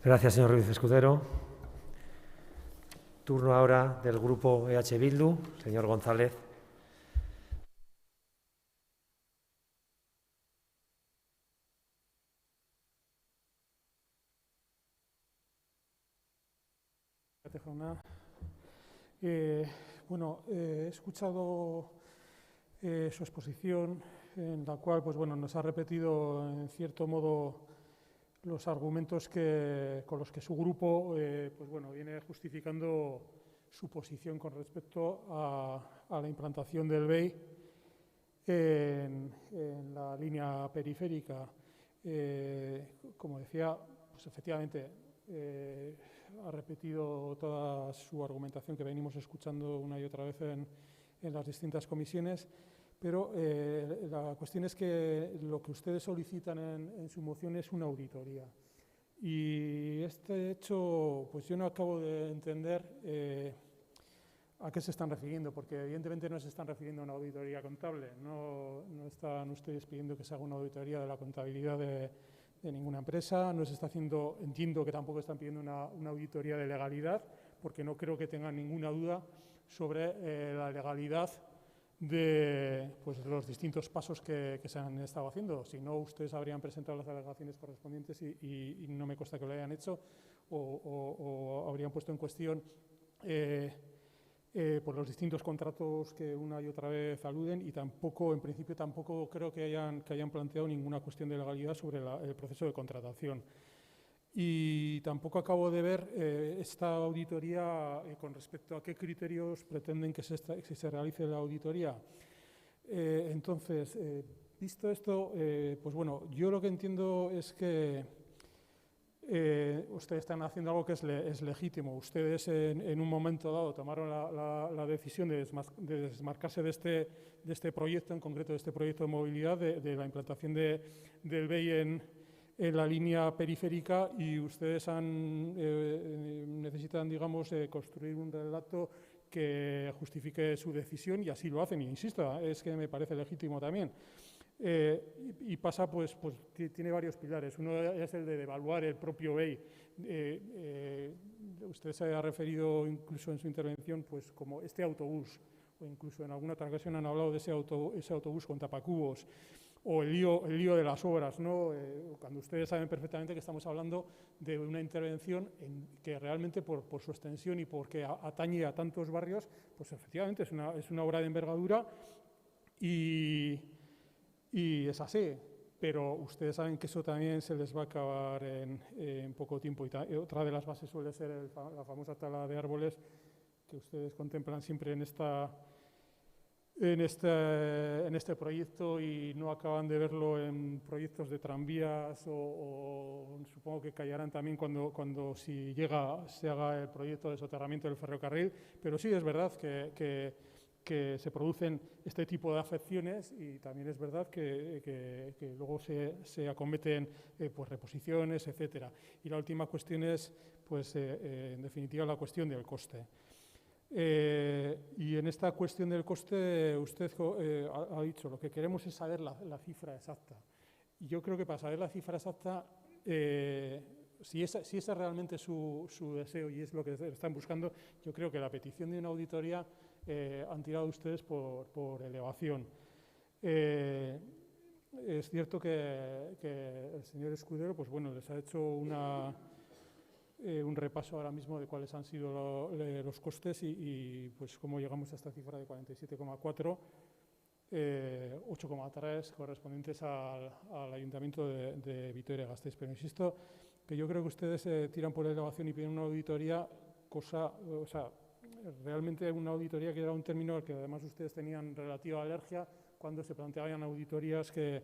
Gracias, señor Ruiz Escudero. Turno ahora del grupo EH Bildu, señor González. He escuchado su exposición, en la cual nos ha repetido en cierto modo los argumentos con los que su grupo viene justificando su posición con respecto a la implantación del BEI en la línea periférica. Como decía, pues efectivamente ha repetido toda su argumentación que venimos escuchando una y otra vez en las distintas comisiones, pero la cuestión es que lo que ustedes solicitan en su moción es una auditoría. Y este hecho, pues yo no acabo de entender a qué se están refiriendo, porque evidentemente no se están refiriendo a una auditoría contable, no están ustedes pidiendo que se haga una auditoría de la contabilidad de ninguna empresa, no se está haciendo, entiendo que tampoco están pidiendo una auditoría de legalidad, porque no creo que tengan ninguna duda sobre la legalidad de pues, los distintos pasos que se han estado haciendo. Si no, ustedes habrían presentado las alegaciones correspondientes y no me consta que lo hayan hecho, o habrían puesto en cuestión por los distintos contratos que una y otra vez aluden, y tampoco, en principio, tampoco creo que hayan planteado ninguna cuestión de legalidad sobre el proceso de contratación. Y tampoco acabo de ver esta auditoría con respecto a qué criterios pretenden que se realice la auditoría. Entonces, visto esto, pues bueno, yo lo que entiendo es que ustedes están haciendo algo que es legítimo. Ustedes en un momento dado tomaron la decisión de desmarcarse de este proyecto, en concreto de este proyecto de movilidad, de la implantación del BEI en la línea periférica, y ustedes necesitan, digamos, construir un relato que justifique su decisión, y así lo hacen, y insisto, es que me parece legítimo también. Y pasa, pues tiene varios pilares. Uno es el de devaluar el propio BEI. Usted se ha referido incluso en su intervención pues como este autobús, o incluso en alguna otra ocasión han hablado de ese autobús con tapacubos, o el lío de las obras, ¿no? Cuando ustedes saben perfectamente que estamos hablando de una intervención que realmente por su extensión y porque atañe a tantos barrios, pues efectivamente es una obra de envergadura y es así, pero ustedes saben que eso también se les va a acabar en poco tiempo. Y otra de las bases suele ser la famosa tala de árboles que ustedes contemplan siempre en este proyecto, y no acaban de verlo en proyectos de tranvías, o supongo que callarán también cuando si se haga el proyecto de soterramiento del ferrocarril. Pero sí es verdad que se producen este tipo de afecciones, y también es verdad que luego se acometen pues reposiciones, etcétera. Y la última cuestión es, pues, en definitiva, la cuestión del coste. Y en esta cuestión del coste, usted ha dicho, lo que queremos es saber la cifra exacta. Y yo creo que para saber la cifra exacta, si ese es realmente su deseo y es lo que están buscando, yo creo que la petición de una auditoría han tirado ustedes por elevación. Es cierto que el señor Escudero, pues bueno, les ha hecho un repaso ahora mismo de cuáles han sido los costes y pues cómo llegamos a esta cifra de 47,4, 8,3 correspondientes al Ayuntamiento de Vitoria-Gasteiz. Pero insisto que yo creo que ustedes tiran por elevación y piden una auditoría, realmente una auditoría que era un término al que además ustedes tenían relativa alergia cuando se planteaban auditorías que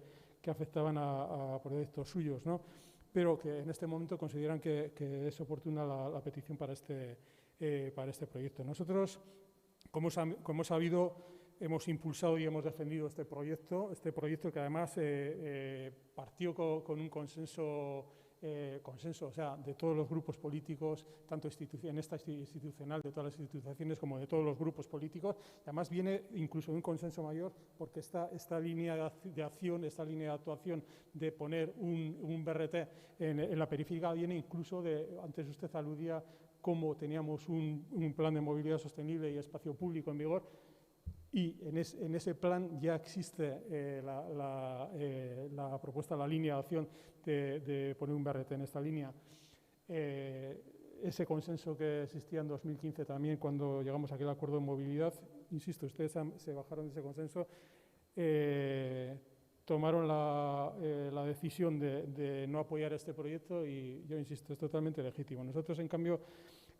afectaban a proyectos suyos, ¿no? Pero que en este momento consideran que es oportuna la petición para este proyecto. Nosotros, como hemos sabido, hemos impulsado y hemos defendido este proyecto que además partió con un consenso, o sea, de todos los grupos políticos, tanto en esta institucional, de todas las instituciones, como de todos los grupos políticos. Y además viene incluso de un consenso mayor, porque esta línea de acción, esta línea de actuación de poner un BRT en la periférica viene incluso antes usted aludía cómo teníamos un plan de movilidad sostenible y espacio público en vigor. Y en ese plan ya existe la propuesta, la línea de acción de poner un BRT en esta línea. Ese consenso que existía en 2015 también, cuando llegamos a aquel acuerdo de movilidad, insisto, ustedes se bajaron de ese consenso, tomaron la decisión de no apoyar este proyecto, y yo insisto, es totalmente legítimo. Nosotros, en cambio,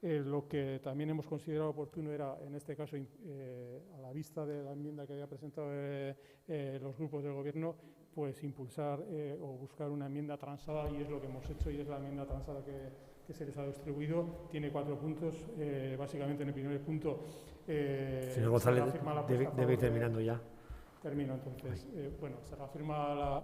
lo que también hemos considerado oportuno era, en este caso, a la vista de la enmienda que había presentado los grupos del Gobierno, pues impulsar o buscar una enmienda transada, y es lo que hemos hecho, y es la enmienda transada que se les ha distribuido. Tiene 4 puntos. Básicamente, en el primer punto... Señor González, debe ir terminando ya. Termino, entonces. Bueno, se reafirma la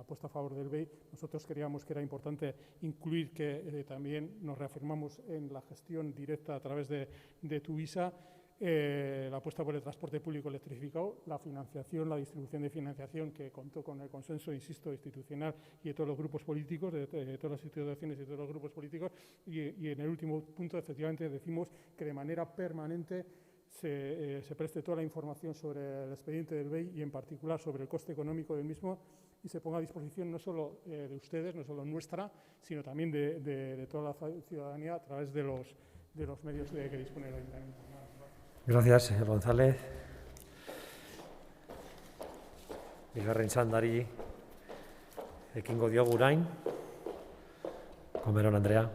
apuesta a favor del BEI. Nosotros creíamos que era importante incluir que también nos reafirmamos en la gestión directa a través de Tuvisa, la apuesta por el transporte público electrificado, la financiación, la distribución de financiación, que contó con el consenso, insisto, institucional y de todos los grupos políticos, de todas las instituciones y de todos los grupos políticos. Y en el último punto, efectivamente, decimos que de manera permanente se preste toda la información sobre el expediente del BEI y, en particular, sobre el coste económico del mismo, y se ponga a disposición no solo de ustedes, no solo nuestra, sino también de toda la ciudadanía a través de los medios que dispone el Ayuntamiento. Gracias, señor González. Bigarren txandari ekingo diogu orain. Comerón Andrea,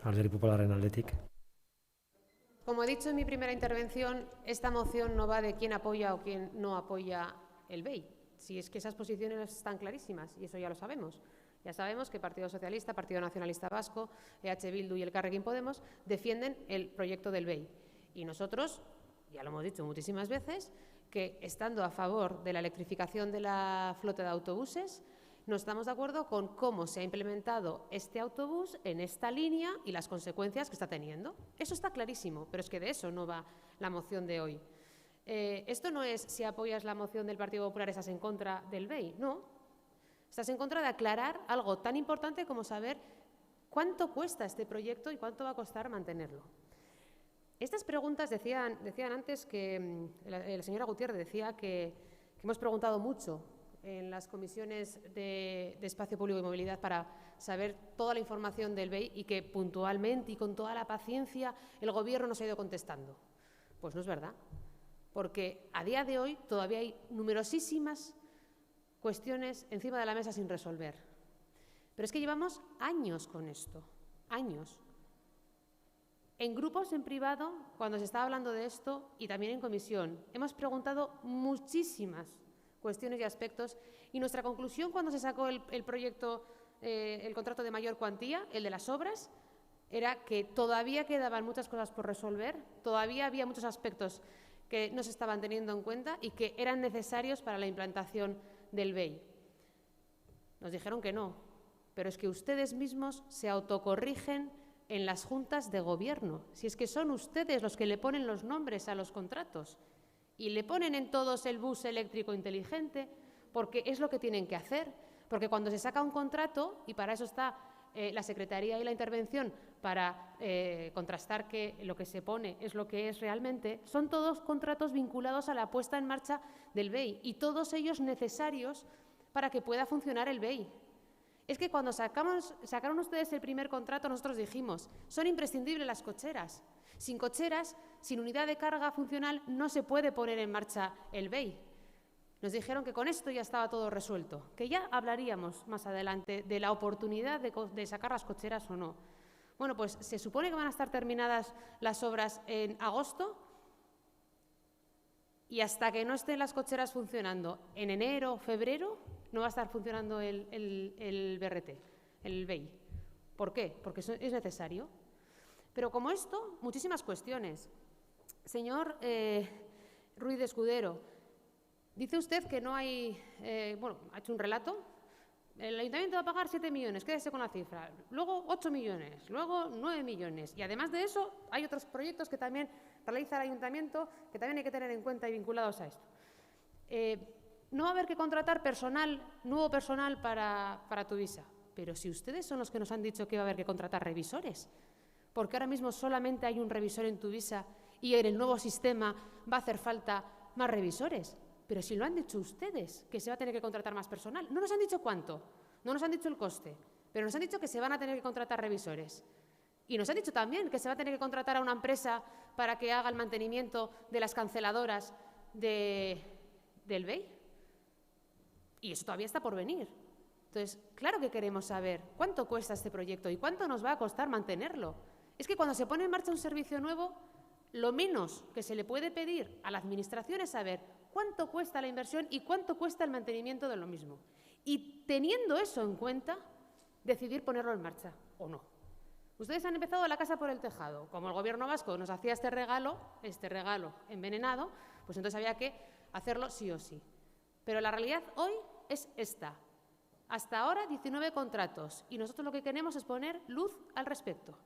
Alderdi Popularraren aldetik. Como he dicho en mi primera intervención, esta moción no va de quién apoya o quién no apoya el BEI. Si es que esas posiciones están clarísimas, y eso ya lo sabemos. Ya sabemos que Partido Socialista, Partido Nacionalista Vasco, EH Bildu y Elkarrekin Podemos defienden el proyecto del BEI. Y nosotros, ya lo hemos dicho muchísimas veces, que estando a favor de la electrificación de la flota de autobuses, no estamos de acuerdo con cómo se ha implementado este autobús en esta línea y las consecuencias que está teniendo. Eso está clarísimo, pero es que de eso no va la moción de hoy. Esto no es si apoyas la moción del Partido Popular, estás en contra del BEI, no. Estás en contra de aclarar algo tan importante como saber cuánto cuesta este proyecto y cuánto va a costar mantenerlo. Estas preguntas decían antes que la señora Gutiérrez decía que hemos preguntado mucho en las comisiones de Espacio Público y Movilidad para saber toda la información del BEI y que puntualmente y con toda la paciencia el Gobierno nos ha ido contestando. Pues no es verdad, porque a día de hoy todavía hay numerosísimas cuestiones encima de la mesa sin resolver. Pero es que llevamos años con esto, años. En grupos, en privado, cuando se estaba hablando de esto, y también en comisión, hemos preguntado muchísimas cuestiones y aspectos, y nuestra conclusión cuando se sacó el proyecto, el contrato de mayor cuantía, el de las obras, era que todavía quedaban muchas cosas por resolver, todavía había muchos aspectos que no se estaban teniendo en cuenta y que eran necesarios para la implantación del BEI. Nos dijeron que no, pero es que ustedes mismos se autocorrigen en las juntas de gobierno, si es que son ustedes los que le ponen los nombres a los contratos y le ponen en todos el bus eléctrico inteligente, porque es lo que tienen que hacer, porque cuando se saca un contrato, y para eso está la Secretaría y la intervención, para contrastar que lo que se pone es lo que es realmente, son todos contratos vinculados a la puesta en marcha del BEI y todos ellos necesarios para que pueda funcionar el BEI. Es que cuando sacaron ustedes el primer contrato, nosotros dijimos, son imprescindibles las cocheras. Sin cocheras, sin unidad de carga funcional, no se puede poner en marcha el BEI. Nos dijeron que con esto ya estaba todo resuelto, que ya hablaríamos más adelante de la oportunidad de sacar las cocheras o no. Bueno, pues se supone que van a estar terminadas las obras en agosto y hasta que no estén las cocheras funcionando en enero o febrero, no va a estar funcionando el BRT, el BEI. ¿Por qué? Porque eso es necesario. Pero como esto, muchísimas cuestiones. Señor Ruiz de Escudero, dice usted que no hay, ha hecho un relato. El Ayuntamiento va a pagar 7 millones, quédese con la cifra. Luego 8 millones, luego 9 millones. Y además de eso, hay otros proyectos que también realiza el Ayuntamiento que también hay que tener en cuenta y vinculados a esto. No va a haber que contratar nuevo personal para Tuvisa. Pero si ustedes son los que nos han dicho que va a haber que contratar revisores, porque ahora mismo solamente hay un revisor en Tuvisa y en el nuevo sistema va a hacer falta más revisores. Pero si lo han dicho ustedes, que se va a tener que contratar más personal. No nos han dicho cuánto, no nos han dicho el coste, pero nos han dicho que se van a tener que contratar revisores. Y nos han dicho también que se va a tener que contratar a una empresa para que haga el mantenimiento de las canceladoras del BEI. Y eso todavía está por venir. Entonces, claro que queremos saber cuánto cuesta este proyecto y cuánto nos va a costar mantenerlo. Es que cuando se pone en marcha un servicio nuevo, lo menos que se le puede pedir a la Administración es saber cuánto cuesta la inversión y cuánto cuesta el mantenimiento de lo mismo. Y teniendo eso en cuenta, decidir ponerlo en marcha o no. Ustedes han empezado la casa por el tejado. Como el Gobierno vasco nos hacía este regalo envenenado, pues entonces había que hacerlo sí o sí. Pero la realidad hoy es esta. Hasta ahora 19 contratos y nosotros lo que queremos es poner luz al respecto.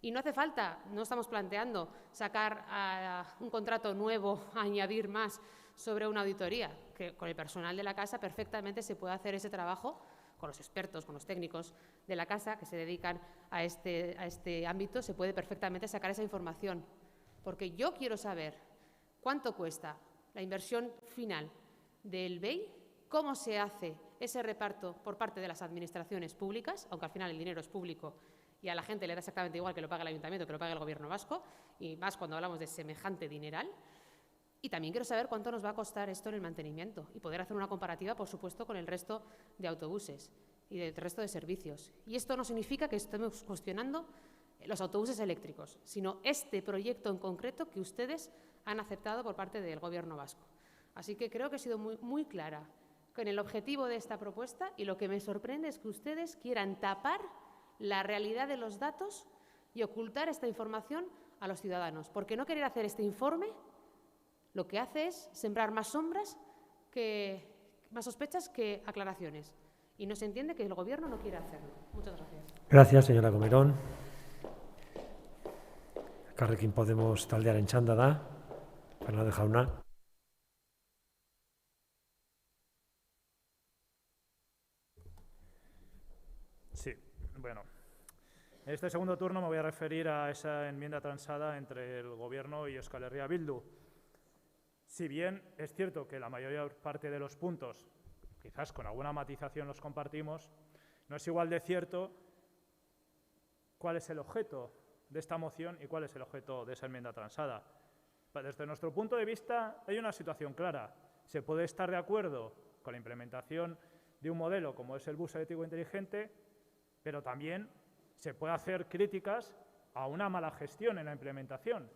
Y no hace falta, no estamos planteando sacar un contrato nuevo, añadir más sobre una auditoría, que con el personal de la casa perfectamente se puede hacer ese trabajo, con los expertos, con los técnicos de la casa que se dedican a este ámbito, se puede perfectamente sacar esa información. Porque yo quiero saber cuánto cuesta la inversión final del BEI, cómo se hace ese reparto por parte de las administraciones públicas, aunque al final el dinero es público y a la gente le da exactamente igual que lo pague el Ayuntamiento que lo pague el Gobierno vasco, y más cuando hablamos de semejante dineral. Y también quiero saber cuánto nos va a costar esto en el mantenimiento y poder hacer una comparativa, por supuesto, con el resto de autobuses y del resto de servicios. Y esto no significa que estemos cuestionando los autobuses eléctricos, sino este proyecto en concreto que ustedes han aceptado por parte del Gobierno vasco. Así que creo que he sido muy clara con el objetivo de esta propuesta, y lo que me sorprende es que ustedes quieran tapar la realidad de los datos y ocultar esta información a los ciudadanos. Porque no querer hacer este informe lo que hace es sembrar más sombras, más sospechas que aclaraciones. Y no se entiende que el Gobierno no quiere hacerlo. Muchas gracias. Gracias, señora Comerón. Elkarrekin Podemos taldearen txanda da. Fernández jauna. Sí, bueno. En este segundo turno me voy a referir a esa enmienda transada entre el Gobierno y Euskal Herria Bildu. Si bien es cierto que la mayor parte de los puntos, quizás con alguna matización los compartimos, no es igual de cierto cuál es el objeto de esta moción y cuál es el objeto de esa enmienda transada. Desde nuestro punto de vista hay una situación clara. Se puede estar de acuerdo con la implementación de un modelo como es el bus eléctrico inteligente, pero también se puede hacer críticas a una mala gestión en la implementación.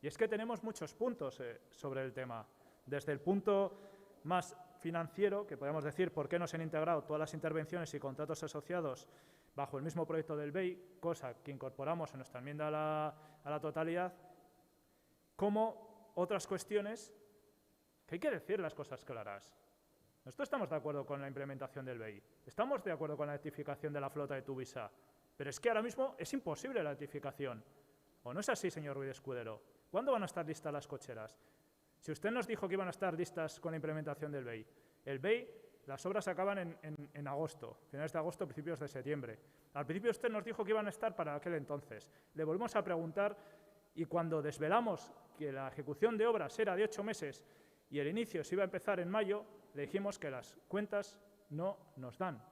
Y es que tenemos muchos puntos sobre el tema. Desde el punto más financiero, que podemos decir por qué no se han integrado todas las intervenciones y contratos asociados bajo el mismo proyecto del BEI, cosa que incorporamos en nuestra enmienda a la totalidad, como otras cuestiones que hay que decir las cosas claras. Nosotros estamos de acuerdo con la implementación del BEI, estamos de acuerdo con la electrificación de la flota de Tuvisa, pero es que ahora mismo es imposible la electrificación. ¿O no es así, señor Ruiz Escudero? ¿Cuándo van a estar listas las cocheras? Si usted nos dijo que iban a estar listas con la implementación del BEI, el BEI, las obras acaban en agosto, finales de agosto, principios de septiembre. Al principio usted nos dijo que iban a estar para aquel entonces. Le volvimos a preguntar y cuando desvelamos que la ejecución de obras era de 8 meses y el inicio se iba a empezar en mayo, le dijimos que las cuentas no nos dan,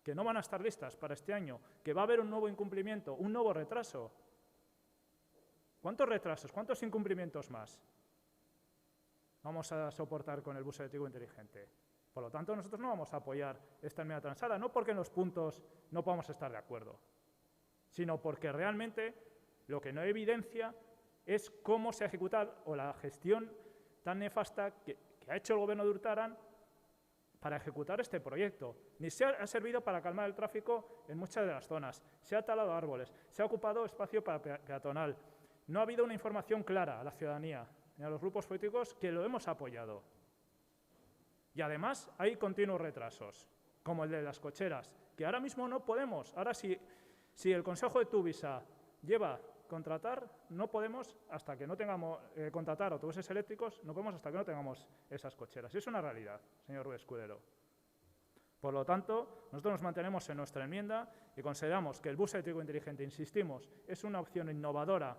que no van a estar listas para este año, que va a haber un nuevo incumplimiento, un nuevo retraso. ¿Cuántos retrasos, cuántos incumplimientos más vamos a soportar con el bus eléctrico inteligente? Por lo tanto, nosotros no vamos a apoyar esta enmienda transada, no porque en los puntos no podamos estar de acuerdo, sino porque realmente lo que no evidencia es cómo se ha ejecutado o la gestión tan nefasta que ha hecho el Gobierno de Urtaran para ejecutar este proyecto. Ni se ha servido para calmar el tráfico en muchas de las zonas, se ha talado árboles, se ha ocupado espacio peatonal. No ha habido una información clara a la ciudadanía ni a los grupos políticos que lo hemos apoyado. Y además hay continuos retrasos, como el de las cocheras, que ahora mismo no podemos. Ahora si el Consejo de Tuvisa lleva a contratar, no podemos hasta que no tengamos contratar autobuses eléctricos, no podemos hasta que no tengamos esas cocheras. Y es una realidad, señor Ruiz Escudero. Por lo tanto, nosotros nos mantenemos en nuestra enmienda y consideramos que el bus eléctrico inteligente, insistimos, es una opción innovadora,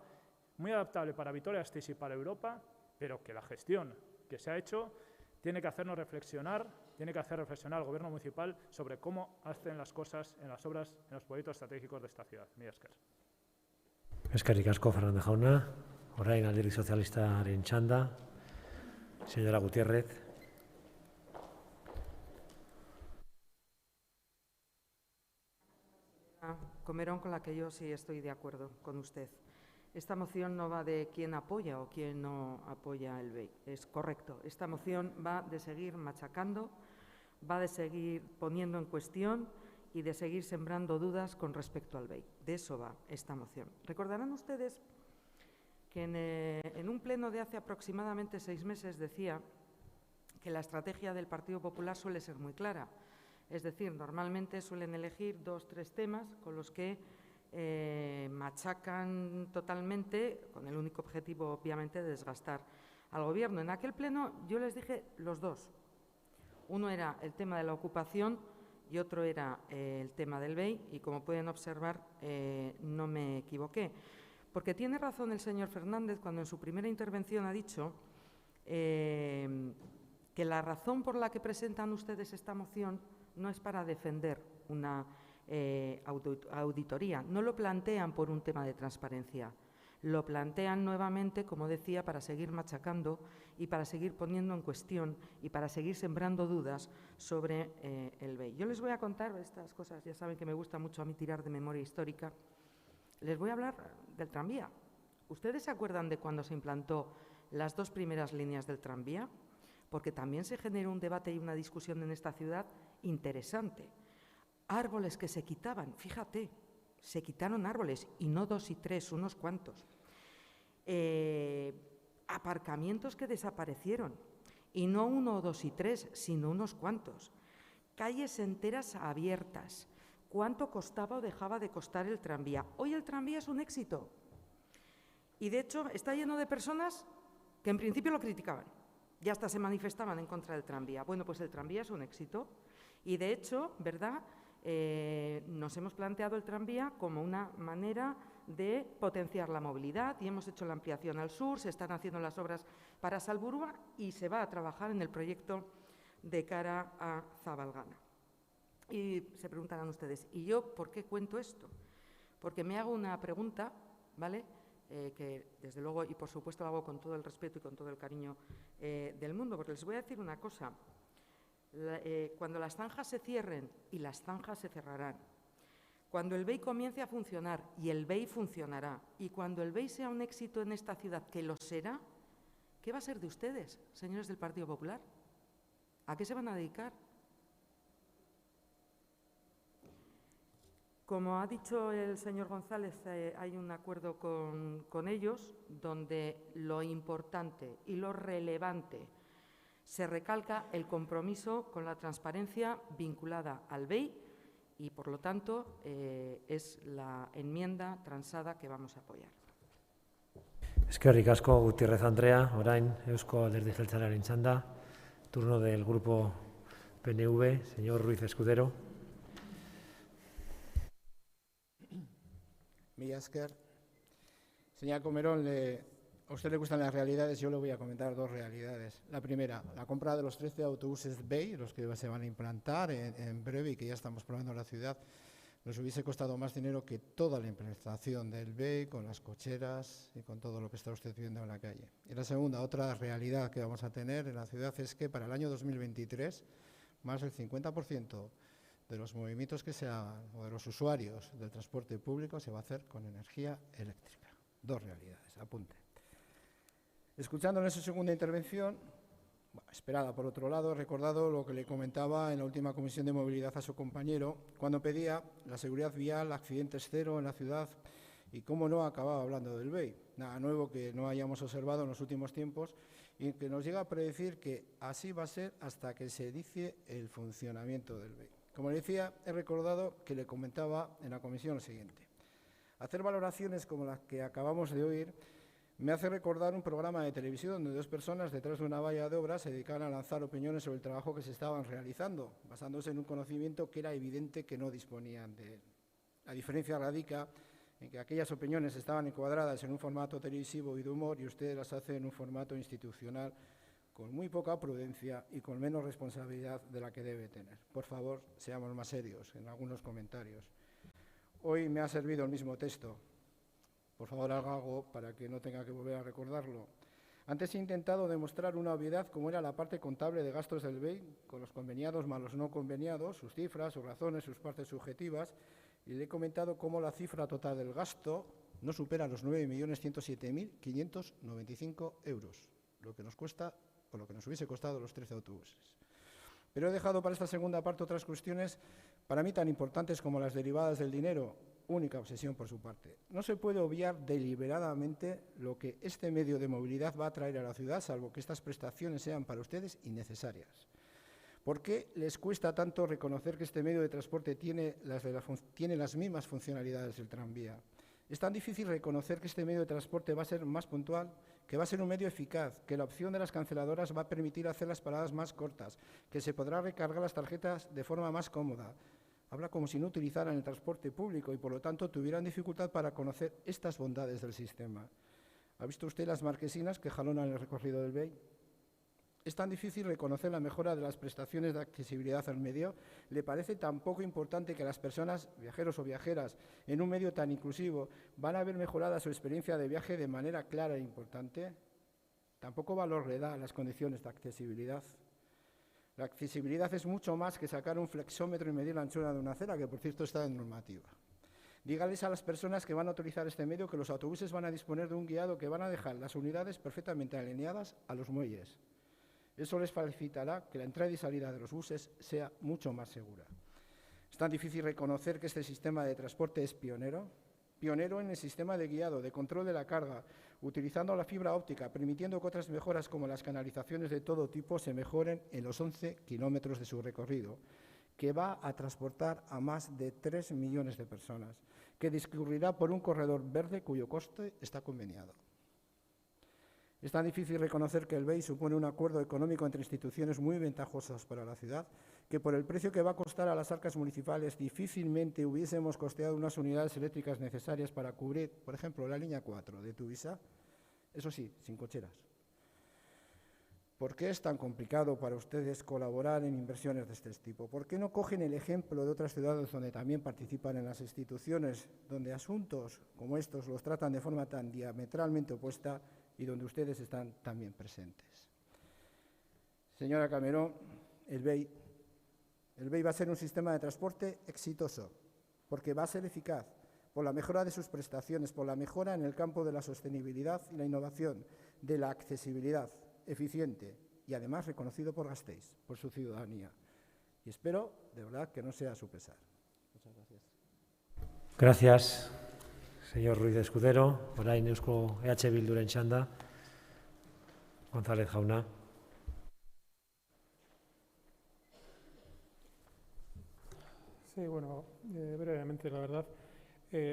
muy adaptable para Vitoria-Gasteiz y para Europa, pero que la gestión que se ha hecho tiene que hacernos reflexionar, tiene que hacer reflexionar al Gobierno municipal sobre cómo hacen las cosas en las obras, en los proyectos estratégicos de esta ciudad. Mila esker. Eskerrik asko, Fernández jauna. Orain Alderdi Sozialistaren txanda. Señora Gutiérrez. Comerón, con la que yo sí estoy de acuerdo con usted. Esta moción no va de quién apoya o quién no apoya el BEI. Es correcto. Esta moción va de seguir machacando, va de seguir poniendo en cuestión y de seguir sembrando dudas con respecto al BEI. De eso va esta moción. Recordarán ustedes que en un pleno de hace aproximadamente 6 meses decía que la estrategia del Partido Popular suele ser muy clara. Es decir, normalmente suelen elegir 2 o 3 temas con los que machacan totalmente, con el único objetivo, obviamente, de desgastar al Gobierno. En aquel pleno yo les dije los 2. Uno era el tema de la ocupación y otro era el tema del BEI, y como pueden observar, no me equivoqué. Porque tiene razón el señor Fernández cuando en su primera intervención ha dicho que la razón por la que presentan ustedes esta moción no es para defender una auditoría. No lo plantean por un tema de transparencia. Lo plantean nuevamente, como decía, para seguir machacando y para seguir poniendo en cuestión y para seguir sembrando dudas sobre el BEI. Yo les voy a contar estas cosas, ya saben que me gusta mucho a mí tirar de memoria histórica. Les voy a hablar del tranvía. ¿Ustedes se acuerdan de cuando se implantó las 2 primeras líneas del tranvía? Porque también se generó un debate y una discusión en esta ciudad interesante. Árboles que se quitaban, fíjate, se quitaron árboles, y no 2 y 3, unos cuantos. Aparcamientos que desaparecieron, y no 1, 2 y 3, sino unos cuantos. Calles enteras abiertas. ¿Cuánto costaba o dejaba de costar el tranvía? Hoy el tranvía es un éxito. Y, de hecho, está lleno de personas que en principio lo criticaban y hasta se manifestaban en contra del tranvía. Bueno, pues el tranvía es un éxito. Y, de hecho, ¿verdad?, nos hemos planteado el tranvía como una manera de potenciar la movilidad y hemos hecho la ampliación al sur, se están haciendo las obras para Salburua y se va a trabajar en el proyecto de cara a Zabalgana. Y se preguntarán ustedes, ¿y yo por qué cuento esto? Porque me hago una pregunta, ¿vale?, que desde luego y por supuesto lo hago con todo el respeto y con todo el cariño del mundo, porque les voy a decir una cosa. Cuando las zanjas se cierren, y las zanjas se cerrarán, cuando el BEI comience a funcionar, y el BEI funcionará, y cuando el BEI sea un éxito en esta ciudad, que lo será, ¿qué va a ser de ustedes, señores del Partido Popular? ¿A qué se van a dedicar? Como ha dicho el señor González, hay un acuerdo con ellos donde lo importante y lo relevante se recalca el compromiso con la transparencia vinculada al BEI y, por lo tanto, es la enmienda transada que vamos a apoyar. Eskerrik asko Gutiérrez Andrea, orain Eusko Alderdi Jeltzalearen txanda, turno del grupo PNV, señor Ruiz Escudero. Mila esker. Señora Comerón, a usted le gustan las realidades, yo le voy a comentar 2 realidades. La primera, la compra de los 13 autobuses BEI, los que se van a implantar en breve y que ya estamos probando en la ciudad, nos hubiese costado más dinero que toda la implementación del BEI, con las cocheras y con todo lo que está usted viendo en la calle. Y la segunda, otra realidad que vamos a tener en la ciudad es que para el año 2023, más del 50% de los movimientos que se hagan o de los usuarios del transporte público se va a hacer con energía eléctrica. 2 realidades, apunte. Escuchando en su segunda intervención, esperada por otro lado, he recordado lo que le comentaba en la última comisión de movilidad a su compañero cuando pedía la seguridad vial, accidentes cero en la ciudad y, cómo no, acababa hablando del BEI. Nada nuevo que no hayamos observado en los últimos tiempos y que nos llega a predecir que así va a ser hasta que se inicie el funcionamiento del BEI. Como le decía, he recordado que le comentaba en la comisión lo siguiente. Hacer valoraciones como las que acabamos de oír me hace recordar un programa de televisión donde 2 personas detrás de una valla de obra se dedicaban a lanzar opiniones sobre el trabajo que se estaban realizando, basándose en un conocimiento que era evidente que no disponían de él. La diferencia radica en que aquellas opiniones estaban encuadradas en un formato televisivo y de humor y ustedes las hacen en un formato institucional con muy poca prudencia y con menos responsabilidad de la que debe tener. Por favor, seamos más serios en algunos comentarios. Hoy me ha servido el mismo texto. Por favor, haga algo para que no tenga que volver a recordarlo. Antes he intentado demostrar una obviedad como era la parte contable de gastos del BEI, con los conveniados más los no conveniados, sus cifras, sus razones, sus partes subjetivas, y le he comentado cómo la cifra total del gasto no supera los 9.107.595 euros, lo que nos cuesta o lo que nos hubiese costado los 13 autobuses. Pero he dejado para esta segunda parte otras cuestiones para mí tan importantes como las derivadas del dinero, única obsesión por su parte. No se puede obviar deliberadamente lo que este medio de movilidad va a traer a la ciudad, salvo que estas prestaciones sean para ustedes innecesarias. ¿Por qué les cuesta tanto reconocer que este medio de transporte tiene las mismas funcionalidades del tranvía? Es tan difícil reconocer que este medio de transporte va a ser más puntual, que va a ser un medio eficaz, que la opción de las canceladoras va a permitir hacer las paradas más cortas, que se podrá recargar las tarjetas de forma más cómoda. Habla como si no utilizaran el transporte público y, por lo tanto, tuvieran dificultad para conocer estas bondades del sistema. ¿Ha visto usted las marquesinas que jalonan el recorrido del BEI? ¿Es tan difícil reconocer la mejora de las prestaciones de accesibilidad al medio? ¿Le parece tan poco importante que las personas, viajeros o viajeras, en un medio tan inclusivo, van a ver mejorada su experiencia de viaje de manera clara e importante? Tampoco valor le da a las condiciones de accesibilidad. La accesibilidad es mucho más que sacar un flexómetro y medir la anchura de una acera, que por cierto está en normativa. Dígales a las personas que van a utilizar este medio que los autobuses van a disponer de un guiado que van a dejar las unidades perfectamente alineadas a los muelles. Eso les facilitará que la entrada y salida de los buses sea mucho más segura. Es tan difícil reconocer que este sistema de transporte es pionero en el sistema de guiado, de control de la carga, utilizando la fibra óptica, permitiendo que otras mejoras como las canalizaciones de todo tipo se mejoren en los 11 kilómetros de su recorrido, que va a transportar a más de 3 millones de personas, que discurrirá por un corredor verde cuyo coste está conveniado. Es tan difícil reconocer que el BEI supone un acuerdo económico entre instituciones muy ventajosas para la ciudad, que por el precio que va a costar a las arcas municipales difícilmente hubiésemos costeado unas unidades eléctricas necesarias para cubrir, por ejemplo, la línea 4 de Tuvisa, eso sí, sin cocheras. ¿Por qué es tan complicado para ustedes colaborar en inversiones de este tipo? ¿Por qué no cogen el ejemplo de otras ciudades donde también participan en las instituciones, donde asuntos como estos los tratan de forma tan diametralmente opuesta y donde ustedes están también presentes? Señora Camerón, el BEI va a ser un sistema de transporte exitoso, porque va a ser eficaz, por la mejora de sus prestaciones, por la mejora en el campo de la sostenibilidad y la innovación, de la accesibilidad, eficiente y además reconocido por Gasteiz, por su ciudadanía. Y espero, de verdad, que no sea a su pesar. Muchas gracias. Gracias, señor Ruiz de Escudero. Orain Eusko EH Bilduren txanda. González jauna. Sí, bueno, brevemente, la verdad.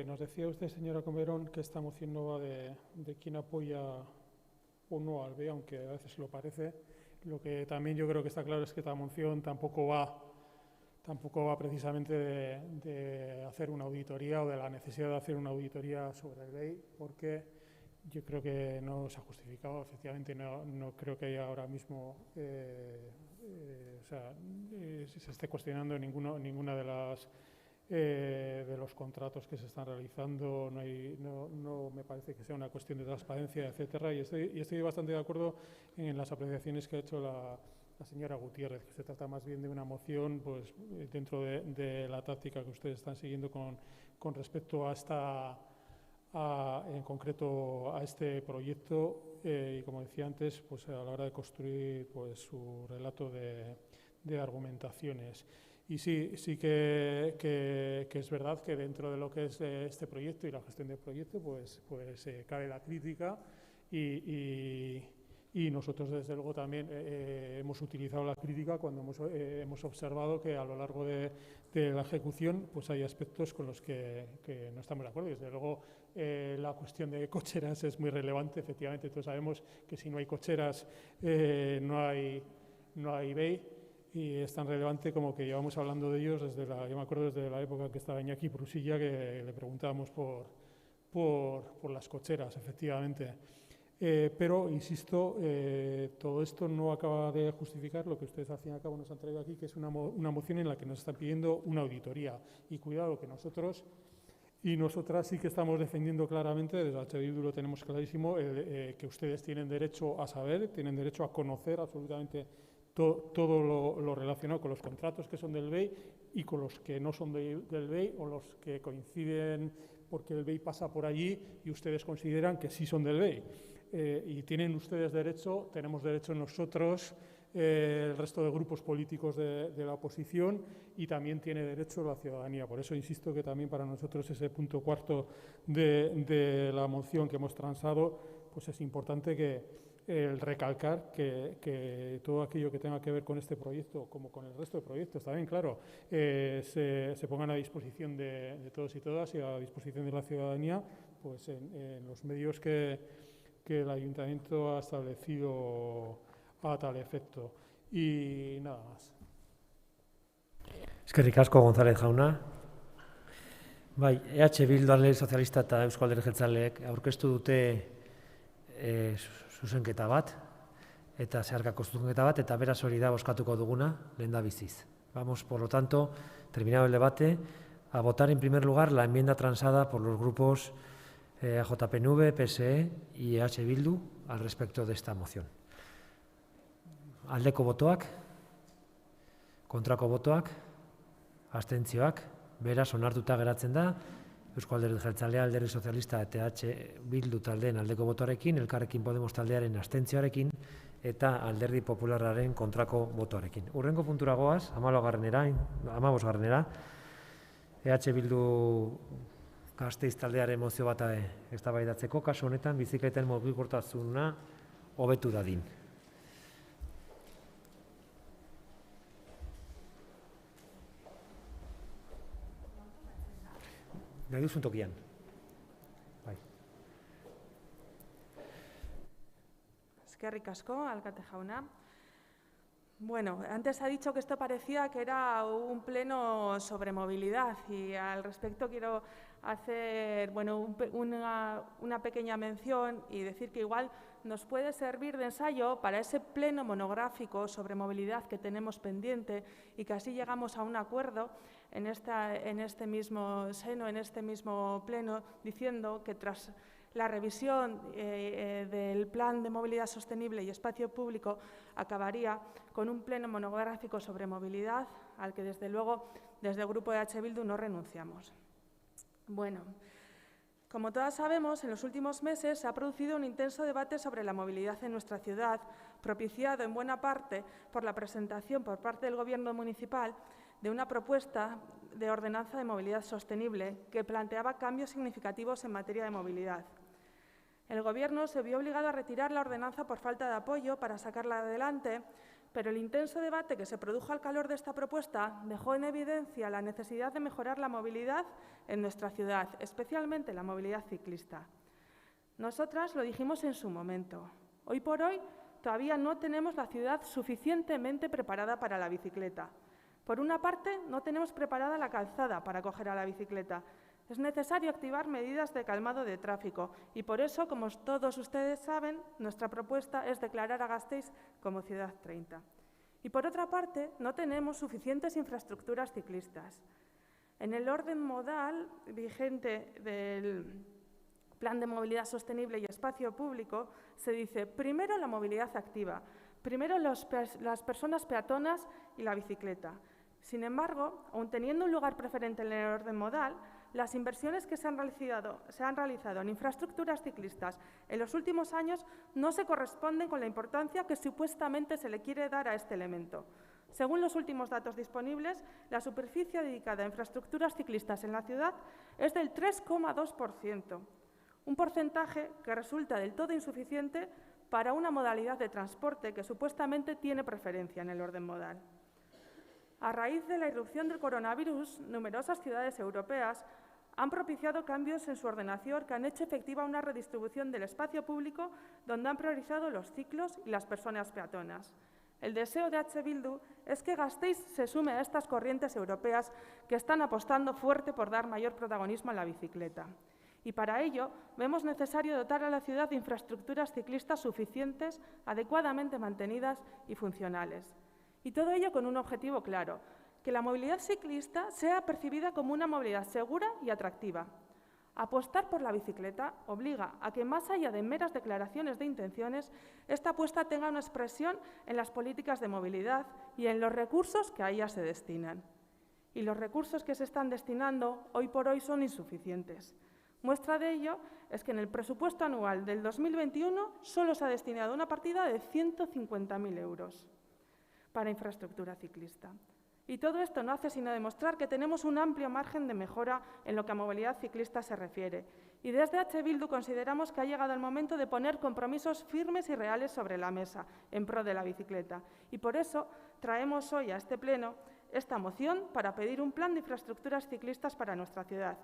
Nos decía usted, señora Camerón, que esta moción no va de quién apoya o no al BEI, aunque a veces lo parece. Lo que también yo creo que está claro es que esta moción tampoco va precisamente de hacer una auditoría o de la necesidad de hacer una auditoría sobre el BEI, porque yo creo que no se ha justificado. Efectivamente, no creo que haya ahora mismo se esté cuestionando ninguna de los contratos que se están realizando. No me parece que sea una cuestión de transparencia, etcétera, y estoy bastante de acuerdo en las apreciaciones que ha hecho la señora Gutiérrez, que se trata más bien de una moción pues, dentro de la táctica que ustedes están siguiendo con respecto en concreto a este proyecto y, como decía antes, pues, a la hora de construir pues, su relato de argumentaciones. Y sí que es verdad que dentro de lo que es este proyecto y la gestión del proyecto pues cabe la crítica y nosotros desde luego también hemos utilizado la crítica cuando hemos observado que a lo largo de la ejecución pues hay aspectos con los que no estamos de acuerdo. Desde luego la cuestión de cocheras es muy relevante. Efectivamente, todos sabemos que si no hay cocheras no hay BEI. Y es tan relevante como que llevamos hablando de ellos yo me acuerdo desde la época que estaba Iñaki Prusilla, que le preguntábamos por las cocheras, efectivamente. Pero, insisto, todo esto no acaba de justificar lo que ustedes al fin y al cabo nos han traído aquí, que es una moción en la que nos están pidiendo una auditoría. Y cuidado, que nosotros y nosotras sí que estamos defendiendo claramente, desde el HBI lo tenemos clarísimo, que ustedes tienen derecho a saber, tienen derecho a conocer absolutamente todo lo relacionado con los contratos que son del BEI y con los que no son del BEI o los que coinciden porque el BEI pasa por allí y ustedes consideran que sí son del BEI. Y tienen ustedes derecho, tenemos derecho nosotros, el resto de grupos políticos de la oposición, y también tiene derecho la ciudadanía. Por eso insisto que también para nosotros ese punto cuarto de la moción que hemos transado, pues es importante el recalcar que todo aquello que tenga que ver con este proyecto, como con el resto de proyectos, también, claro, se pongan a disposición de todos y todas y a disposición de la ciudadanía, pues en los medios que el Ayuntamiento ha establecido a tal efecto. Y nada más. Eskerrik asko González jauna. Bai, Bildu, Alderdi Sozialista eta Eusko Alderdi Jeltzaleek aurkeztu dute zuzenketa bat, eta zeharkako zuzenketa bat, eta beraz hori da bozkatuko duguna, lehendabiziz. Vamos, por lo tanto, terminado el debate, a votar en primer lugar la enmienda transada por los grupos AJPNV, PSE y Bildu al respecto de esta moción. Aldeko botoak, kontrako botoak, abstentzioak, beraz onartuta geratzen da, Eusko Alderdi Jeltzalea, Alderdi Sozialista eta Bildu taldeen aldeko botoarekin, Elkarrekin Podemos taldearen abstentzioarekin eta Alderdi Popularraren kontrako botoarekin. Hurrengo puntura goaz, 15garrenera, Bildu Gasteiz taldearen mozio bat eztabaidatzeko, kasu honetan bizikleten mugikortasuna hobetu dadin. Nahi duzun tokian. Bai. Eskerrik asko, alkate jauna. Bueno, antes ha dicho que esto parecía que era un pleno sobre movilidad y al respecto quiero hacer una pequeña mención y decir que igual nos puede servir de ensayo para ese pleno monográfico sobre movilidad que tenemos pendiente y que así llegamos a un acuerdo en este mismo seno, en este mismo pleno, diciendo que tras la revisión del Plan de Movilidad Sostenible y Espacio Público acabaría con un pleno monográfico sobre movilidad al que desde luego desde el Grupo de Bildu no renunciamos. Bueno, como todas sabemos, en los últimos meses se ha producido un intenso debate sobre la movilidad en nuestra ciudad, propiciado en buena parte por la presentación por parte del Gobierno municipal de una propuesta de ordenanza de movilidad sostenible que planteaba cambios significativos en materia de movilidad. El Gobierno se vio obligado a retirar la ordenanza por falta de apoyo para sacarla adelante, pero el intenso debate que se produjo al calor de esta propuesta dejó en evidencia la necesidad de mejorar la movilidad en nuestra ciudad, especialmente la movilidad ciclista. Nosotras lo dijimos en su momento. Hoy por hoy todavía no tenemos la ciudad suficientemente preparada para la bicicleta. Por una parte, no tenemos preparada la calzada para acoger a la bicicleta. Es necesario activar medidas de calmado de tráfico y por eso, como todos ustedes saben, nuestra propuesta es declarar a Gasteiz como ciudad 30. Y por otra parte, no tenemos suficientes infraestructuras ciclistas. En el orden modal vigente del Plan de Movilidad Sostenible y Espacio Público se dice primero la movilidad activa, primero las personas peatonas y la bicicleta. Sin embargo, aun teniendo un lugar preferente en el orden modal, las inversiones que se han realizado en infraestructuras ciclistas en los últimos años no se corresponden con la importancia que supuestamente se le quiere dar a este elemento. Según los últimos datos disponibles, la superficie dedicada a infraestructuras ciclistas en la ciudad es del 3,2%, un porcentaje que resulta del todo insuficiente para una modalidad de transporte que supuestamente tiene preferencia en el orden modal. A raíz de la irrupción del coronavirus, numerosas ciudades europeas han propiciado cambios en su ordenación que han hecho efectiva una redistribución del espacio público donde han priorizado los ciclos y las personas peatonas. El deseo de Bildu es que Gasteiz se sume a estas corrientes europeas que están apostando fuerte por dar mayor protagonismo a la bicicleta. Y para ello vemos necesario dotar a la ciudad de infraestructuras ciclistas suficientes, adecuadamente mantenidas y funcionales. Y todo ello con un objetivo claro, que la movilidad ciclista sea percibida como una movilidad segura y atractiva. Apostar por la bicicleta obliga a que, más allá de meras declaraciones de intenciones, esta apuesta tenga una expresión en las políticas de movilidad y en los recursos que a ellas se destinan. Y los recursos que se están destinando hoy por hoy son insuficientes. Muestra de ello es que en el presupuesto anual del 2021 solo se ha destinado una partida de 150.000 euros para infraestructura ciclista. Y todo esto no hace sino demostrar que tenemos un amplio margen de mejora en lo que a movilidad ciclista se refiere. Y desde H. Bildu consideramos que ha llegado el momento de poner compromisos firmes y reales sobre la mesa en pro de la bicicleta. Y por eso traemos hoy a este Pleno esta moción para pedir un plan de infraestructuras ciclistas para nuestra ciudad.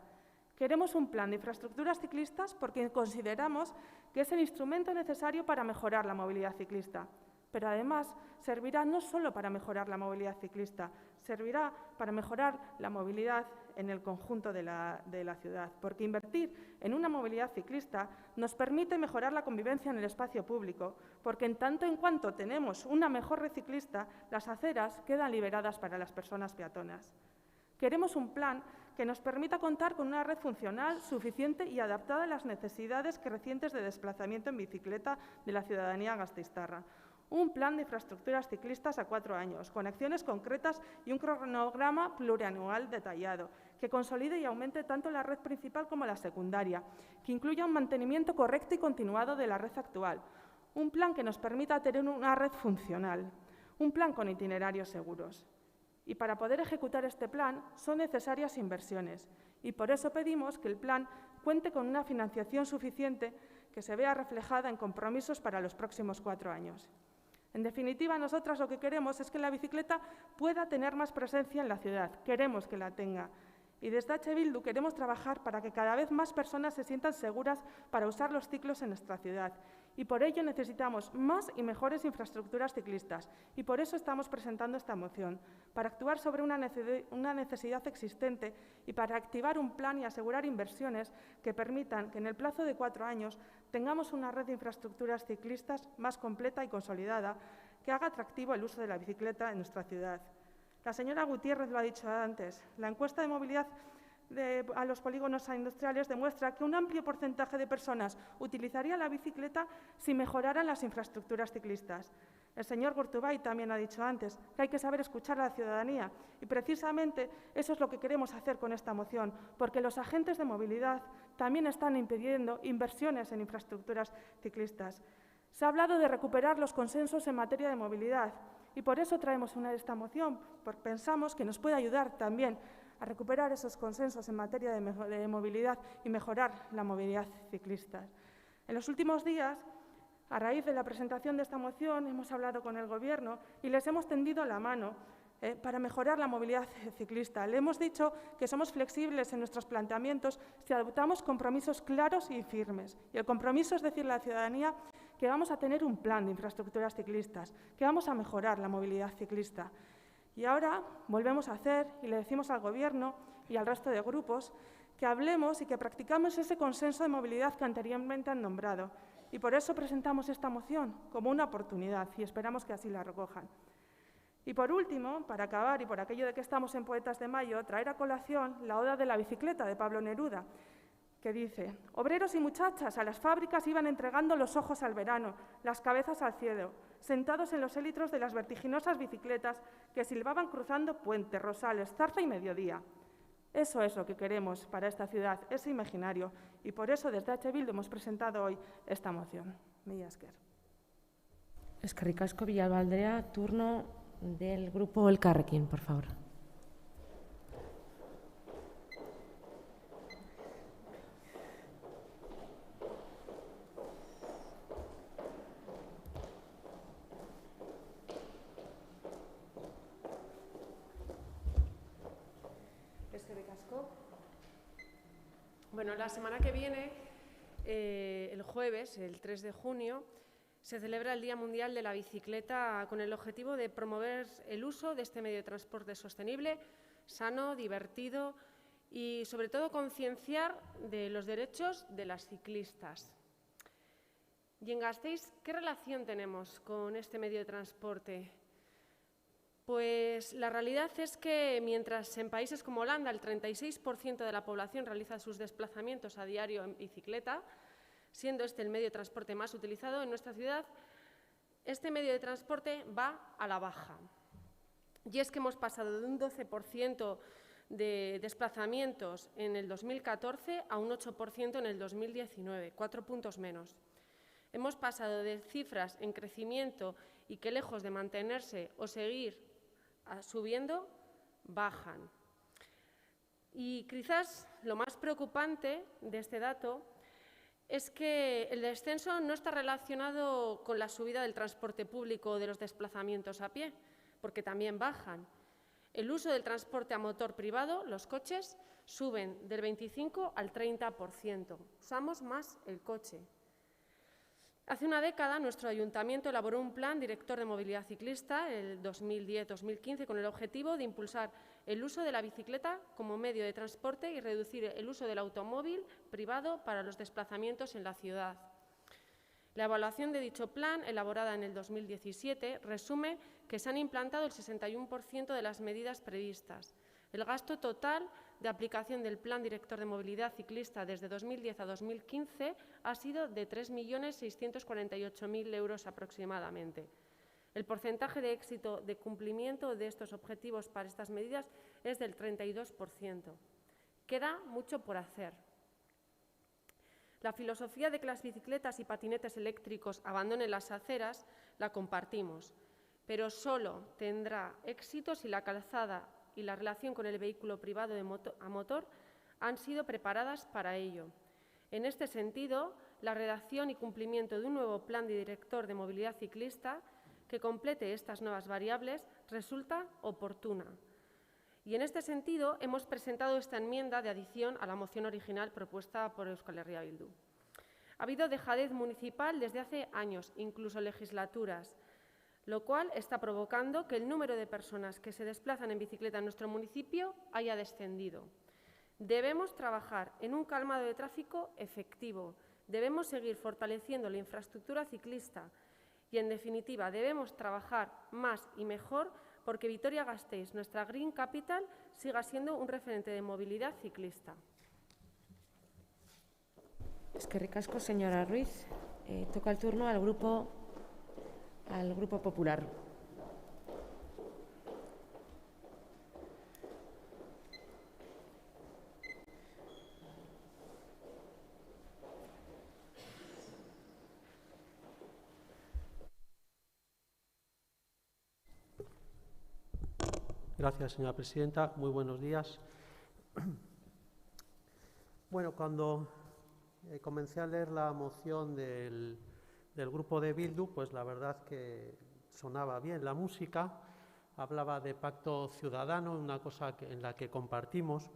Queremos un plan de infraestructuras ciclistas porque consideramos que es el instrumento necesario para mejorar la movilidad ciclista. Pero además servirá no solo para mejorar la movilidad ciclista, servirá para mejorar la movilidad en el conjunto de la ciudad, porque invertir en una movilidad ciclista nos permite mejorar la convivencia en el espacio público, porque en tanto en cuanto tenemos una mejor red ciclista, las aceras quedan liberadas para las personas peatonas. Queremos un plan que nos permita contar con una red funcional, suficiente y adaptada a las necesidades crecientes de desplazamiento en bicicleta de la ciudadanía gasteiztarra. Un plan de infraestructuras ciclistas a 4 años, con acciones concretas y un cronograma plurianual detallado, que consolide y aumente tanto la red principal como la secundaria, que incluya un mantenimiento correcto y continuado de la red actual, un plan que nos permita tener una red funcional, un plan con itinerarios seguros. Y para poder ejecutar este plan son necesarias inversiones, y por eso pedimos que el plan cuente con una financiación suficiente que se vea reflejada en compromisos para los próximos 4 años. En definitiva, nosotras lo que queremos es que la bicicleta pueda tener más presencia en la ciudad. Queremos que la tenga. Y desde H. Bildu queremos trabajar para que cada vez más personas se sientan seguras para usar los ciclos en nuestra ciudad. Y por ello necesitamos más y mejores infraestructuras ciclistas. Y por eso estamos presentando esta moción, para actuar sobre una necesidad existente y para activar un plan y asegurar inversiones que permitan que en el plazo de 4 años tengamos una red de infraestructuras ciclistas más completa y consolidada que haga atractivo el uso de la bicicleta en nuestra ciudad. La señora Gutiérrez lo ha dicho antes, la encuesta de movilidad a los polígonos industriales demuestra que un amplio porcentaje de personas utilizaría la bicicleta si mejoraran las infraestructuras ciclistas. El señor Gurtubay también ha dicho antes que hay que saber escuchar a la ciudadanía y precisamente eso es lo que queremos hacer con esta moción, porque los agentes de movilidad también están impidiendo inversiones en infraestructuras ciclistas. Se ha hablado de recuperar los consensos en materia de movilidad y por eso traemos esta moción, porque pensamos que nos puede ayudar también a recuperar esos consensos en materia de movilidad y mejorar la movilidad ciclista. En los últimos días, a raíz de la presentación de esta moción, hemos hablado con el Gobierno y les hemos tendido la mano para mejorar la movilidad ciclista. Le hemos dicho que somos flexibles en nuestros planteamientos si adoptamos compromisos claros y firmes. Y el compromiso es decirle a la ciudadanía que vamos a tener un plan de infraestructuras ciclistas, que vamos a mejorar la movilidad ciclista. Y ahora volvemos a hacer y le decimos al Gobierno y al resto de grupos que hablemos y que practicamos ese consenso de movilidad que anteriormente han nombrado. Y por eso presentamos esta moción como una oportunidad y esperamos que así la recojan. Y por último, para acabar y por aquello de que estamos en Poetas de Mayo, traer a colación la Oda de la bicicleta de Pablo Neruda, que dice: obreros y muchachas a las fábricas iban entregando los ojos al verano, las cabezas al cielo, sentados en los élitros de las vertiginosas bicicletas que silbaban cruzando Puente, Rosales, Zarza y Mediodía. Eso es lo que queremos para esta ciudad, ese imaginario, y por eso desde H. Bildu hemos presentado hoy esta moción. Mila esker. Eskerrik asko, Villalba Andrea. Turno del Grupo Elkarrekin, por favor. Bueno, la semana que viene, el jueves, el 3 de junio, se celebra el Día Mundial de la Bicicleta con el objetivo de promover el uso de este medio de transporte sostenible, sano, divertido y, sobre todo, concienciar de los derechos de las ciclistas. Y en Gasteiz, ¿qué relación tenemos con este medio de transporte? Pues la realidad es que mientras en países como Holanda el 36% de la población realiza sus desplazamientos a diario en bicicleta, siendo este el medio de transporte más utilizado, en nuestra ciudad este medio de transporte va a la baja. Y es que hemos pasado de un 12% de desplazamientos en el 2014 a un 8% en el 2019, 4 puntos menos. Hemos pasado de cifras en crecimiento y que lejos de mantenerse o seguir subiendo, bajan. Y quizás lo más preocupante de este dato es que el descenso no está relacionado con la subida del transporte público o de los desplazamientos a pie, porque también bajan. El uso del transporte a motor privado, los coches, suben del 25 al 30%. Usamos más el coche. Hace una década, nuestro ayuntamiento elaboró un plan director de movilidad ciclista, el 2010-2015, con el objetivo de impulsar el uso de la bicicleta como medio de transporte y reducir el uso del automóvil privado para los desplazamientos en la ciudad. La evaluación de dicho plan, elaborada en el 2017, resume que se han implantado el 61% de las medidas previstas. El gasto total de aplicación del Plan Director de Movilidad Ciclista desde 2010 a 2015 ha sido de 3.648.000 euros aproximadamente. El porcentaje de éxito de cumplimiento de estos objetivos para estas medidas es del 32%. Queda mucho por hacer. La filosofía de que las bicicletas y patinetes eléctricos abandonen las aceras la compartimos, pero solo tendrá éxito si la calzada y la relación con el vehículo privado a motor han sido preparadas para ello. En este sentido, la redacción y cumplimiento de un nuevo plan director de movilidad ciclista que complete estas nuevas variables resulta oportuna. Y en este sentido, hemos presentado esta enmienda de adición a la moción original propuesta por Euskal Herria Bildu. Ha habido dejadez municipal desde hace años, incluso legislaturas, lo cual está provocando que el número de personas que se desplazan en bicicleta en nuestro municipio haya descendido. Debemos trabajar en un calmado de tráfico efectivo, debemos seguir fortaleciendo la infraestructura ciclista y, en definitiva, debemos trabajar más y mejor porque Vitoria-Gasteiz, nuestra Green Capital, siga siendo un referente de movilidad ciclista. Eskerrik asko, señora Ruiz. Toca el turno al Grupo Popular. Gracias, señora presidenta. Muy buenos días. Bueno, cuando comencé a leer la moción del grupo de Bildu, pues la verdad que sonaba bien la música, hablaba de pacto ciudadano, una cosa en la que compartimos.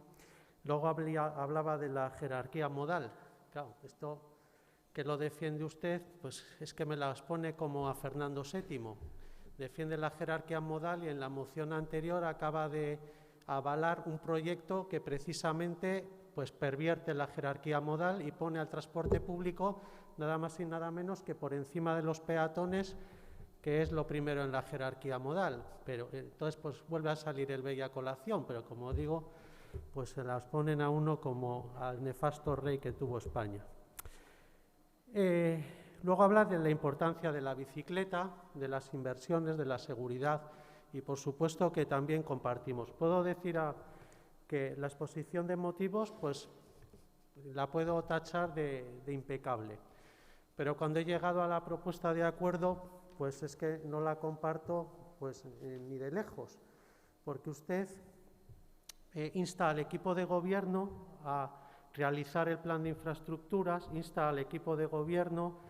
Luego hablaba de la jerarquía modal. Claro, esto que lo defiende usted, pues es que me las pone como a Fernando VII. Defiende la jerarquía modal y en la moción anterior acaba de avalar un proyecto que precisamente pues pervierte la jerarquía modal y pone al transporte público nada más y nada menos que por encima de los peatones, que es lo primero en la jerarquía modal. Pero entonces pues vuelve a salir el Bella colación, pero como digo, pues se las ponen a uno como al nefasto rey que tuvo España. Luego habla de la importancia de la bicicleta, de las inversiones, de la seguridad y por supuesto que también compartimos. Puedo decir que la exposición de motivos pues la puedo tachar de impecable, pero cuando he llegado a la propuesta de acuerdo pues es que no la comparto pues ni de lejos, porque usted insta al equipo de gobierno a realizar el plan de infraestructuras, insta al equipo de gobierno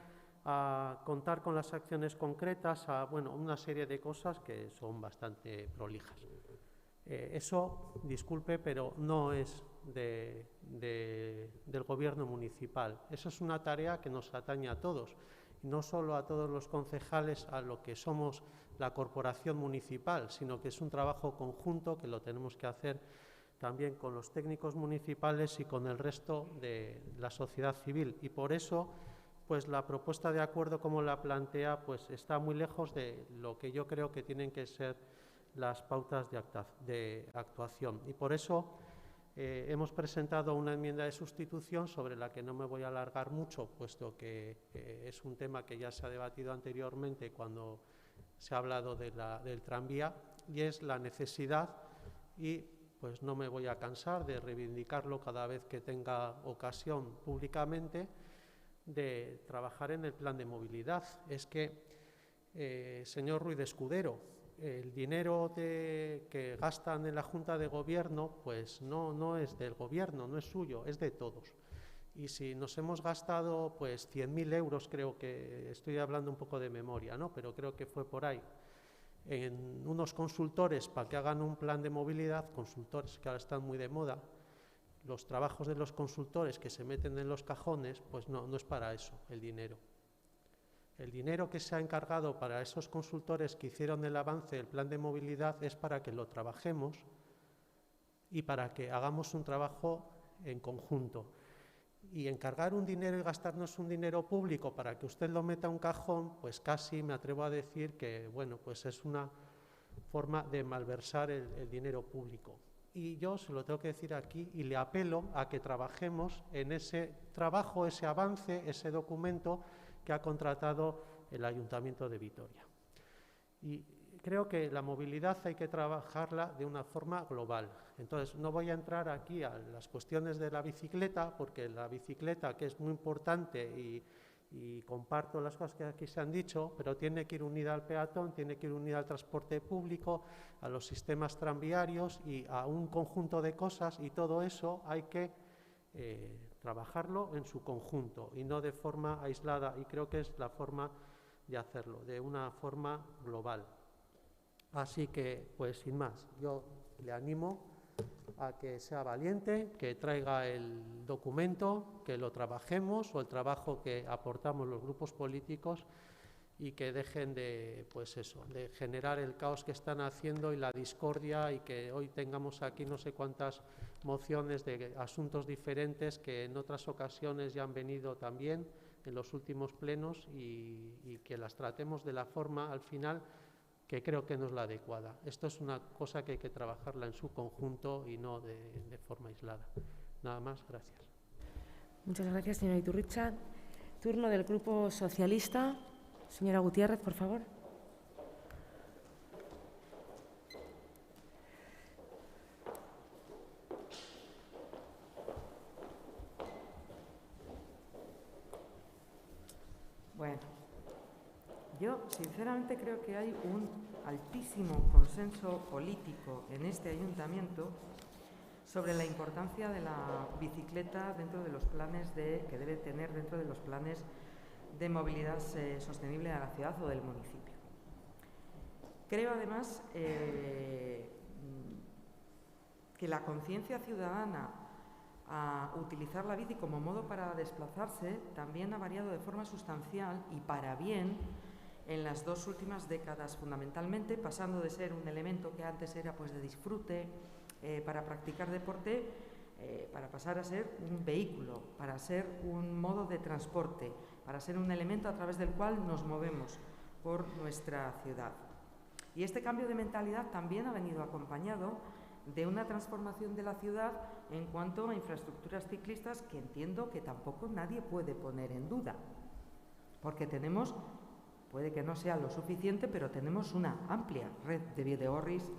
a contar con las acciones concretas, a una serie de cosas que son bastante prolijas. Eso, disculpe, pero no es del gobierno municipal. Eso es una tarea que nos atañe a todos, y no solo a todos los concejales, a lo que somos la corporación municipal, sino que es un trabajo conjunto que lo tenemos que hacer también con los técnicos municipales y con el resto de la sociedad civil. Y por eso pues la propuesta de acuerdo como la plantea pues está muy lejos de lo que yo creo que tienen que ser las pautas de actuación. Y por eso hemos presentado una enmienda de sustitución sobre la que no me voy a alargar mucho, puesto que es un tema que ya se ha debatido anteriormente cuando se ha hablado del tranvía, y es la necesidad y pues no me voy a cansar de reivindicarlo cada vez que tenga ocasión públicamente, de trabajar en el plan de movilidad. Es que, señor Ruiz de Escudero, el dinero que gastan en la Junta de Gobierno, pues no es del Gobierno, no es suyo, es de todos. Y si nos hemos gastado pues 100.000 euros, creo que, estoy hablando un poco de memoria, ¿no? Pero creo que fue por ahí, en unos consultores para que hagan un plan de movilidad, consultores que ahora están muy de moda, los trabajos de los consultores que se meten en los cajones, pues no es para eso el dinero. El dinero que se ha encargado para esos consultores que hicieron el avance del plan de movilidad es para que lo trabajemos y para que hagamos un trabajo en conjunto. Y encargar un dinero y gastarnos un dinero público para que usted lo meta a un cajón, pues casi me atrevo a decir que, bueno, pues es una forma de malversar el dinero público. Y yo se lo tengo que decir aquí y le apelo a que trabajemos en ese trabajo, ese avance, ese documento que ha contratado el Ayuntamiento de Vitoria. Y creo que la movilidad hay que trabajarla de una forma global. Entonces, no voy a entrar aquí a las cuestiones de la bicicleta, porque la bicicleta, que es muy importante y comparto las cosas que aquí se han dicho, pero tiene que ir unida al peatón, tiene que ir unida al transporte público, a los sistemas tranviarios y a un conjunto de cosas, y todo eso hay que trabajarlo en su conjunto y no de forma aislada, y creo que es la forma de hacerlo, de una forma global. Así que, pues sin más, yo le animo a que sea valiente, que traiga el documento, que lo trabajemos, o el trabajo que aportamos los grupos políticos, y que dejen de, pues eso, de generar el caos que están haciendo y la discordia, y que hoy tengamos aquí no sé cuántas mociones de asuntos diferentes que en otras ocasiones ya han venido también en los últimos plenos, y que las tratemos de la forma, al final, que creo que no es la adecuada. Esto es una cosa que hay que trabajarla en su conjunto y no de forma aislada. Nada más, gracias. Muchas gracias, señora Iturricha. Turno del Grupo Socialista. Señora Gutiérrez, por favor. Bueno, yo sinceramente creo que hay un altísimo consenso político en este ayuntamiento sobre la importancia de la bicicleta dentro de los planes que debe tener dentro de los planes de movilidad sostenible de la ciudad o del municipio. Creo además que la conciencia ciudadana a utilizar la bici como modo para desplazarse también ha variado de forma sustancial y para bien en las 2 últimas décadas, fundamentalmente, pasando de ser un elemento que antes era pues de disfrute para practicar deporte, para pasar a ser un vehículo, para ser un modo de transporte, para ser un elemento a través del cual nos movemos por nuestra ciudad. Y este cambio de mentalidad también ha venido acompañado de una transformación de la ciudad en cuanto a infraestructuras ciclistas que entiendo que tampoco nadie puede poner en duda, porque tenemos, puede que no sea lo suficiente, pero tenemos una amplia red de bidegorris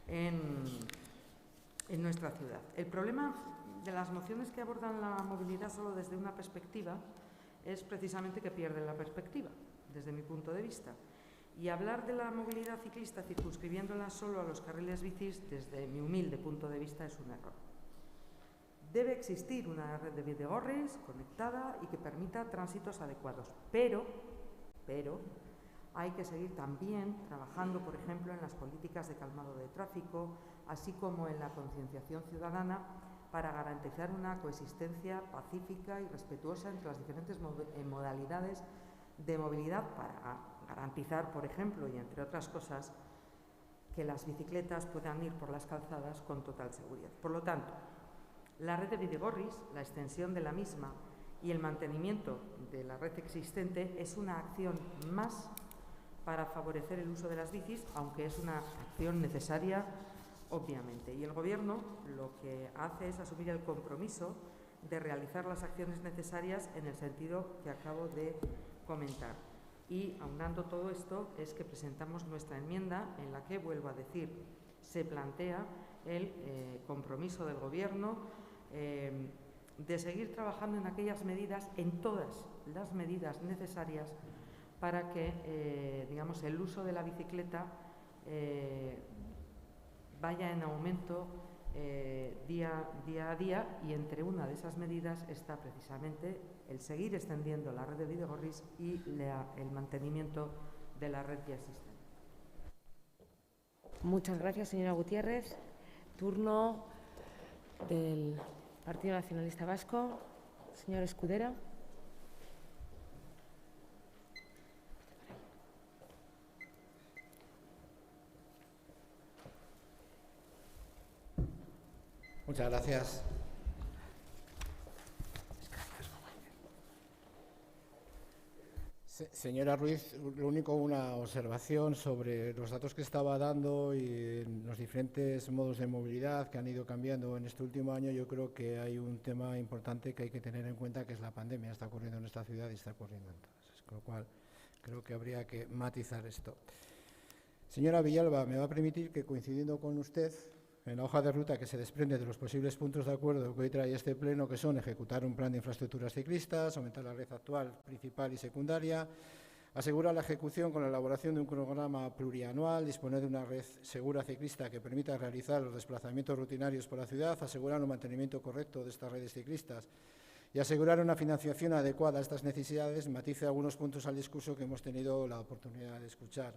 en nuestra ciudad. El problema de las mociones que abordan la movilidad solo desde una perspectiva es precisamente que pierden la perspectiva, desde mi punto de vista. Y hablar de la movilidad ciclista circunscribiéndola solo a los carriles bicis, desde mi humilde punto de vista, es un error. Debe existir una red de bidegorris conectada y que permita tránsitos adecuados, pero hay que seguir también trabajando, por ejemplo, en las políticas de calmado de tráfico, así como en la concienciación ciudadana para garantizar una coexistencia pacífica y respetuosa entre las diferentes modalidades de movilidad, para garantizar, por ejemplo, y entre otras cosas, que las bicicletas puedan ir por las calzadas con total seguridad. Por lo tanto, la red de bidegorris, la extensión de la misma y el mantenimiento de la red existente es una acción más para favorecer el uso de las bicis, aunque es una acción necesaria, obviamente. Y el Gobierno lo que hace es asumir el compromiso de realizar las acciones necesarias en el sentido que acabo de comentar. Y aunando todo esto es que presentamos nuestra enmienda en la que, vuelvo a decir, se plantea el compromiso del Gobierno de seguir trabajando en aquellas medidas, en todas las medidas necesarias para que digamos, el uso de la bicicleta vaya en aumento día a día, y entre una de esas medidas está precisamente el seguir extendiendo la red de Bidegorris y el mantenimiento de la red ya existente. Muchas gracias, señora Gutiérrez. Turno del Partido Nacionalista Vasco. Señor Escudero. Muchas gracias. Señora Ruiz, lo único, una observación sobre los datos que estaba dando y los diferentes modos de movilidad que han ido cambiando en este último año. Yo creo que hay un tema importante que hay que tener en cuenta, que es la pandemia. Está ocurriendo en esta ciudad y está ocurriendo en todas. Con lo cual, creo que habría que matizar esto. Señora Villalba, me va a permitir que, coincidiendo con usted, en la hoja de ruta que se desprende de los posibles puntos de acuerdo que hoy trae este Pleno, que son ejecutar un plan de infraestructuras ciclistas, aumentar la red actual, principal y secundaria, asegurar la ejecución con la elaboración de un cronograma plurianual, disponer de una red segura ciclista que permita realizar los desplazamientos rutinarios por la ciudad, asegurar un mantenimiento correcto de estas redes ciclistas y asegurar una financiación adecuada a estas necesidades, matice algunos puntos al discurso que hemos tenido la oportunidad de escuchar.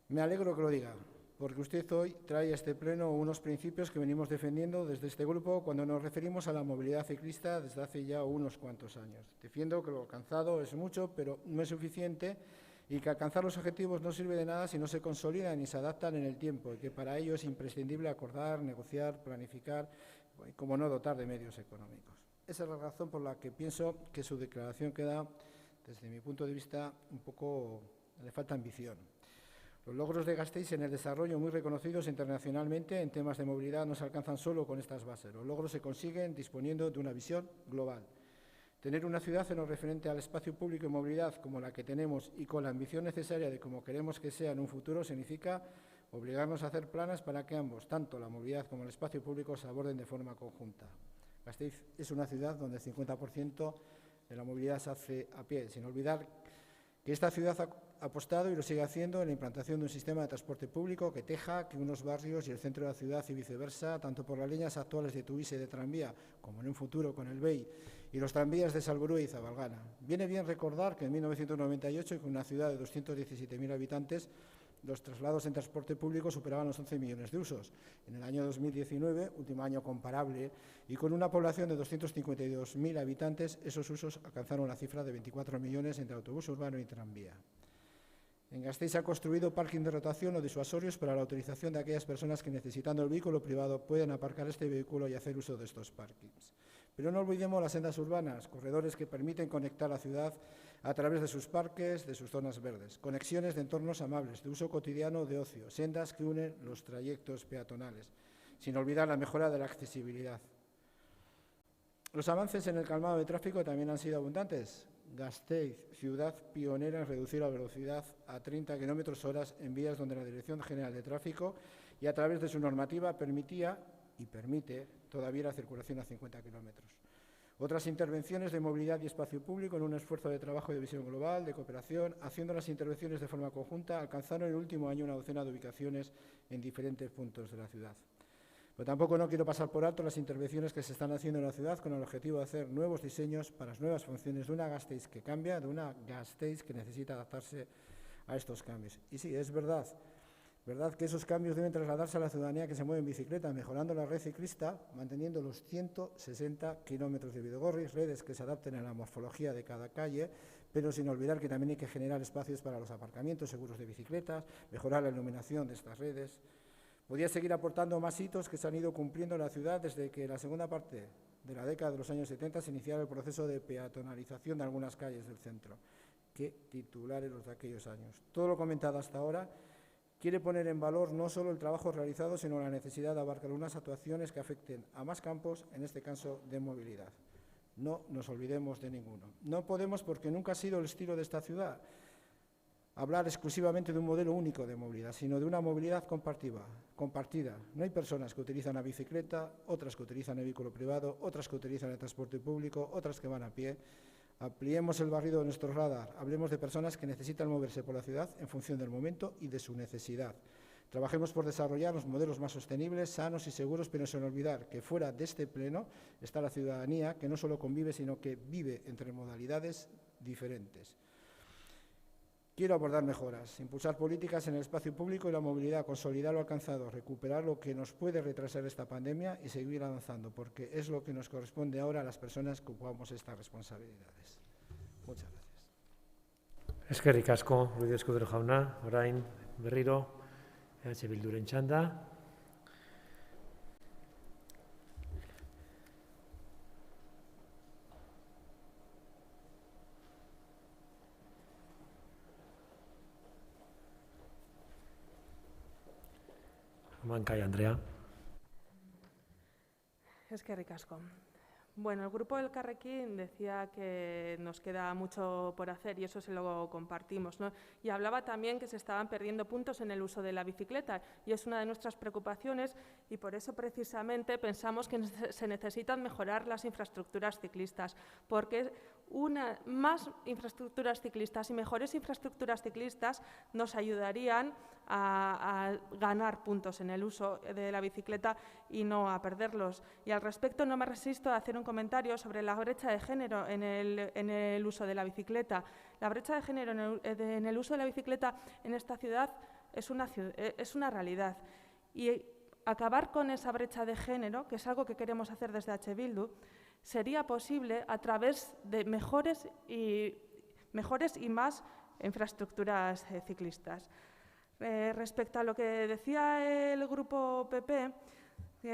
Me alegro que lo diga, porque usted hoy trae a este Pleno unos principios que venimos defendiendo desde este grupo cuando nos referimos a la movilidad ciclista desde hace ya unos cuantos años. Defiendo que lo alcanzado es mucho, pero no es suficiente, y que alcanzar los objetivos no sirve de nada si no se consolidan ni se adaptan en el tiempo, y que para ello es imprescindible acordar, negociar, planificar y, como no, dotar de medios económicos. Esa es la razón por la que pienso que su declaración queda, desde mi punto de vista, un poco, le falta ambición. Los logros de Gasteiz en el desarrollo, muy reconocidos internacionalmente en temas de movilidad, no se alcanzan solo con estas bases. Los logros se consiguen disponiendo de una visión global. Tener una ciudad en lo referente al espacio público y movilidad como la que tenemos y con la ambición necesaria de cómo queremos que sea en un futuro significa obligarnos a hacer planes para que ambos, tanto la movilidad como el espacio público, se aborden de forma conjunta. Gasteiz es una ciudad donde el 50% de la movilidad se hace a pie, sin olvidar que esta ciudad ha apostado y lo sigue haciendo en la implantación de un sistema de transporte público que teja que unos barrios y el centro de la ciudad y viceversa, tanto por las líneas actuales de Tuvisa y de tranvía, como en un futuro con el BEI y los tranvías de Salburú y Zabalgana. Viene bien recordar que en 1998, con una ciudad de 217.000 habitantes, los traslados en transporte público superaban los 11 millones de usos. En el año 2019, último año comparable, y con una población de 252.000 habitantes, esos usos alcanzaron la cifra de 24 millones entre autobús urbano y tranvía. En Gasteiz se ha construido parking de rotación o disuasorios para la utilización de aquellas personas que, necesitando el vehículo privado, pueden aparcar este vehículo y hacer uso de estos parkings. Pero no olvidemos las sendas urbanas, corredores que permiten conectar la ciudad a través de sus parques, de sus zonas verdes, conexiones de entornos amables, de uso cotidiano de ocio, sendas que unen los trayectos peatonales, sin olvidar la mejora de la accesibilidad. Los avances en el calmado de tráfico también han sido abundantes. Gasteiz, ciudad pionera en reducir la velocidad a 30 km/h en vías donde la Dirección General de Tráfico, y a través de su normativa, permitía y permite todavía la circulación a 50 km. Otras intervenciones de movilidad y espacio público, en un esfuerzo de trabajo y de visión global, de cooperación, haciendo las intervenciones de forma conjunta, alcanzaron en el último año una docena de ubicaciones en diferentes puntos de la ciudad. Pero tampoco no quiero pasar por alto las intervenciones que se están haciendo en la ciudad con el objetivo de hacer nuevos diseños para las nuevas funciones de una Gasteiz que cambia, de una Gasteiz que necesita adaptarse a estos cambios. Y sí, es verdad que esos cambios deben trasladarse a la ciudadanía que se mueve en bicicleta, mejorando la red ciclista, manteniendo los 160 kilómetros de Bidegorris, redes que se adapten a la morfología de cada calle, pero sin olvidar que también hay que generar espacios para los aparcamientos seguros de bicicletas, mejorar la iluminación de estas redes. Podría seguir aportando más hitos que se han ido cumpliendo en la ciudad desde que en la segunda parte de la década de los años 70 se iniciara el proceso de peatonalización de algunas calles del centro. Qué titulares los de aquellos años. Todo lo comentado hasta ahora quiere poner en valor no solo el trabajo realizado, sino la necesidad de abarcar unas actuaciones que afecten a más campos, en este caso de movilidad. No nos olvidemos de ninguno. No podemos, porque nunca ha sido el estilo de esta ciudad. hablar exclusivamente de un modelo único de movilidad, sino de una movilidad compartida. No hay personas que utilizan la bicicleta, otras que utilizan el vehículo privado, otras que utilizan el transporte público, otras que van a pie. Ampliemos el barrido de nuestro radar, hablemos de personas que necesitan moverse por la ciudad en función del momento y de su necesidad. Trabajemos por desarrollar los modelos más sostenibles, sanos y seguros, pero sin olvidar que fuera de este pleno está la ciudadanía, que no solo convive, sino que vive entre modalidades diferentes. Quiero abordar mejoras, impulsar políticas en el espacio público y la movilidad, consolidar lo alcanzado, recuperar lo que nos puede retrasar esta pandemia y seguir avanzando, porque es lo que nos corresponde ahora a las personas que ocupamos estas responsabilidades. Muchas gracias. Eskerrik asko, Ruiz Escudero jauna, orain berriro Bilduren txanda. Mancay Andrea. Eskerrik asko. Bueno, el grupo del Carrequín decía que nos queda mucho por hacer y eso se lo compartimos, ¿no? Y hablaba también que se estaban perdiendo puntos en el uso de la bicicleta y es una de nuestras preocupaciones y por eso precisamente pensamos que se necesitan mejorar las infraestructuras ciclistas, porque más infraestructuras ciclistas y mejores infraestructuras ciclistas nos ayudarían a ganar puntos en el uso de la bicicleta y no a perderlos. Y al respecto no me resisto a hacer un comentario sobre la brecha de género en el uso de la bicicleta. La brecha de género en el uso de la bicicleta en esta ciudad es una realidad. Y acabar con esa brecha de género, que es algo que queremos hacer desde H. Bildu, sería posible a través de mejores y más infraestructuras ciclistas. Respecto a lo que decía el grupo PP,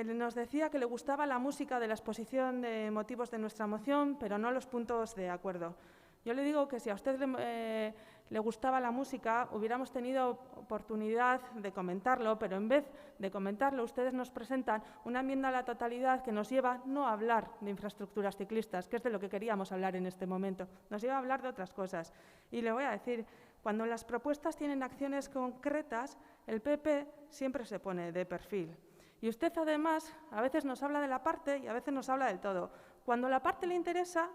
nos decía que le gustaba la música de la exposición de motivos de nuestra moción, pero no los puntos de acuerdo. Yo le digo que si a usted le gustaba la música, hubiéramos tenido oportunidad de comentarlo, pero en vez de comentarlo, ustedes nos presentan una enmienda a la totalidad que nos lleva no a hablar de infraestructuras ciclistas, que es de lo que queríamos hablar en este momento, nos lleva a hablar de otras cosas. Y le voy a decir, cuando las propuestas tienen acciones concretas, el PP siempre se pone de perfil. Y usted, además, a veces nos habla de la parte y a veces nos habla del todo. Cuando la parte le interesa,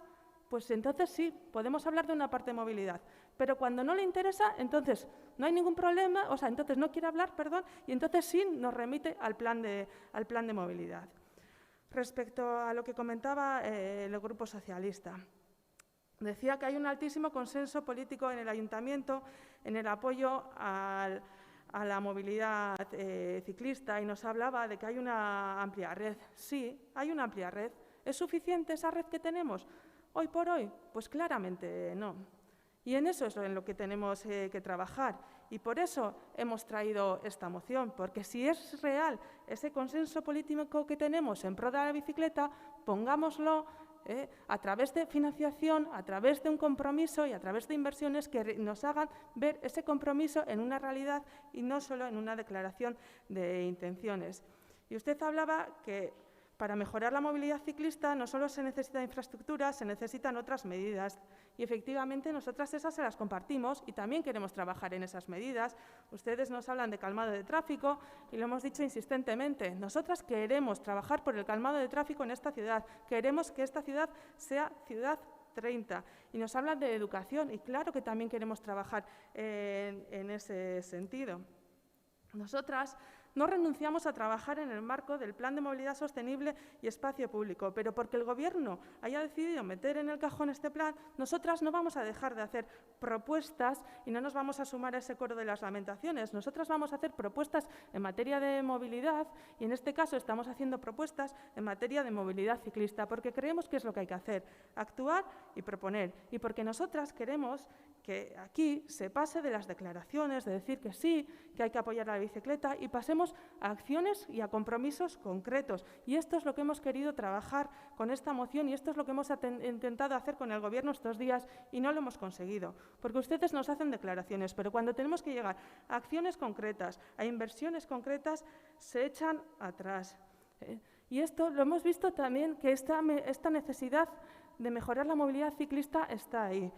pues entonces sí, podemos hablar de una parte de movilidad. Pero cuando no le interesa, entonces no hay ningún problema, o sea, entonces no quiere hablar, perdón, y entonces sí nos remite al plan de movilidad. Respecto a lo que comentaba el Grupo Socialista, decía que hay un altísimo consenso político en el Ayuntamiento en el apoyo a la movilidad ciclista y nos hablaba de que hay una amplia red. Sí, hay una amplia red. ¿Es suficiente esa red que tenemos hoy por hoy? Pues claramente no. Y en eso es en lo que tenemos que trabajar. Y por eso hemos traído esta moción, porque si es real ese consenso político que tenemos en pro de la bicicleta, pongámoslo a través de financiación, a través de un compromiso y a través de inversiones que nos hagan ver ese compromiso en una realidad y no solo en una declaración de intenciones. Y usted hablaba que para mejorar la movilidad ciclista no solo se necesita infraestructura, se necesitan otras medidas. Y efectivamente nosotras esas se las compartimos y también queremos trabajar en esas medidas. Ustedes nos hablan de calmado de tráfico y lo hemos dicho insistentemente. Nosotras queremos trabajar por el calmado de tráfico en esta ciudad. Queremos que esta ciudad sea ciudad 30. Y nos hablan de educación y claro que también queremos trabajar en ese sentido. Nosotras no renunciamos a trabajar en el marco del Plan de Movilidad Sostenible y Espacio Público, pero porque el Gobierno haya decidido meter en el cajón este plan, nosotras no vamos a dejar de hacer propuestas y no nos vamos a sumar a ese coro de las lamentaciones. Nosotras vamos a hacer propuestas en materia de movilidad y en este caso estamos haciendo propuestas en materia de movilidad ciclista porque creemos que es lo que hay que hacer, actuar y proponer. Y porque nosotras queremos que aquí se pase de las declaraciones, de decir que sí, que hay que apoyar a la bicicleta y pasemos a acciones y a compromisos concretos. Y esto es lo que hemos querido trabajar con esta moción y esto es lo que hemos intentado hacer con el Gobierno estos días y no lo hemos conseguido. Porque ustedes nos hacen declaraciones, pero cuando tenemos que llegar a acciones concretas, a inversiones concretas, se echan atrás. Y esto lo hemos visto también, que esta necesidad de mejorar la movilidad ciclista está ahí.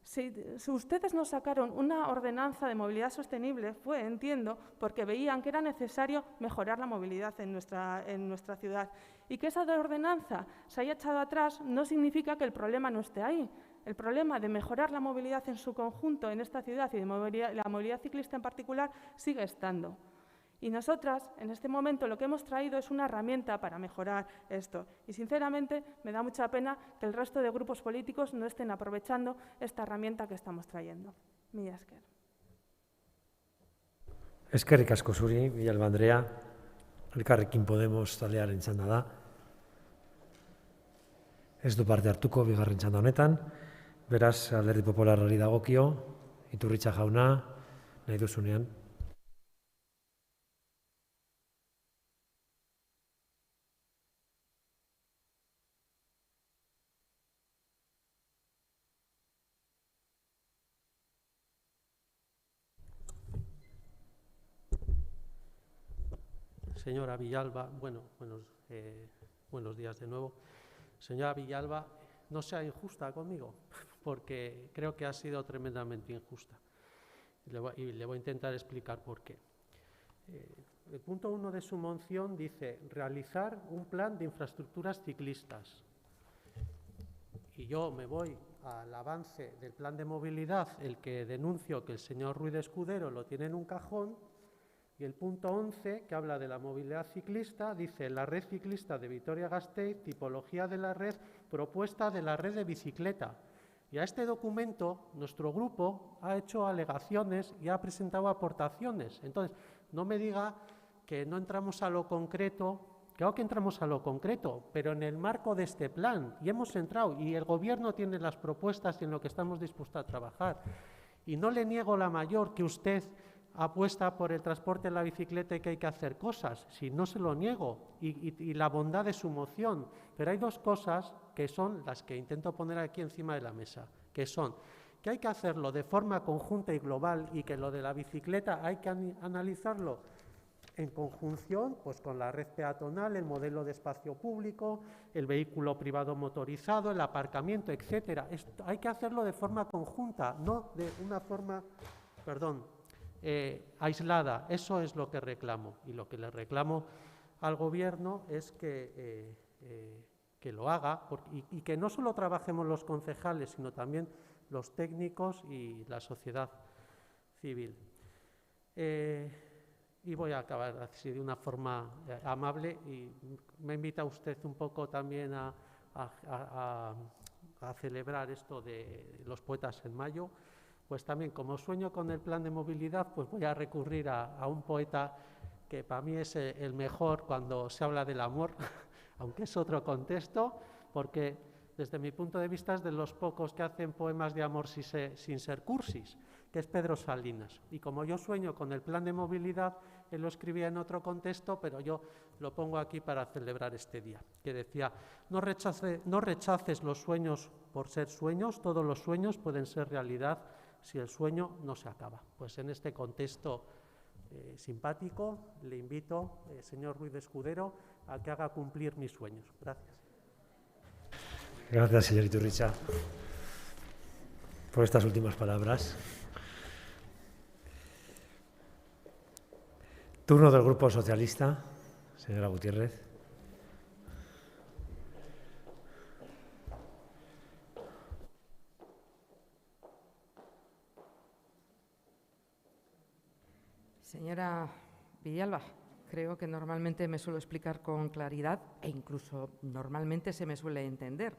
Si ustedes nos sacaron una ordenanza de movilidad sostenible, fue, entiendo, porque veían que era necesario mejorar la movilidad en nuestra ciudad. Y que esa ordenanza se haya echado atrás no significa que el problema no esté ahí. El problema de mejorar la movilidad en su conjunto en esta ciudad y de la movilidad ciclista en particular sigue estando. Y nosotras, en este momento, lo que hemos traído es una herramienta para mejorar esto. Y, sinceramente, me da mucha pena que el resto de grupos políticos no estén aprovechando esta herramienta que estamos trayendo. Mila esker. Eskerrik asko zuri, Villalba Andrea. Elkarrekin Podemos taldearen txanda da. Ez du parte hartuko bigarren txanda honetan. Beraz, Alderdi Popularrari dagokio, Iturritza jauna, nahi duzunean. Señora Villalba, buenos días de nuevo. Señora Villalba, no sea injusta conmigo, porque creo que ha sido tremendamente injusta. Y le voy a intentar explicar por qué. El punto 1 de su moción dice realizar un plan de infraestructuras ciclistas. Y yo me voy al avance del plan de movilidad, el que denuncio que el señor Ruiz de Escudero lo tiene en un cajón. Y el punto 11, que habla de la movilidad ciclista, dice la red ciclista de Vitoria-Gasteiz, tipología de la red, propuesta de la red de bicicleta. Y a este documento nuestro grupo ha hecho alegaciones y ha presentado aportaciones. Entonces, no me diga que no entramos a lo concreto. Claro que entramos a lo concreto, pero en el marco de este plan. Y hemos entrado, y el Gobierno tiene las propuestas y en lo que estamos dispuestos a trabajar. Y no le niego la mayor que usted apuesta por el transporte en la bicicleta y que hay que hacer cosas, si no se lo niego, y la bondad de su moción, pero hay dos cosas que son las que intento poner aquí encima de la mesa, que son que hay que hacerlo de forma conjunta y global y que lo de la bicicleta hay que analizarlo en conjunción pues, con la red peatonal, el modelo de espacio público, el vehículo privado motorizado, el aparcamiento, etcétera. Hay que hacerlo de forma conjunta, no de una forma, aislada. Eso es lo que reclamo, y lo que le reclamo al Gobierno es que lo haga y que no solo trabajemos los concejales, sino también los técnicos y la sociedad civil. Y voy a acabar así de una forma amable, y me invita usted un poco también a celebrar esto de los poetas en mayo. Pues también, como sueño con el plan de movilidad, pues voy a recurrir a un poeta que para mí es el mejor cuando se habla del amor, aunque es otro contexto, porque desde mi punto de vista es de los pocos que hacen poemas de amor sin ser cursis, que es Pedro Salinas. Y como yo sueño con el plan de movilidad, él lo escribía en otro contexto, pero yo lo pongo aquí para celebrar este día, que decía, no rechaces los sueños por ser sueños, todos los sueños pueden ser realidad si el sueño no se acaba. Pues en este contexto simpático le invito, señor Ruiz de Escudero, a que haga cumplir mis sueños. Gracias. Gracias, señor Iturritza, por estas últimas palabras. Turno del Grupo Socialista, señora Gutiérrez. Señora Villalba, creo que normalmente me suelo explicar con claridad e incluso normalmente se me suele entender.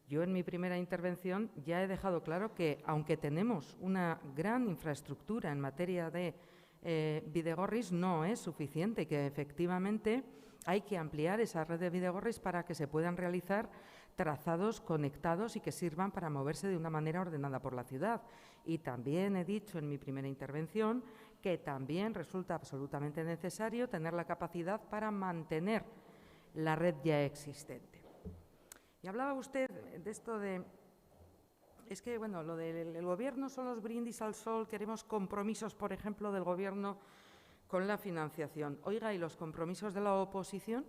Yo en mi primera intervención ya he dejado claro que, aunque tenemos una gran infraestructura en materia de bidegorris, no es suficiente, que efectivamente hay que ampliar esa red de bidegorris para que se puedan realizar trazados conectados y que sirvan para moverse de una manera ordenada por la ciudad. Y también he dicho en mi primera intervención que también resulta absolutamente necesario tener la capacidad para mantener la red ya existente. Y hablaba usted de esto de... Es que, bueno, lo del Gobierno son los brindis al sol, queremos compromisos, por ejemplo, del Gobierno con la financiación. Oiga, ¿y los compromisos de la oposición?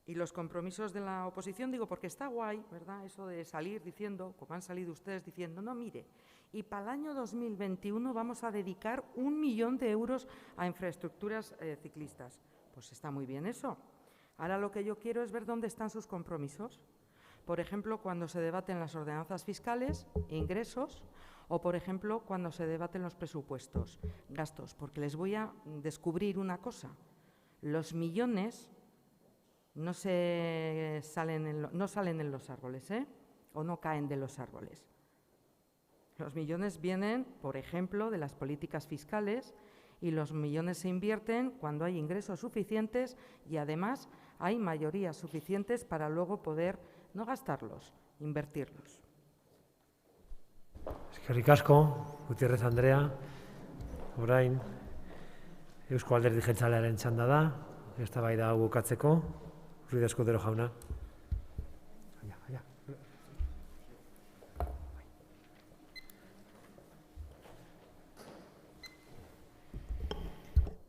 Y los compromisos de la oposición, digo, porque está guay, ¿verdad?, eso de salir diciendo, como han salido ustedes diciendo, no, mire, y para el año 2021 vamos a dedicar 1 millón de euros a infraestructuras ciclistas. Pues está muy bien eso. Ahora lo que yo quiero es ver dónde están sus compromisos. Por ejemplo, cuando se debaten las ordenanzas fiscales, ingresos, o, por ejemplo, cuando se debaten los presupuestos, gastos. Porque les voy a descubrir una cosa. Los millones no salen en los árboles, o no caen de los árboles. Los millones vienen, por ejemplo, de las políticas fiscales, y los millones se invierten cuando hay ingresos suficientes y, además, hay mayorías suficientes para luego poder no gastarlos, invertirlos. Eskerrik asko, Gutiérrez Andrea. Orain, Eusko Alderdi Jeltzalearen txanda da, eztabaida hau bukatzeko. Ruiz de Escudero jauna.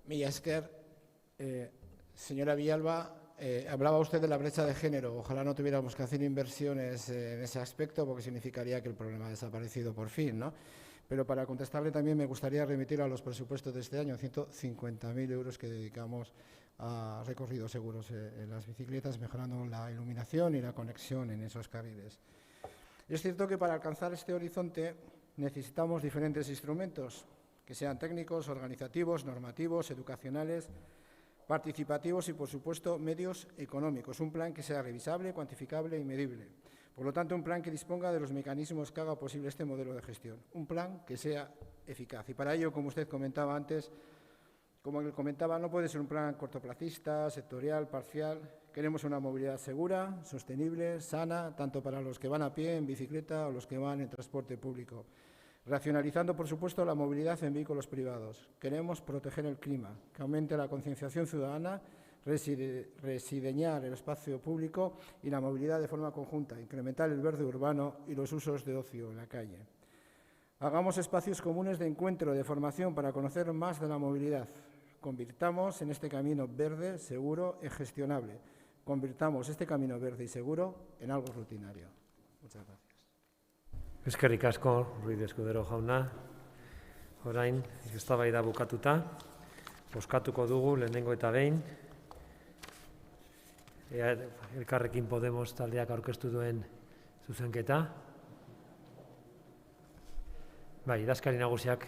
Mila esker, señora Villalba, hablaba usted de la brecha de género. Ojalá no tuviéramos que hacer inversiones en ese aspecto, porque significaría que el problema ha desaparecido por fin, ¿no? Pero para contestarle también me gustaría remitir a los presupuestos de este año, 150.000 euros que dedicamos a recorridos seguros en las bicicletas, mejorando la iluminación y la conexión en esos carriles. Es cierto que para alcanzar este horizonte necesitamos diferentes instrumentos, que sean técnicos, organizativos, normativos, educacionales, participativos y, por supuesto, medios económicos. Un plan que sea revisable, cuantificable y medible. Por lo tanto, un plan que disponga de los mecanismos que haga posible este modelo de gestión. Un plan que sea eficaz. Y para ello, como usted comentaba antes, no puede ser un plan cortoplacista, sectorial, parcial. Queremos una movilidad segura, sostenible, sana, tanto para los que van a pie, en bicicleta, o los que van en transporte público. Racionalizando, por supuesto, la movilidad en vehículos privados. Queremos proteger el clima, que aumente la concienciación ciudadana, rediseñar el espacio público y la movilidad de forma conjunta, incrementar el verde urbano y los usos de ocio en la calle. Hagamos espacios comunes de encuentro, de formación, para conocer más de la movilidad. Convirtamos en este camino verde, seguro y gestionable. Convirtamos este camino verde y seguro en algo rutinario. Muchas gracias. Eskerrik asko, Ruiz de Escudero jauna. Orain, eztabaida bukatuta, bozkatuko dugu lehenengo eta behin. Elkarrekin Podemos taldeak aurkeztu duen zuzenketa. Bai, idazkari nagusiak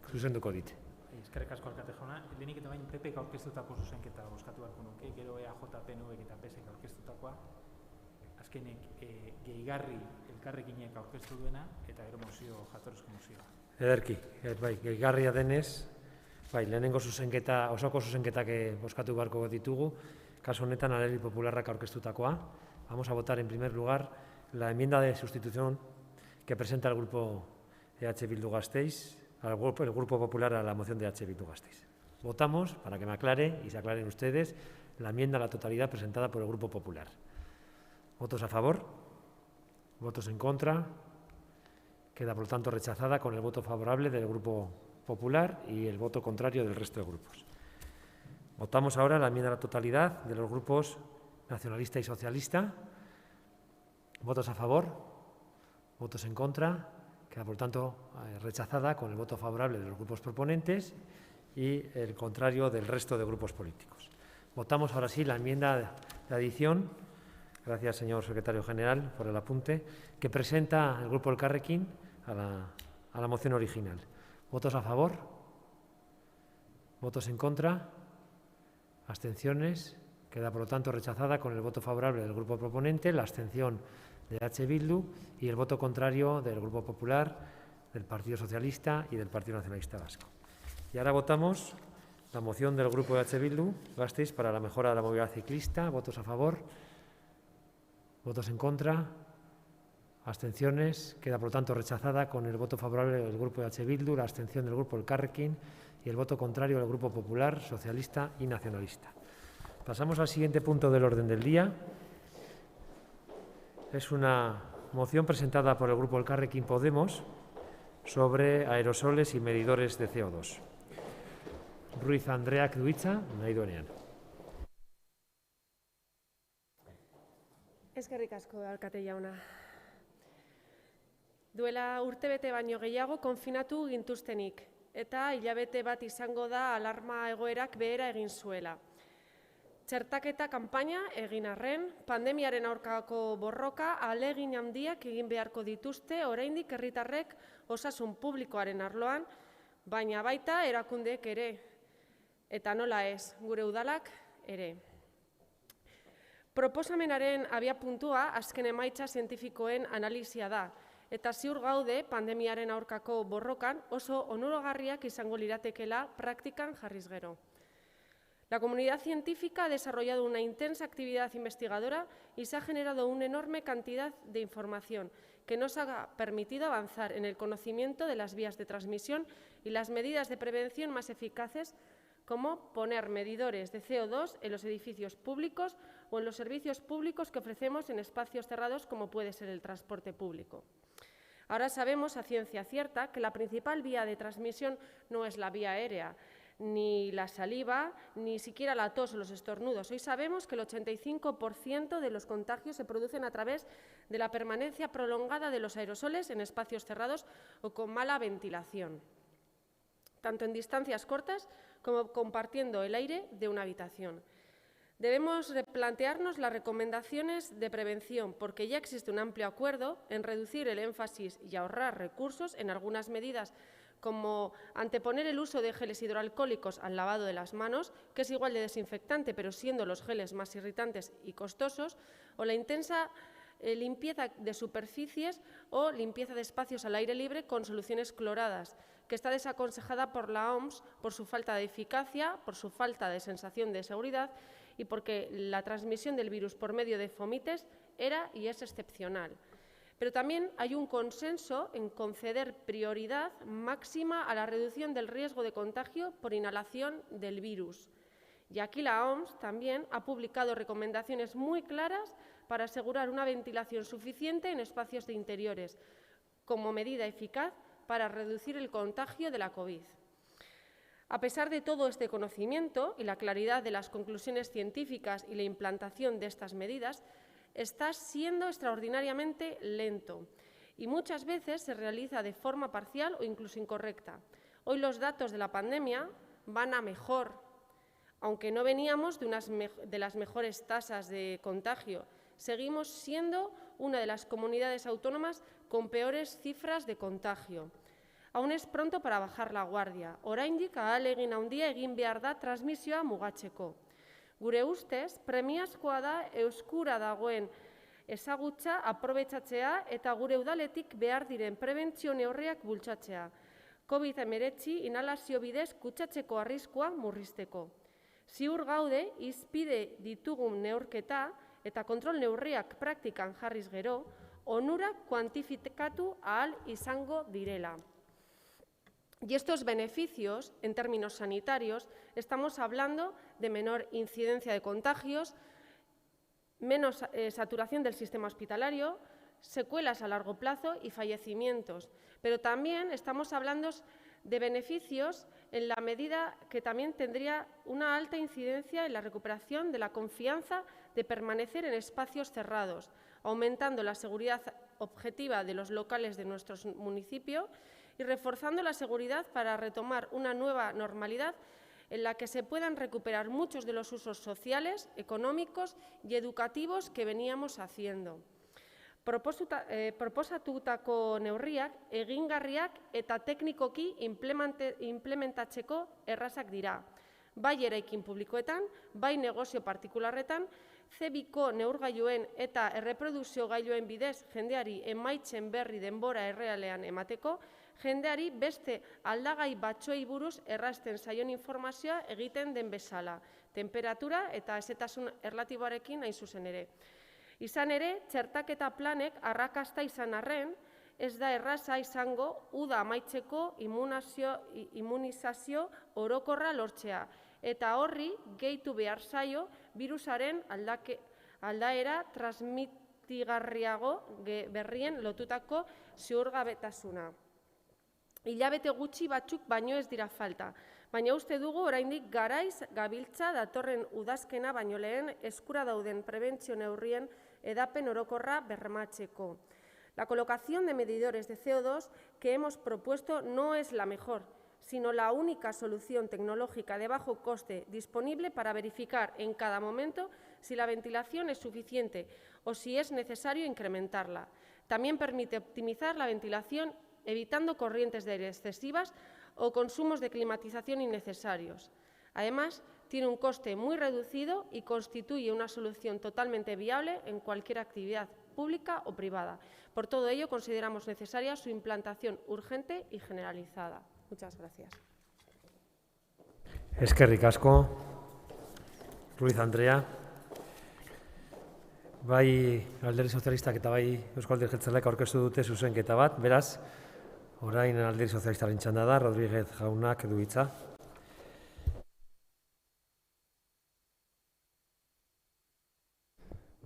zuzenduko dit. Eskerrik asko, alkate jauna. Lehenik eta bain PPk aurkeztutako zuzenketa bozkatu beharko nuke, gero EAJ, PNVk eta PSek aurkeztutakoa. Azkenik gehigarri elkarrekinek aurkeztu duena eta gero mozio, jatorrizko mozioa. Ederki, bai, gehigarria denez, bai, lehenengo zuzenketa, osoko zuzenketak bozkatu beharko ditugu, kasu honetan Alderdi Popularrak aurkeztutakoa. Vamos a votar en primer lugar la enmienda de sustitución que presenta el grupo EH Bildu Gasteiz, el Grupo Popular a la moción de EH Bildu Gasteiz. Votamos, para que me aclare y se aclaren ustedes, la enmienda a la totalidad presentada por el Grupo Popular. ¿Votos a favor? ¿Votos en contra? Queda, por lo tanto, rechazada con el voto favorable del Grupo Popular y el voto contrario del resto de grupos. Votamos ahora la enmienda a la totalidad de los grupos nacionalista y socialista. ¿Votos a favor? ¿Votos en contra? Queda, por lo tanto, rechazada con el voto favorable de los grupos proponentes y el contrario del resto de grupos políticos. Votamos ahora sí la enmienda de adición. Gracias, señor secretario general, por el apunte, que presenta el Grupo Elkarrekin a la moción original. ¿Votos a favor? ¿Votos en contra? ¿Abstenciones? Queda, por lo tanto, rechazada con el voto favorable del Grupo proponente, la abstención de EH Bildu y el voto contrario del Grupo Popular, del Partido Socialista y del Partido Nacionalista Vasco. Y ahora votamos la moción del Grupo EH Bildu Gasteiz para la mejora de la movilidad ciclista. ¿Votos a favor? ¿Votos en contra? ¿Abstenciones? Queda, por lo tanto, rechazada con el voto favorable del Grupo EH Bildu, la abstención del Grupo Elkarrekin y el voto contrario del Grupo Popular, Socialista y Nacionalista. Pasamos al siguiente punto del orden del día. Es una moción presentada por el Grupo Elkarrekin Podemos sobre aerosoles y medidores de CO2. Ruiz Andreak du hitza, nahi duenean. Eskerrik asko, alkate jauna. Duela urtebete baino gehiago konfinatu gintuztenik, eta hilabete bat izango da alarma egoerak behera egin zuela. Txertaketa kanpaina egin arren, pandemiaren aurkako borroka ahalegin handiak egin beharko dituzte oraindik herritarrek osasun publikoaren arloan, baina baita erakundeek ere, eta nola ez, gure udalak ere. Proposamenaren abiapuntua azken emaitza zientifikoen analisia da, eta ziur gaude pandemiaren aurkako borrokan oso onuragarriak izango liratekela praktikan jarriz gero. La comunidad científica ha desarrollado una intensa actividad investigadora y se ha generado una enorme cantidad de información que nos ha permitido avanzar en el conocimiento de las vías de transmisión y las medidas de prevención más eficaces, como poner medidores de CO2 en los edificios públicos o en los servicios públicos que ofrecemos en espacios cerrados como puede ser el transporte público. Ahora sabemos a ciencia cierta que la principal vía de transmisión no es la vía aérea, ni la saliva, ni siquiera la tos o los estornudos. Hoy sabemos que el 85% de los contagios se producen a través de la permanencia prolongada de los aerosoles en espacios cerrados o con mala ventilación, tanto en distancias cortas como compartiendo el aire de una habitación. Debemos replantearnos las recomendaciones de prevención, porque ya existe un amplio acuerdo en reducir el énfasis y ahorrar recursos en algunas medidas, como anteponer el uso de geles hidroalcohólicos al lavado de las manos, que es igual de desinfectante, pero siendo los geles más irritantes y costosos, o la intensa limpieza de superficies o limpieza de espacios al aire libre con soluciones cloradas, que está desaconsejada por la OMS por su falta de eficacia, por su falta de sensación de seguridad y porque la transmisión del virus por medio de fomites era y es excepcional. Pero también hay un consenso en conceder prioridad máxima a la reducción del riesgo de contagio por inhalación del virus. Y aquí la OMS también ha publicado recomendaciones muy claras para asegurar una ventilación suficiente en espacios de interiores, como medida eficaz para reducir el contagio de la COVID. A pesar de todo este conocimiento y la claridad de las conclusiones científicas y la implantación de estas medidas, está siendo extraordinariamente lento y muchas veces se realiza de forma parcial o incluso incorrecta. Hoy los datos de la pandemia van a mejor, aunque no veníamos de las mejores tasas de contagio. Seguimos siendo una de las comunidades autónomas con peores cifras de contagio. Aún es pronto para bajar la guardia. Oraindik ahalegin handia egin behar da transmisioa mugatzeko. Gure ustez, premiazkoa da euskura dagoen ezagutza aprobetxatzea eta gure udaletik behar diren prebentzio neurriak bultzatzea. COVID-19 inhalazio bidez kutsatzeko arriskua murrizteko. Ziur gaude, izpide ditugun neurketa eta kontrol neurriak praktikan jarriz gero, onurak kuantifikatu ahal izango direla. Y estos beneficios, en términos sanitarios, estamos hablando de menor incidencia de contagios, menos saturación del sistema hospitalario, secuelas a largo plazo y fallecimientos. Pero también estamos hablando de beneficios en la medida que también tendría una alta incidencia en la recuperación de la confianza de permanecer en espacios cerrados, aumentando la seguridad objetiva de los locales de nuestro municipio y reforzando la seguridad para retomar una nueva normalidad en la que se puedan recuperar muchos de los usos sociales, económicos y educativos que veníamos haciendo. Proposatutako neurriak egingarriak eta teknikoki implementatzeko errazak dira. Bai eraikin publikoetan, bai negozio partikularretan, C2ko neurgailuen eta erreprodukzio gailuen bidez jendeari emaitzen berri denbora errealean emateko, jendeari beste aldagai batzuei buruz errazten zaion informazioa egiten den bezala, temperatura eta hezetasun erlatiboarekin hain zuzen ere. Izan ere, txertaketa planek arrakasta izan arren, ez da erraza izango uda amaitzeko immunizazio orokorra lortzea, eta horri gehitu behar zaio virusaren aldaera transmitigarriago berrien lotutako ziurgabetasuna. Hilabete gutxi batzuk baino ez dira falta, baina uste dugu oraindik garaiz gabiltza datorren udazkena baino lehen eskura dauden prebentzio neurrien edapen orokorra bermatzeko. La colocación de medidores de CO2 que hemos propuesto no es la mejor, sino la única solución tecnológica de bajo coste disponible para verificar en cada momento si la ventilación es suficiente o si es necesario incrementarla. También permite optimizar la ventilación evitando corrientes de aire excesivas o consumos de climatización innecesarios. Además, tiene un coste muy reducido y constituye una solución totalmente viable en cualquier actividad pública o privada. Por todo ello, consideramos necesaria su implantación urgente y generalizada. Muchas gracias. Eskerrik asko, Ruiz Andrea. Bai Alderdi Sozialistak eta bai Eusko Alderdi Jeltzaleak aurkeztu dute zuzenketa bat, beraz, orain Alderdi Sozialistaren txanda da, Rodríguez jaunak du hitza.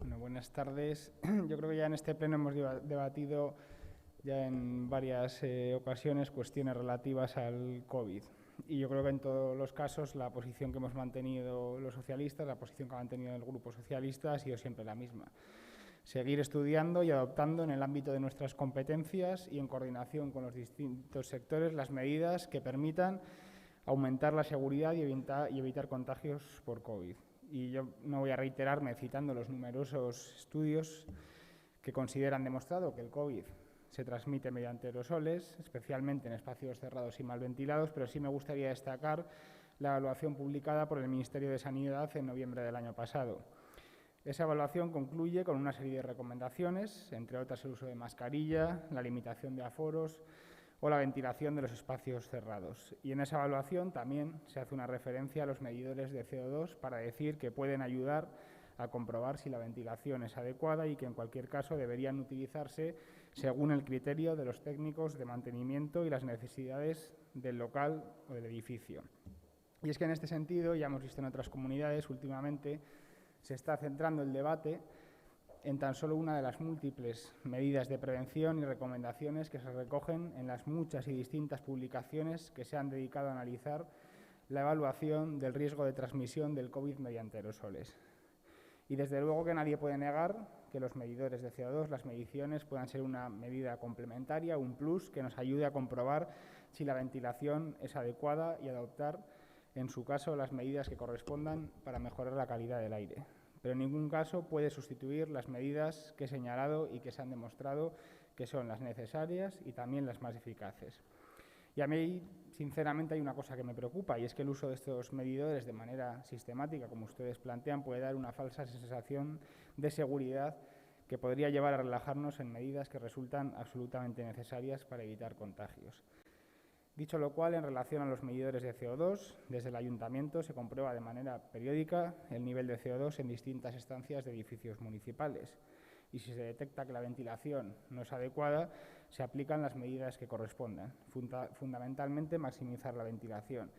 Bueno, buenas tardes. Yo creo que ya en este pleno hemos debatido ya en varias ocasiones cuestiones relativas al COVID. Y yo creo que en todos los casos la posición que hemos mantenido los socialistas, la posición que ha mantenido el Grupo Socialista ha sido siempre la misma. Seguir estudiando y adoptando en el ámbito de nuestras competencias y en coordinación con los distintos sectores las medidas que permitan aumentar la seguridad y evitar contagios por COVID. Y yo no voy a reiterarme citando los numerosos estudios que consideran demostrado que el COVID se transmite mediante aerosoles, especialmente en espacios cerrados y mal ventilados, pero sí me gustaría destacar la evaluación publicada por el Ministerio de Sanidad en noviembre del año pasado. Esa evaluación concluye con una serie de recomendaciones, entre otras el uso de mascarilla, la limitación de aforos o la ventilación de los espacios cerrados. Y en esa evaluación también se hace una referencia a los medidores de CO2 para decir que pueden ayudar a comprobar si la ventilación es adecuada y que en cualquier caso deberían utilizarse según el criterio de los técnicos de mantenimiento y las necesidades del local o del edificio. Y es que en este sentido, ya hemos visto en otras comunidades, últimamente se está centrando el debate en tan solo una de las múltiples medidas de prevención y recomendaciones que se recogen en las muchas y distintas publicaciones que se han dedicado a analizar la evaluación del riesgo de transmisión del COVID mediante aerosoles. Y desde luego que nadie puede negar que los medidores de CO2, las mediciones, puedan ser una medida complementaria, un plus que nos ayude a comprobar si la ventilación es adecuada y adoptar, en su caso, las medidas que correspondan para mejorar la calidad del aire. Pero en ningún caso puede sustituir las medidas que he señalado y que se han demostrado que son las necesarias y también las más eficaces. Y a mí, sinceramente, hay una cosa que me preocupa y es que el uso de estos medidores de manera sistemática, como ustedes plantean, puede dar una falsa sensación de seguridad que podría llevar a relajarnos en medidas que resultan absolutamente necesarias para evitar contagios. Dicho lo cual, en relación a los medidores de CO2, desde el Ayuntamiento se comprueba de manera periódica el nivel de CO2 en distintas estancias de edificios municipales. Y si se detecta que la ventilación no es adecuada, se aplican las medidas que correspondan. Fundamentalmente, maximizar la ventilación,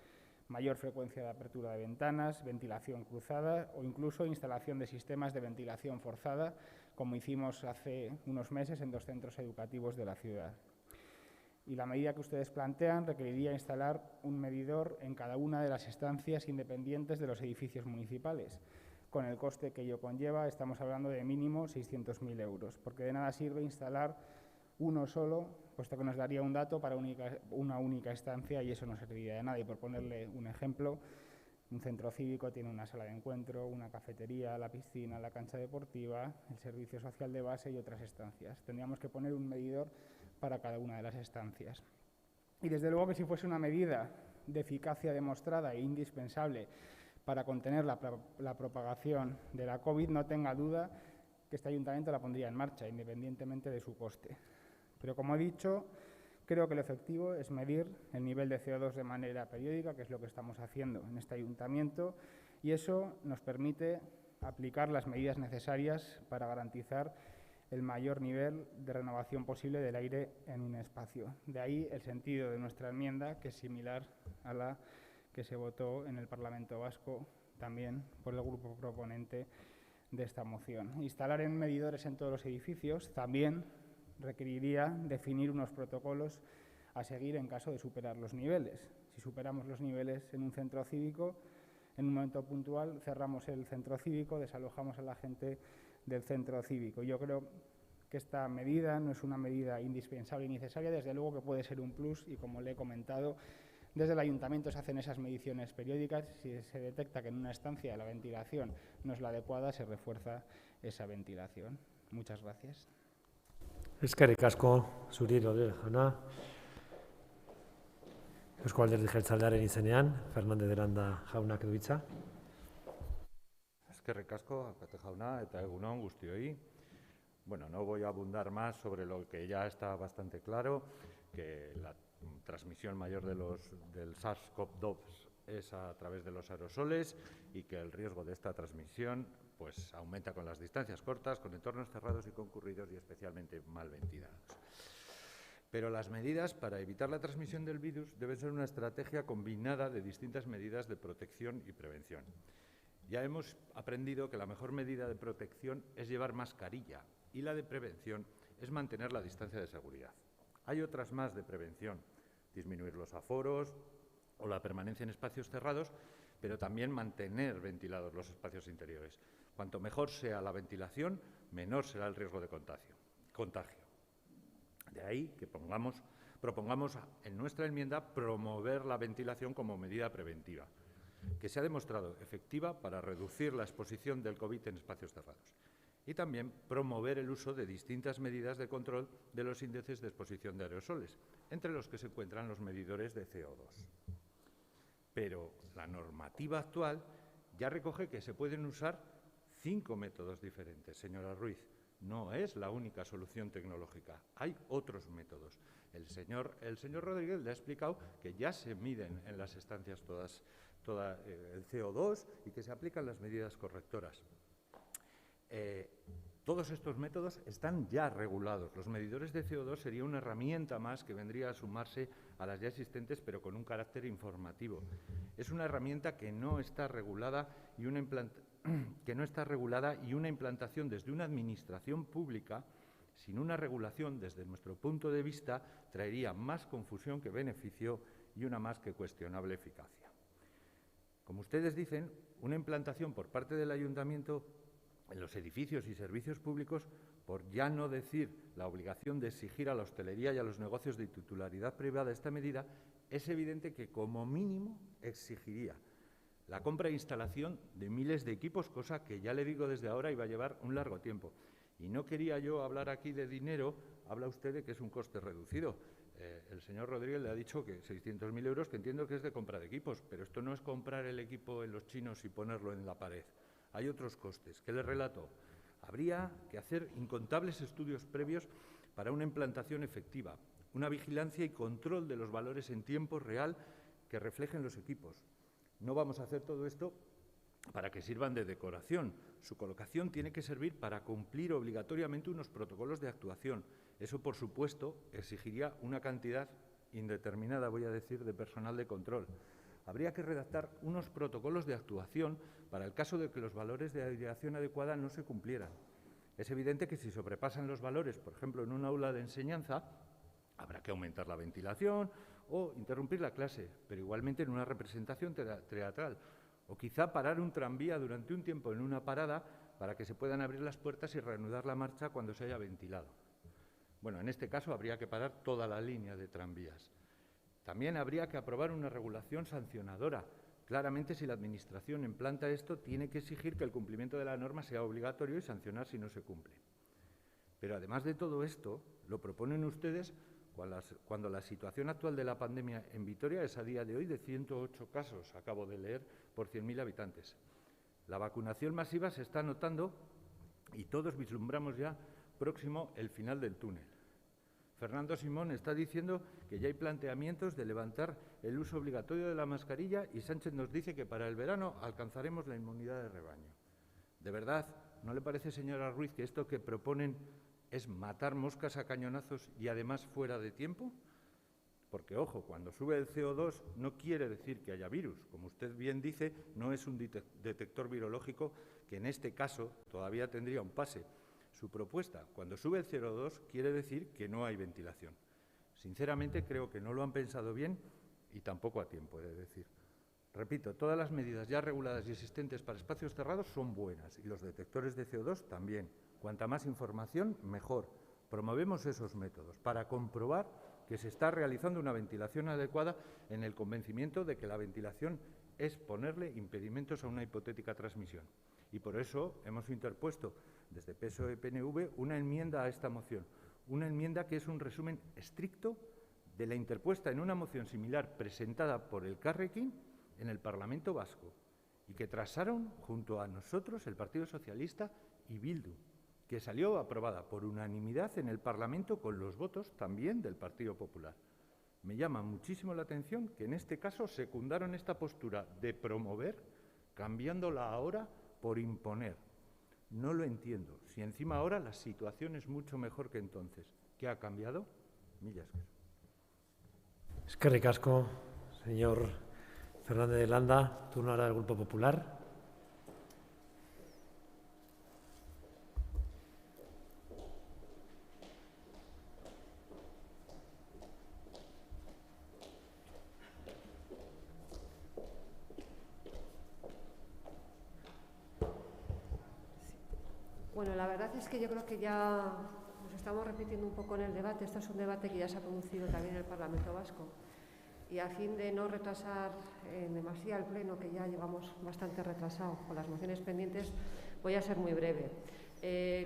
mayor frecuencia de apertura de ventanas, ventilación cruzada o incluso instalación de sistemas de ventilación forzada, como hicimos hace unos meses en 2 centros educativos de la ciudad. Y la medida que ustedes plantean requeriría instalar un medidor en cada una de las estancias independientes de los edificios municipales. Con el coste que ello conlleva, estamos hablando de mínimo 600.000 euros, porque de nada sirve instalar uno solo, puesto que nos daría un dato para una única estancia y eso no serviría de nada. Y por ponerle un ejemplo, un centro cívico tiene una sala de encuentro, una cafetería, la piscina, la cancha deportiva, el servicio social de base y otras estancias. Tendríamos que poner un medidor para cada una de las estancias. Y desde luego que si fuese una medida de eficacia demostrada e indispensable para contener la propagación de la COVID, no tenga duda que este ayuntamiento la pondría en marcha, independientemente de su coste. Pero como he dicho, creo que lo efectivo es medir el nivel de CO2 de manera periódica, que es lo que estamos haciendo en este ayuntamiento, y eso nos permite aplicar las medidas necesarias para garantizar el mayor nivel de renovación posible del aire en un espacio. De ahí el sentido de nuestra enmienda, que es similar a la que se votó en el Parlamento Vasco también por el grupo proponente de esta moción. Instalar medidores en todos los edificios también requeriría definir unos protocolos a seguir en caso de superar los niveles. Si superamos los niveles en un centro cívico, en un momento puntual cerramos el centro cívico, desalojamos a la gente del centro cívico. Yo creo que esta medida no es una medida indispensable y necesaria, desde luego que puede ser un plus y, como le he comentado, desde el ayuntamiento se hacen esas mediciones periódicas. Si se detecta que en una estancia la ventilación no es la adecuada, se refuerza esa ventilación. Muchas gracias. Eskerrik asko zuri, Rodríguez jauna. Eusko Alderdi Jeltzalearen izenean, Fernández de Landa jaunak du hitza. Eskerrik asko, alkate jauna, eta egunon guztioi. Bueno, no voy a abundar más sobre lo que ya está bastante claro, que la transmisión mayor del SARS-CoV-2 es a través de los aerosoles y que el riesgo de esta transmisión pues, aumenta con las distancias cortas, con entornos cerrados y concurridos y especialmente mal ventilados. Pero las medidas para evitar la transmisión del virus deben ser una estrategia combinada de distintas medidas de protección y prevención. Ya hemos aprendido que la mejor medida de protección es llevar mascarilla y la de prevención es mantener la distancia de seguridad. Hay otras más de prevención, disminuir los aforos o la permanencia en espacios cerrados, pero también mantener ventilados los espacios interiores. Cuanto mejor sea la ventilación, menor será el riesgo de contagio. De ahí que propongamos en nuestra enmienda promover la ventilación como medida preventiva, que se ha demostrado efectiva para reducir la exposición del COVID en espacios cerrados. Y también promover el uso de distintas medidas de control de los índices de exposición de aerosoles, entre los que se encuentran los medidores de CO2. Pero la normativa actual ya recoge que se pueden usar 5 métodos diferentes, señora Ruiz. No es la única solución tecnológica, hay otros métodos. El señor Rodríguez le ha explicado que ya se miden en las estancias el CO2 y que se aplican las medidas correctoras. Todos estos métodos están ya regulados. Los medidores de CO2 sería una herramienta más que vendría a sumarse a las ya existentes, pero con un carácter informativo. Es una herramienta que no está regulada y una implantación desde una administración pública, sin una regulación desde nuestro punto de vista, traería más confusión que beneficio y una más que cuestionable eficacia. Como ustedes dicen, una implantación por parte del ayuntamiento en los edificios y servicios públicos, por ya no decir la obligación de exigir a la hostelería y a los negocios de titularidad privada esta medida, es evidente que como mínimo exigiría la compra e instalación de miles de equipos, cosa que ya le digo desde ahora iba a llevar un largo tiempo. Y no quería yo hablar aquí de dinero, habla usted de que es un coste reducido. El señor Rodríguez le ha dicho que 600.000 euros, que entiendo que es de compra de equipos, pero esto no es comprar el equipo en los chinos y ponerlo en la pared. Hay otros costes. ¿Qué le relato? Habría que hacer incontables estudios previos para una implantación efectiva, una vigilancia y control de los valores en tiempo real que reflejen los equipos. No vamos a hacer todo esto para que sirvan de decoración. Su colocación tiene que servir para cumplir obligatoriamente unos protocolos de actuación. Eso, por supuesto, exigiría una cantidad indeterminada, voy a decir, de personal de control. Habría que redactar unos protocolos de actuación para el caso de que los valores de aireación adecuada no se cumplieran. Es evidente que si sobrepasan los valores, por ejemplo, en un aula de enseñanza, habrá que aumentar la ventilación o interrumpir la clase, pero igualmente en una representación teatral. O quizá parar un tranvía durante un tiempo en una parada para que se puedan abrir las puertas y reanudar la marcha cuando se haya ventilado. Bueno, en este caso habría que parar toda la línea de tranvías. También habría que aprobar una regulación sancionadora. Claramente, si la Administración implanta esto, tiene que exigir que el cumplimiento de la norma sea obligatorio y sancionar si no se cumple. Pero además de todo esto, lo proponen ustedes cuando la situación actual de la pandemia en Vitoria es a día de hoy de 108 casos, acabo de leer, por 100.000 habitantes. La vacunación masiva se está notando y todos vislumbramos ya próximo el final del túnel. Fernando Simón está diciendo que ya hay planteamientos de levantar el uso obligatorio de la mascarilla y Sánchez nos dice que para el verano alcanzaremos la inmunidad de rebaño. ¿De verdad no le parece, señora Ruiz, que esto que proponen es matar moscas a cañonazos y además fuera de tiempo? Porque, ojo, cuando sube el CO2 no quiere decir que haya virus. Como usted bien dice, no es un detector virológico que en este caso todavía tendría un pase. Su propuesta, cuando sube el CO2, quiere decir que no hay ventilación. Sinceramente, creo que no lo han pensado bien y tampoco a tiempo, he de decir. Repito, todas las medidas ya reguladas y existentes para espacios cerrados son buenas y los detectores de CO2 también. Cuanta más información, mejor. Promovemos esos métodos para comprobar que se está realizando una ventilación adecuada en el convencimiento de que la ventilación es ponerle impedimentos a una hipotética transmisión. Y por eso hemos interpuesto desde PSOE-PNV una enmienda a esta moción, una enmienda que es un resumen estricto de la interpuesta en una moción similar presentada por Elkarrekin en el Parlamento Vasco y que trasaron junto a nosotros el Partido Socialista y Bildu, que salió aprobada por unanimidad en el Parlamento con los votos también del Partido Popular. Me llama muchísimo la atención que en este caso secundaron esta postura de promover, cambiándola ahora por imponer. No lo entiendo. Si encima ahora la situación es mucho mejor que entonces. ¿Qué ha cambiado? Mila esker. Eskerrik asko, señor Fernández de Landa. Turno ahora del Grupo Popular. Bueno, la verdad es que yo creo que ya nos estamos repitiendo un poco en el debate. Esto es un debate que ya se ha producido también en el Parlamento Vasco. Y a fin de no retrasar en demasía el Pleno, que ya llevamos bastante retrasado con las mociones pendientes, voy a ser muy breve.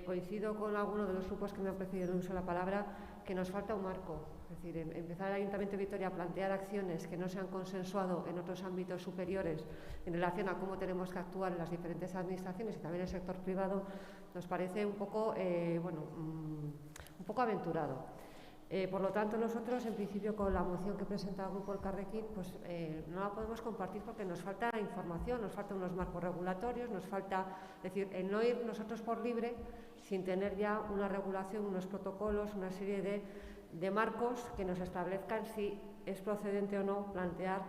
Coincido con algunos de los grupos que me han precedido en el uso de la palabra, que nos falta un marco. Es decir, empezar el Ayuntamiento de Vitoria a plantear acciones que no se han consensuado en otros ámbitos superiores en relación a cómo tenemos que actuar en las diferentes administraciones y también en el sector privado, nos parece un poco, un poco aventurado. Por lo tanto, nosotros, en principio, con la moción que presenta el Grupo Elkarrekin, pues no la podemos compartir porque nos falta información, nos faltan unos marcos regulatorios, nos falta, es decir, el no ir nosotros por libre sin tener ya una regulación, unos protocolos, una serie de marcos que nos establezcan si es procedente o no plantear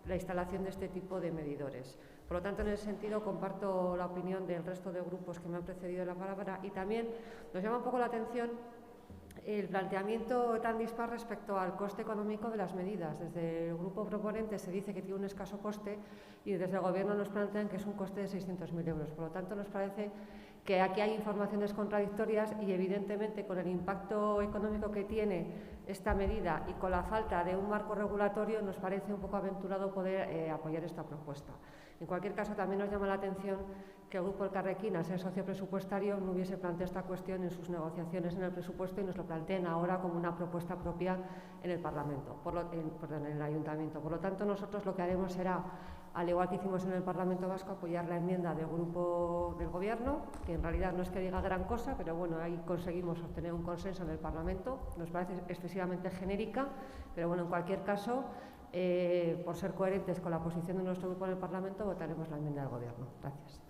la instalación de este tipo de medidores. Por lo tanto, en ese sentido, comparto la opinión del resto de grupos que me han precedido en la palabra y también nos llama un poco la atención el planteamiento tan dispar respecto al coste económico de las medidas. Desde el grupo proponente se dice que tiene un escaso coste y desde el Gobierno nos plantean que es un coste de 600.000 euros. Por lo tanto, nos parece que aquí hay informaciones contradictorias y, evidentemente, con el impacto económico que tiene esta medida y con la falta de un marco regulatorio, nos parece un poco aventurado poder apoyar esta propuesta. En cualquier caso, también nos llama la atención que el Grupo Elkarrekin, al ser socio presupuestario, no hubiese planteado esta cuestión en sus negociaciones en el presupuesto y nos lo planteen ahora como una propuesta propia en el Parlamento, en el Ayuntamiento. Por lo tanto, nosotros lo que haremos será, al igual que hicimos en el Parlamento Vasco, apoyar la enmienda del Grupo del Gobierno, que en realidad no es que diga gran cosa, pero bueno, ahí conseguimos obtener un consenso en el Parlamento. Nos parece excesivamente genérica, pero bueno, en cualquier caso, por ser coherentes con la posición de nuestro grupo en el Parlamento, votaremos la enmienda del Gobierno. Gracias.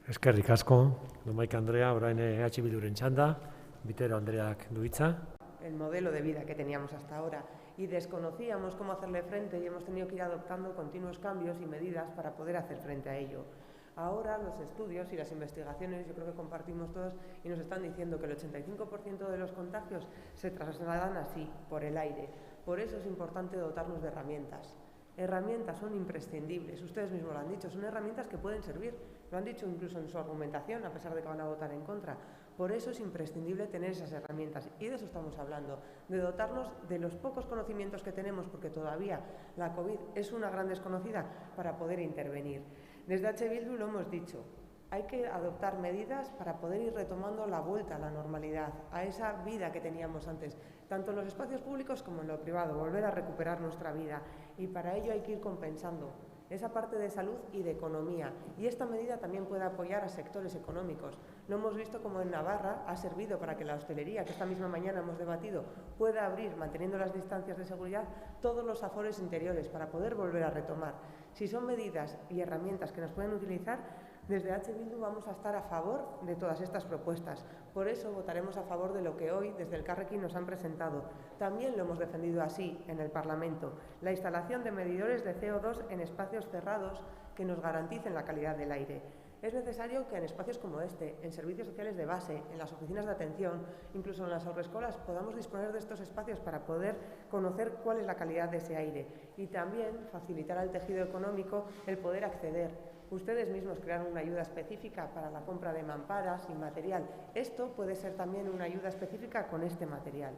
Eskerrik asko, Domaika Andrea, orain EH Bilduren txanda, Vitero Andreak du hitza. El modelo de vida que teníamos hasta ahora y desconocíamos cómo hacerle frente y hemos tenido que ir adoptando continuos cambios y medidas para poder hacer frente a ello. Ahora los estudios y las investigaciones, yo creo que compartimos todos, y nos están diciendo que el 85% de los contagios se trasladan así, por el aire. Por eso es importante dotarnos de herramientas. Herramientas son imprescindibles, ustedes mismos lo han dicho, son herramientas que pueden servir, lo han dicho incluso en su argumentación, a pesar de que van a votar en contra. Por eso es imprescindible tener esas herramientas y de eso estamos hablando, de dotarnos de los pocos conocimientos que tenemos, porque todavía la COVID es una gran desconocida, para poder intervenir. Desde H. Bildu lo hemos dicho, hay que adoptar medidas para poder ir retomando la vuelta a la normalidad, a esa vida que teníamos antes, tanto en los espacios públicos como en lo privado, volver a recuperar nuestra vida. Y para ello hay que ir compensando esa parte de salud y de economía. Y esta medida también puede apoyar a sectores económicos. Lo hemos visto como en Navarra ha servido para que la hostelería, que esta misma mañana hemos debatido, pueda abrir, manteniendo las distancias de seguridad, todos los afores interiores para poder volver a retomar. Si son medidas y herramientas que nos pueden utilizar, desde H. Bildu vamos a estar a favor de todas estas propuestas. Por eso votaremos a favor de lo que hoy desde el Elkarrekin nos han presentado. También lo hemos defendido así en el Parlamento. La instalación de medidores de CO2 en espacios cerrados que nos garanticen la calidad del aire. Es necesario que en espacios como este, en servicios sociales de base, en las oficinas de atención, incluso en las haurrescolas, podamos disponer de estos espacios para poder conocer cuál es la calidad de ese aire y también facilitar al tejido económico el poder acceder. Ustedes mismos crearon una ayuda específica para la compra de mamparas y material. Esto puede ser también una ayuda específica con este material.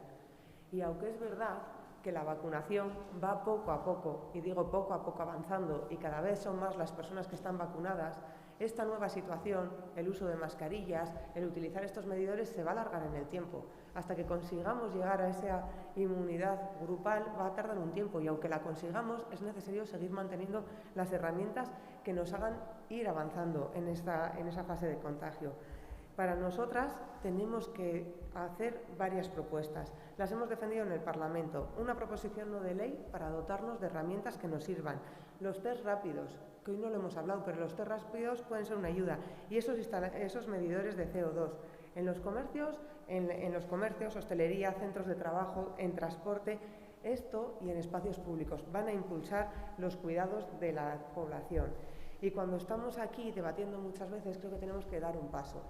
Y aunque es verdad que la vacunación va poco a poco, y digo poco a poco avanzando, y cada vez son más las personas que están vacunadas, esta nueva situación, el uso de mascarillas, el utilizar estos medidores se va a alargar en el tiempo. Hasta que consigamos llegar a esa inmunidad grupal va a tardar un tiempo y aunque la consigamos es necesario seguir manteniendo las herramientas que nos hagan ir avanzando en esa fase de contagio. Para nosotras tenemos que hacer varias propuestas. Las hemos defendido en el Parlamento. Una proposición no de ley para dotarnos de herramientas que nos sirvan. Los test rápidos, que hoy no lo hemos hablado, pero los test rápidos pueden ser una ayuda. Y esos medidores de CO2. En los comercios, hostelería, centros de trabajo, en transporte, esto y en espacios públicos van a impulsar los cuidados de la población. Y cuando estamos aquí debatiendo muchas veces, creo que tenemos que dar un paso.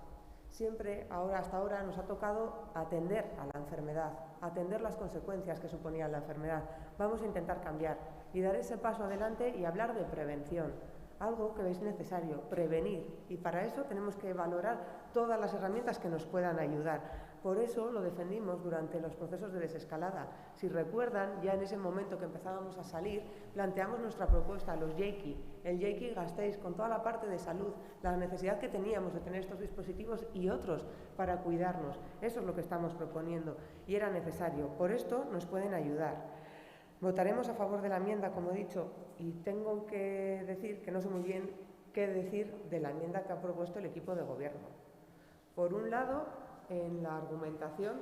Siempre, hasta ahora, nos ha tocado atender a la enfermedad, atender las consecuencias que suponía la enfermedad. Vamos a intentar cambiar y dar ese paso adelante y hablar de prevención, algo que es necesario, prevenir. Y para eso tenemos que valorar todas las herramientas que nos puedan ayudar. Por eso lo defendimos durante los procesos de desescalada. Si recuerdan, ya en ese momento que empezábamos a salir, planteamos nuestra propuesta, los JEIKI, el JEIKI Gasteiz, con toda la parte de salud, la necesidad que teníamos de tener estos dispositivos y otros para cuidarnos. Eso es lo que estamos proponiendo y era necesario. Por esto nos pueden ayudar. Votaremos a favor de la enmienda, como he dicho, y tengo que decir que no sé muy bien qué decir de la enmienda que ha propuesto el equipo de gobierno. Por un lado, en la argumentación,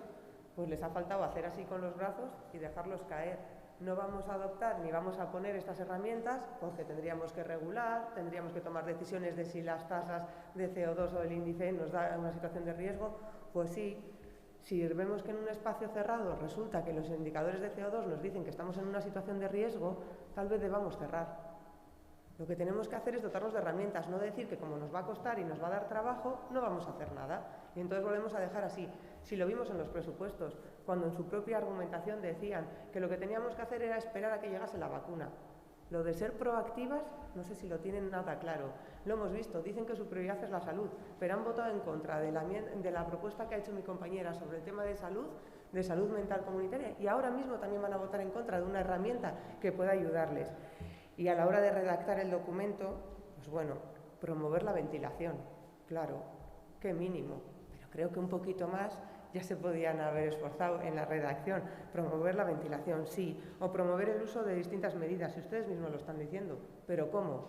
pues les ha faltado hacer así con los brazos y dejarlos caer. No vamos a adoptar ni vamos a poner estas herramientas porque tendríamos que regular, tendríamos que tomar decisiones de si las tasas de CO2 o el índice nos da una situación de riesgo. Pues sí, si vemos que en un espacio cerrado resulta que los indicadores de CO2 nos dicen que estamos en una situación de riesgo, tal vez debamos cerrar. Lo que tenemos que hacer es dotarnos de herramientas, no decir que como nos va a costar y nos va a dar trabajo, no vamos a hacer nada. Y entonces volvemos a dejar así. Si lo vimos en los presupuestos, cuando en su propia argumentación decían que lo que teníamos que hacer era esperar a que llegase la vacuna. Lo de ser proactivas, no sé si lo tienen nada claro. Lo hemos visto, dicen que su prioridad es la salud, pero han votado en contra de la propuesta que ha hecho mi compañera sobre el tema de salud mental comunitaria, y ahora mismo también van a votar en contra de una herramienta que pueda ayudarles. Y a la hora de redactar el documento, pues bueno, promover la ventilación, claro, qué mínimo, pero creo que un poquito más ya se podían haber esforzado en la redacción. Promover la ventilación, sí, o promover el uso de distintas medidas, si ustedes mismos lo están diciendo, pero ¿cómo?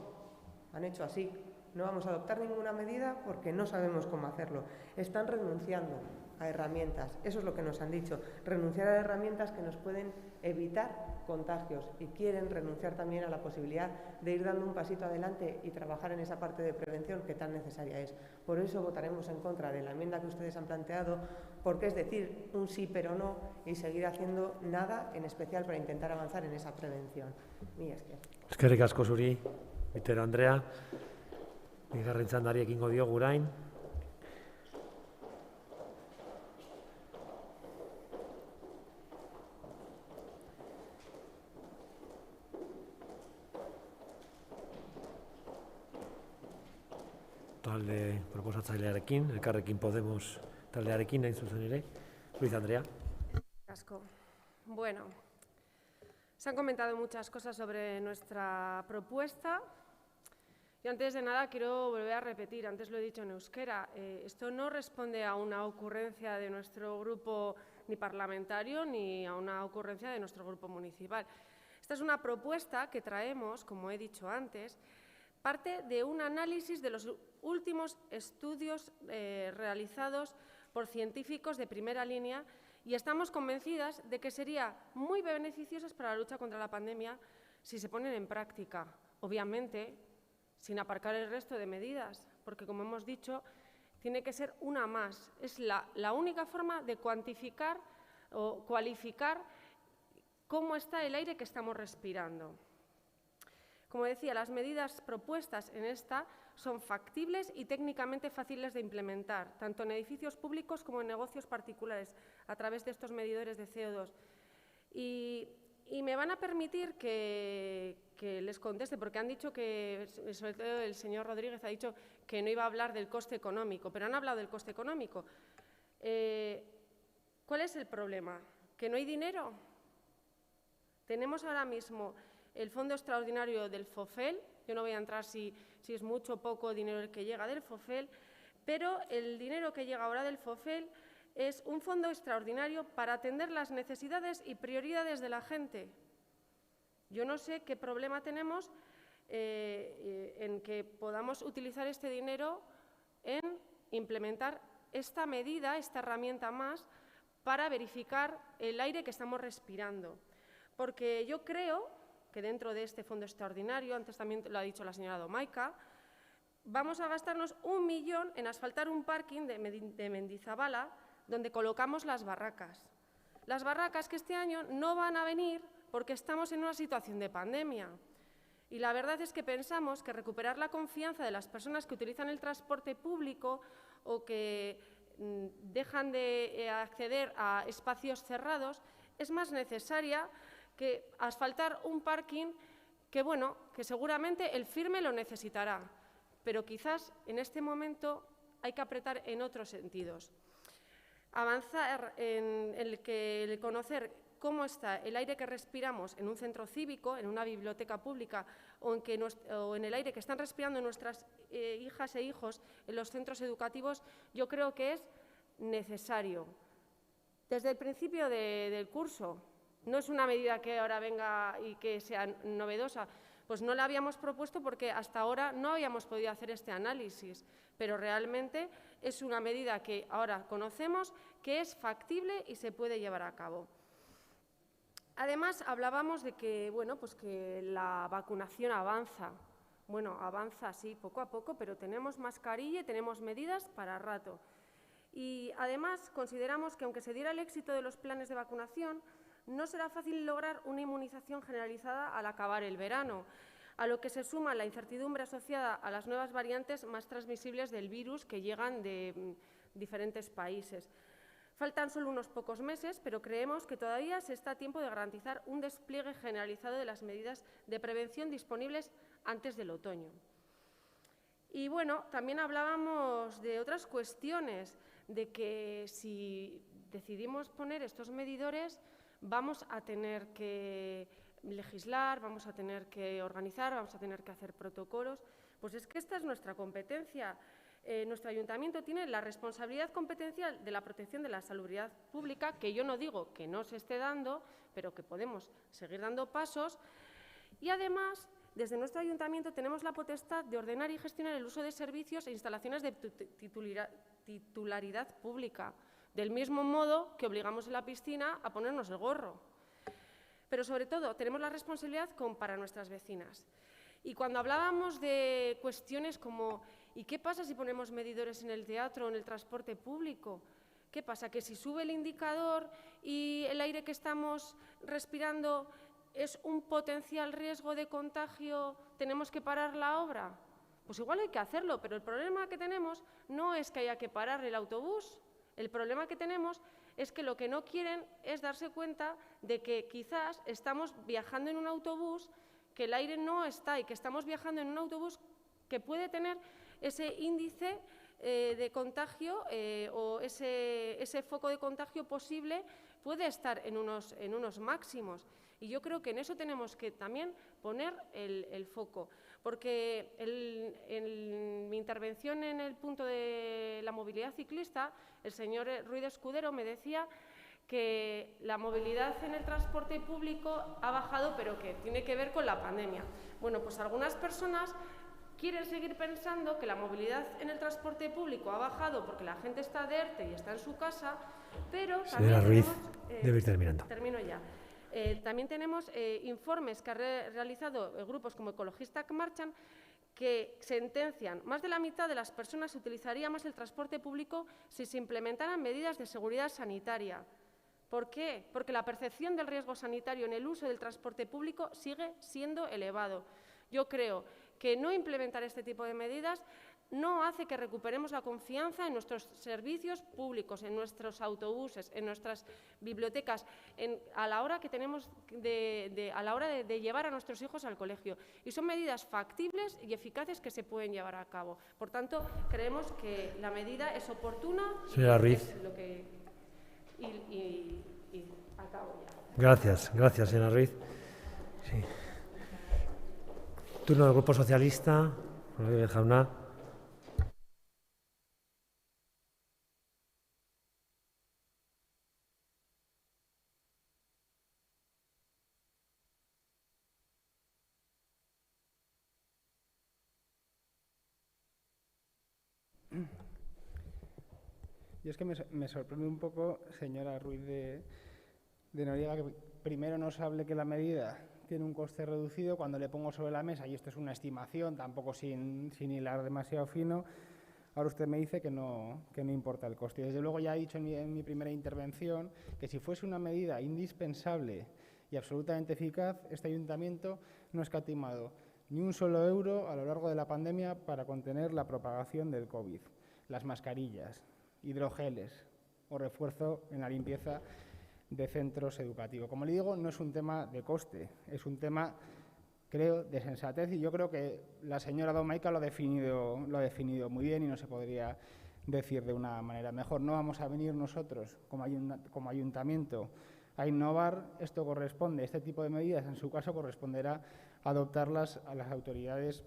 Han hecho así. No vamos a adoptar ninguna medida porque no sabemos cómo hacerlo. Están renunciando a herramientas, eso es lo que nos han dicho, renunciar a herramientas que nos pueden evitar contagios y quieren renunciar también a la posibilidad de ir dando un pasito adelante y trabajar en esa parte de prevención que tan necesaria es. Por eso votaremos en contra de la enmienda que ustedes han planteado, porque es decir un sí pero no y seguir haciendo nada en especial para intentar avanzar en esa prevención. Mila esker. Eskerrik asko zuri, Bitero Andrea. Bigarren txandari ekingo diogu orain. Talde proposatzailearekin, Elkarrekin Podemos taldearekin hain zuzen ere. Ruiz Andrea. Casco. Bueno, se han comentado muchas cosas sobre nuestra propuesta. Y antes de nada quiero volver a repetir, antes lo he dicho en euskera, esto no responde a una ocurrencia de nuestro grupo ni parlamentario ni a una ocurrencia de nuestro grupo municipal. Esta es una propuesta que traemos, como he dicho antes, parte de un análisis de los últimos estudios realizados por científicos de primera línea y estamos convencidas de que sería muy beneficiosas para la lucha contra la pandemia si se ponen en práctica, obviamente sin aparcar el resto de medidas, porque como hemos dicho, tiene que ser una más. Es la única forma de cuantificar o cualificar cómo está el aire que estamos respirando. Como decía, las medidas propuestas en esta son factibles y técnicamente fáciles de implementar, tanto en edificios públicos como en negocios particulares, a través de estos medidores de CO2. Y me van a permitir que les conteste, porque han dicho que, sobre todo el señor Rodríguez ha dicho que no iba a hablar del coste económico, pero han hablado del coste económico. ¿Cuál es el problema? ¿Que no hay dinero? Tenemos ahora mismo el fondo extraordinario del FOFEL, yo no voy a entrar si es mucho o poco dinero el que llega del FOFEL, pero el dinero que llega ahora del FOFEL es un fondo extraordinario para atender las necesidades y prioridades de la gente. Yo no sé qué problema tenemos en que podamos utilizar este dinero en implementar esta medida, esta herramienta más, para verificar el aire que estamos respirando. Porque yo creo que dentro de este fondo extraordinario, antes también lo ha dicho la señora Domaica, vamos a gastarnos 1 millón en asfaltar un parking de Mendizabala donde colocamos las barracas. Las barracas que este año no van a venir porque estamos en una situación de pandemia. Y la verdad es que pensamos que recuperar la confianza de las personas que utilizan el transporte público o que dejan de acceder a espacios cerrados es más necesaria que asfaltar un parking que, bueno, que seguramente el firme lo necesitará, pero quizás en este momento hay que apretar en otros sentidos. Avanzar en el conocer cómo está el aire que respiramos en un centro cívico, en una biblioteca pública o en el aire que están respirando nuestras hijas e hijos en los centros educativos, yo creo que es necesario. Desde el principio del curso, no es una medida que ahora venga y que sea novedosa, pues no la habíamos propuesto porque hasta ahora no habíamos podido hacer este análisis, pero realmente es una medida que ahora conocemos, que es factible y se puede llevar a cabo. Además, hablábamos de que, bueno, pues que la vacunación avanza. Bueno, avanza sí, poco a poco, pero tenemos mascarilla y tenemos medidas para rato. Y además consideramos que aunque se diera el éxito de los planes de vacunación, no será fácil lograr una inmunización generalizada al acabar el verano, a lo que se suma la incertidumbre asociada a las nuevas variantes más transmisibles del virus que llegan de diferentes países. Faltan solo unos pocos meses, pero creemos que todavía se está a tiempo de garantizar un despliegue generalizado de las medidas de prevención disponibles antes del otoño. Y bueno, también hablábamos de otras cuestiones, de que si decidimos poner estos medidores, vamos a tener que legislar, vamos a tener que organizar, vamos a tener que hacer protocolos. Pues es que esta es nuestra competencia. Nuestro ayuntamiento tiene la responsabilidad competencial de la protección de la salubridad pública, que yo no digo que no se esté dando, pero que podemos seguir dando pasos. Y además, desde nuestro ayuntamiento tenemos la potestad de ordenar y gestionar el uso de servicios e instalaciones de titularidad pública, del mismo modo que obligamos en la piscina a ponernos el gorro. Pero sobre todo tenemos la responsabilidad para nuestras vecinas. Y cuando hablábamos de cuestiones como ¿y qué pasa si ponemos medidores en el teatro o en el transporte público? ¿Qué pasa? ¿Que si sube el indicador y el aire que estamos respirando es un potencial riesgo de contagio, tenemos que parar la obra? Pues igual hay que hacerlo, pero el problema que tenemos no es que haya que parar el autobús. El problema que tenemos es que lo que no quieren es darse cuenta de que quizás estamos viajando en un autobús, que el aire no está y que estamos viajando en un autobús que puede tener ese índice de contagio o ese foco de contagio posible puede estar en unos máximos. Y yo creo que en eso tenemos que también poner el foco, porque en mi intervención en el punto de la movilidad ciclista, el señor Ruiz Escudero me decía que la movilidad en el transporte público ha bajado, pero que tiene que ver con la pandemia. Bueno, pues algunas personas quieren seguir pensando que la movilidad en el transporte público ha bajado porque la gente está de ERTE y está en su casa, pero señora también Ruiz, debe ir terminando. Termino ya. También tenemos informes que ha realizado grupos como Ecologistas que Marchan que sentencian más de la mitad de las personas utilizaría más el transporte público si se implementaran medidas de seguridad sanitaria. ¿Por qué? Porque la percepción del riesgo sanitario en el uso del transporte público sigue siendo elevado. Yo creo que no implementar este tipo de medidas no hace que recuperemos la confianza en nuestros servicios públicos, en nuestros autobuses, en nuestras bibliotecas, a la hora que tenemos a la hora de llevar a nuestros hijos al colegio. Y son medidas factibles y eficaces que se pueden llevar a cabo. Por tanto, creemos que la medida es oportuna. Señora Ruiz. Y acabo ya. Gracias, señora Ruiz. Sí. Turno del Grupo Socialista, Rodríguez Jauna. Y es que me sorprende un poco, señora Ruiz de Noriega, que primero nos hable que la medida tiene un coste reducido cuando le pongo sobre la mesa, y esto es una estimación, tampoco sin hilar demasiado fino. Ahora usted me dice que no importa el coste. Desde luego ya he dicho en mi primera intervención que si fuese una medida indispensable y absolutamente eficaz, este ayuntamiento no ha escatimado ni un solo euro a lo largo de la pandemia para contener la propagación del COVID. Las mascarillas, hidrogeles o refuerzo en la limpieza de centros educativos. Como le digo, no es un tema de coste, es un tema, creo, de sensatez, y yo creo que la señora Domaica lo ha definido muy bien y no se podría decir de una manera mejor. No vamos a venir nosotros como ayuntamiento a innovar, esto corresponde, este tipo de medidas en su caso corresponderá adoptarlas a las autoridades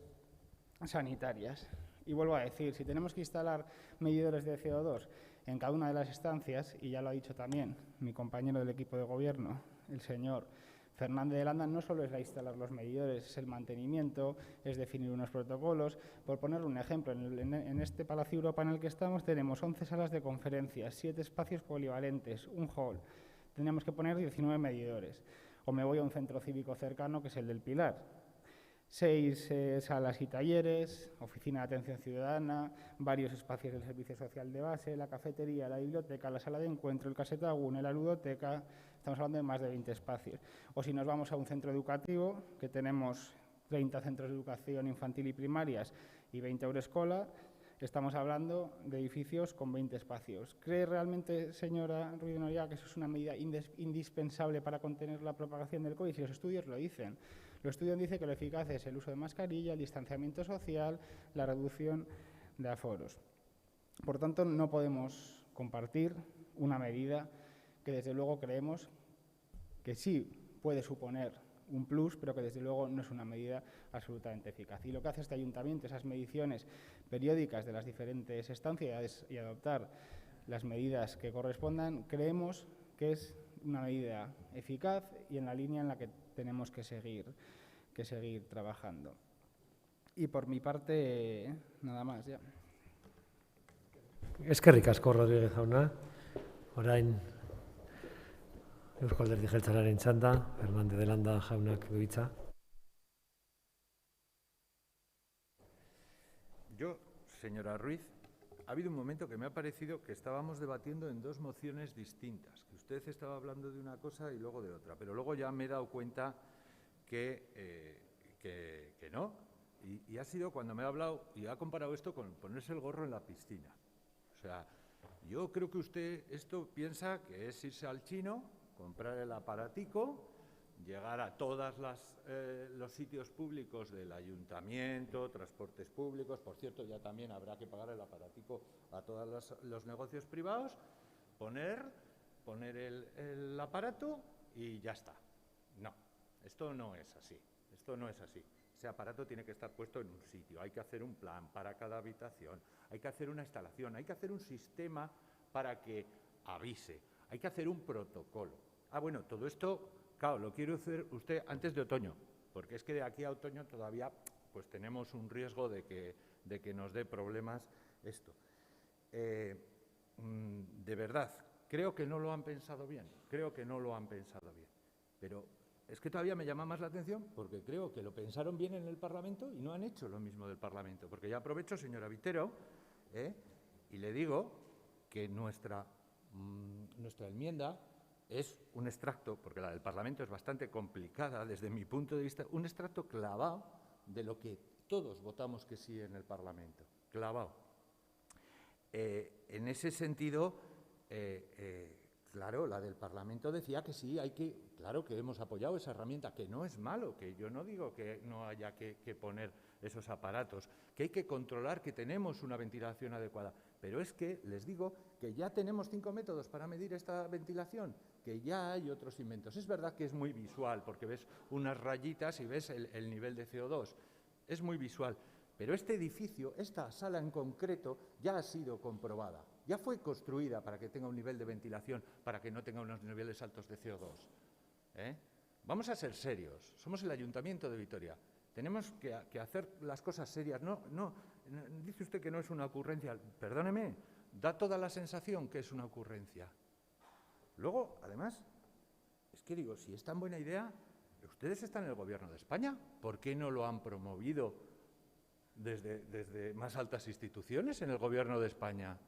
sanitarias. Y vuelvo a decir, si tenemos que instalar medidores de CO2 en cada una de las estancias, y ya lo ha dicho también mi compañero del equipo de gobierno, el señor Fernández de Landa, no solo es instalar los medidores, es el mantenimiento, es definir unos protocolos. Por ponerle un ejemplo, en este Palacio Europa en el que estamos tenemos 11 salas de conferencias, 7 espacios polivalentes, un hall. Tenemos que poner 19 medidores. O me voy a un centro cívico cercano, que es el del Pilar. 6 salas y talleres, oficina de atención ciudadana, varios espacios del servicio social de base, la cafetería, la biblioteca, la sala de encuentro, el casetagune, la ludoteca. Estamos hablando de más de 20 espacios. O si nos vamos a un centro educativo, que tenemos 30 centros de educación infantil y primarias y 20 Eurescola, estamos hablando de edificios con 20 espacios. ¿Cree realmente, señora Ruiz de Noriega, que eso es una medida indispensable para contener la propagación del COVID? Si los estudios lo dicen. Los estudios dicen que lo eficaz es el uso de mascarilla, el distanciamiento social, la reducción de aforos. Por tanto, no podemos compartir una medida que desde luego creemos que sí puede suponer un plus, pero que desde luego no es una medida absolutamente eficaz. Y lo que hace este ayuntamiento, esas mediciones periódicas de las diferentes estancias y adoptar las medidas que correspondan, creemos que es una medida eficaz y en la línea en la que tenemos que seguir trabajando. Y por mi parte, nada más ya. Eskerrik asko, Rodríguez Jauna. Orain Eusko Alderdi Jeltzalearen txanda, Fernández de Landa jaunak du hitza. Yo, señora Ruiz, ha habido un momento que me ha parecido que estábamos debatiendo en dos mociones distintas, que usted estaba hablando de una cosa y luego de otra, pero luego ya me he dado cuenta que no, y ha sido cuando me ha hablado y ha comparado esto con ponerse el gorro en la piscina. O sea, yo creo que usted esto piensa que es irse al chino, comprar el aparatico, llegar a todos los sitios públicos del ayuntamiento, transportes públicos. Por cierto, ya también habrá que pagar el aparatico a todos los negocios privados, poner el aparato y ya está. No, esto no es así. Esto no es así. Ese aparato tiene que estar puesto en un sitio. Hay que hacer un plan para cada habitación. Hay que hacer una instalación. Hay que hacer un sistema para que avise. Hay que hacer un protocolo. Ah, bueno, todo esto, claro, lo quiere hacer usted antes de otoño, porque es que de aquí a otoño todavía pues tenemos un riesgo de que nos dé problemas esto. De verdad, creo que no lo han pensado bien. Creo que no lo han pensado bien. Pero es que todavía me llama más la atención porque creo que lo pensaron bien en el Parlamento y no han hecho lo mismo del Parlamento. Porque ya aprovecho, señora Vitero, y le digo que nuestra enmienda es un extracto, porque la del Parlamento es bastante complicada desde mi punto de vista, un extracto clavado de lo que todos votamos que sí en el Parlamento, clavado. En ese sentido, claro, la del Parlamento decía que sí, claro que hemos apoyado esa herramienta, que no es malo, que yo no digo que no haya que poner esos aparatos, que hay que controlar que tenemos una ventilación adecuada, pero es que les digo que ya tenemos 5 métodos para medir esta ventilación, que ya hay otros inventos. Es verdad que es muy visual, porque ves unas rayitas y ves el nivel de CO2, es muy visual, pero este edificio, esta sala en concreto, ya ha sido comprobada. Ya fue construida para que tenga un nivel de ventilación, para que no tenga unos niveles altos de CO2. Vamos a ser serios. Somos el Ayuntamiento de Vitoria. Tenemos que hacer las cosas serias. No, dice usted que no es una ocurrencia. Perdóneme, da toda la sensación que es una ocurrencia. Luego, además, es que digo, si es tan buena idea, ustedes están en el Gobierno de España. ¿Por qué no lo han promovido desde más altas instituciones en el Gobierno de España?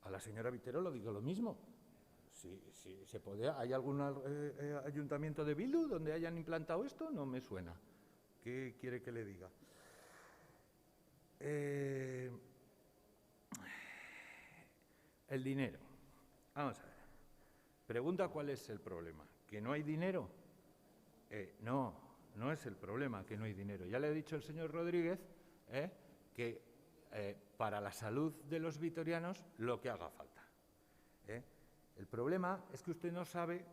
A la señora Vitero lo digo lo mismo. Si se puede, ¿hay algún ayuntamiento de Bildu donde hayan implantado esto? No me suena. ¿Qué quiere que le diga? El dinero. Vamos a ver. Pregunta cuál es el problema. ¿Que no hay dinero? No es el problema que no hay dinero. Ya le ha dicho el señor Rodríguez que para la salud de los vitorianos lo que haga falta. El problema es que usted no sabe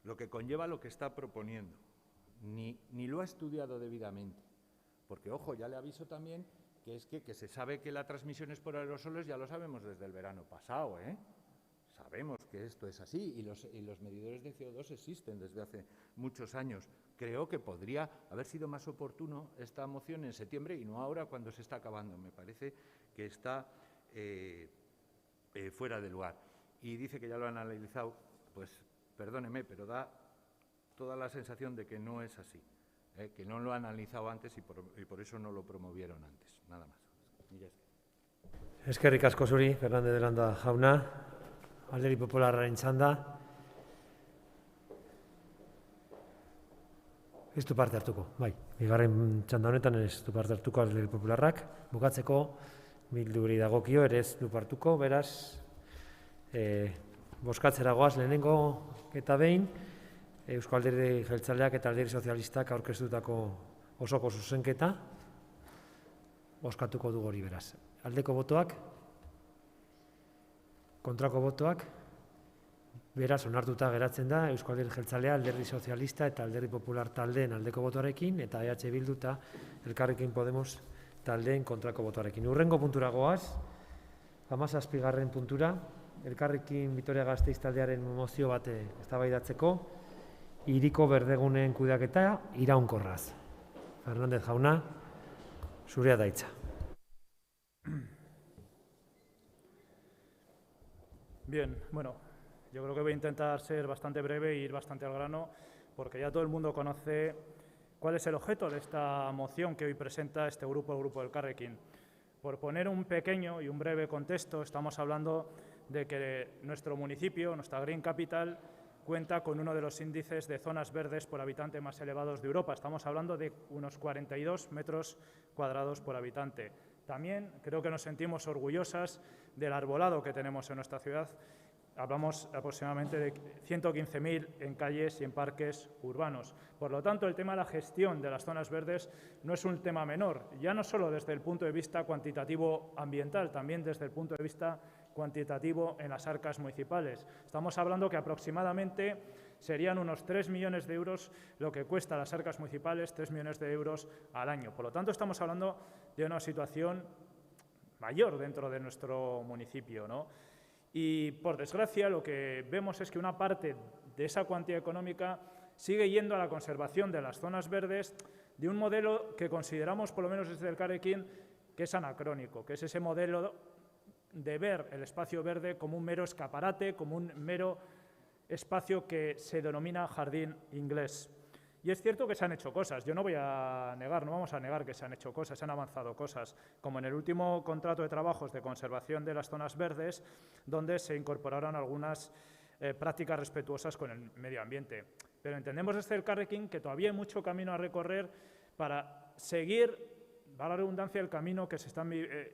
lo que conlleva lo que está proponiendo, ni lo ha estudiado debidamente. Porque, ojo, ya le aviso también que se sabe que la transmisión es por aerosoles, ya lo sabemos desde el verano pasado, Sabemos que esto es así y los medidores de CO2 existen desde hace muchos años. Creo que podría haber sido más oportuno esta moción en septiembre y no ahora cuando se está acabando. Me parece que está fuera de lugar. Y dice que ya lo han analizado. Pues perdóneme, pero da toda la sensación de que no es así, que no lo han analizado antes y por eso no lo promovieron antes. Nada más. Eskerrik asko zuri, Fernández de Landa jauna. Alderdi Popularraren txanda. Ez du parte hartuko, bai. Bigarren txanda honetan ez du parte hartuko Alderdi Popularrak. Bukatzeko, Bilduri dagokio, ere ez du partuko, beraz, bozkatzera goaz lehenengo eta behin, Eusko Alderdi Jeltzaleak eta Alderdi Sozialistak aurkeztutako osoko zuzenketa, bozkatuko dugu hori beraz. Aldeko botoak, kontrako botoak, beraz, onartuta geratzen da Eusko Alderdi Jeltzalea, Alderdi Sozialista eta Alderdi Popular taldeen aldeko botoarekin, eta EH Bildu eta Elkarrekin Podemos taldeen kontrako botoarekin. Hurrengo puntura goaz, 17. puntura, Elkarrekin Vitoria Gasteiz taldearen mozio bat eztabaidatzeko, hiriko berdeguneen kudeaketa iraunkorraz. Fernández jauna, zurea da hitza. Bien, bueno, yo creo que voy a intentar ser bastante breve e ir bastante al grano, porque ya todo el mundo conoce cuál es el objeto de esta moción que hoy presenta este grupo, el Grupo del Elkarrekin. Por poner un pequeño y un breve contexto, estamos hablando de que nuestro municipio, nuestra Green Capital, cuenta con uno de los índices de zonas verdes por habitante más elevados de Europa. Estamos hablando de unos 42 metros cuadrados por habitante. También creo que nos sentimos orgullosas del arbolado que tenemos en nuestra ciudad. Hablamos aproximadamente de 115.000 en calles y en parques urbanos. Por lo tanto, el tema de la gestión de las zonas verdes no es un tema menor, ya no solo desde el punto de vista cuantitativo ambiental, también desde el punto de vista cuantitativo en las arcas municipales. Estamos hablando que aproximadamente serían unos 3 millones de euros lo que cuesta las arcas municipales, 3 millones de euros al año. Por lo tanto, estamos hablando de una situación mayor dentro de nuestro municipio, ¿no? Y, por desgracia, lo que vemos es que una parte de esa cuantía económica sigue yendo a la conservación de las zonas verdes de un modelo que consideramos, por lo menos desde el Elkarrekin, que es anacrónico, que es ese modelo de ver el espacio verde como un mero escaparate, como un mero espacio que se denomina jardín inglés. Y es cierto que se han hecho cosas, yo no voy a negar, no vamos a negar que se han hecho cosas, se han avanzado cosas, como en el último contrato de trabajos de conservación de las zonas verdes, donde se incorporaron algunas prácticas respetuosas con el medio ambiente. Pero entendemos desde el Elkarrekin que todavía hay mucho camino a recorrer para seguir, va la redundancia, el camino que se está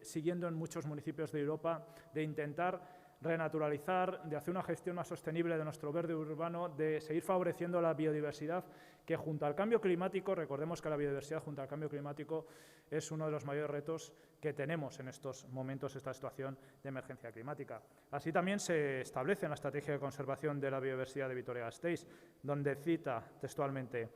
siguiendo en muchos municipios de Europa de intentar renaturalizar, de hacer una gestión más sostenible de nuestro verde urbano, de seguir favoreciendo la biodiversidad, que junto al cambio climático, recordemos que la biodiversidad junto al cambio climático es uno de los mayores retos que tenemos en estos momentos, esta situación de emergencia climática. Así también se establece en la Estrategia de Conservación de la Biodiversidad de Vitoria-Gasteiz, donde cita textualmente: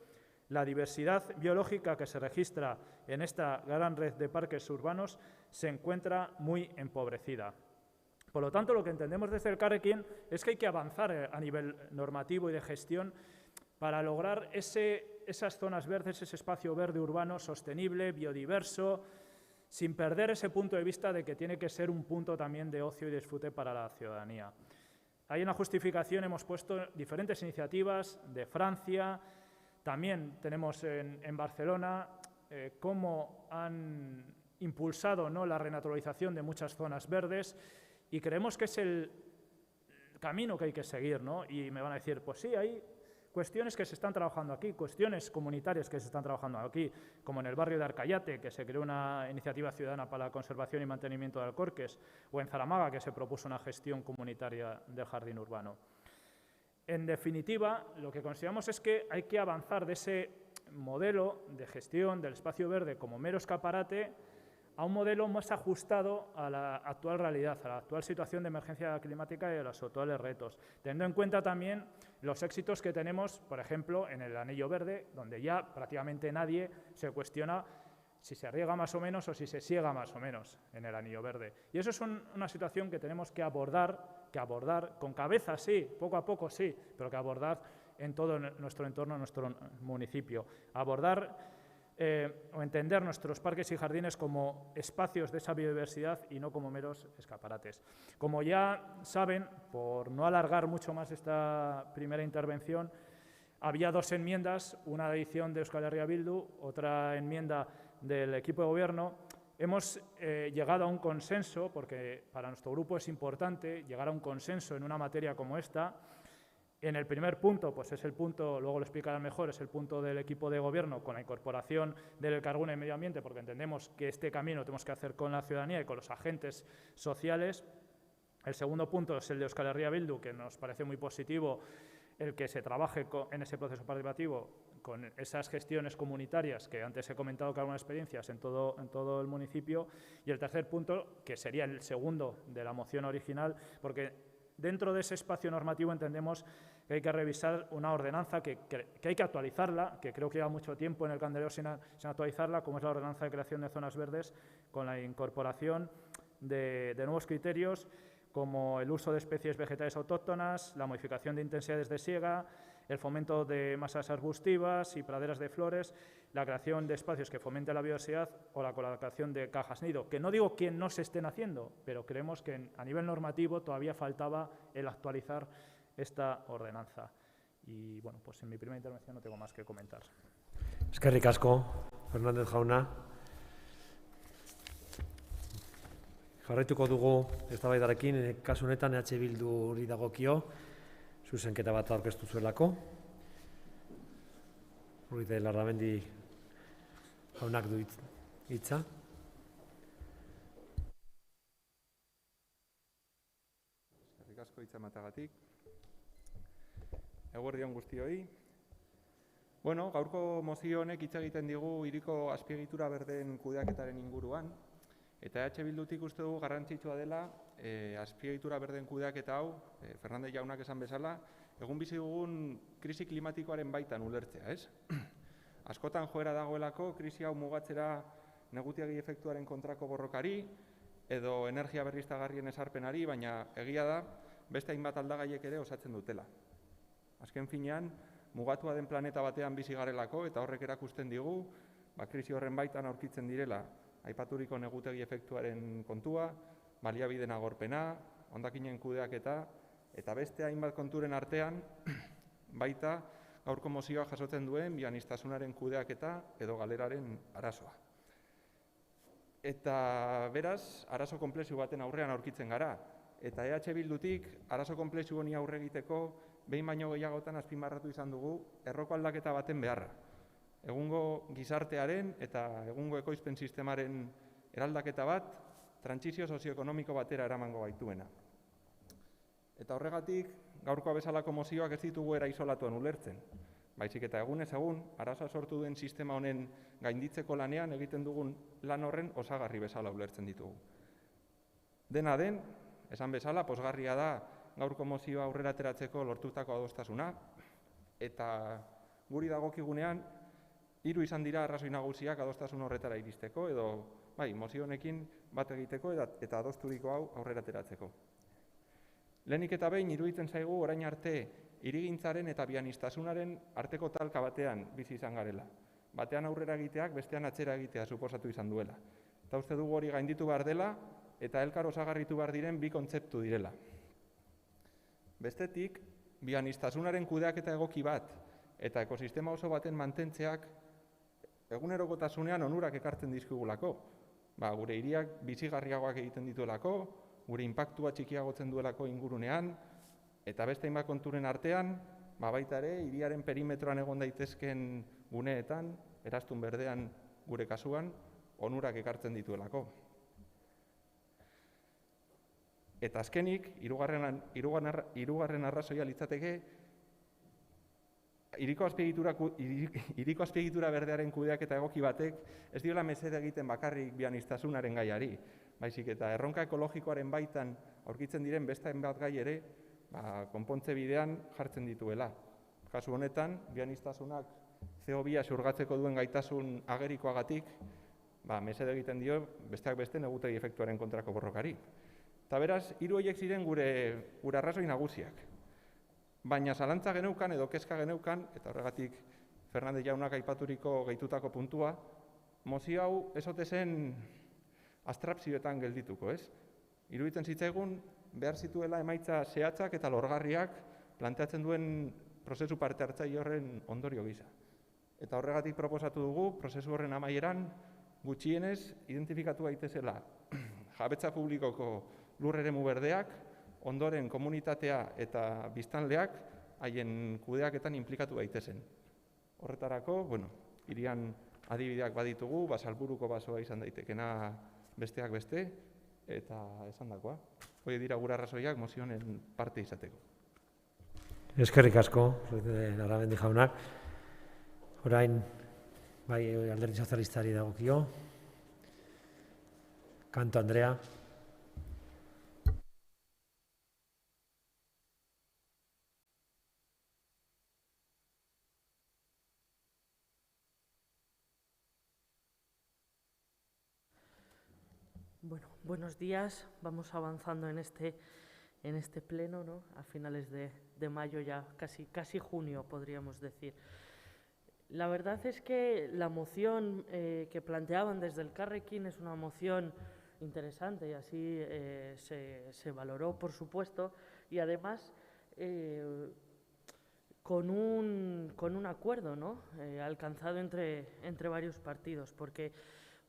la diversidad biológica que se registra en esta gran red de parques urbanos se encuentra muy empobrecida. Por lo tanto, lo que entendemos desde Elkarrekin es que hay que avanzar a nivel normativo y de gestión para lograr esas zonas verdes, ese espacio verde urbano sostenible, biodiverso, sin perder ese punto de vista de que tiene que ser un punto también de ocio y disfrute para la ciudadanía. Ahí en la justificación hemos puesto diferentes iniciativas de Francia, también tenemos en Barcelona cómo han impulsado, ¿no?, la renaturalización de muchas zonas verdes, y creemos que es el camino que hay que seguir, ¿no? Y me van a decir, pues sí, hay cuestiones que se están trabajando aquí, cuestiones comunitarias que se están trabajando aquí, como en el barrio de Arcayate, que se creó una iniciativa ciudadana para la conservación y mantenimiento de Alcorques, o en Zaramaga, que se propuso una gestión comunitaria del jardín urbano. En definitiva, lo que consideramos es que hay que avanzar de ese modelo de gestión del espacio verde como mero escaparate a un modelo más ajustado a la actual realidad, a la actual situación de emergencia climática y a los actuales retos, teniendo en cuenta también los éxitos que tenemos, por ejemplo, en el anillo verde, donde ya prácticamente nadie se cuestiona si se riega más o menos o si se siega más o menos en el anillo verde. Y eso es una situación que tenemos que abordar con cabeza, sí, poco a poco sí, pero que abordar en todo nuestro entorno, en nuestro municipio. Abordar o entender nuestros parques y jardines como espacios de esa biodiversidad y no como meros escaparates. Como ya saben, por no alargar mucho más esta primera intervención, había dos enmiendas, una edición de Euskal Herria Bildu, otra enmienda del equipo de gobierno. Hemos llegado a un consenso, porque para nuestro grupo es importante llegar a un consenso en una materia como esta. En el primer punto, pues es el punto, luego lo explicarán mejor, es el punto del equipo de gobierno con la incorporación del Elkargune y Medio Ambiente, porque entendemos que este camino lo tenemos que hacer con la ciudadanía y con los agentes sociales. El segundo punto es el de Euskal Herria Bildu, que nos parece muy positivo el que se trabaje en ese proceso participativo con esas gestiones comunitarias que antes he comentado que algunas experiencias en todo el municipio. Y el tercer punto, que sería el segundo de la moción original, porque dentro de ese espacio normativo entendemos que hay que revisar una ordenanza que hay que actualizarla, que creo que lleva mucho tiempo en el candelero sin actualizarla, como es la ordenanza de creación de zonas verdes, con la incorporación de nuevos criterios como el uso de especies vegetales autóctonas, la modificación de intensidades de siega, el fomento de masas arbustivas y praderas de flores, la creación de espacios que fomenten la biodiversidad o la colocación de cajas nido, que no digo que no se estén haciendo, pero creemos que a nivel normativo todavía faltaba el actualizar esta ordenanza. Y bueno, pues en mi primera intervención no tengo más que comentar. Eskerrik asko, Fernández jauna. Jarraituko dugu eztabaidarekin, kasu honetan Bilduri dagokio, zuzenketa bat aurkeztu zuelako. Ruiz de Larramendi jaunak du hitza. Eskerrik asko hitza ematagatik. Eguerdi on guztioi. Bueno, gaurko mozio honek hitz egiten digu hiriko azpiegitura berdeen kudeaketaren inguruan. Eta Bildutik uste dugu garrantzitsua dela azpiegitura berdeen kudeaketa hau, Fernández jaunak esan bezala, egun bizi dugun krisi klimatikoaren baitan ulertzea, ez? Askotan joera dagoelako krisi hau mugatzera negutiagi efektuaren kontrako borrokari edo energia berriztagarrien esarpenari, baina egia da beste hainbat aldagaiek ere osatzen dutela. Azken finean, mugatua den planeta batean bizi garelako eta horrek erakusten digu, krisi horren baitan aurkitzen direla aipaturiko negutegi efektuaren kontua, baliabideen agorpena, hondakinen kudeaketa, eta beste hainbat konturen artean, baita gaurko mozioa jasotzen duen bianistasunaren kudeaketa edo galeraren arazoa. Eta beraz, arazo konplexu baten aurrean aurkitzen gara, eta Bildutik arazo konplexu honi aurre egiteko behin baino gehiagotan azpimarratu izan dugu erroko aldaketa baten beharra. egungo gizartearen eta egungo ekoizpen sistemaren eraldaketa bat trantsizio sozioekonomiko batera eramango gaituena. Eta horregatik, gaurkoa bezalako mozioak ez ditugu era isolatuan ulertzen. Baizik eta egunez egun, arazoa sortu duen sistema honen gainditzeko lanean egiten dugun lan horren osagarri bezala ulertzen ditugu. Dena den, esan bezala, pozgarria da gaurko mozioa aurrera ateratzeko lortutako adostasuna, eta guri dagokigunean, 3 izan dira arrazoi nagusiak adostasun horretara iristeko, edo mozio honekin bat egiteko eta adosturiko hau aurrera ateratzeko. Lehenik eta behin iruditzen zaigu orain arte hirigintzaren eta bianistasunaren arteko talka batean bizi izan garela. Batean aurrera egiteak, bestean atzera egitea suposatu izan duela. Eta uste dugu hori gainditu behar dela eta elkar osagarritu behar diren bi kontzeptu direla. Bestetik, bianistasunaren kudeaketa egoki bat eta ekosistema oso baten mantentzeak egunerokotasunean onurak ekartzen dizkigulako. Gure hiriak bizigarriagoak egiten dituelako, gure inpaktua txikiagotzen duelako ingurunean, eta beste hainbat konturen artean, baita ere, hiriaren perimetroan egon daitezken guneetan, eraztun berdean gure kasuan, onurak ekartzen dituelako. Eta azkenik, hirugarren arrazoia litzateke, hiriko azpiegitura berdearen kudeaketa egoki batek ez diola mesede egiten bakarrik bianistasunaren gaiari, baizik eta erronka ekologikoaren baitan aurkitzen diren beste hainbat gai ere konpontze bidean jartzen dituela. Kasu honetan, bianistasunak CO2 xurgatzeko duen gaitasun agerikoagatik mesede egiten dio besteak beste negutegi efektuaren kontrako borrokari. Eta beraz, 3 horiek ziren gure arrazoi nagusiak. Baina zalantza geneukan edo kezka geneukan, eta horregatik Fernandez jaunak aipaturiko gehitutako puntua, mozio hau ez ote zen abstrakzioetan geldituko, ez? Iruditzen zitzaigun behar zituela emaitza zehatzak eta lorgarriak planteatzen duen prozesu parte hartzaile horren ondorio gisa. Eta horregatik proposatu dugu, prozesu horren amaieran, gutxienez identifikatu daitezela jabetza publikoko lur eremu berdeak, ondoren komunitatea eta biztanleak haien kudeaketan inplikatu daitezen. Horretarako, hirian adibideak baditugu, Salburuko basoa izan daitekena besteak beste, eta esan dakoa. Hori dira gure arrazoiak mozionen parte izateko. Eskerrik asko, Larramendi jaunak. Orain, Alderdi Sozialistari dagokio. Kanto Andrea. Bueno, buenos días. Vamos avanzando en este pleno, ¿no? A finales de mayo, ya casi junio, podríamos decir. La verdad es que la moción que planteaban desde el Elkarrekin es una moción interesante y así se valoró, por supuesto, y además con un acuerdo, ¿no? Alcanzado entre varios partidos, porque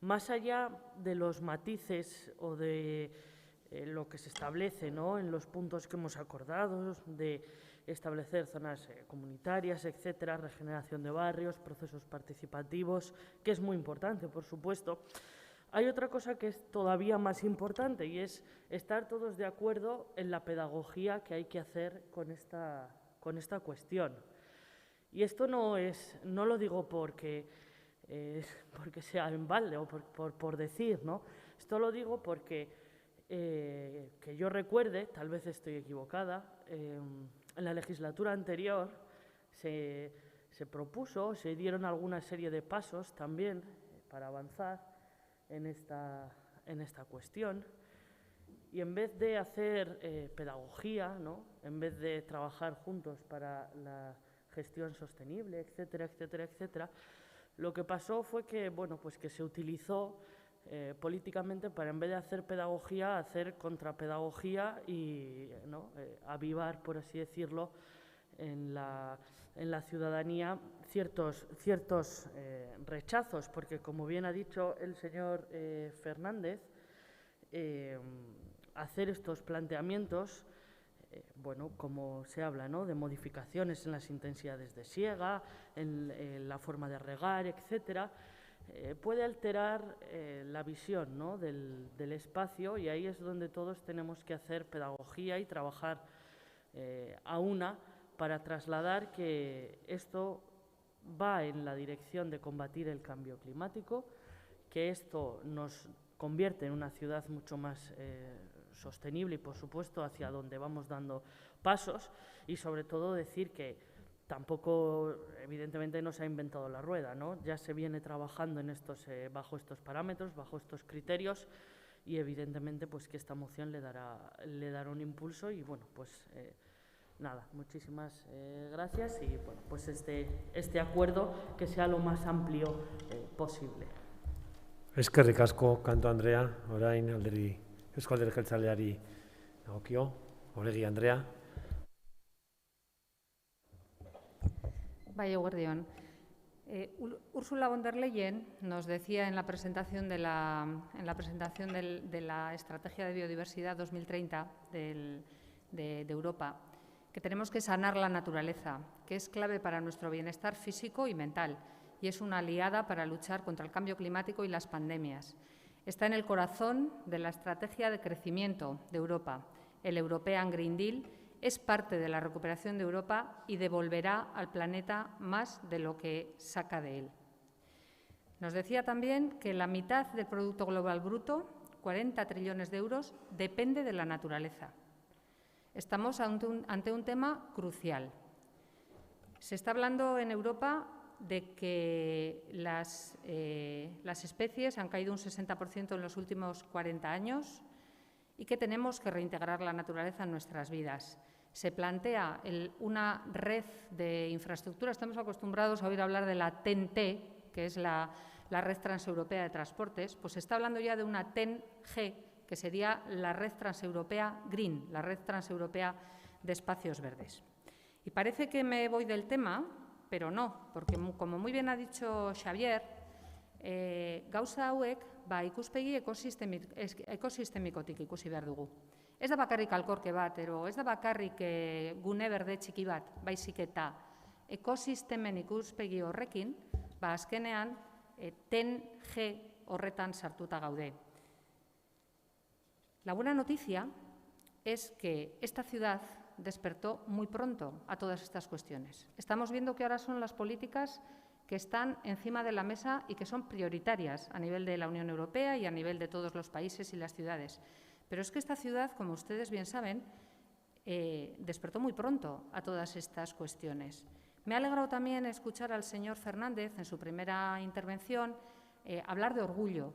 más allá de los matices o de lo que se establece, ¿no?, en los puntos que hemos acordado, de establecer zonas comunitarias, etcétera, regeneración de barrios, procesos participativos, que es muy importante, por supuesto, hay otra cosa que es todavía más importante y es estar todos de acuerdo en la pedagogía que hay que hacer con esta cuestión. Y esto no lo digo porque sea en balde o por decir, ¿no? Esto lo digo porque, que yo recuerde, tal vez estoy equivocada, en la legislatura anterior se propuso, se dieron alguna serie de pasos también para avanzar en esta cuestión y en vez de hacer pedagogía, ¿no?, en vez de trabajar juntos para la gestión sostenible, etcétera, etcétera, etcétera, lo que pasó fue que, que se utilizó políticamente para, en vez de hacer pedagogía, hacer contrapedagogía y avivar, por así decirlo, en la ciudadanía ciertos rechazos, porque, como bien ha dicho el señor Fernández, hacer estos planteamientos bueno, como se habla, ¿no?, de modificaciones en las intensidades de siega, en la forma de regar, etcétera, puede alterar la visión, ¿no?, del espacio, y ahí es donde todos tenemos que hacer pedagogía y trabajar a una para trasladar que esto va en la dirección de combatir el cambio climático, que esto nos convierte en una ciudad mucho más sostenible y, por supuesto, hacia donde vamos dando pasos, y sobre todo decir que tampoco, evidentemente, no se ha inventado la rueda, ¿no? Ya se viene trabajando en bajo estos parámetros, bajo estos criterios, y evidentemente pues que esta moción le dará un impulso. Y bueno, pues nada, muchísimas gracias, y bueno, pues este acuerdo que sea lo más amplio posible. Eskerrik asko, Kanto Andrea, orain Eusko Alderdi Jeltzaleari dagokio, Oregi Andrea. Bai, eguerdion. Ursula von der Leyen nos decía en la presentación de la Estrategia de Biodiversidad 2030 de Europa que tenemos que sanar la naturaleza, que es clave para nuestro bienestar físico y mental, y es una aliada para luchar contra el cambio climático y las pandemias. Está en el corazón de la estrategia de crecimiento de Europa. El European Green Deal es parte de la recuperación de Europa y devolverá al planeta más de lo que saca de él. Nos decía también que la mitad del Producto Global Bruto, 40 trillones de euros, depende de la naturaleza. Estamos ante un tema crucial. Se está hablando en Europa de que las especies han caído un 60% en los últimos 40 años y que tenemos que reintegrar la naturaleza en nuestras vidas. Se plantea una red de infraestructura. Estamos acostumbrados a oír hablar de la TEN-T, que es la Red Transeuropea de Transportes, pues se está hablando ya de una TEN-G, que sería la Red Transeuropea Green, la Red Transeuropea de Espacios Verdes. Y parece que me voy del tema, pero no, porque como muy bien ha dicho Xavier, gauza hauek ikuspegi ekosistemikotik ikusi behar dugu. Ez da bakarrik alkorke bat, ez da bakarrik gune berde txiki bat, baizik eta ekosistemen ikuspegi horrekin, azkenean TEN-G horretan sartuta gaude. La buena noticia es que esta ciudad despertó muy pronto a todas estas cuestiones. Estamos viendo que ahora son las políticas que están encima de la mesa y que son prioritarias a nivel de la Unión Europea y a nivel de todos los países y las ciudades. Pero es que esta ciudad, como ustedes bien saben, despertó muy pronto a todas estas cuestiones. Me ha alegrado también escuchar al señor Fernández en su primera intervención hablar de orgullo,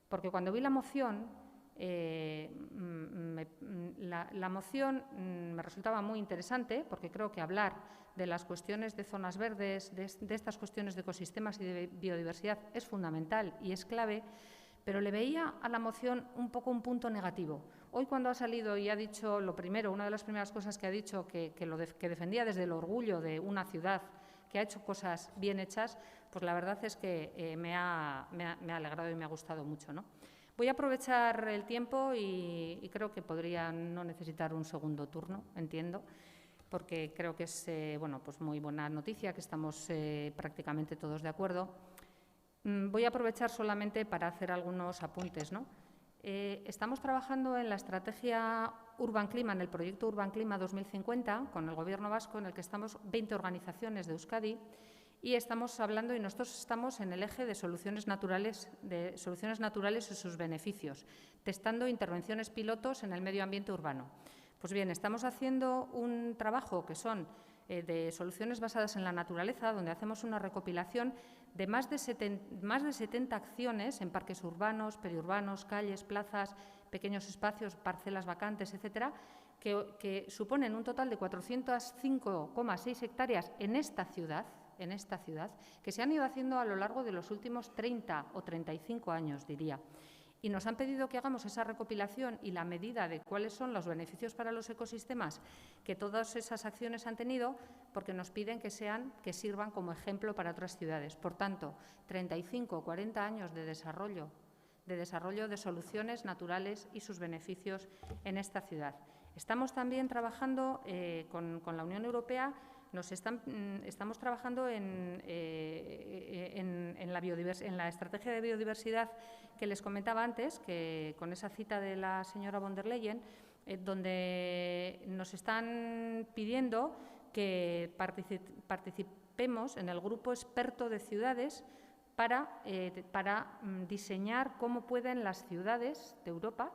porque cuando vi la moción, la moción me resultaba muy interesante, porque creo que hablar de las cuestiones de zonas verdes, de estas cuestiones de ecosistemas y de biodiversidad es fundamental y es clave, pero le veía a la moción un poco un punto negativo. Hoy, cuando ha salido y ha dicho lo primero, una de las primeras cosas que ha dicho, que defendía desde el orgullo de una ciudad que ha hecho cosas bien hechas, pues la verdad es que me ha alegrado y me ha gustado mucho, ¿no? Voy a aprovechar el tiempo y creo que podría no necesitar un segundo turno, entiendo, porque creo que es pues muy buena noticia, que estamos prácticamente todos de acuerdo. Voy a aprovechar solamente para hacer algunos apuntes, ¿no? Estamos trabajando en la estrategia Urban Clima, en el proyecto Urban Clima 2050, con el Gobierno vasco, en el que estamos 20 organizaciones de Euskadi, y estamos hablando, y nosotros estamos en el eje de soluciones naturales y sus beneficios, testando intervenciones pilotos en el medio ambiente urbano. Pues bien, estamos haciendo un trabajo que son de soluciones basadas en la naturaleza, donde hacemos una recopilación de más de 70 acciones en parques urbanos, periurbanos, calles, plazas, pequeños espacios, parcelas vacantes, etcétera, que suponen un total de 405,6 hectáreas en esta ciudad, que se han ido haciendo a lo largo de los últimos 30 o 35 años, diría. Y nos han pedido que hagamos esa recopilación y la medida de cuáles son los beneficios para los ecosistemas que todas esas acciones han tenido, porque nos piden que sirvan como ejemplo para otras ciudades. Por tanto, 35 o 40 años de desarrollo de soluciones naturales y sus beneficios en esta ciudad. Estamos también trabajando con la Unión Europea. Estamos trabajando en la estrategia de biodiversidad que les comentaba antes, que con esa cita de la señora von der Leyen, donde nos están pidiendo que participemos en el grupo experto de ciudades para diseñar cómo pueden las ciudades de Europa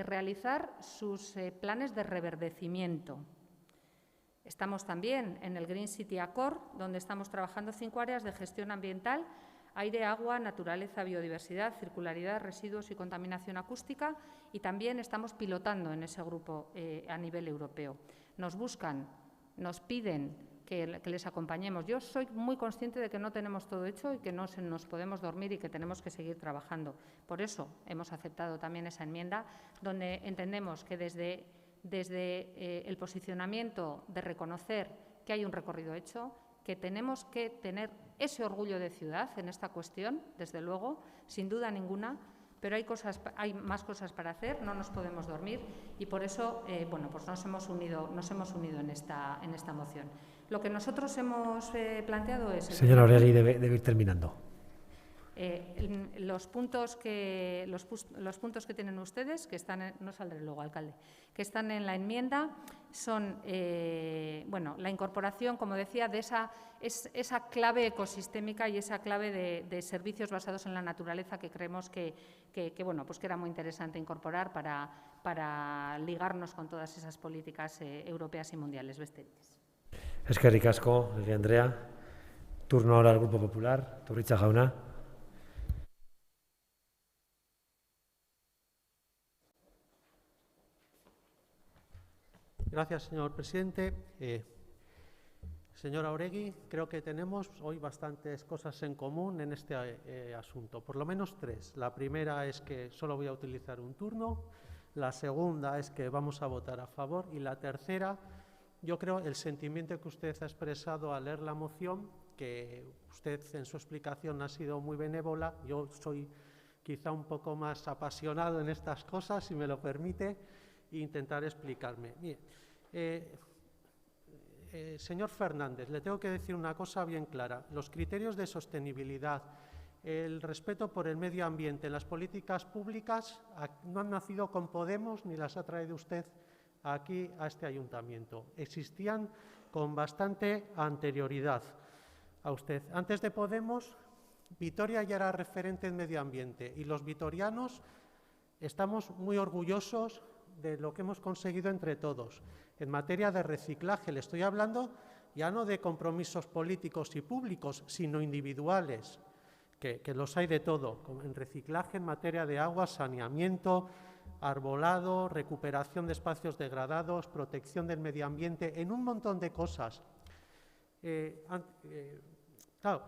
realizar sus planes de reverdecimiento. Estamos también en el Green City Accord, donde estamos trabajando 5 áreas de gestión ambiental: aire, agua, naturaleza, biodiversidad, circularidad, residuos y contaminación acústica, y también estamos pilotando en ese grupo a nivel europeo. Nos buscan, nos piden que les acompañemos. Yo soy muy consciente de que no tenemos todo hecho y que no nos podemos dormir y que tenemos que seguir trabajando. Por eso hemos aceptado también esa enmienda, donde entendemos que desde el posicionamiento de reconocer que hay un recorrido hecho, que tenemos que tener ese orgullo de ciudad en esta cuestión, desde luego, sin duda ninguna, pero hay más cosas para hacer, no nos podemos dormir, y por eso pues nos hemos unido en esta moción. Lo que nosotros hemos planteado es… Señora Oregui, debe ir terminando. Los puntos que tienen ustedes, que están no saldré luego, alcalde, que están en la enmienda, son la incorporación, como decía, de esa clave ecosistémica y esa clave de servicios basados en la naturaleza, que creemos que era muy interesante incorporar para ligarnos con todas esas políticas europeas y mundiales. Eskerrik asko, Andrea. Turno ahora al Grupo Popular. Iturritza jauna. Gracias, señor presidente. Señora Oregui, creo que tenemos hoy bastantes cosas en común en este asunto, por lo menos 3. La primera es que solo voy a utilizar un turno, la segunda es que vamos a votar a favor, y la tercera, yo creo, el sentimiento que usted ha expresado al leer la moción, que usted en su explicación ha sido muy benévola. Yo soy quizá un poco más apasionado en estas cosas, si me lo permite, e intentaré explicarme. Bien, señor Fernández, le tengo que decir una cosa bien clara. Los criterios de sostenibilidad, el respeto por el medio ambiente en las políticas públicas no han nacido con Podemos ni las ha traído usted aquí a este ayuntamiento. Existían con bastante anterioridad a usted. Antes de Podemos, Vitoria ya era referente en medio ambiente, y los vitorianos estamos muy orgullosos de lo que hemos conseguido entre todos. En materia de reciclaje, le estoy hablando ya no de compromisos políticos y públicos, sino individuales, que los hay de todo, en reciclaje en materia de agua, saneamiento, arbolado, recuperación de espacios degradados, protección del medio ambiente, en un montón de cosas. Claro,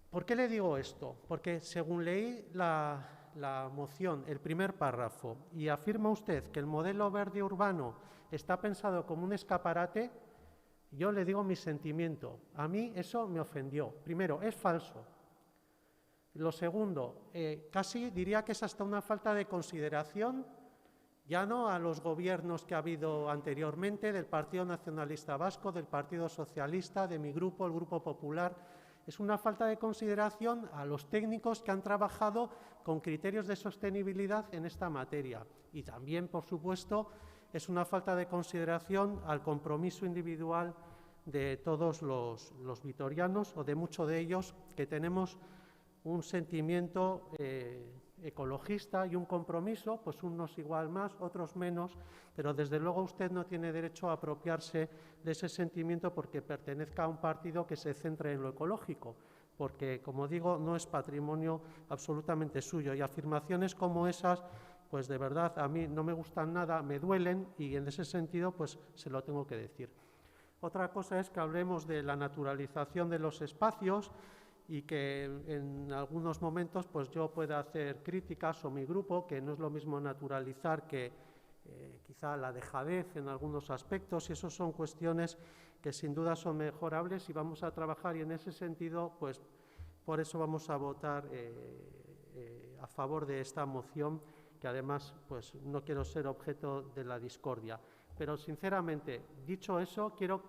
¿por qué le digo esto? Porque según leí la moción, el primer párrafo, y afirma usted que el modelo verde urbano está pensado como un escaparate, yo le digo mi sentimiento. A mí eso me ofendió. Primero, es falso. Lo segundo, casi diría que es hasta una falta de consideración, ya no a los gobiernos que ha habido anteriormente, del Partido Nacionalista Vasco, del Partido Socialista, de mi grupo, el Grupo Popular. Es una falta de consideración a los técnicos que han trabajado con criterios de sostenibilidad en esta materia. Y también, por supuesto, es una falta de consideración al compromiso individual de todos los vitorianos, o de muchos de ellos, que tenemos un sentimiento ecologista y un compromiso, pues unos igual más, otros menos, pero desde luego usted no tiene derecho a apropiarse de ese sentimiento porque pertenezca a un partido que se centre en lo ecológico, porque, como digo, no es patrimonio absolutamente suyo, y afirmaciones como esas, pues de verdad a mí no me gustan nada, me duelen, y en ese sentido pues se lo tengo que decir. Otra cosa es que hablemos de la naturalización de los espacios, y que en algunos momentos pues yo pueda hacer críticas, o mi grupo, que no es lo mismo naturalizar que quizá la dejadez en algunos aspectos, y eso son cuestiones que sin duda son mejorables y vamos a trabajar, y en ese sentido pues por eso vamos a votar a favor de esta moción que además pues, no quiero ser objeto de la discordia. Pero sinceramente, dicho eso, quiero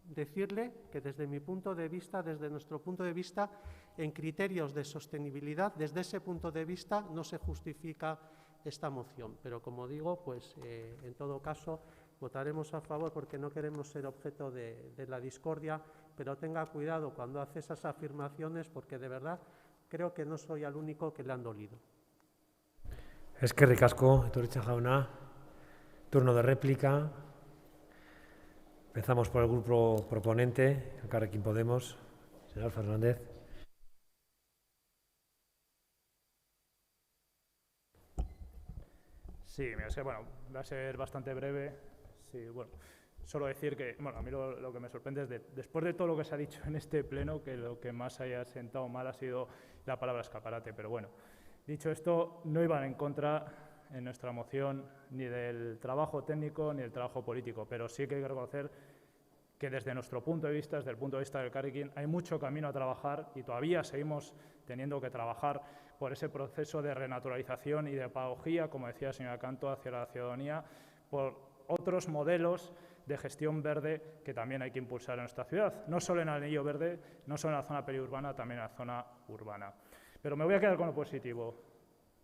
decirle que desde mi punto de vista, desde nuestro punto de vista, en criterios de sostenibilidad, desde ese punto de vista no se justifica esta moción. Pero como digo, pues en todo caso votaremos a favor porque no queremos ser objeto de la discordia, pero tenga cuidado cuando hace esas afirmaciones porque de verdad creo que no soy el único que le han dolido. Eskerrik asko, Iturritza jauna. Turno de réplica. Empezamos por el grupo proponente, Elkarrekin Podemos. Señor Fernández. Sí, mira, es que, bueno, va a ser bastante breve. Sí, bueno, solo decir que, bueno, a mí lo que me sorprende es después de todo lo que se ha dicho en este pleno, que lo que más haya sentado mal ha sido la palabra escaparate. Pero bueno, dicho esto, no iban en contra en nuestra moción ni del trabajo técnico ni del trabajo político, pero sí que hay que reconocer que desde nuestro punto de vista, desde el punto de vista del Elkarrekin, hay mucho camino a trabajar y todavía seguimos teniendo que trabajar por ese proceso de renaturalización y de pedagogía, como decía la señora Canto, hacia la ciudadanía, por otros modelos de gestión verde que también hay que impulsar en nuestra ciudad, no solo en el anillo verde, no solo en la zona periurbana, también en la zona urbana. Pero me voy a quedar con lo positivo.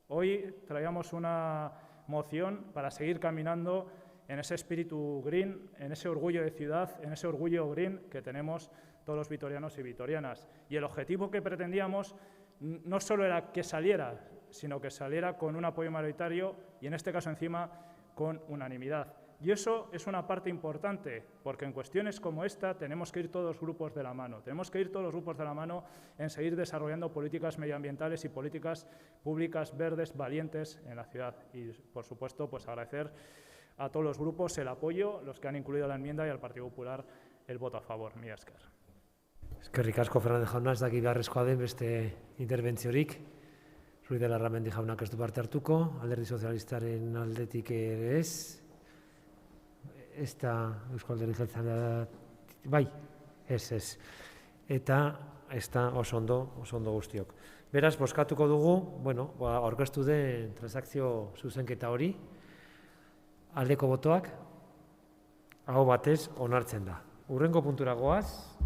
Hoy traíamos una moción para seguir caminando en ese espíritu green, en ese orgullo de ciudad, en ese orgullo green que tenemos todos los vitorianos y vitorianas. Y el objetivo que pretendíamos no solo era que saliera, sino que saliera con un apoyo mayoritario y en este caso encima con unanimidad. Y eso es una parte importante, porque en cuestiones como esta tenemos que ir todos los grupos de la mano. Tenemos que ir todos los grupos de la mano en seguir desarrollando políticas medioambientales y políticas públicas verdes valientes en la ciudad. Y, por supuesto, pues agradecer a todos los grupos el apoyo, los que han incluido la enmienda y al Partido Popular el voto a favor. Mila esker. Eskerrik asko, Fernández jauna, ez daki beharrezkoa den beste interbentziorik. Ruiz de Larramendi jaunak ez du parte hartuko, Alderdi Sozialistaren aldetik ere ez. Ez da Eusko Alderdi Jeltzalea, bai, ez. Eta ez da oso ondo guztiok. Beraz, bozkatuko dugu, bueno, aurkeztu den transakzio zuzenketa hori, aldeko botoak, aho batez onartzen da. Hurrengo puntura goaz,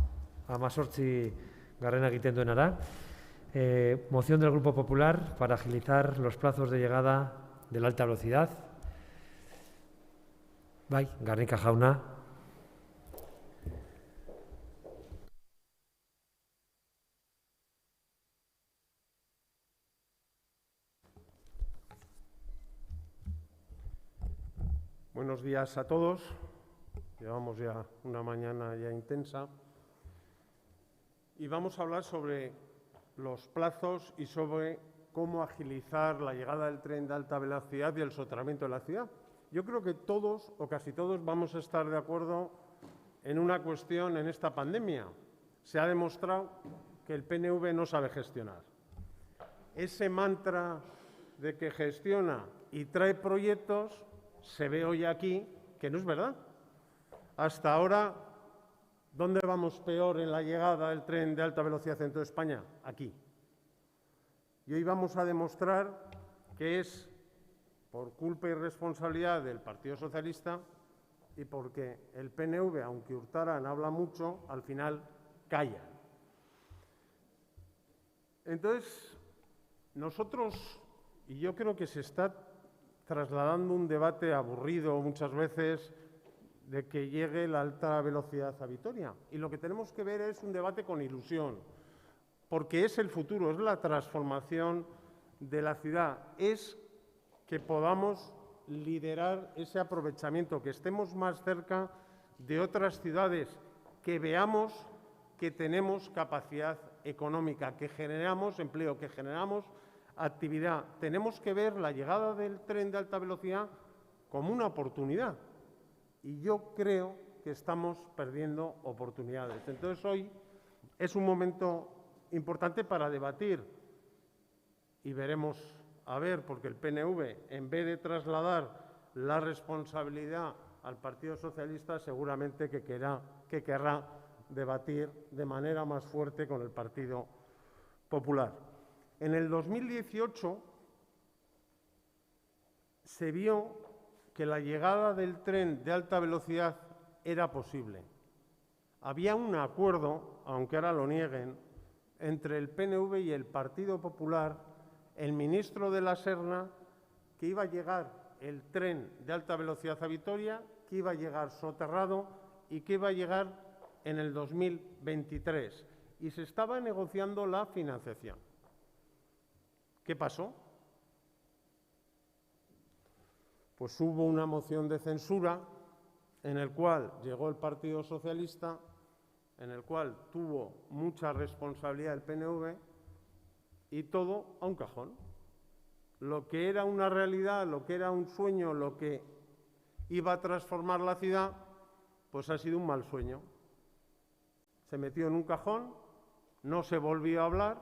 18 garrena egiten duenara, moción del Grupo Popular para agilizar los plazos de llegada de la alta velocidad. Bai, Garnika jauna. Buenos días a todos. Llevamos ya una mañana ya intensa. Y vamos a hablar sobre los plazos y sobre cómo agilizar la llegada del tren de alta velocidad y el soterramiento de la ciudad. Yo creo que todos o casi todos vamos a estar de acuerdo en una cuestión en esta pandemia. Se ha demostrado que el PNV no sabe gestionar. Ese mantra de que gestiona y trae proyectos se ve hoy aquí que no es verdad. Hasta ahora, ¿dónde vamos peor en la llegada del tren de alta velocidad en toda España? Aquí. Y hoy vamos a demostrar que es por culpa y responsabilidad del Partido Socialista y porque el PNV, aunque hurtaran, habla mucho, al final calla. Entonces, nosotros, y yo creo que se está trasladando un debate aburrido muchas veces de que llegue la alta velocidad a Vitoria. Y lo que tenemos que ver es un debate con ilusión, porque es el futuro, es la transformación de la ciudad, es que podamos liderar ese aprovechamiento, que estemos más cerca de otras ciudades, que veamos que tenemos capacidad económica, que generamos empleo, que generamos actividad. Tenemos que ver la llegada del tren de alta velocidad como una oportunidad. Y yo creo que estamos perdiendo oportunidades. Entonces, hoy es un momento importante para debatir y veremos a ver, porque el PNV, en vez de trasladar la responsabilidad al Partido Socialista, seguramente que querrá debatir de manera más fuerte con el Partido Popular. En el 2018 se vio que la llegada del tren de alta velocidad era posible. Había un acuerdo, aunque ahora lo nieguen, entre el PNV y el Partido Popular, el ministro de la Serna, que iba a llegar el tren de alta velocidad a Vitoria, que iba a llegar soterrado y que iba a llegar en el 2023. Y se estaba negociando la financiación. ¿Qué pasó? Pues hubo una moción de censura en el cual llegó el Partido Socialista, en el cual tuvo mucha responsabilidad el PNV y todo a un cajón. Lo que era una realidad, lo que era un sueño, lo que iba a transformar la ciudad, pues ha sido un mal sueño. Se metió en un cajón, no se volvió a hablar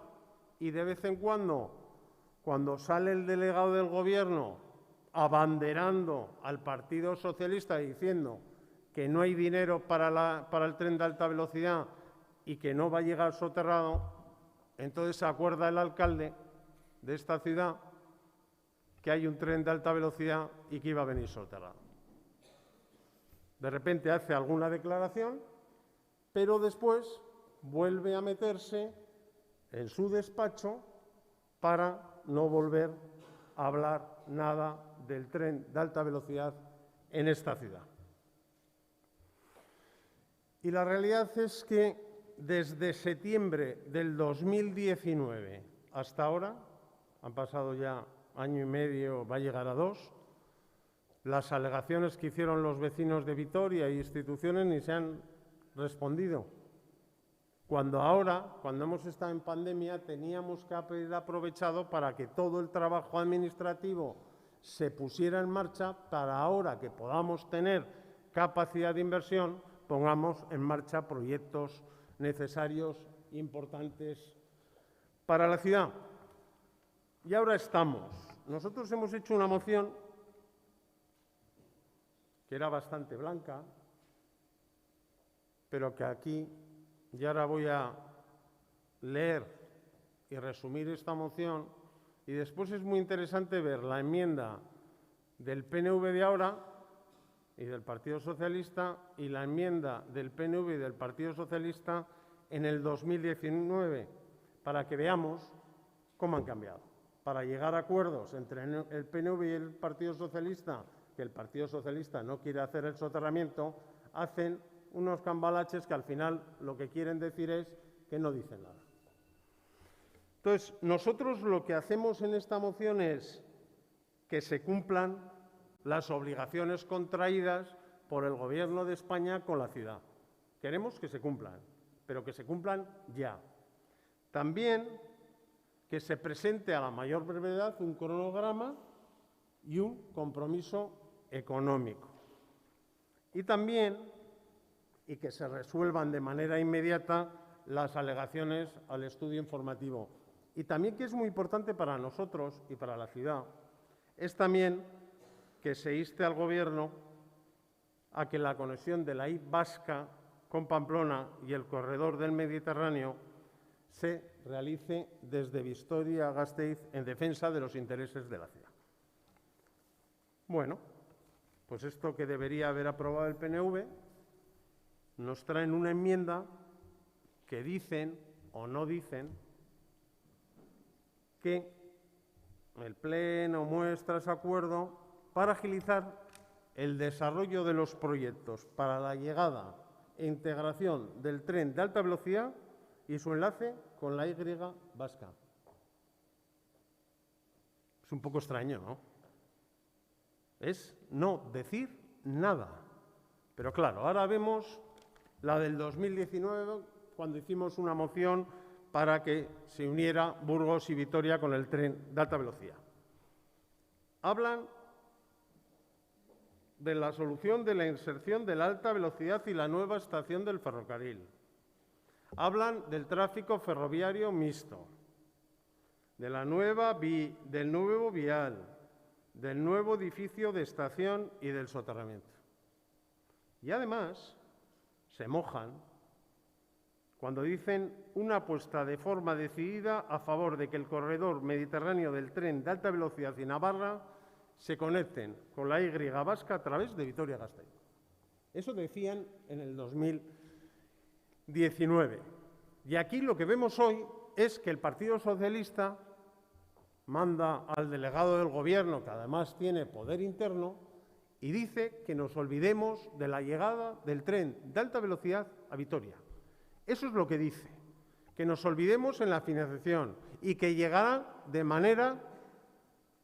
y de vez en cuando sale el delegado del Gobierno abanderando al Partido Socialista diciendo que no hay dinero para el tren de alta velocidad y que no va a llegar soterrado, entonces se acuerda el alcalde de esta ciudad que hay un tren de alta velocidad y que iba a venir soterrado. De repente hace alguna declaración, pero después vuelve a meterse en su despacho para no volver a hablar nada del tren de alta velocidad en esta ciudad. Y la realidad es que desde septiembre del 2019 hasta ahora, han pasado ya año y medio, va a llegar a 2, las alegaciones que hicieron los vecinos de Vitoria e instituciones ni se han respondido. Cuando hemos estado en pandemia, teníamos que haber aprovechado para que todo el trabajo administrativo se pusiera en marcha para ahora que podamos tener capacidad de inversión, pongamos en marcha proyectos necesarios, importantes para la ciudad. Y ahora estamos. Nosotros hemos hecho una moción que era bastante blanca, pero que aquí, y ahora voy a leer y resumir esta moción, y después es muy interesante ver la enmienda del PNV de ahora y del Partido Socialista y la enmienda del PNV y del Partido Socialista en el 2019, para que veamos cómo han cambiado. Para llegar a acuerdos entre el PNV y el Partido Socialista, que el Partido Socialista no quiere hacer el soterramiento, hacen unos cambalaches que al final lo que quieren decir es que no dicen nada. Entonces, nosotros lo que hacemos en esta moción es que se cumplan las obligaciones contraídas por el Gobierno de España con la ciudad. Queremos que se cumplan, pero que se cumplan ya. También que se presente a la mayor brevedad un cronograma y un compromiso económico. Y también que se resuelvan de manera inmediata las alegaciones al estudio informativo. Y también, que es muy importante para nosotros y para la ciudad, es también que se inste al Gobierno a que la conexión de la Y vasca con Pamplona y el corredor del Mediterráneo se realice desde Vitoria-Gasteiz en defensa de los intereses de la ciudad. Bueno, pues esto que debería haber aprobado el PNV, nos traen una enmienda que dicen o no dicen que el Pleno muestra ese acuerdo para agilizar el desarrollo de los proyectos para la llegada e integración del tren de alta velocidad y su enlace con la Y vasca. Es un poco extraño, ¿no? Es no decir nada. Pero claro, ahora vemos la del 2019, cuando hicimos una moción para que se uniera Burgos y Vitoria con el tren de alta velocidad. Hablan de la solución de la inserción de la alta velocidad y la nueva estación del ferrocarril. Hablan del tráfico ferroviario mixto, de del nuevo vial, del nuevo edificio de estación y del soterramiento. Y además se mojan cuando dicen una apuesta de forma decidida a favor de que el corredor mediterráneo del tren de alta velocidad y Navarra se conecten con la Y vasca a través de Vitoria-Gasteiz. Eso decían en el 2019. Y aquí lo que vemos hoy es que el Partido Socialista manda al delegado del Gobierno, que además tiene poder interno, y dice que nos olvidemos de la llegada del tren de alta velocidad a Vitoria. Eso es lo que dice, que nos olvidemos en la financiación y que llegará de manera,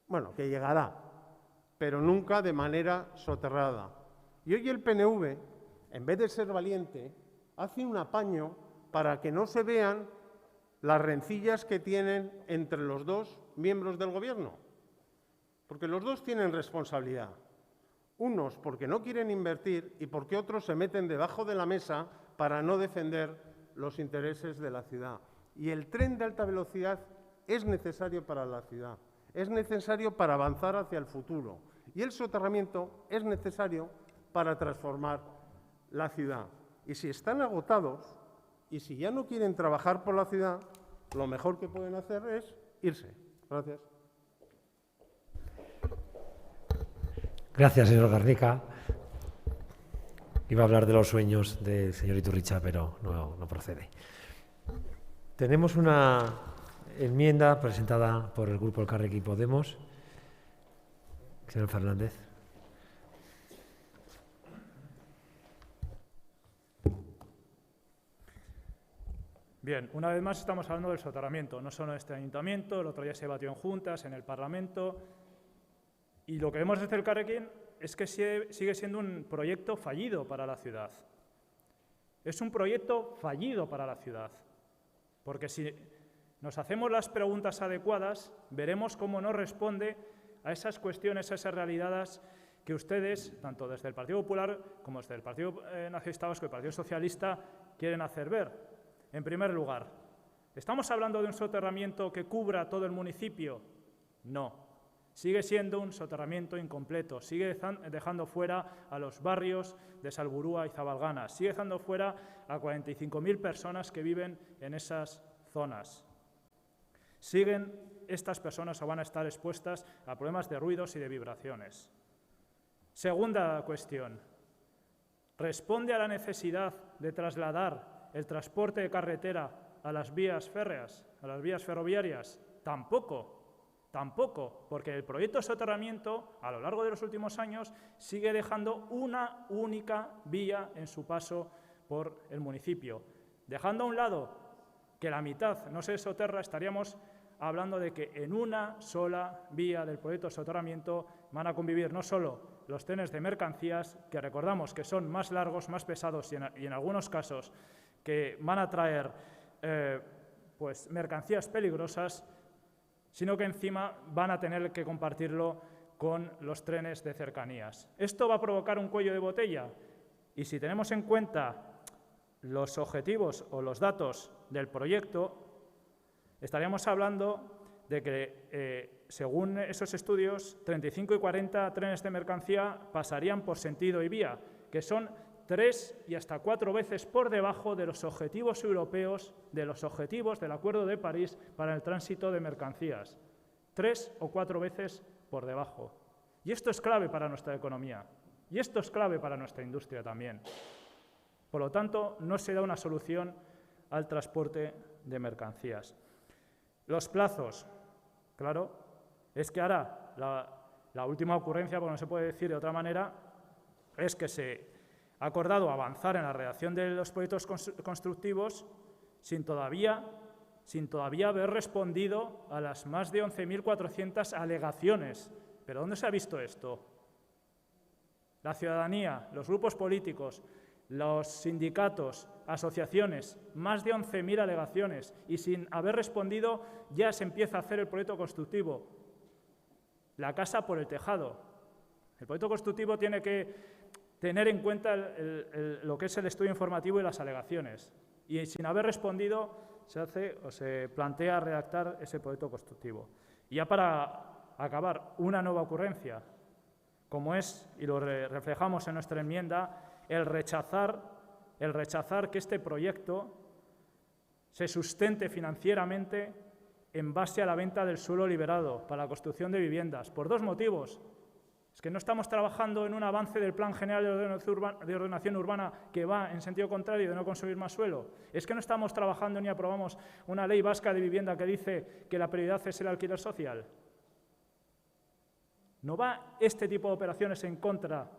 bueno, que llegará, pero nunca de manera soterrada. Y hoy el PNV, en vez de ser valiente, hace un apaño para que no se vean las rencillas que tienen entre los dos miembros del Gobierno, porque los dos tienen responsabilidad. Unos porque no quieren invertir y porque otros se meten debajo de la mesa para no defender los intereses de la ciudad. Y el tren de alta velocidad es necesario para la ciudad, es necesario para avanzar hacia el futuro. Y el soterramiento es necesario para transformar la ciudad. Y si están agotados y si ya no quieren trabajar por la ciudad, lo mejor que pueden hacer es irse. Gracias. Gracias, señor Garnica. Iba a hablar de los sueños del señor Iturricha, pero no procede. Tenemos una enmienda presentada por el Grupo Elkarrekin Podemos. Señor Fernández. Bien, una vez más estamos hablando del soterramiento, no solo en este ayuntamiento, el otro día se debatió en juntas, en el Parlamento, y lo que vemos desde el Elkarrekin es que sigue siendo un proyecto fallido para la ciudad. Es un proyecto fallido para la ciudad, porque si nos hacemos las preguntas adecuadas, veremos cómo no responde a esas cuestiones, a esas realidades que ustedes, tanto desde el Partido Popular como desde el Partido Nacionalista Vasco y el Partido Socialista, quieren hacer ver. En primer lugar, ¿estamos hablando de un soterramiento que cubra todo el municipio? No. Sigue siendo un soterramiento incompleto, sigue dejando fuera a los barrios de Salburua y Zabalgana, sigue dejando fuera a 45.000 personas que viven en esas zonas. Estas personas van a estar expuestas a problemas de ruidos y de vibraciones. Segunda cuestión, ¿responde a la necesidad de trasladar el transporte de carretera a las vías férreas, a las vías ferroviarias? Tampoco, porque el proyecto de soterramiento, a lo largo de los últimos años, sigue dejando una única vía en su paso por el municipio. Dejando a un lado que la mitad no se soterra, estaríamos hablando de que en una sola vía del proyecto de soterramiento van a convivir no solo los trenes de mercancías, que recordamos que son más largos, más pesados y en algunos casos que van a traer mercancías peligrosas, sino que encima van a tener que compartirlo con los trenes de cercanías. Esto va a provocar un cuello de botella y si tenemos en cuenta los objetivos o los datos del proyecto, estaríamos hablando de que, según esos estudios, 35 y 40 trenes de mercancía pasarían por sentido y vía, que son 3 y hasta 4 veces por debajo de los objetivos europeos, de los objetivos del Acuerdo de París para el tránsito de mercancías. 3 o 4 veces por debajo. Y esto es clave para nuestra economía. Y esto es clave para nuestra industria también. Por lo tanto, no se da una solución al transporte de mercancías. Los plazos, claro, es que ahora la última ocurrencia, porque no se puede decir de otra manera, es que se ha acordado avanzar en la redacción de los proyectos constructivos sin todavía haber respondido a las más de 11.400 alegaciones. ¿Pero dónde se ha visto esto? La ciudadanía, los grupos políticos, los sindicatos, asociaciones, más de 11.000 alegaciones y sin haber respondido ya se empieza a hacer el proyecto constructivo. La casa por el tejado. El proyecto constructivo tiene que tener en cuenta lo que es el estudio informativo y las alegaciones. Y sin haber respondido se hace o se plantea redactar ese proyecto constructivo. Y ya para acabar, una nueva ocurrencia, como es, y lo reflejamos en nuestra enmienda, el rechazar que este proyecto se sustente financieramente en base a la venta del suelo liberado para la construcción de viviendas, por dos motivos. Es que no estamos trabajando en un avance del Plan General de Ordenación Urbana que va en sentido contrario de no consumir más suelo. Es que no estamos trabajando ni aprobamos una ley vasca de vivienda que dice que la prioridad es el alquiler social. ¿No va este tipo de operaciones en contra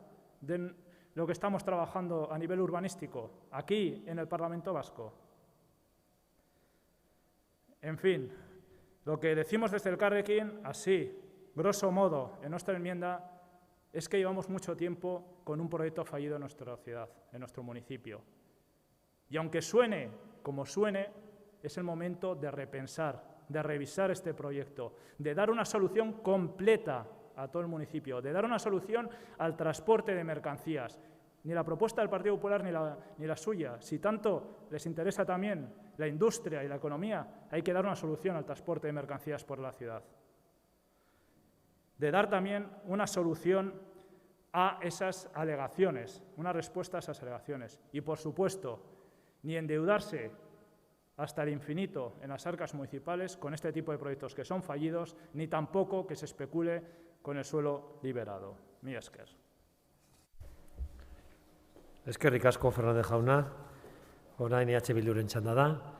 de lo que estamos trabajando a nivel urbanístico aquí en el Parlamento Vasco? En fin, lo que decimos desde el Carrequín, así, grosso modo, en nuestra enmienda, es que llevamos mucho tiempo con un proyecto fallido en nuestra ciudad, en nuestro municipio. Y aunque suene como suene, es el momento de repensar, de revisar este proyecto, de dar una solución completa a todo el municipio, de dar una solución al transporte de mercancías. Ni la propuesta del Partido Popular ni la suya. Si tanto les interesa también la industria y la economía, hay que dar una solución al transporte de mercancías por la ciudad. De dar también una solución a esas alegaciones, una respuesta a esas alegaciones. Y, por supuesto, ni endeudarse hasta el infinito en las arcas municipales con este tipo de proyectos que son fallidos, ni tampoco que se especule con el suelo liberado. Mila esker. Eskerrik asko, Fernández jauna. Orain EH Bilduren txanda da.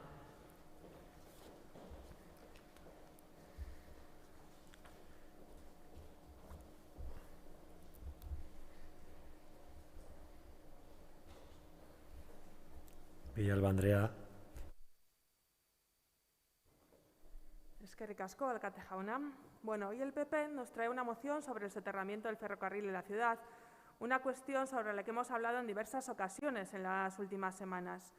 Villalba Andrea. Eskerrik asko, alkate jauna. Bueno, hoy el PP nos trae una moción sobre el soterramiento del ferrocarril en la ciudad, una cuestión sobre la que hemos hablado en diversas ocasiones en las últimas semanas.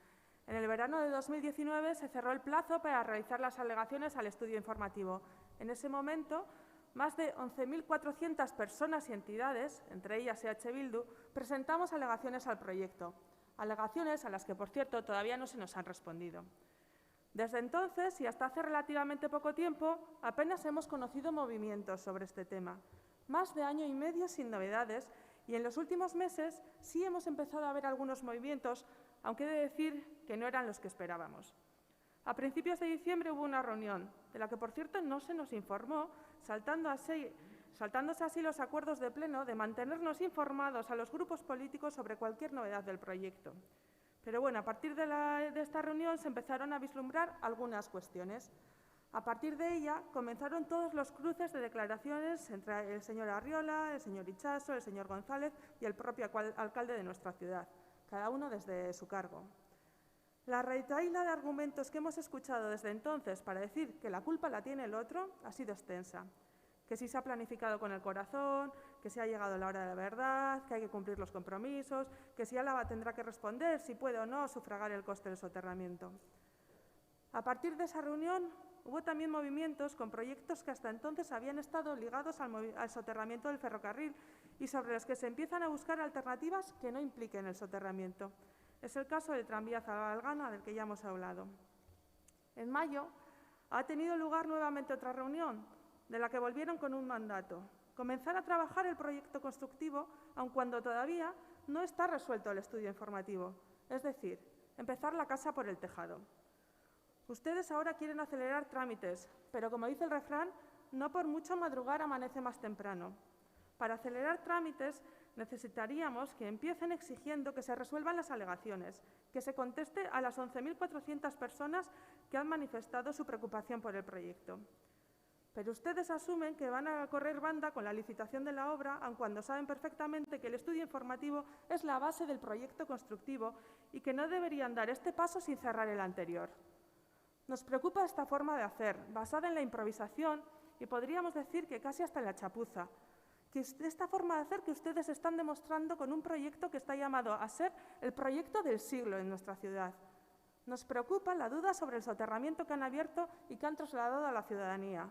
En el verano de 2019 se cerró el plazo para realizar las alegaciones al estudio informativo. En ese momento, más de 11.400 personas y entidades, entre ellas EH Bildu, presentamos alegaciones al proyecto. Alegaciones a las que, por cierto, todavía no se nos han respondido. Desde entonces, y hasta hace relativamente poco tiempo, apenas hemos conocido movimientos sobre este tema. Más de año y medio sin novedades, y en los últimos meses sí hemos empezado a ver algunos movimientos, aunque he de decir que no eran los que esperábamos. A principios de diciembre hubo una reunión, de la que, por cierto, no se nos informó, saltándose así los acuerdos de pleno de mantenernos informados a los grupos políticos sobre cualquier novedad del proyecto. Pero bueno, a partir de esta reunión se empezaron a vislumbrar algunas cuestiones. A partir de ella comenzaron todos los cruces de declaraciones entre el señor Arriola, el señor Itxaso, el señor González y el propio alcalde de nuestra ciudad, cada uno desde su cargo. La retahíla de argumentos que hemos escuchado desde entonces para decir que la culpa la tiene el otro ha sido extensa. Que si se ha planificado con el corazón, que si ha llegado la hora de la verdad, que hay que cumplir los compromisos, que si Álava tendrá que responder si puede o no sufragar el coste del soterramiento. A partir de esa reunión hubo también movimientos con proyectos que hasta entonces habían estado ligados al soterramiento del ferrocarril y sobre los que se empiezan a buscar alternativas que no impliquen el soterramiento. Es el caso del tranvía Zabalgana, del que ya hemos hablado. En mayo ha tenido lugar nuevamente otra reunión, de la que volvieron con un mandato: comenzar a trabajar el proyecto constructivo, aun cuando todavía no está resuelto el estudio informativo, es decir, empezar la casa por el tejado. Ustedes ahora quieren acelerar trámites, pero como dice el refrán, no por mucho madrugar amanece más temprano. Para acelerar trámites necesitaríamos que empiecen exigiendo que se resuelvan las alegaciones, que se conteste a las 11.400 personas que han manifestado su preocupación por el proyecto. Pero ustedes asumen que van a correr banda con la licitación de la obra, aun cuando saben perfectamente que el estudio informativo es la base del proyecto constructivo y que no deberían dar este paso sin cerrar el anterior. Nos preocupa esta forma de hacer, basada en la improvisación y podríamos decir que casi hasta en la chapuza, que esta forma de hacer que ustedes están demostrando con un proyecto que está llamado a ser el proyecto del siglo en nuestra ciudad. Nos preocupa la duda sobre el soterramiento que han abierto y que han trasladado a la ciudadanía.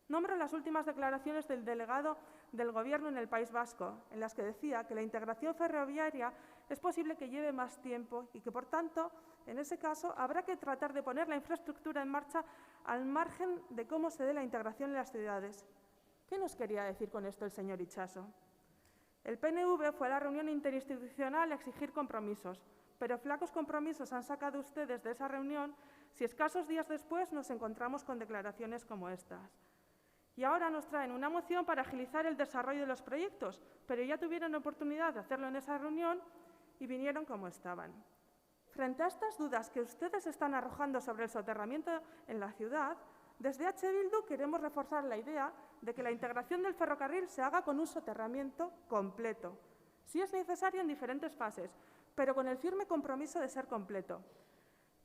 Nombro las últimas declaraciones del delegado del Gobierno en el País Vasco, en las que decía que la integración ferroviaria es posible que lleve más tiempo y que, por tanto, en ese caso, habrá que tratar de poner la infraestructura en marcha al margen de cómo se dé la integración en las ciudades. ¿Qué nos quería decir con esto el señor Itxaso? El PNV fue a la reunión interinstitucional a exigir compromisos, pero flacos compromisos han sacado ustedes de esa reunión si escasos días después nos encontramos con declaraciones como estas. Y ahora nos traen una moción para agilizar el desarrollo de los proyectos, pero ya tuvieron oportunidad de hacerlo en esa reunión y vinieron como estaban. Frente a estas dudas que ustedes están arrojando sobre el soterramiento en la ciudad, desde H. Bildu queremos reforzar la idea de que la integración del ferrocarril se haga con un soterramiento completo, si es necesario en diferentes fases, pero con el firme compromiso de ser completo.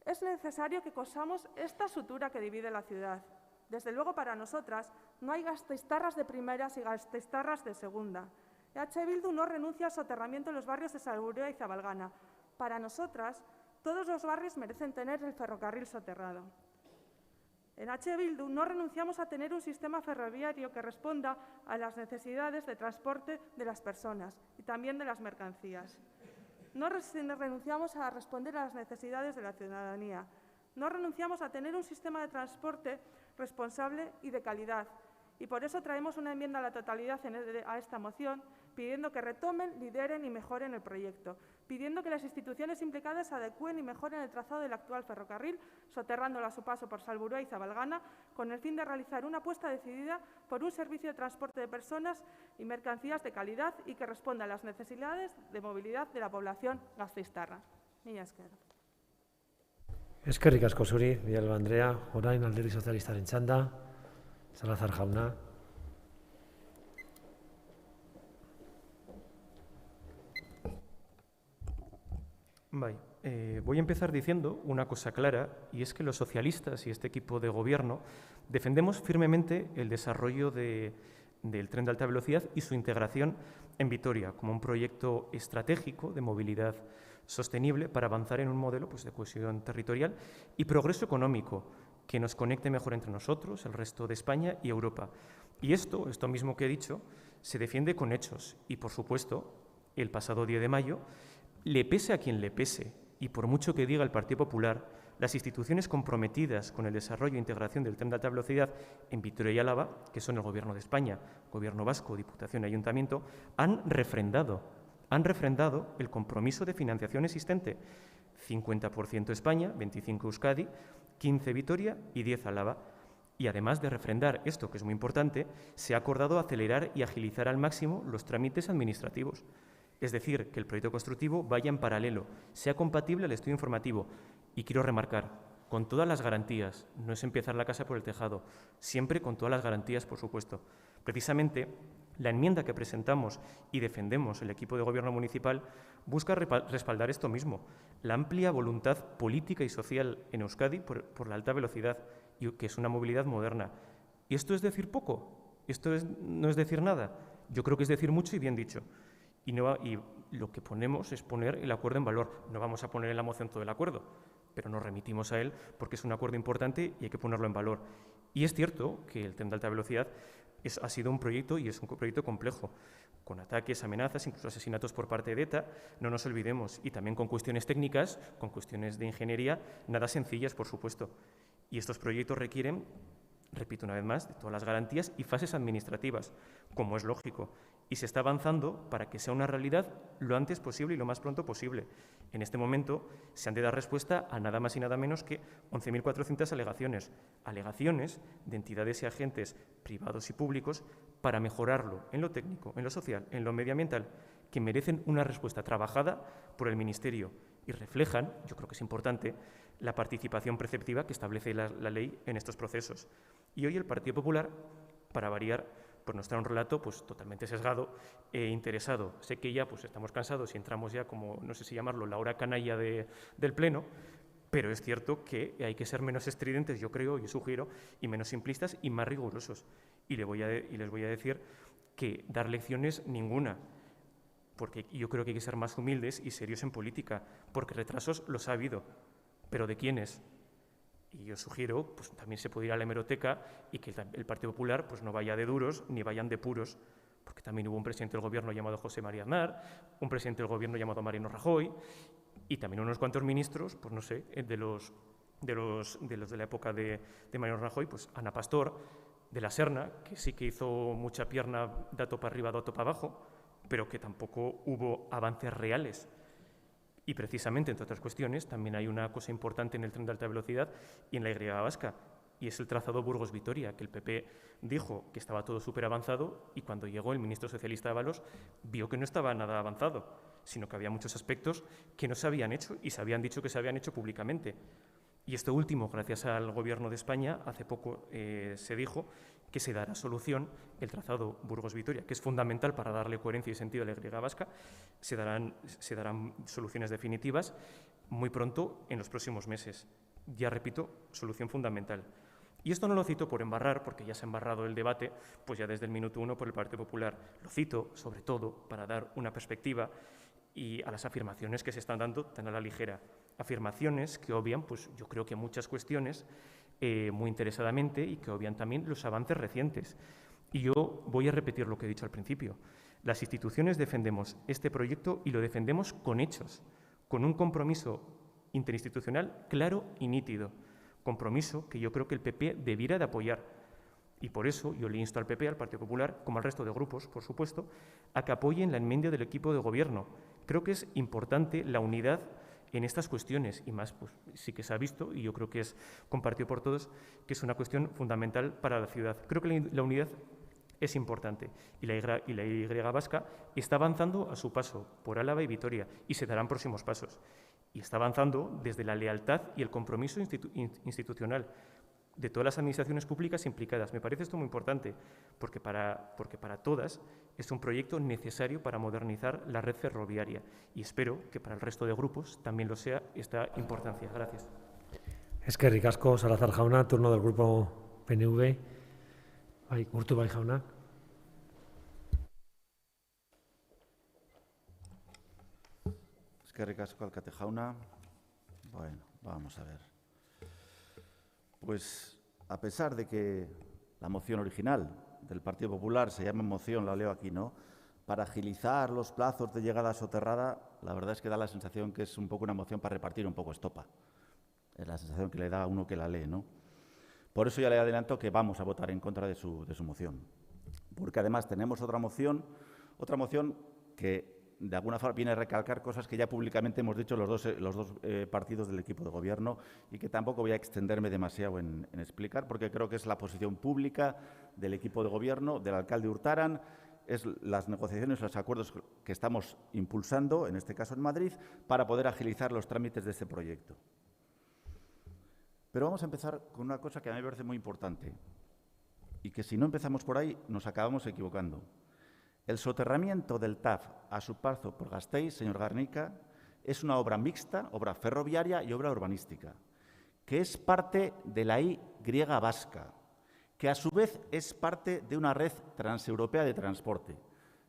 Es necesario que cosamos esta sutura que divide la ciudad. Desde luego, para nosotras, no hay gasteiztarras de primeras y gasteiztarras de segunda. H. Bildu no renuncia al soterramiento en los barrios de Salburua y Zabalgana. Para nosotras, todos los barrios merecen tener el ferrocarril soterrado. En H. Bildu no renunciamos a tener un sistema ferroviario que responda a las necesidades de transporte de las personas y también de las mercancías. No renunciamos a responder a las necesidades de la ciudadanía. No renunciamos a tener un sistema de transporte responsable y de calidad. Y por eso traemos una enmienda a la totalidad a esta moción, pidiendo que retomen, lideren y mejoren el proyecto, pidiendo que las instituciones implicadas adecúen y mejoren el trazado del actual ferrocarril, soterrándolo a su paso por Salburua y Zabalgana, con el fin de realizar una apuesta decidida por un servicio de transporte de personas y mercancías de calidad y que responda a las necesidades de movilidad de la población gasteiztarra. Mila esker. Eskerrik asko zuri, Villalba Andrea, orain Alderdi Sozialistaren txanda, Salazar jauna. Voy a empezar diciendo una cosa clara, y es que los socialistas y este equipo de gobierno defendemos firmemente el desarrollo del tren de alta velocidad y su integración en Vitoria como un proyecto estratégico de movilidad sostenible para avanzar en un modelo de cohesión territorial y progreso económico que nos conecte mejor entre nosotros, el resto de España y Europa. Y esto mismo que he dicho, se defiende con hechos y, por supuesto, el pasado 10 de mayo, le pese a quien le pese, y por mucho que diga el Partido Popular, las instituciones comprometidas con el desarrollo e integración del tren de alta velocidad en Vitoria y Álava, que son el Gobierno de España, Gobierno vasco, Diputación y Ayuntamiento, han refrendado el compromiso de financiación existente. 50% España, 25% Euskadi, 15% Vitoria y 10% Álava. Y además de refrendar esto, que es muy importante, se ha acordado acelerar y agilizar al máximo los trámites administrativos. Es decir, que el proyecto constructivo vaya en paralelo, sea compatible al estudio informativo. Y quiero remarcar, con todas las garantías, no es empezar la casa por el tejado, siempre con todas las garantías, por supuesto. Precisamente, la enmienda que presentamos y defendemos el equipo de gobierno municipal busca respaldar esto mismo, la amplia voluntad política y social en Euskadi por la alta velocidad, y que es una movilidad moderna. ¿Y esto es decir poco? ¿Esto no es decir nada? Yo creo que es decir mucho y bien dicho. Y lo que ponemos es poner el acuerdo en valor. No vamos a poner en la moción todo el acuerdo, pero nos remitimos a él porque es un acuerdo importante y hay que ponerlo en valor. Y es cierto que el tren de alta velocidad ha sido un proyecto y es un proyecto complejo, con ataques, amenazas, incluso asesinatos por parte de ETA, no nos olvidemos, y también con cuestiones técnicas, con cuestiones de ingeniería, nada sencillas, por supuesto. Y estos proyectos requieren, repito una vez más, de todas las garantías y fases administrativas, como es lógico. Y se está avanzando para que sea una realidad lo antes posible y lo más pronto posible. En este momento se han de dar respuesta a nada más y nada menos que 11.400 alegaciones de entidades y agentes privados y públicos para mejorarlo en lo técnico, en lo social, en lo medioambiental, que merecen una respuesta trabajada por el Ministerio y reflejan, yo creo que es importante, la participación preceptiva que establece la ley en estos procesos. Y hoy el Partido Popular, para variar, pues nos trae un relato totalmente sesgado e interesado. Sé que ya estamos cansados y entramos ya como, no sé si llamarlo, la hora canalla del Pleno, pero es cierto que hay que ser menos estridentes, yo creo, yo sugiero, y menos simplistas y más rigurosos. Y les voy a decir que dar lecciones ninguna, porque yo creo que hay que ser más humildes y serios en política, porque retrasos los ha habido, pero ¿de quiénes? Y yo sugiero, también se puede ir a la hemeroteca y que el Partido Popular no vaya de duros ni vayan de puros, porque también hubo un presidente del Gobierno llamado José María Aznar, un presidente del Gobierno llamado Mariano Rajoy y también unos cuantos ministros, no sé, de los de la época de Mariano Rajoy, Ana Pastor, de la Serna, que sí que hizo mucha pierna dato para arriba, dato para abajo, pero que tampoco hubo avances reales. Y precisamente, entre otras cuestiones, también hay una cosa importante en el tren de alta velocidad y en la Y vasca, y es el trazado Burgos-Vitoria, que el PP dijo que estaba todo súper avanzado y cuando llegó el ministro socialista Ábalos vio que no estaba nada avanzado, sino que había muchos aspectos que no se habían hecho y se habían dicho que se habían hecho públicamente. Y esto último, gracias al Gobierno de España, hace poco se dijo que se dará solución el trazado Burgos-Vitoria, que es fundamental para darle coherencia y sentido a la Y vasca. Se darán soluciones definitivas muy pronto, en los próximos meses. Ya repito, solución fundamental. Y esto no lo cito por embarrar, porque ya se ha embarrado el debate, pues ya desde el minuto 1 por el Partido Popular. Lo cito, sobre todo, para dar una perspectiva y a las afirmaciones que se están dando tan a la ligera. Afirmaciones que obvian, pues yo creo que muchas cuestiones muy interesadamente y que obvian también los avances recientes. Y yo voy a repetir lo que he dicho al principio. Las instituciones defendemos este proyecto y lo defendemos con hechos, con un compromiso interinstitucional claro y nítido. Compromiso que yo creo que el PP debiera de apoyar. Y por eso yo le insto al PP, al Partido Popular, como al resto de grupos, por supuesto, a que apoyen la enmienda del equipo de gobierno. Creo que es importante la unidad en estas cuestiones y más, pues sí que se ha visto y yo creo que es compartido por todos, que es una cuestión fundamental para la ciudad. Creo que la unidad es importante y la Y vasca está avanzando a su paso por Álava y Vitoria y se darán próximos pasos. Y está avanzando desde la lealtad y el compromiso institucional de todas las administraciones públicas implicadas. Me parece esto muy importante, porque para todas es un proyecto necesario para modernizar la red ferroviaria y espero que para el resto de grupos también lo sea esta importancia. Gracias. Eskerrik asko, Salazar jauna, turno del grupo PNV. Urtubay jauna. Eskerrik asko, alkate jauna. Bueno, vamos a ver. Pues, a pesar de que la moción original del Partido Popular se llama moción, la leo aquí, ¿no?, para agilizar los plazos de llegada soterrada, la verdad es que da la sensación que es un poco una moción para repartir un poco estopa. Es la sensación que le da a uno que la lee, ¿no? Por eso ya le adelanto que vamos a votar en contra de su moción. Porque además tenemos otra moción que de alguna forma viene a recalcar cosas que ya públicamente hemos dicho los dos partidos del equipo de gobierno y que tampoco voy a extenderme demasiado en explicar porque creo que es la posición pública del equipo de gobierno, del alcalde Urtaran, es las negociaciones, los acuerdos que estamos impulsando, en este caso en Madrid, para poder agilizar los trámites de este proyecto. Pero vamos a empezar con una cosa que a mí me parece muy importante y que si no empezamos por ahí nos acabamos equivocando. El soterramiento del TAV a su paso por Gasteiz, señor Garnica, es una obra mixta, obra ferroviaria y obra urbanística, que es parte de la Y vasca, que a su vez es parte de una red transeuropea de transporte.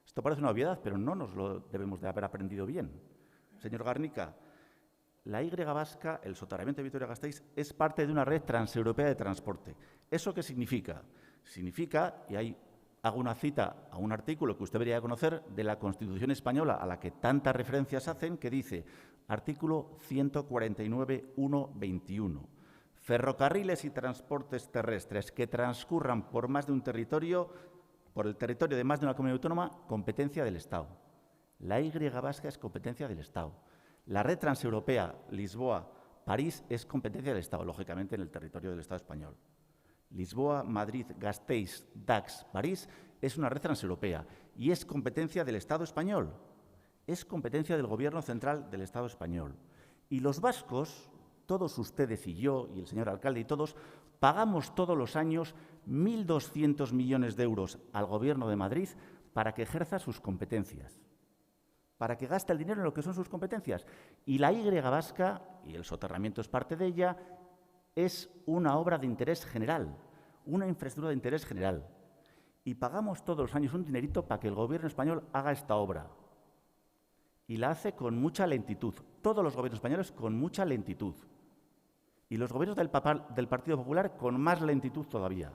Esto parece una obviedad, pero no nos lo debemos de haber aprendido bien. Señor Garnica, la Y vasca, el soterramiento de Vitoria-Gasteiz, es parte de una red transeuropea de transporte. ¿Eso qué significa? Significa, y hay hago una cita a un artículo que usted debería conocer de la Constitución española a la que tantas referencias hacen, que dice, artículo 149.1.21, ferrocarriles y transportes terrestres que transcurran por el territorio de más de una comunidad autónoma, competencia del Estado. La Y vasca es competencia del Estado. La red transeuropea Lisboa-París es competencia del Estado, lógicamente en el territorio del Estado español. Lisboa, Madrid, Gasteiz, Dax, París, es una red transeuropea y es competencia del Estado español, es competencia del Gobierno central del Estado español. Y los vascos, todos ustedes y yo, y el señor alcalde y todos, pagamos todos los años 1.200 millones de euros al Gobierno de Madrid para que ejerza sus competencias, para que gaste el dinero en lo que son sus competencias. Y la Y vasca, y el soterramiento es parte de ella, es una obra de interés general, una infraestructura de interés general. Y pagamos todos los años un dinerito para que el Gobierno español haga esta obra. Y la hace con mucha lentitud. Todos los gobiernos españoles con mucha lentitud. Y los gobiernos del Partido Popular con más lentitud todavía.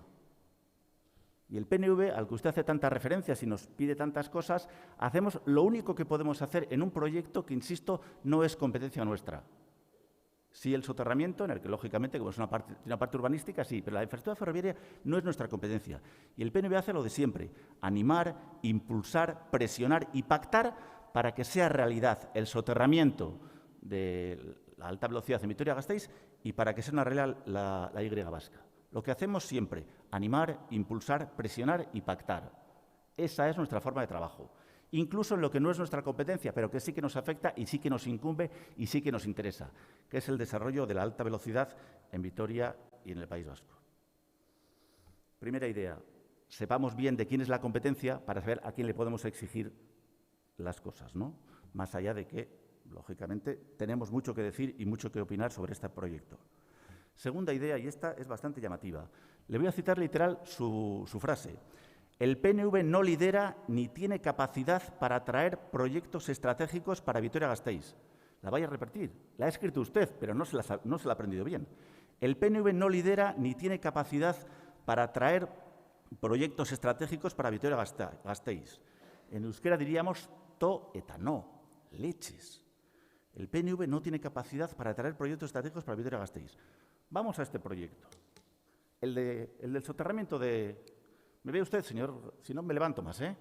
Y el PNV, al que usted hace tantas referencias y nos pide tantas cosas, hacemos lo único que podemos hacer en un proyecto que, insisto, no es competencia nuestra. Sí, el soterramiento, en el que, lógicamente, como es una parte urbanística, sí, pero la infraestructura ferroviaria no es nuestra competencia. Y el PNV hace lo de siempre, animar, impulsar, presionar y pactar para que sea realidad el soterramiento de la alta velocidad en Vitoria-Gasteiz y para que sea una realidad la Y vasca. Lo que hacemos siempre, animar, impulsar, presionar y pactar. Esa es nuestra forma de trabajo. Incluso en lo que no es nuestra competencia, pero que sí que nos afecta y sí que nos incumbe y sí que nos interesa, que es el desarrollo de la alta velocidad en Vitoria y en el País Vasco. Primera idea, sepamos bien de quién es la competencia para saber a quién le podemos exigir las cosas, ¿no? Más allá de que, lógicamente, tenemos mucho que decir y mucho que opinar sobre este proyecto. Segunda idea, y esta es bastante llamativa. Le voy a citar literal su frase. El PNV no lidera ni tiene capacidad para atraer proyectos estratégicos para Vitoria-Gasteiz. La voy a repetir. La ha escrito usted, pero no se la ha aprendido bien. El PNV no lidera ni tiene capacidad para atraer proyectos estratégicos para Vitoria-Gasteiz. En euskera diríamos to eta no, leches. El PNV no tiene capacidad para atraer proyectos estratégicos para Vitoria-Gasteiz. Vamos a este proyecto. El del soterramiento de... ¿Me ve usted, señor? Si no, me levanto más, ¿eh?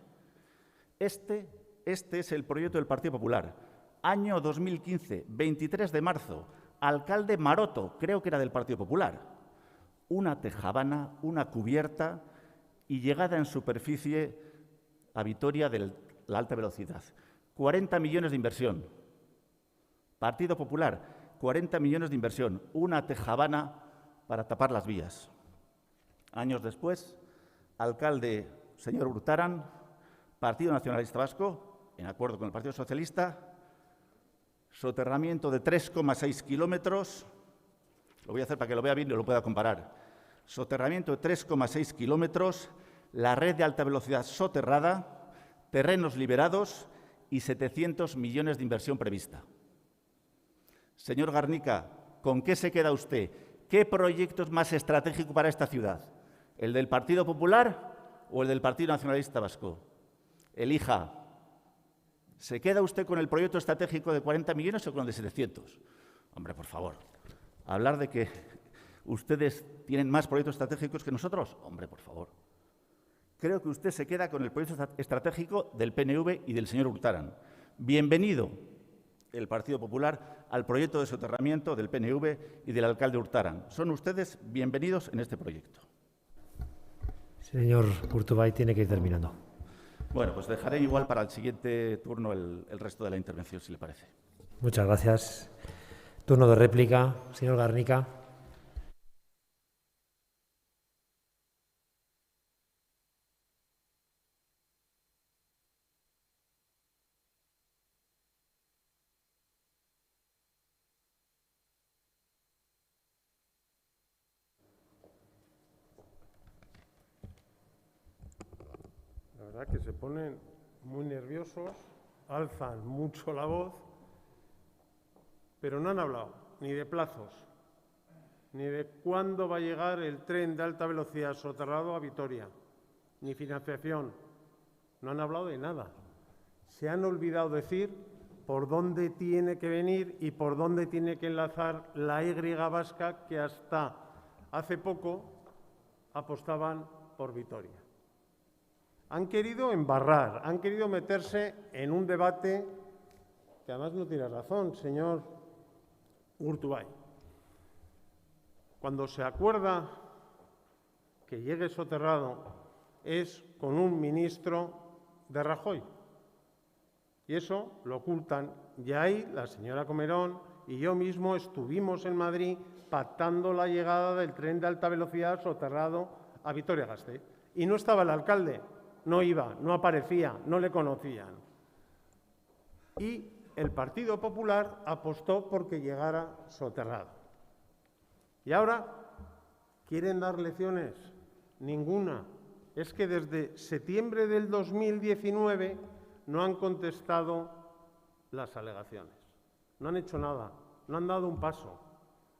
Este es el proyecto del Partido Popular. Año 2015, 23 de marzo. Alcalde Maroto, creo que era del Partido Popular. Una tejabana, una cubierta y llegada en superficie a Vitoria de la alta velocidad. 40 millones de inversión. Partido Popular, 40 millones de inversión. Una tejabana para tapar las vías. Años después, alcalde señor Urtaran, Partido Nacionalista Vasco, en acuerdo con el Partido Socialista, soterramiento de 3,6 kilómetros, lo voy a hacer para que lo vea bien y lo pueda comparar, soterramiento de 3,6 kilómetros, la red de alta velocidad soterrada, terrenos liberados y 700 millones de inversión prevista. Señor Garnica, ¿con qué se queda usted? ¿Qué proyecto es más estratégico para esta ciudad? ¿El del Partido Popular o el del Partido Nacionalista Vasco? Elija. ¿Se queda usted con el proyecto estratégico de 40 millones o con el de 700? Hombre, por favor. Hablar de que ustedes tienen más proyectos estratégicos que nosotros. Hombre, por favor. Creo que usted se queda con el proyecto estratégico del PNV y del señor Urtaran. Bienvenido el Partido Popular al proyecto de soterramiento del PNV y del alcalde Urtaran. Son ustedes bienvenidos en este proyecto. Señor Urtubay, tiene que ir terminando. Bueno, pues dejaré igual para el siguiente turno el resto de la intervención, si le parece. Muchas gracias. Turno de réplica, señor Garnica. La verdad que se ponen muy nerviosos, alzan mucho la voz, pero no han hablado ni de plazos, ni de cuándo va a llegar el tren de alta velocidad soterrado a Vitoria, ni financiación. No han hablado de nada. Se han olvidado decir por dónde tiene que venir y por dónde tiene que enlazar la Y vasca que hasta hace poco apostaban por Vitoria. Han querido embarrar, han querido meterse en un debate que además no tiene razón, señor Urtubay. Cuando se acuerda que llegue soterrado es con un ministro de Rajoy. Y eso lo ocultan. Y ahí la señora Comerón y yo mismo estuvimos en Madrid pactando la llegada del tren de alta velocidad soterrado a Vitoria-Gasteiz. Y no estaba el alcalde. No iba, no aparecía, no le conocían. Y el Partido Popular apostó porque llegara soterrado. Y ahora, ¿quieren dar lecciones? Ninguna. Es que desde septiembre del 2019 no han contestado las alegaciones. No han hecho nada, no han dado un paso.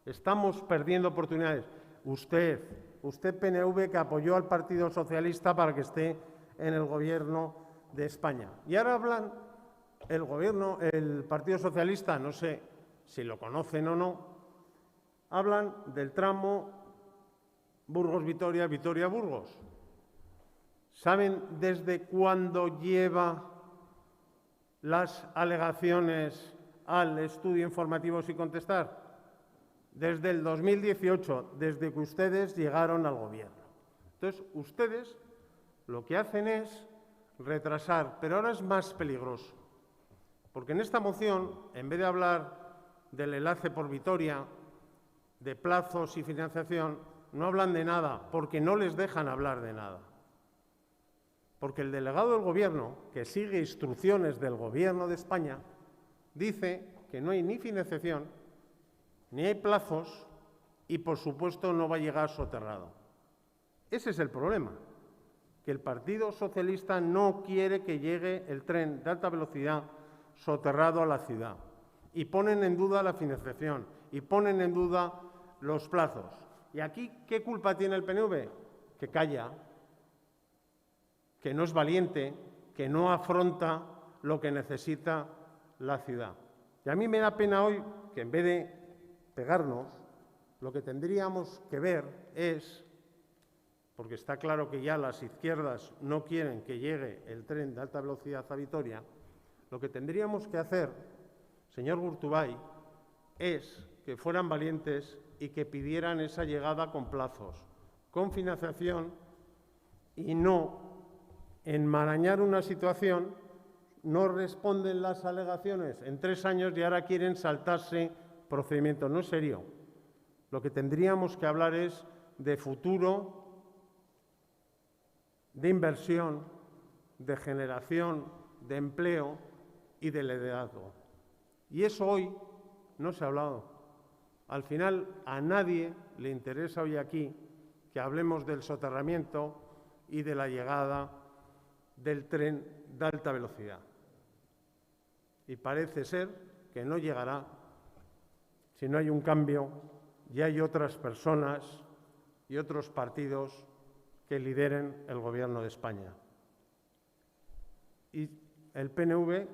Estamos perdiendo oportunidades. Usted PNV, que apoyó al Partido Socialista para que esté en el Gobierno de España. Y ahora hablan el Partido Socialista, no sé si lo conocen o no, hablan del tramo Burgos-Vitoria, Vitoria-Burgos. ¿Saben desde cuándo lleva las alegaciones al estudio informativo sin contestar? desde el 2018, desde que ustedes llegaron al gobierno. Entonces, ustedes lo que hacen es retrasar, pero ahora es más peligroso, porque en esta moción, en vez de hablar del enlace por Vitoria, de plazos y financiación, no hablan de nada, porque no les dejan hablar de nada. Porque el delegado del Gobierno, que sigue instrucciones del Gobierno de España, dice que no hay ni financiación, ni hay plazos y, por supuesto, no va a llegar soterrado. Ese es el problema, que el Partido Socialista no quiere que llegue el tren de alta velocidad soterrado a la ciudad. Y ponen en duda la financiación, y ponen en duda los plazos. ¿Y aquí qué culpa tiene el PNV? Que calla, que no es valiente, que no afronta lo que necesita la ciudad. Y a mí me da pena hoy que en vez de pegarnos, lo que tendríamos que ver es, porque está claro que ya las izquierdas no quieren que llegue el tren de alta velocidad a Vitoria, lo que tendríamos que hacer, señor Urtubay, es que fueran valientes y que pidieran esa llegada con plazos, con financiación y no enmarañar una situación. No responden las alegaciones en 3 años y ahora quieren saltarse procedimientos. No es serio. Lo que tendríamos que hablar es de futuro, de inversión, de generación, de empleo y de liderazgo. Y eso hoy no se ha hablado. Al final, a nadie le interesa hoy aquí que hablemos del soterramiento y de la llegada del tren de alta velocidad. Y parece ser que no llegará si no hay un cambio y hay otras personas y otros partidos que lideren el Gobierno de España. Y el PNV,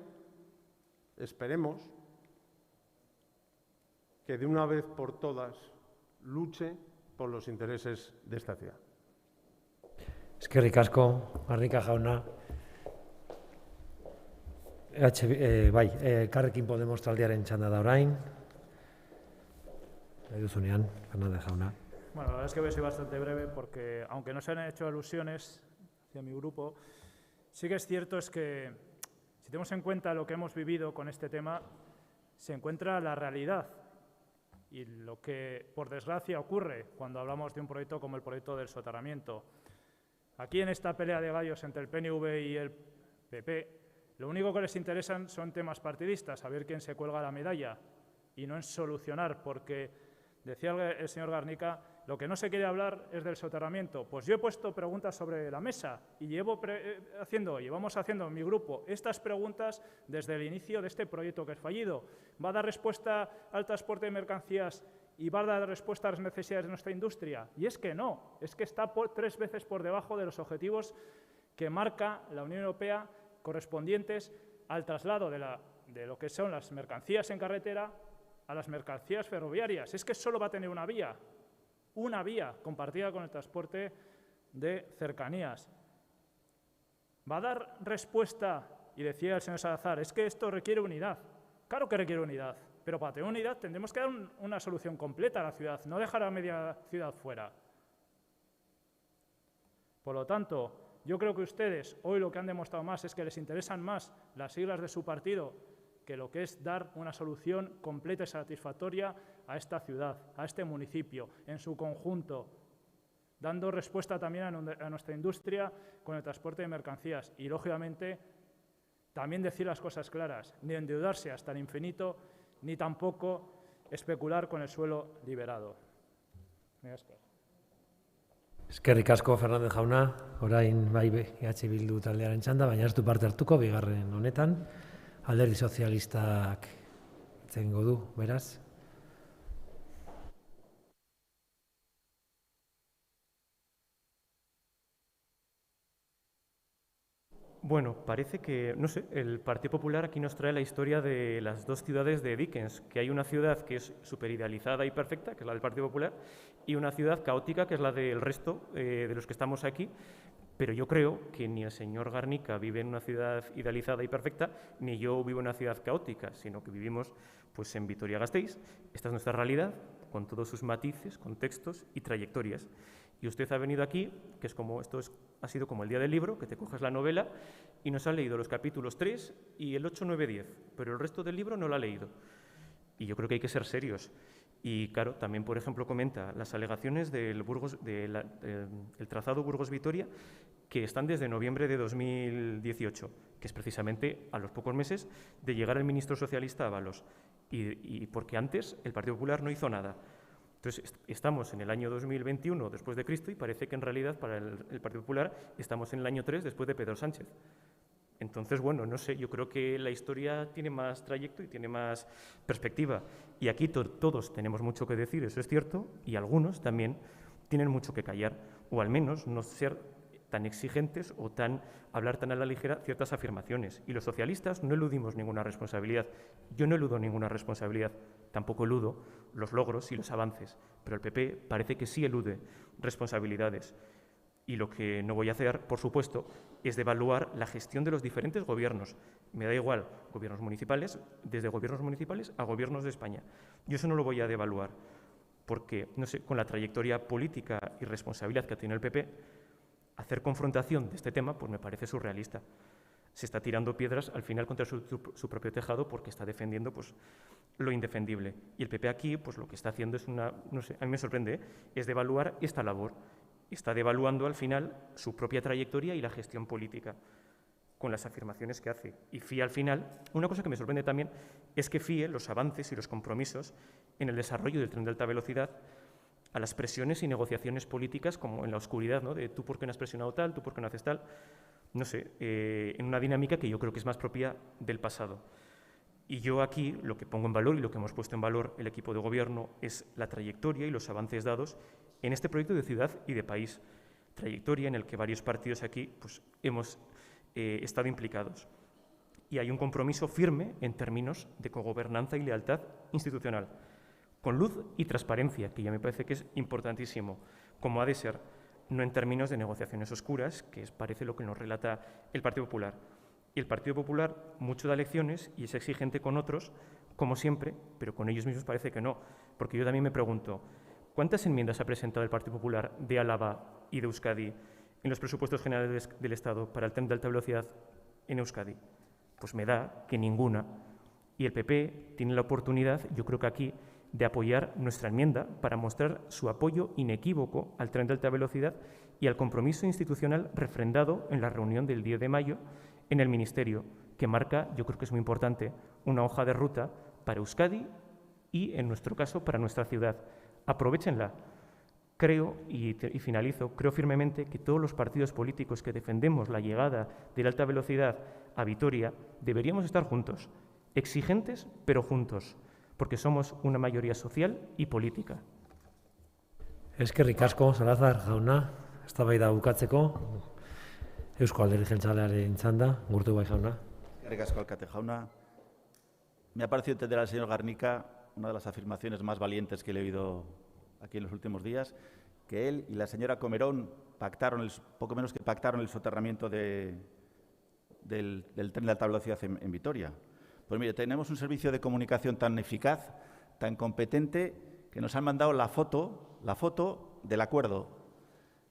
esperemos, que de una vez por todas luche por los intereses de esta ciudad. Eskerrik asko, Garnica jauna. Elkarrekin Podemos taldearen txanda da orain. Duzunean, Fernández jauna. Bueno, la verdad es que voy a ser bastante breve porque, aunque no se han hecho alusiones hacia mi grupo, sí que es cierto es que, si tenemos en cuenta lo que hemos vivido con este tema, se encuentra la realidad y lo que, por desgracia, ocurre cuando hablamos de un proyecto como el proyecto del soterramiento. Aquí, en esta pelea de gallos entre el PNV y el PP, lo único que les interesan son temas partidistas, saber quién se cuelga la medalla y no en solucionar, porque, decía el señor Garnica, lo que no se quiere hablar es del soterramiento. Pues yo he puesto preguntas sobre la mesa y llevamos haciendo en mi grupo estas preguntas desde el inicio de este proyecto que es fallido. ¿Va a dar respuesta al transporte de mercancías y va a dar respuesta a las necesidades de nuestra industria? Y es que no, es que está 3 veces por debajo de los objetivos que marca la Unión Europea correspondientes al traslado de lo que son las mercancías en carretera a las mercancías ferroviarias. Es que solo va a tener una vía compartida con el transporte de cercanías. ¿Va a dar respuesta? Y decía el señor Salazar, es que esto requiere unidad. Claro que requiere unidad, pero para tener unidad tendremos que dar una solución completa a la ciudad, no dejar a media ciudad fuera. Por lo tanto, yo creo que ustedes hoy lo que han demostrado más es que les interesan más las siglas de su partido que lo que es dar una solución completa y satisfactoria a esta ciudad, a este municipio, en su conjunto, dando respuesta también a nuestra industria con el transporte de mercancías y, lógicamente, también decir las cosas claras, ni endeudarse hasta el infinito, ni tampoco especular con el suelo liberado. Eskerrik asko, Fernández jauna, orain bai EH Bildu taldearen txanda, baina ez du parte hartuko, bigarren honetan. Alderdi Sozialistak egingo du, beraz. Bueno, parece que, no sé, el Partido Popular aquí nos trae la historia de las 2 ciudades de Dickens, que hay una ciudad que es superidealizada y perfecta, que es la del Partido Popular, y una ciudad caótica, que es la del resto de los que estamos aquí. Pero yo creo que ni el señor Garnica vive en una ciudad idealizada y perfecta, ni yo vivo en una ciudad caótica, sino que vivimos pues, en Vitoria-Gasteiz. Esta es nuestra realidad con todos sus matices, contextos y trayectorias. Y usted ha venido aquí, que es como ha sido como el día del libro, que te coges la novela y nos ha leído los capítulos 3 y el 8, 9, 10, pero el resto del libro no lo ha leído. Y yo creo que hay que ser serios. Y claro, también, por ejemplo, comenta las alegaciones del trazado Burgos-Vitoria, que están desde noviembre de 2018, que es precisamente a los pocos meses de llegar el ministro socialista Ábalos, y porque antes el Partido Popular no hizo nada. Entonces, estamos en el año 2021 después de Cristo y parece que en realidad para el Partido Popular estamos en el año 3 después de Pedro Sánchez. Entonces, bueno, no sé, yo creo que la historia tiene más trayecto y tiene más perspectiva. Y aquí todos tenemos mucho que decir, eso es cierto, y algunos también tienen mucho que callar, o al menos no ser tan exigentes o hablar tan a la ligera ciertas afirmaciones. Y los socialistas no eludimos ninguna responsabilidad. Yo no eludo ninguna responsabilidad, tampoco eludo los logros y los avances, pero el PP parece que sí elude responsabilidades. Y lo que no voy a hacer, por supuesto, es devaluar la gestión de los diferentes gobiernos. Me da igual gobiernos municipales, desde gobiernos municipales a gobiernos de España. Yo eso no lo voy a devaluar, porque, no sé, con la trayectoria política y responsabilidad que tiene el PP, hacer confrontación de este tema pues me parece surrealista. Se está tirando piedras al final contra su propio tejado porque está defendiendo pues, lo indefendible. Y el PP aquí pues, lo que está haciendo es no sé, a mí me sorprende, es devaluar esta labor. Está devaluando al final su propia trayectoria y la gestión política con las afirmaciones que hace. Y fíe al final, una cosa que me sorprende también es que fíe los avances y los compromisos en el desarrollo del tren de alta velocidad a las presiones y negociaciones políticas como en la oscuridad, ¿no? De tú por qué no has presionado tal, tú por qué no haces tal, no sé, en una dinámica que yo creo que es más propia del pasado. Y yo aquí lo que pongo en valor y lo que hemos puesto en valor el equipo de gobierno es la trayectoria y los avances dados en este proyecto de ciudad y de país, trayectoria en el que varios partidos aquí pues, hemos estado implicados. Y hay un compromiso firme en términos de cogobernanza y lealtad institucional, con luz y transparencia, que ya me parece que es importantísimo, como ha de ser, no en términos de negociaciones oscuras, que parece lo que nos relata el Partido Popular. Y el Partido Popular mucho da lecciones y es exigente con otros, como siempre, pero con ellos mismos parece que no, porque yo también me pregunto, ¿cuántas enmiendas ha presentado el Partido Popular de Álava y de Euskadi en los presupuestos generales del Estado para el tren de alta velocidad en Euskadi? Pues me da que ninguna. Y el PP tiene la oportunidad, yo creo que aquí, de apoyar nuestra enmienda para mostrar su apoyo inequívoco al tren de alta velocidad y al compromiso institucional refrendado en la reunión del 10 de mayo en el Ministerio, que marca, yo creo que es muy importante, una hoja de ruta para Euskadi y, en nuestro caso, para nuestra ciudad. Aprovéchenla. Creo, y finalizo, creo firmemente que todos los partidos políticos que defendemos la llegada de la alta velocidad a Vitoria deberíamos estar juntos, exigentes pero juntos, porque somos una mayoría social y política. Eskerrik asko, Salazar jauna, eztabaida bukatzeko, Eusko Alderdi Jeltzalearen txanda, Gurtubay jauna. Eskerrik asko, alkate jauna. Me ha parecido entender al señor Garnica una de las afirmaciones más valientes que he oído aquí en los últimos días, que él y la señora Comerón poco menos que pactaron el soterramiento del tren de alta velocidad en Vitoria. Pues mire, tenemos un servicio de comunicación tan eficaz, tan competente, que nos han mandado la foto del acuerdo.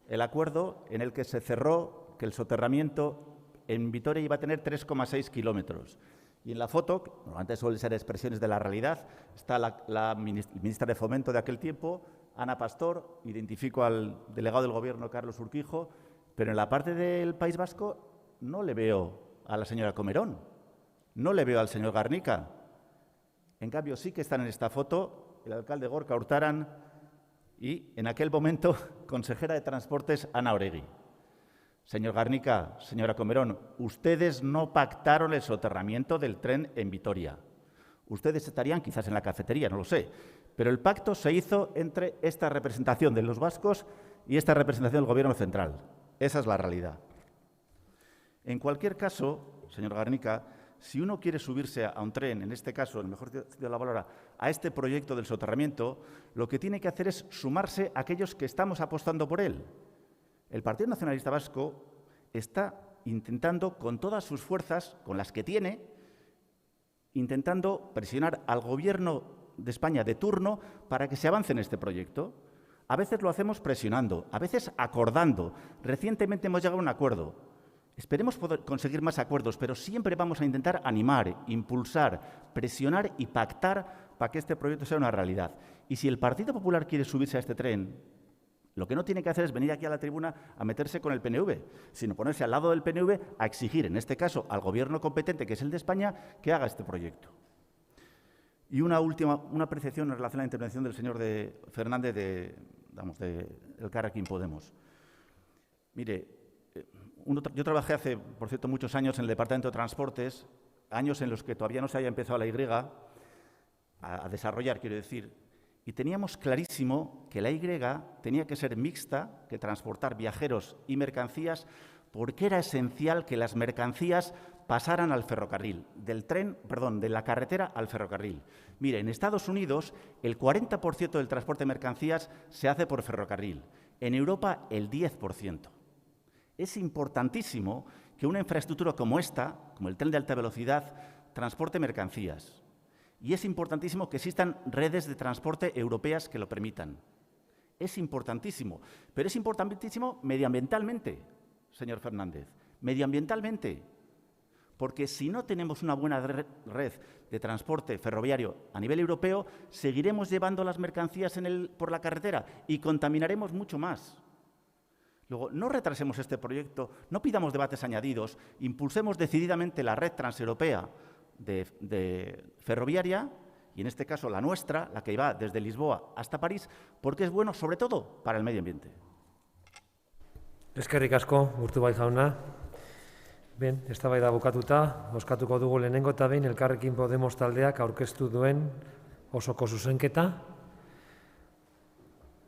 El acuerdo en el que se cerró que el soterramiento en Vitoria iba a tener 3,6 kilómetros. Y en la foto, que normalmente suelen ser expresiones de la realidad, está la ministra de Fomento de aquel tiempo, Ana Pastor, identifico al delegado del Gobierno, Carlos Urquijo, pero en la parte del País Vasco no le veo a la señora Comerón. No le veo al señor Garnica. En cambio, sí que están en esta foto el alcalde Gorka Hurtaran y, en aquel momento, consejera de Transportes Ana Oregui. Señor Garnica, señora Comerón, ustedes no pactaron el soterramiento del tren en Vitoria. Ustedes estarían quizás en la cafetería, no lo sé, pero el pacto se hizo entre esta representación de los vascos y esta representación del Gobierno central. Esa es la realidad. En cualquier caso, señor Garnica, si uno quiere subirse a un tren, en este caso, en el mejor sitio de la palabra, a este proyecto del soterramiento, lo que tiene que hacer es sumarse a aquellos que estamos apostando por él. El Partido Nacionalista Vasco está intentando, con todas sus fuerzas, con las que tiene, intentando presionar al Gobierno de España de turno para que se avance en este proyecto. A veces lo hacemos presionando, a veces acordando. Recientemente hemos llegado a un acuerdo. Esperemos poder conseguir más acuerdos, pero siempre vamos a intentar animar, impulsar, presionar y pactar para que este proyecto sea una realidad. Y si el Partido Popular quiere subirse a este tren, lo que no tiene que hacer es venir aquí a la tribuna a meterse con el PNV, sino ponerse al lado del PNV a exigir, en este caso, al Gobierno competente, que es el de España, que haga este proyecto. Y una apreciación en relación a la intervención del señor Fernández de Elkarrekin Podemos. Mire, yo trabajé hace, por cierto, muchos años en el Departamento de Transportes, años en los que todavía no se había empezado la Y a desarrollar, quiero decir, y teníamos clarísimo que la Y tenía que ser mixta, que transportar viajeros y mercancías, porque era esencial que las mercancías pasaran al ferrocarril, de la carretera al ferrocarril. Mire, en Estados Unidos el 40% del transporte de mercancías se hace por ferrocarril, en Europa el 10%. Es importantísimo que una infraestructura como esta, como el tren de alta velocidad, transporte mercancías. Y es importantísimo que existan redes de transporte europeas que lo permitan. Es importantísimo, pero es importantísimo medioambientalmente, señor Fernández, medioambientalmente. Porque si no tenemos una buena red de transporte ferroviario a nivel europeo, seguiremos llevando las mercancías por la carretera y contaminaremos mucho más. Luego, no retrasemos este proyecto, no pidamos debates añadidos, impulsemos decididamente la red transeuropea de ferroviaria, y en este caso la nuestra, la que va desde Lisboa hasta París, porque es bueno sobre todo para el medio ambiente. Eskerrik asko, Urtubay jauna. Ben, eztabaida bukatuta, bozkatuko dugu lehenengo eta behin Elkarrekin Podemos taldeak aurkeztu duen osoko zuzenketa.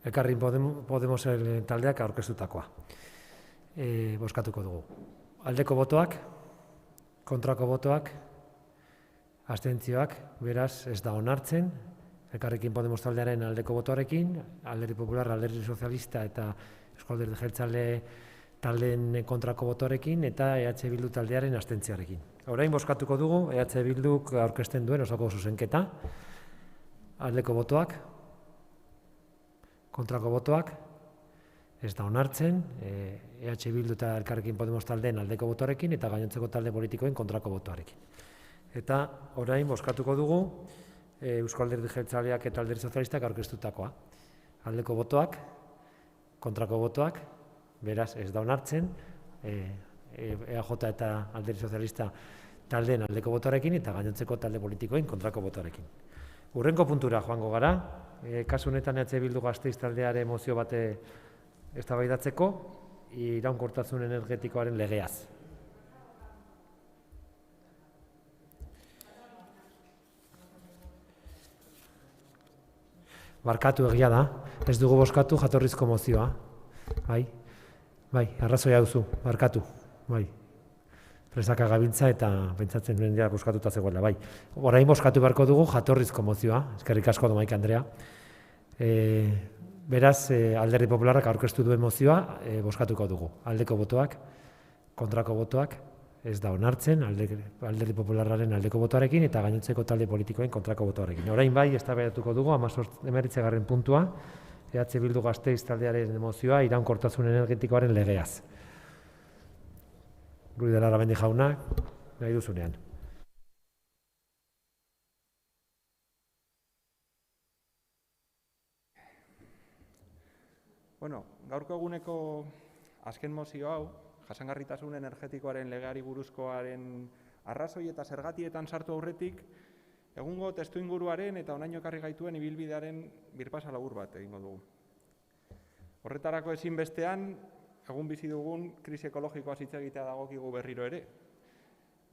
Elkarrekin Podemos taldeak aurkeztutakoa. Bozkatuko dugu. Aldeko botoak, kontrako botoak, abstentzioak, beraz ez da onartzen. Elkarrekin Podemos taldearen aldeko botoarekin, Alderdi Popular, Alderdi Sozialista eta Eusko Alderdi Jeltzale taldeen kontrako botoarekin eta EH Bildu taldearen abstentziarekin. Orain bozkatuko dugu EH Bilduk aurkezten duen osoko zuzenketa. Aldeko botoak, kontrako botoak, ez da onartzen, EH Bildu eta Elkarrekin Podemos taldeen aldeko botoarekin eta gainontzeko talde politikoen kontrako botoarekin. Eta orain bozkatuko dugu Eusko Alderdi Jeltzaleak eta Alderdi Sozialistak aurkeztutakoa. Aldeko botoak, kontrako botoak, beraz ez da onartzen, EAJ eta Alderdi Sozialista taldeen aldeko botoarekin eta gainontzeko talde politikoen kontrako botoarekin. Hurrengo puntura joango gara, kasu honetan EH Bildu Gasteiz taldearen mozio bate eztabaidatzeko iraunkortasun energetikoaren legeaz. Barkatu egia da, ez dugu bozkatu jatorrizko mozioa. Bai, arrazoia duzu, barkatu. Bai, presaka gabiltza eta pentsatzen duen dira bozkatuta zegoela. Bai, orain bozkatu beharko dugu jatorrizko mozioa, eskerrik asko Domaika Andrea. Beraz, Alderdi Popularrak aurkeztu duen mozioa bozkatuko dugu. Aldeko botoak, kontrako botoak, ez da onartzen, Alderdi Popularraren aldeko botoarekin eta gainontzeko talde politikoen kontrako botoarekin. Orain bai, eztabaidatuko dugu 19. puntua, EH Bildu Gasteiz taldearen mozioa iraunkortasun energetikoaren legeaz. Ruiz de Larramendi jauna, nahi duzunean. Bueno, gaurko eguneko azken mozio hau, jasangarritasun energetikoaren legeari buruzkoaren arrazoi eta zergatietan sartu aurretik, egungo testuinguruaren eta honaino ekarri gaituen ibilbidearen birpasa labur bat egingo dugu. Horretarako ezinbestean, egun bizi dugun krisi ekologikoa hitz egitea dagokigu berriro ere.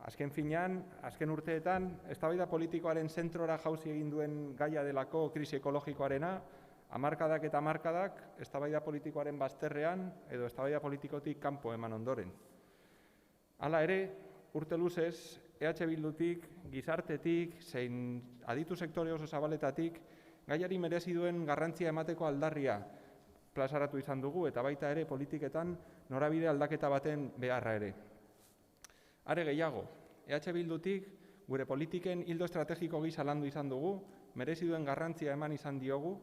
Azken finean, azken urteetan, eztabaida politikoaren zentrora jauzi egin duen gaia delako krisi ekologikoarena, hamarkadak eta hamarkadak eztabaida politikoaren bazterrean edo eztabaida politikotik kanpo eman ondoren. Hala ere, urte luzez, EH Bildutik, gizartetik, zein aditu sektore oso zabaletatik, gaiari merezi duen garrantzia emateko aldarria plazaratu izan dugu eta baita ere politiketan norabide aldaketa baten beharra ere. Are gehiago, EH Bildutik gure politiken ildo estrategiko gisa landu izan dugu, merezi duen garrantzia eman izan diogu,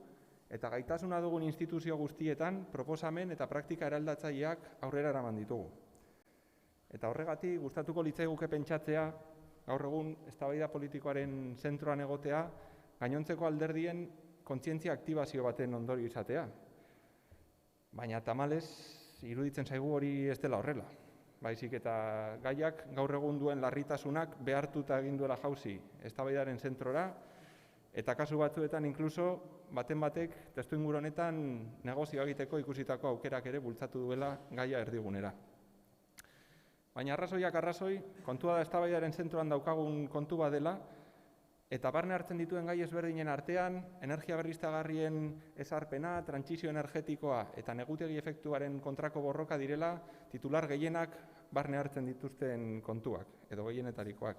eta gaitasuna dugun instituzio guztietan proposamen eta praktika eraldatzaileak aurrera eraman ditugu. Eta horregatik gustatuko litzaiguke pentsatzea, gaur egun eztabaida politikoaren zentroan egotea, gainontzeko alderdien kontzientzia aktibazio baten ondorio izatea. Baina tamalez, iruditzen zaigu hori ez dela horrela. Baizik eta gaiak gaur egun duen larritasunak behartuta egin duela jauzi eztabaidaren zentrora, eta kasu batzuetan inkluso baten batek testuinguru honetan negozioa egiteko ikusitako aukerak ere bultzatu duela gaia erdigunera. Baina arrazoiak arrazoi, kontua da eztabaidaren zentroan daukagun kontu bat dela, eta barne hartzen dituen gai ezberdinen artean, energia berriztagarrien ezarpena, trantsizio energetikoa eta negutegi efektuaren kontrako borroka direla titular gehienak barne hartzen dituzten kontuak, edo gehienetarikoak.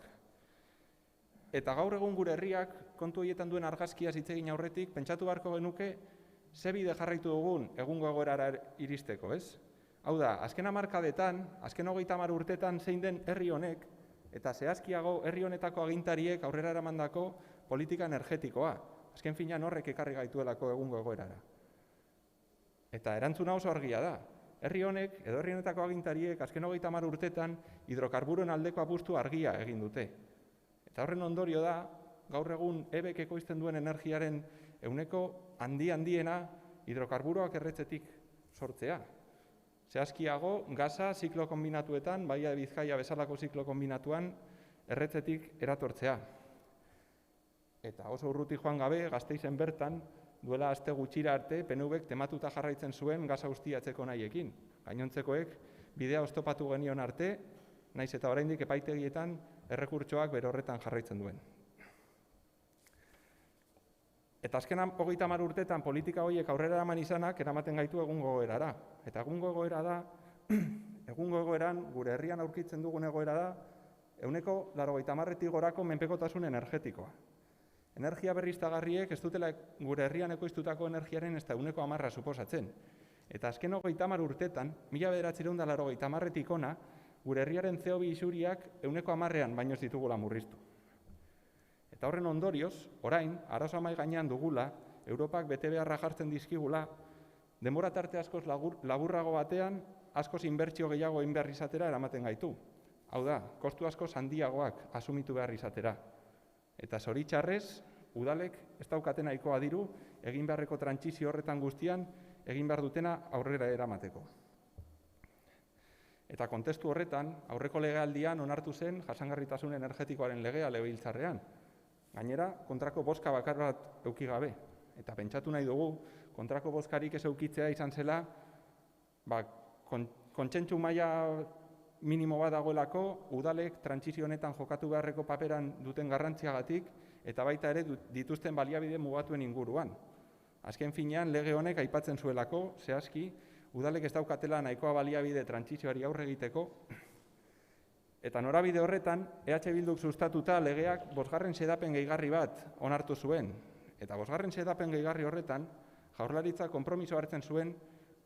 Eta gaur egun gure herriak kontu horietan duen argazkiaz hitz egin aurretik, pentsatu beharko genuke ze bide jarraitu dugun egungo egoerara iristeko, ez? Hau da, azken hamarkadetan, azken 30 urtetan zein den herri honek, eta zehazkiago herri honetako agintariek aurrera eramandako politika energetikoa. Azken finean horrek ekarri gaituelako egungo egoerara. Eta erantzuna oso argia da. Herri honek, edo herri honetako agintariek, azken 30 urtetan hidrokarburoen aldeko apustu argia egin dute. Eta horren ondorio da, gaur egun ebek ekoizten duen energiaren ehuneko handiena hidrokarburoak erretzetik sortzea. Zehazkiago, gaza ziklo kombinatuetan, Baia de Bizkaia bezalako ziklo kombinatuan, erretzetik eratortzea. Eta oso urruti joan gabe, Gasteizen bertan, duela aste gutxira arte, PNVk tematuta jarraitzen zuen gaza ustiatzeko nahiekin. Gainontzekoek, bidea oztopatu genion arte, naiz eta oraindik epaitegietan errekurtsoak bere horretan jarraitzen duen. Eta azken 30 urtetan politika horiek aurrera eraman izanak eramaten gaitu egungo egoerara. Eta egungo egoera da, egungo egoeran, gure herrian aurkitzen dugun egoera da, 80%tik gorako menpekotasun energetikoa. Energia berriztagarriek ez dutela gure herrian ekoiztutako energiaren ez da 10% suposatzen. Eta azken 30 urtetan, 1980tik ona, gure herriaren CO2 isuriak 10%an baino ez ditugula murriztu. Eta horren ondorioz, orain, arazo amai gainean dugula, Europak bete beharra jartzen dizkigula, denbora tarte askoz laburrago batean, askoz inbertsio gehiago egin behar izatera eramaten gaitu. Hau da, kostu askoz handiagoak asumitu behar izatera. Eta zoritxarrez, udalek ez daukaten nahikoa diru, egin beharreko trantsizio horretan guztian, egin behar dutena aurrera eramateko. Eta kontestu horretan, aurreko legealdian onartu zen jasangarritasun energetikoaren legea legebiltzarrean. Gainera, kontrako bozka bakar bat eduki gabe. Eta pentsatu nahi dugu, kontrako bozkarik ez eukitzea izan zela, kontsentsu maila minimo bat dagoelako, udalek trantsizio honetan jokatu beharreko paperan duten garrantziagatik, eta baita ere dituzten baliabide mugatuen inguruan. Azken finean, lege honek aipatzen zuelako, zehazki, udalek ez daukatela nahikoa baliabide trantsizioari aurre egiteko, eta norabide horretan, EH Bilduk sustatuta legeak 5. xedapen gehigarri bat onartu zuen. Eta 5. xedapen gehigarri horretan, Jaurlaritza konpromiso hartzen zuen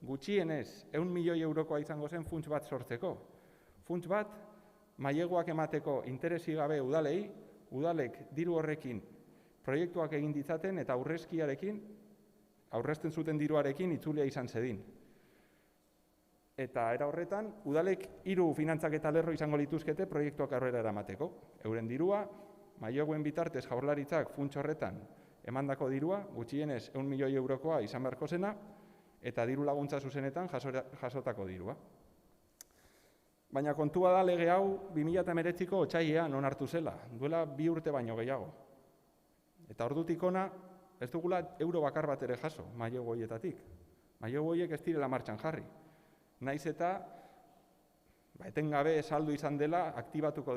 gutxienez 100 milioi eurokoa izango zen funts bat sortzeko. Funts bat, maileguak emateko interesi gabe udalei, udalek diru horrekin proiektuak egin ditzaten eta aurrezten zuten diruarekin itzulia izan zedin. Eta era horretan, udalek 3 finantzaketa lerro izango lituzkete proiektuak aurrera eramateko. Euren dirua, maileguen bitartez Jaurlaritzak funts horretan emandako dirua, gutxienez 100 milioi eurokoa izan beharko zena, eta diru laguntza zuzenetan jasotako dirua. Baina kontua da lege hau 2019ko otsailean onartu zela, duela 2 urte baino gehiago. Eta ordutik ona, ez dugula euro bakar bat ere jaso, mailegu horietatik. Mailegu horiek ez direla martxan jarri. Naiz eta, etengabe saldu izan dela, aktibatuko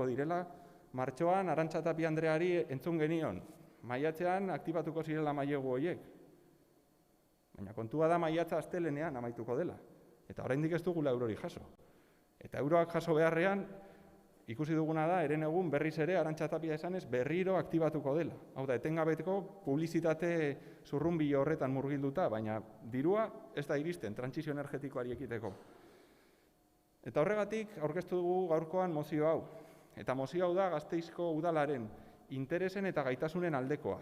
direla, martxoan Arantxa Tapia Andreari entzun genion, maiatzean aktibatuko zirela mailegu horiek. Baina kontua da maiatza astelenean amaituko dela, eta oraindik ez dugula eurori jaso. Eta euroak jaso beharrean, ikusi duguna da, eren egun berriz ere Arantxa Tapia esanez berriro aktibatuko dela. Hau da, etengabeteko publizitate zurrunbilo horretan murgilduta, baina dirua ez da iristen trantsizio energetikoari ekiteko. Eta horregatik aurkeztu dugu gaurkoan mozio hau. Eta mozio hau da Gasteizko udalaren interesen eta gaitasunen aldekoa.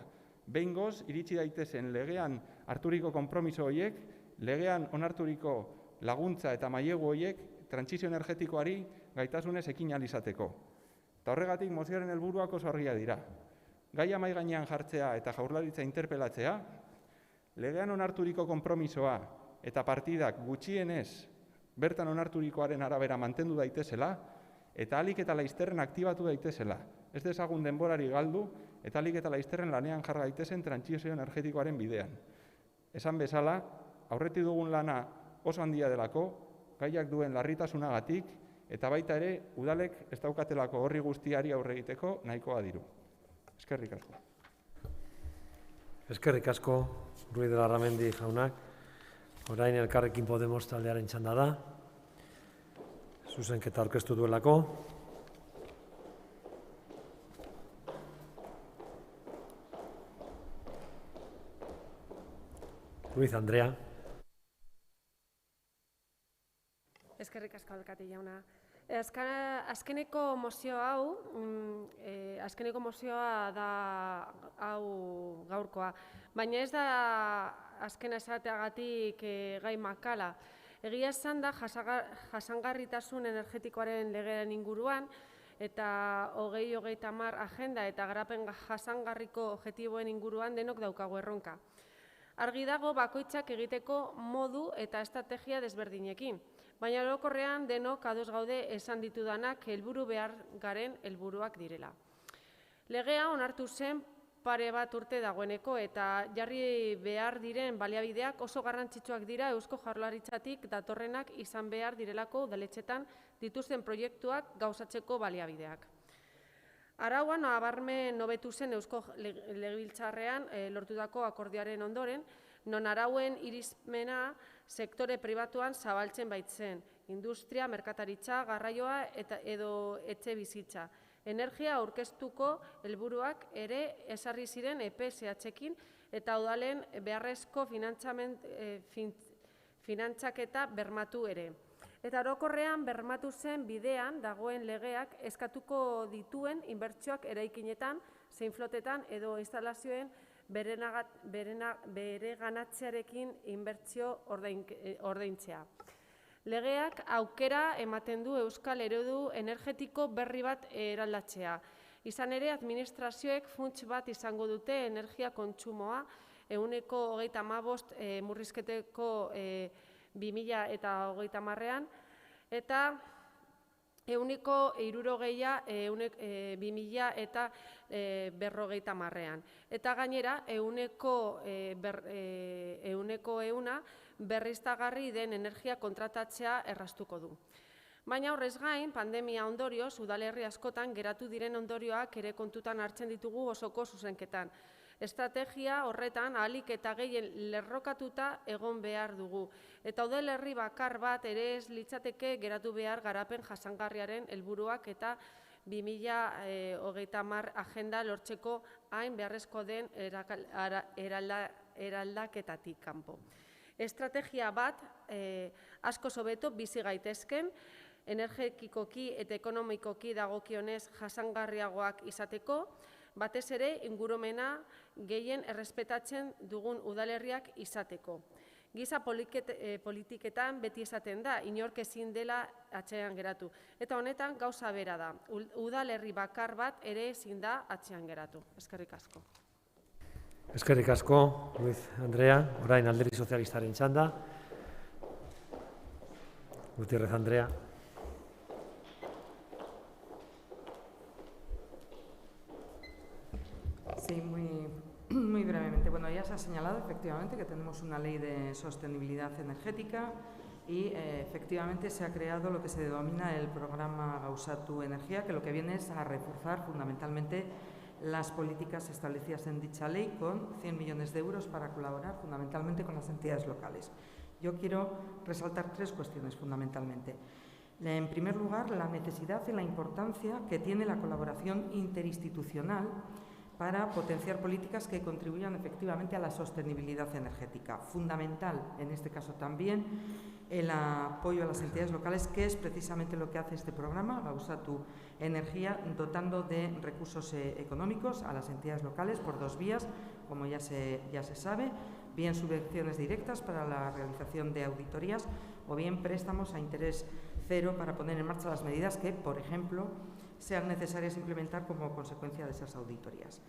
Behingoz, iritsi daitezen legean harturiko konpromiso horiek, legean onarturiko laguntza eta mailegu horiek trantsizio energetikoari gaitasunez ekin ahal izateko. Eta horregatik mozioaren helburuak oso argia dira. Gaia mahai gainean jartzea eta Jaurlaritza interpelatzea, legean onarturiko konpromisoa eta partidak gutxienez bertan onarturikoaren arabera mantendu daitezela, eta ahalik eta laizterren aktibatu daitezela. Ez dezagun denborari galdu, eta ahalik eta laizterren lanean jar gaitezen trantsizio energetikoaren bidean. Esan bezala, aurretik dugun lana oso handia delako, gaiak duen larritasunagatik, eta baita ere, udalek ez daukatelako horri guztiari aurre egiteko nahikoa diru. Eskerrik asko. Eskerrik asko, Ruiz de Larramendi jaunak. Orain Elkarrekin Podemos taldearen txanda da. Zuzenketa aurkeztu duelako. Ruiz Andrea. Eskerrik asko alkate jauna. Azkeneko mozio hau, azkeneko mozioa da hau gaurkoa, baina ez da azkena esateagatik gai makala. Egia esan da jasangarritasun energetikoaren legearen inguruan eta 2030 agenda eta garapen jasangarriko objektiboen inguruan denok daukagu erronka. Argi dago bakoitzak egiteko modu eta estrategia desberdinekin, baina orokorrean denok ados gaude esan ditudanak helburu behar garen helburuak direla. Legea onartu zen pare bat urte dagoeneko eta jarri behar diren baliabideak oso garrantzitsuak dira Eusko Jaurlaritzatik datorrenak izan behar direlako udaletxetan dituzten proiektuak gauzatzeko baliabideak. Arauan nabarmen hobetu zen Eusko Legebiltzarrean lortutako akordioaren ondoren, non arauen irizmena sektore pribatuan zabaltzen baitzen, industria, merkataritza, garraioa edo etxe bizitza. Energia aurkeztuko helburuak ere ezarri ziren EPSH-ekin eta udalen beharrezko finantzaketa bermatu ere. Eta orokorrean bermatu zen bidean dagoen legeak eskatuko dituen inbertsioak eraikinetan, zein flotetan edo instalazioen bereganatzearekin inbertsio ordaintzea. Legeak aukera ematen du euskal eredu energetiko berri bat eraldatzea. Izan ere, administrazioek funts bat izango dute energia kontsumoa, 135 murrizketeko 2030ean, eta 2030ean. Eta gainera, 100% berriztagarri den energia kontratatzea erraztuko du. Baina horrez gain, pandemia ondorioz, udalerri askotan geratu diren ondorioak ere kontutan hartzen ditugu osoko zuzenketan. Estrategia horretan ahalik eta gehien lerrokatuta egon behar dugu. Eta udalerri bakar bat ere ez litzateke geratu behar garapen jasangarriaren helburuak eta 2030 agenda lortzeko hain beharrezko den eraldaketatik kanpo. Estrategia bat askoz hobeto bizi gaitezken, energetikoki eta ekonomikoki dagokionez jasangarriagoak izateko, batez ere ingurumena gehien errespetatzen dugun udalerriak izateko. Giza politiketan beti esaten da, inork ezin dela atzean geratu. Eta honetan gauza bera da, udalerri bakar bat ere ezin da atzean geratu. Eskerrik asko. Eskerrik asko, Ruiz Andrea. Orain Alderdi Sozialistaren txanda. Gutiérrez Andrea. Sí, muy brevemente. Bueno, ya se ha señalado efectivamente que tenemos una ley de sostenibilidad energética y efectivamente se ha creado lo que se denomina el programa Gauzatu Energía, que lo que viene es a reforzar fundamentalmente las políticas establecidas en dicha ley con 100 millones de euros para colaborar fundamentalmente con las entidades locales. Yo quiero resaltar tres cuestiones fundamentalmente. En primer lugar, la necesidad y la importancia que tiene la colaboración interinstitucional para potenciar políticas que contribuyan efectivamente a la sostenibilidad energética. Fundamental, en este caso también, el apoyo a las entidades locales, que es precisamente lo que hace este programa, Gauzatu Energía, dotando de recursos económicos a las entidades locales por dos vías, como ya se sabe, bien subvenciones directas para la realización de auditorías o bien préstamos a interés cero para poner en marcha las medidas que, por ejemplo, sean necesarias implementar como consecuencia de esas auditorías.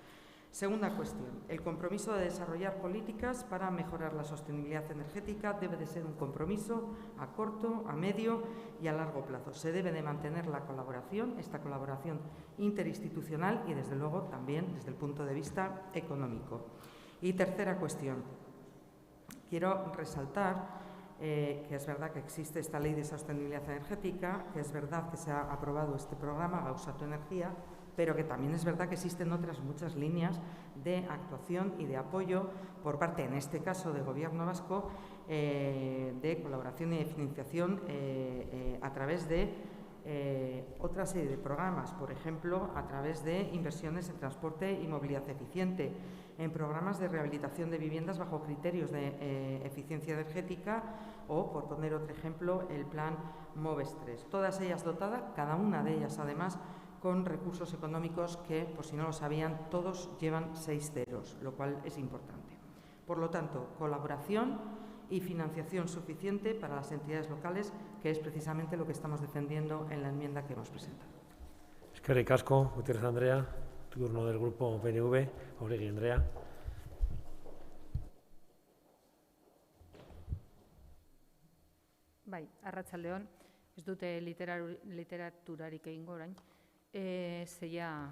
Segunda cuestión, el compromiso de desarrollar políticas para mejorar la sostenibilidad energética debe de ser un compromiso a corto, a medio y a largo plazo. Se debe de mantener la colaboración, esta colaboración interinstitucional y, desde luego, también desde el punto de vista económico. Y tercera cuestión, quiero resaltar que es verdad que existe esta ley de sostenibilidad energética, que es verdad que se ha aprobado este programa, Gauzatu Energía, pero que también es verdad que existen otras muchas líneas de actuación y de apoyo por parte, en este caso, del Gobierno vasco, de colaboración y de financiación a través de otra serie de programas, por ejemplo, a través de inversiones en transporte y movilidad eficiente, en programas de rehabilitación de viviendas bajo criterios de eficiencia energética o, por poner otro ejemplo, el plan MOVES 3. Todas ellas dotadas, cada una de ellas, además, con recursos económicos que, por si no lo sabían, todos llevan 6 ceros, lo cual es importante. Por lo tanto, colaboración y financiación suficiente para las entidades locales, que es precisamente lo que estamos defendiendo en la enmienda que hemos presentado. Eskerrik asko, Gutiérrez Andrea. Turno del grupo PNV, Jauregui Andrea. Bai, arratsaldeon, ez dute literaturarik egingo orain, zeia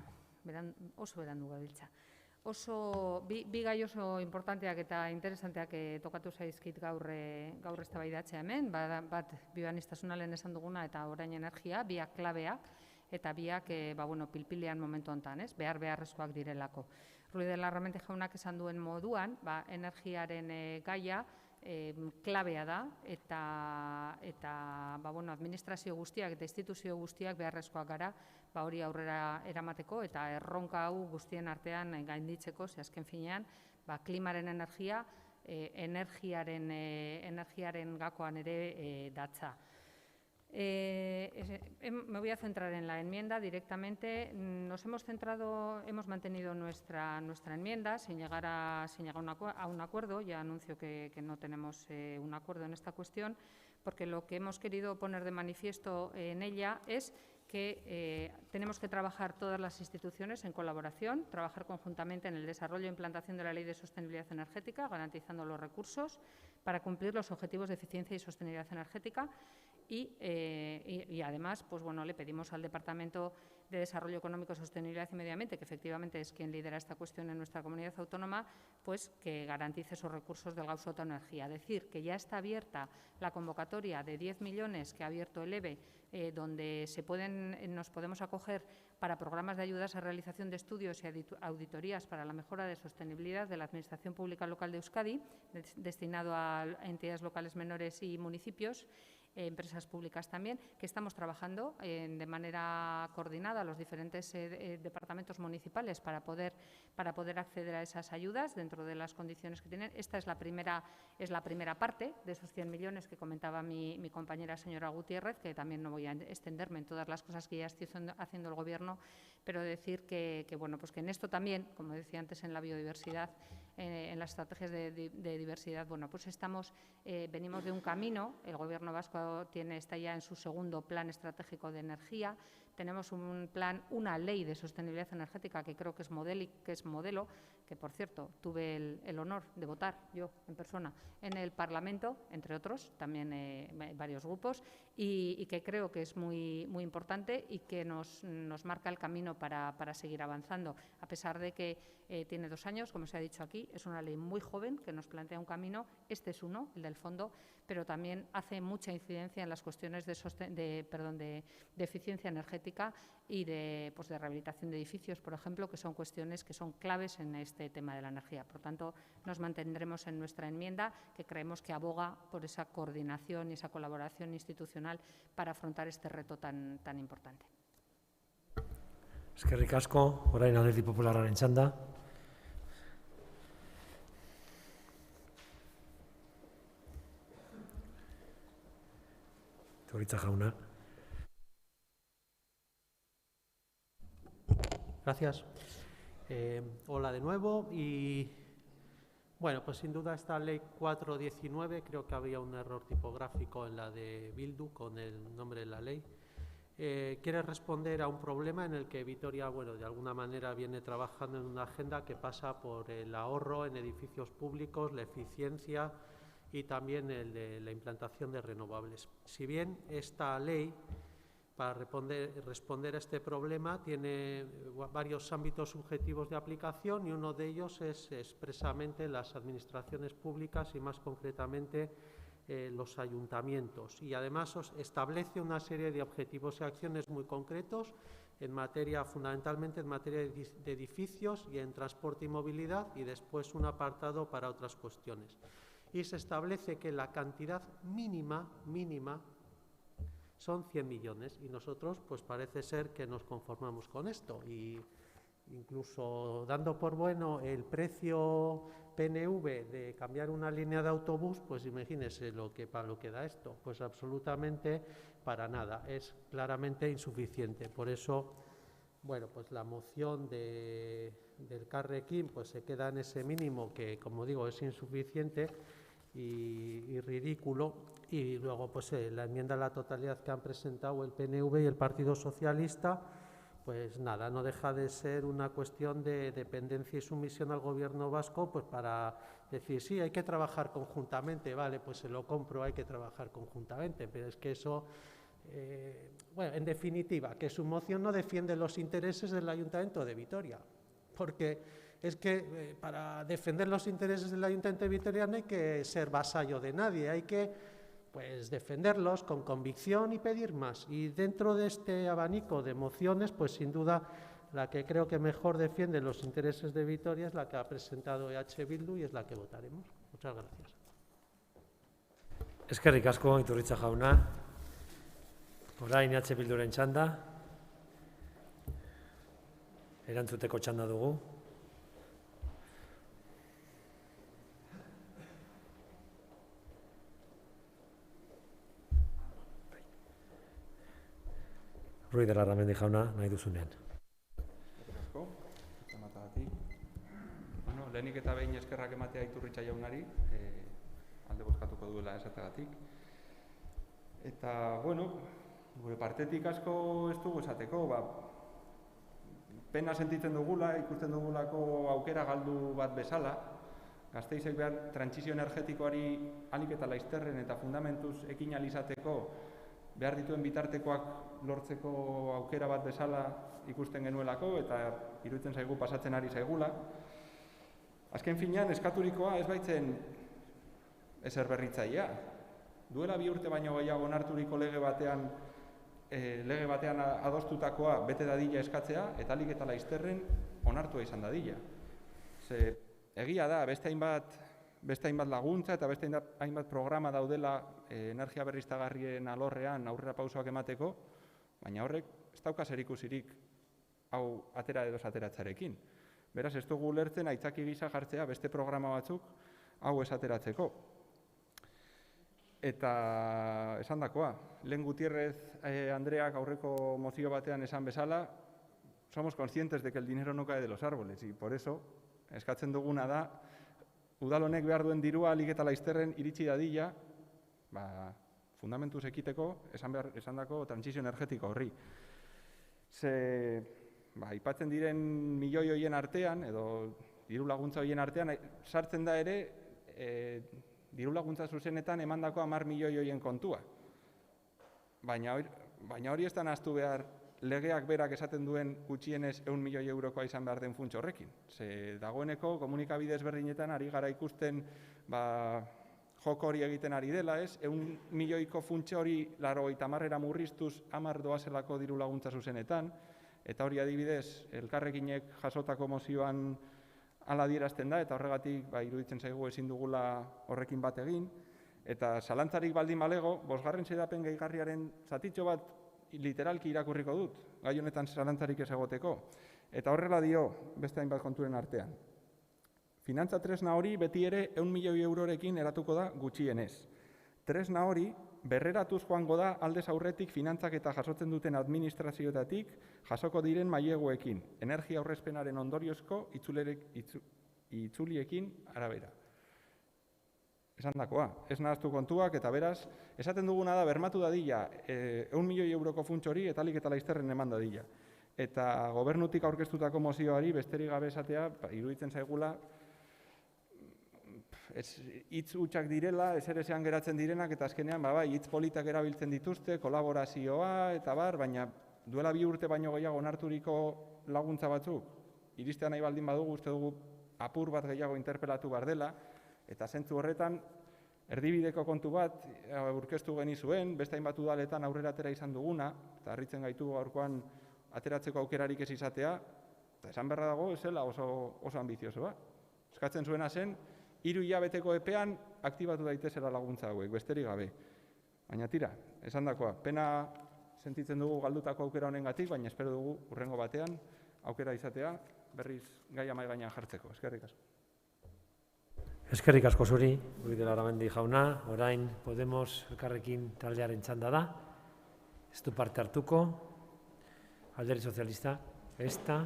oso berandu gabiltza. Oso, bi gai oso importanteak eta interesanteak tokatu zaizkit gaur eztabaidatzea hemen, bat bioaniztasunalen esan duguna eta orain energia, biak klabeak, eta biak pilpilean momentu honetan, beharrezkoak direlako. Ruiz de Larramendi jaunak esan duen moduan, energiaren gaia klabea da eta administrazio guztiak eta instituzio guztiak beharrezkoak gara hori aurrera eramateko eta erronka hau guztien artean gainditzeko, ze azken finean klimaren energia, energiaren gakoan ere datza. Me voy a centrar en la enmienda directamente. Hemos mantenido nuestra enmienda sin llegar a un acuerdo. Ya anuncio que no tenemos un acuerdo en esta cuestión, porque lo que hemos querido poner de manifiesto en ella es que tenemos que trabajar todas las instituciones en colaboración, trabajar conjuntamente en el desarrollo e implantación de la Ley de Sostenibilidad Energética, garantizando los recursos para cumplir los objetivos de eficiencia y sostenibilidad energética. Y además, le pedimos al Departamento de Desarrollo Económico, Sostenibilidad y Medio Ambiente, que efectivamente es quien lidera esta cuestión en nuestra comunidad autónoma, que garantice esos recursos del Gauzatu Energía. Decir que ya está abierta la convocatoria de 10 millones que ha abierto el EVE, donde nos podemos acoger para programas de ayudas a realización de estudios y auditorías para la mejora de sostenibilidad de la Administración Pública Local de Euskadi, destinado a entidades locales menores y municipios, empresas públicas también, que estamos trabajando de manera coordinada los diferentes departamentos municipales para poder acceder a esas ayudas dentro de las condiciones que tienen. Esta es la primera parte de esos 100 millones que comentaba mi compañera señora Gutiérrez, que también no voy a extenderme en todas las cosas que ya está haciendo el Gobierno, pero decir que en esto también, como decía antes, en la biodiversidad, en las estrategias de diversidad, venimos de un camino. El Gobierno vasco está ya en su segundo plan estratégico de energía. Tenemos una ley de sostenibilidad energética que creo que es modelo, que por cierto tuve el honor de votar yo en persona en el Parlamento, entre otros, también varios grupos, y que creo que es muy, muy importante y que nos marca el camino para seguir avanzando, a pesar de que tiene 2 años, como se ha dicho aquí, es una ley muy joven que nos plantea un camino. Este es uno, el del fondo, pero también hace mucha incidencia en las cuestiones de eficiencia energética y de rehabilitación de edificios, por ejemplo, que son cuestiones que son claves en este tema de la energía. Por tanto, nos mantendremos en nuestra enmienda, que creemos que aboga por esa coordinación y esa colaboración institucional para afrontar este reto tan importante. Eskerrik asko, orain Alderdi Popularraren txanda. Iturritza jauna. Gracias. Hola de nuevo y bueno, pues sin duda esta ley 419, creo que había un error tipográfico en la de Bildu con el nombre de la ley. Quiere responder a un problema en el que Vitoria, bueno, de alguna manera viene trabajando en una agenda que pasa por el ahorro en edificios públicos, la eficiencia y también el de la implantación de renovables. Si bien esta ley, para responder a este problema, tiene varios ámbitos subjetivos de aplicación y uno de ellos es expresamente las administraciones públicas y más concretamente los ayuntamientos. Y además establece una serie de objetivos y acciones muy concretos en materia, fundamentalmente en materia de edificios y en transporte y movilidad, y después un apartado para otras cuestiones. Y se establece que la cantidad mínima son 100 millones y nosotros pues parece ser que nos conformamos con esto y incluso dando por bueno el precio PNV de cambiar una línea de autobús, pues imagínese para lo que da esto, pues absolutamente para nada, es claramente insuficiente. Por eso, bueno, pues la moción del Carrequín pues se queda en ese mínimo que, como digo, es insuficiente y ridículo, y luego pues la enmienda a la totalidad que han presentado el PNV y el Partido Socialista, pues nada, no deja de ser una cuestión de dependencia y sumisión al gobierno vasco, pues para decir, sí, hay que trabajar conjuntamente, vale, pues se lo compro, hay que trabajar conjuntamente, pero es que eso, bueno, en definitiva, que su moción no defiende los intereses del Ayuntamiento de Vitoria, porque es que para defender los intereses del Ayuntamiento de Vitoria no hay que ser vasallo de nadie, hay que pues defenderlos con convicción y pedir más. Y dentro de este abanico de mociones, pues sin duda la que creo que mejor defiende los intereses de Vitoria es la que ha presentado EH Bildu y es la que votaremos. Muchas gracias. Eskerrik asko, Iturritza jauna. Orain EH Bilduren txanda. Erantzuteko txanda dugu. Ruiz de Larramendi jauna, nahi duzunean. Asko, bueno, lehenik eta behin eskerrak ematea Iturritza jaunari, alde bozkatuko duela esategatik. Eta, bueno, gure partetik asko ez dugu esateko, pena sentitzen dugula, ikusten dugulako aukera galdu bat bezala, Gasteizek behar trantsizio energetikoari ahalik eta laizterren eta fundamentuz ekin ahal izateko behar dituen bitartekoak lortzeko aukera bat bezala ikusten genuelako eta iruditzen zaigu pasatzen ari zaigula. Azken finean, eskaturikoa ez baitzen ezer berritzailea. Duela 2 urte baino gehiago onarturiko lege batean adostutakoa bete dadila eskatzea eta ahalik eta laizterren onartua izan dadila. Egia da, beste hainbat laguntza eta beste hainbat programa daudela energia berriztagarrien alorrean aurrera pausoak emateko, baina horrek ez dauka zerikusirik hau atera edo ateratzarekin. Beraz, ez dugu ulertzen aitzaki gisa jartzea beste programa batzuk hau esateratzeko. Eta esandakoa, Lehen Gutiérrez Andreak aurreko mozio batean esan bezala, somos conscientes de que el dinero no cae de los árboles, y por eso eskatzen duguna da, udal honek behar duen dirua ahalik eta laizterren iritsi dadila, fundamentuz ekiteko, esandako trantsizio energetiko horri. Aipatzen diren milioi horien artean, edo diru laguntza horien artean, sartzen da ere, diru laguntza zuzenetan emandako 10 milioi horien kontua. Baina hori ez da nahaztu behar legeak berak esaten duen gutxienez 100 milioi eurokoa izan behar den funts horrekin. Dagoeneko komunikabide ezberdinetan ari gara ikusten joko hori egiten ari dela, 100 milioiko funtse hori 90 murriztuz 10 doazelako diru laguntza zuzenetan, eta hori adibidez Elkarrekinek jasotako mozioan hala adierazten da, eta horregatik iruditzen zaigu ezin dugula horrekin bat egin. Eta zalantzarik baldin balego, 5. xedapen gehigarriaren zatitxo bat literalki irakurriko dut, gai honetan zalantzarik ez egoteko. Eta horrela dio beste hainbat konturen artean. Finantza tresna hori beti ere 100 milioi eurorekin eratuko da gutxienez. Tresna hori berreratuz joango da aldez aurretik finantzak eta jasotzen duten administrazioetatik jasoko diren maileguekin, energia aurrezpenaren ondoriozko itzuliekin arabera. Esandakoa, ez nahaztu kontuak eta beraz, esaten duguna da bermatu dadila 100 milioi euroko funts hori etalik eta laizterren eman dadila. Eta gobernutik aurkeztutako mozioari besterik gabe esatea, iruditzen zaigula, hitz hutsak direla, ezerezean geratzen direnak, eta azkenean, hitz politak erabiltzen dituzte, kolaborazioa, eta baina duela 2 urte baino gehiago onarturiko laguntza batzuk, iristea nahi baldin badugu, uste dugu apur bat gehiago interpelatu behar dela, eta zentzu horretan, erdibideko kontu bat aurkeztu genizuen, beste hainbat udaletan aurrera atera izan duguna, eta harritzen gaitu gaurkoan ateratzeko aukerarik ez izatea, eta esan beharra dago, ez zela oso ambiziosoa. Eskatzen zuena zen, 3 hilabeteko epean aktibatu daitezela laguntza hauek, besterik gabe. Baina tira, esandakoa, pena sentitzen dugu galdutako aukera honengatik, baina espero dugu hurrengo batean aukera izatea, berriz gaia mahai gainean jartzeko. Eskerrik asko. Eskerrik asko zuri, Uribe Larramendi jauna, orain Podemos Elkarrekin taldearen txanda da. Ez du parte hartuko, Alderdi Sozialista, ez da,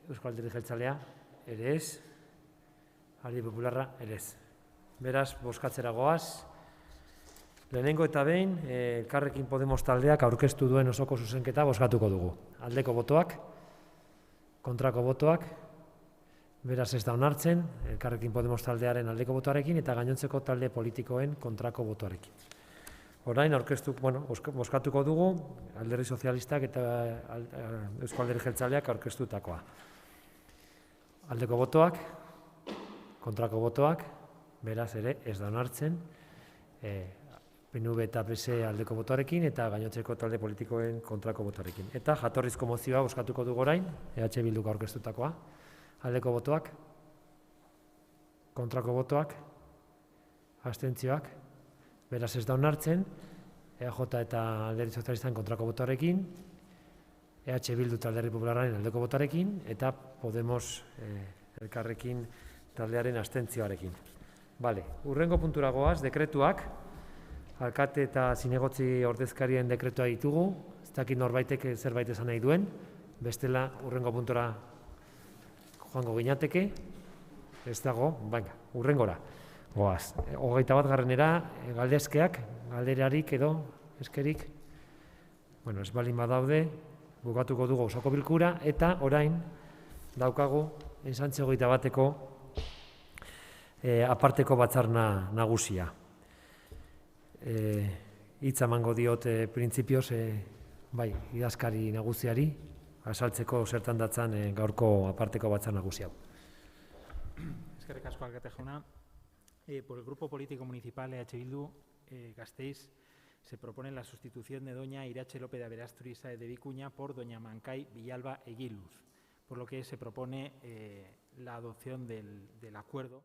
Euskal Alderdi Jeltzalea, ere ez, Alderdi Popularra, ere ez. Beraz, bozkatzera goaz. Lehenengo eta behin, Elkarrekin Podemos taldeak aurkeztu duen osoko zuzenketa bozkatuko dugu. Aldeko botoak, kontrako botoak, beraz ez da onartzen, Elkarrekin Podemos taldearen aldeko botoarekin eta gainontzeko talde politikoen kontrako botoarekin. Orain, bozkatuko dugu, Alderdi Sozialistak eta Euskal Alderdi Jeltzaleak aurkeztutakoa. Aldeko botoak, kontrako botoak, beraz ere ez da onartzen, PNV eta PS aldeko botoarekin eta gainontzeko talde politikoen kontrako botoarekin. Eta jatorrizko mozioa bozkatuko dugu orain, EH Bilduk aurkeztutakoa. Aldeko botoak, kontrako botoak, abstentzioak, beraz ez da onartzen, EJ eta Alderdi Sozialistan kontrako botoarekin, EH Bildu eta Alderdi Popularraren aldeko botoarekin, eta Podemos Elkarrekin taldearen abstentzioarekin. Hurrengo puntura goaz, dekretuak, alkate eta zinegotzi ordezkarien dekretua ditugu, ez dakit norbaitek zerbait esan nahi duen, bestela hurrengo puntura joango ginateke, ez dago, hurrengora. Goaz, 21. Galdezkeak, galderarik edo eskerik, ez balin badaude, bukatuko dugu osoko bilkura, eta orain daukagu, entzantze 21. Aparteko batzar nagusia. Hitza emango diot printzipioz, idazkari nagusiari, azaltzeko zertan datzan gaurko aparteko batzar nagusia. Eskerrik asko alkate jauna. Por el Grupo Político Municipal EH Bildu Gasteiz se propone la sustitución de doña Irache López de Aberasturi Saez de Vicuña por doña Mancay Villalba Eguiluz, por lo que se propone la adopción del acuerdo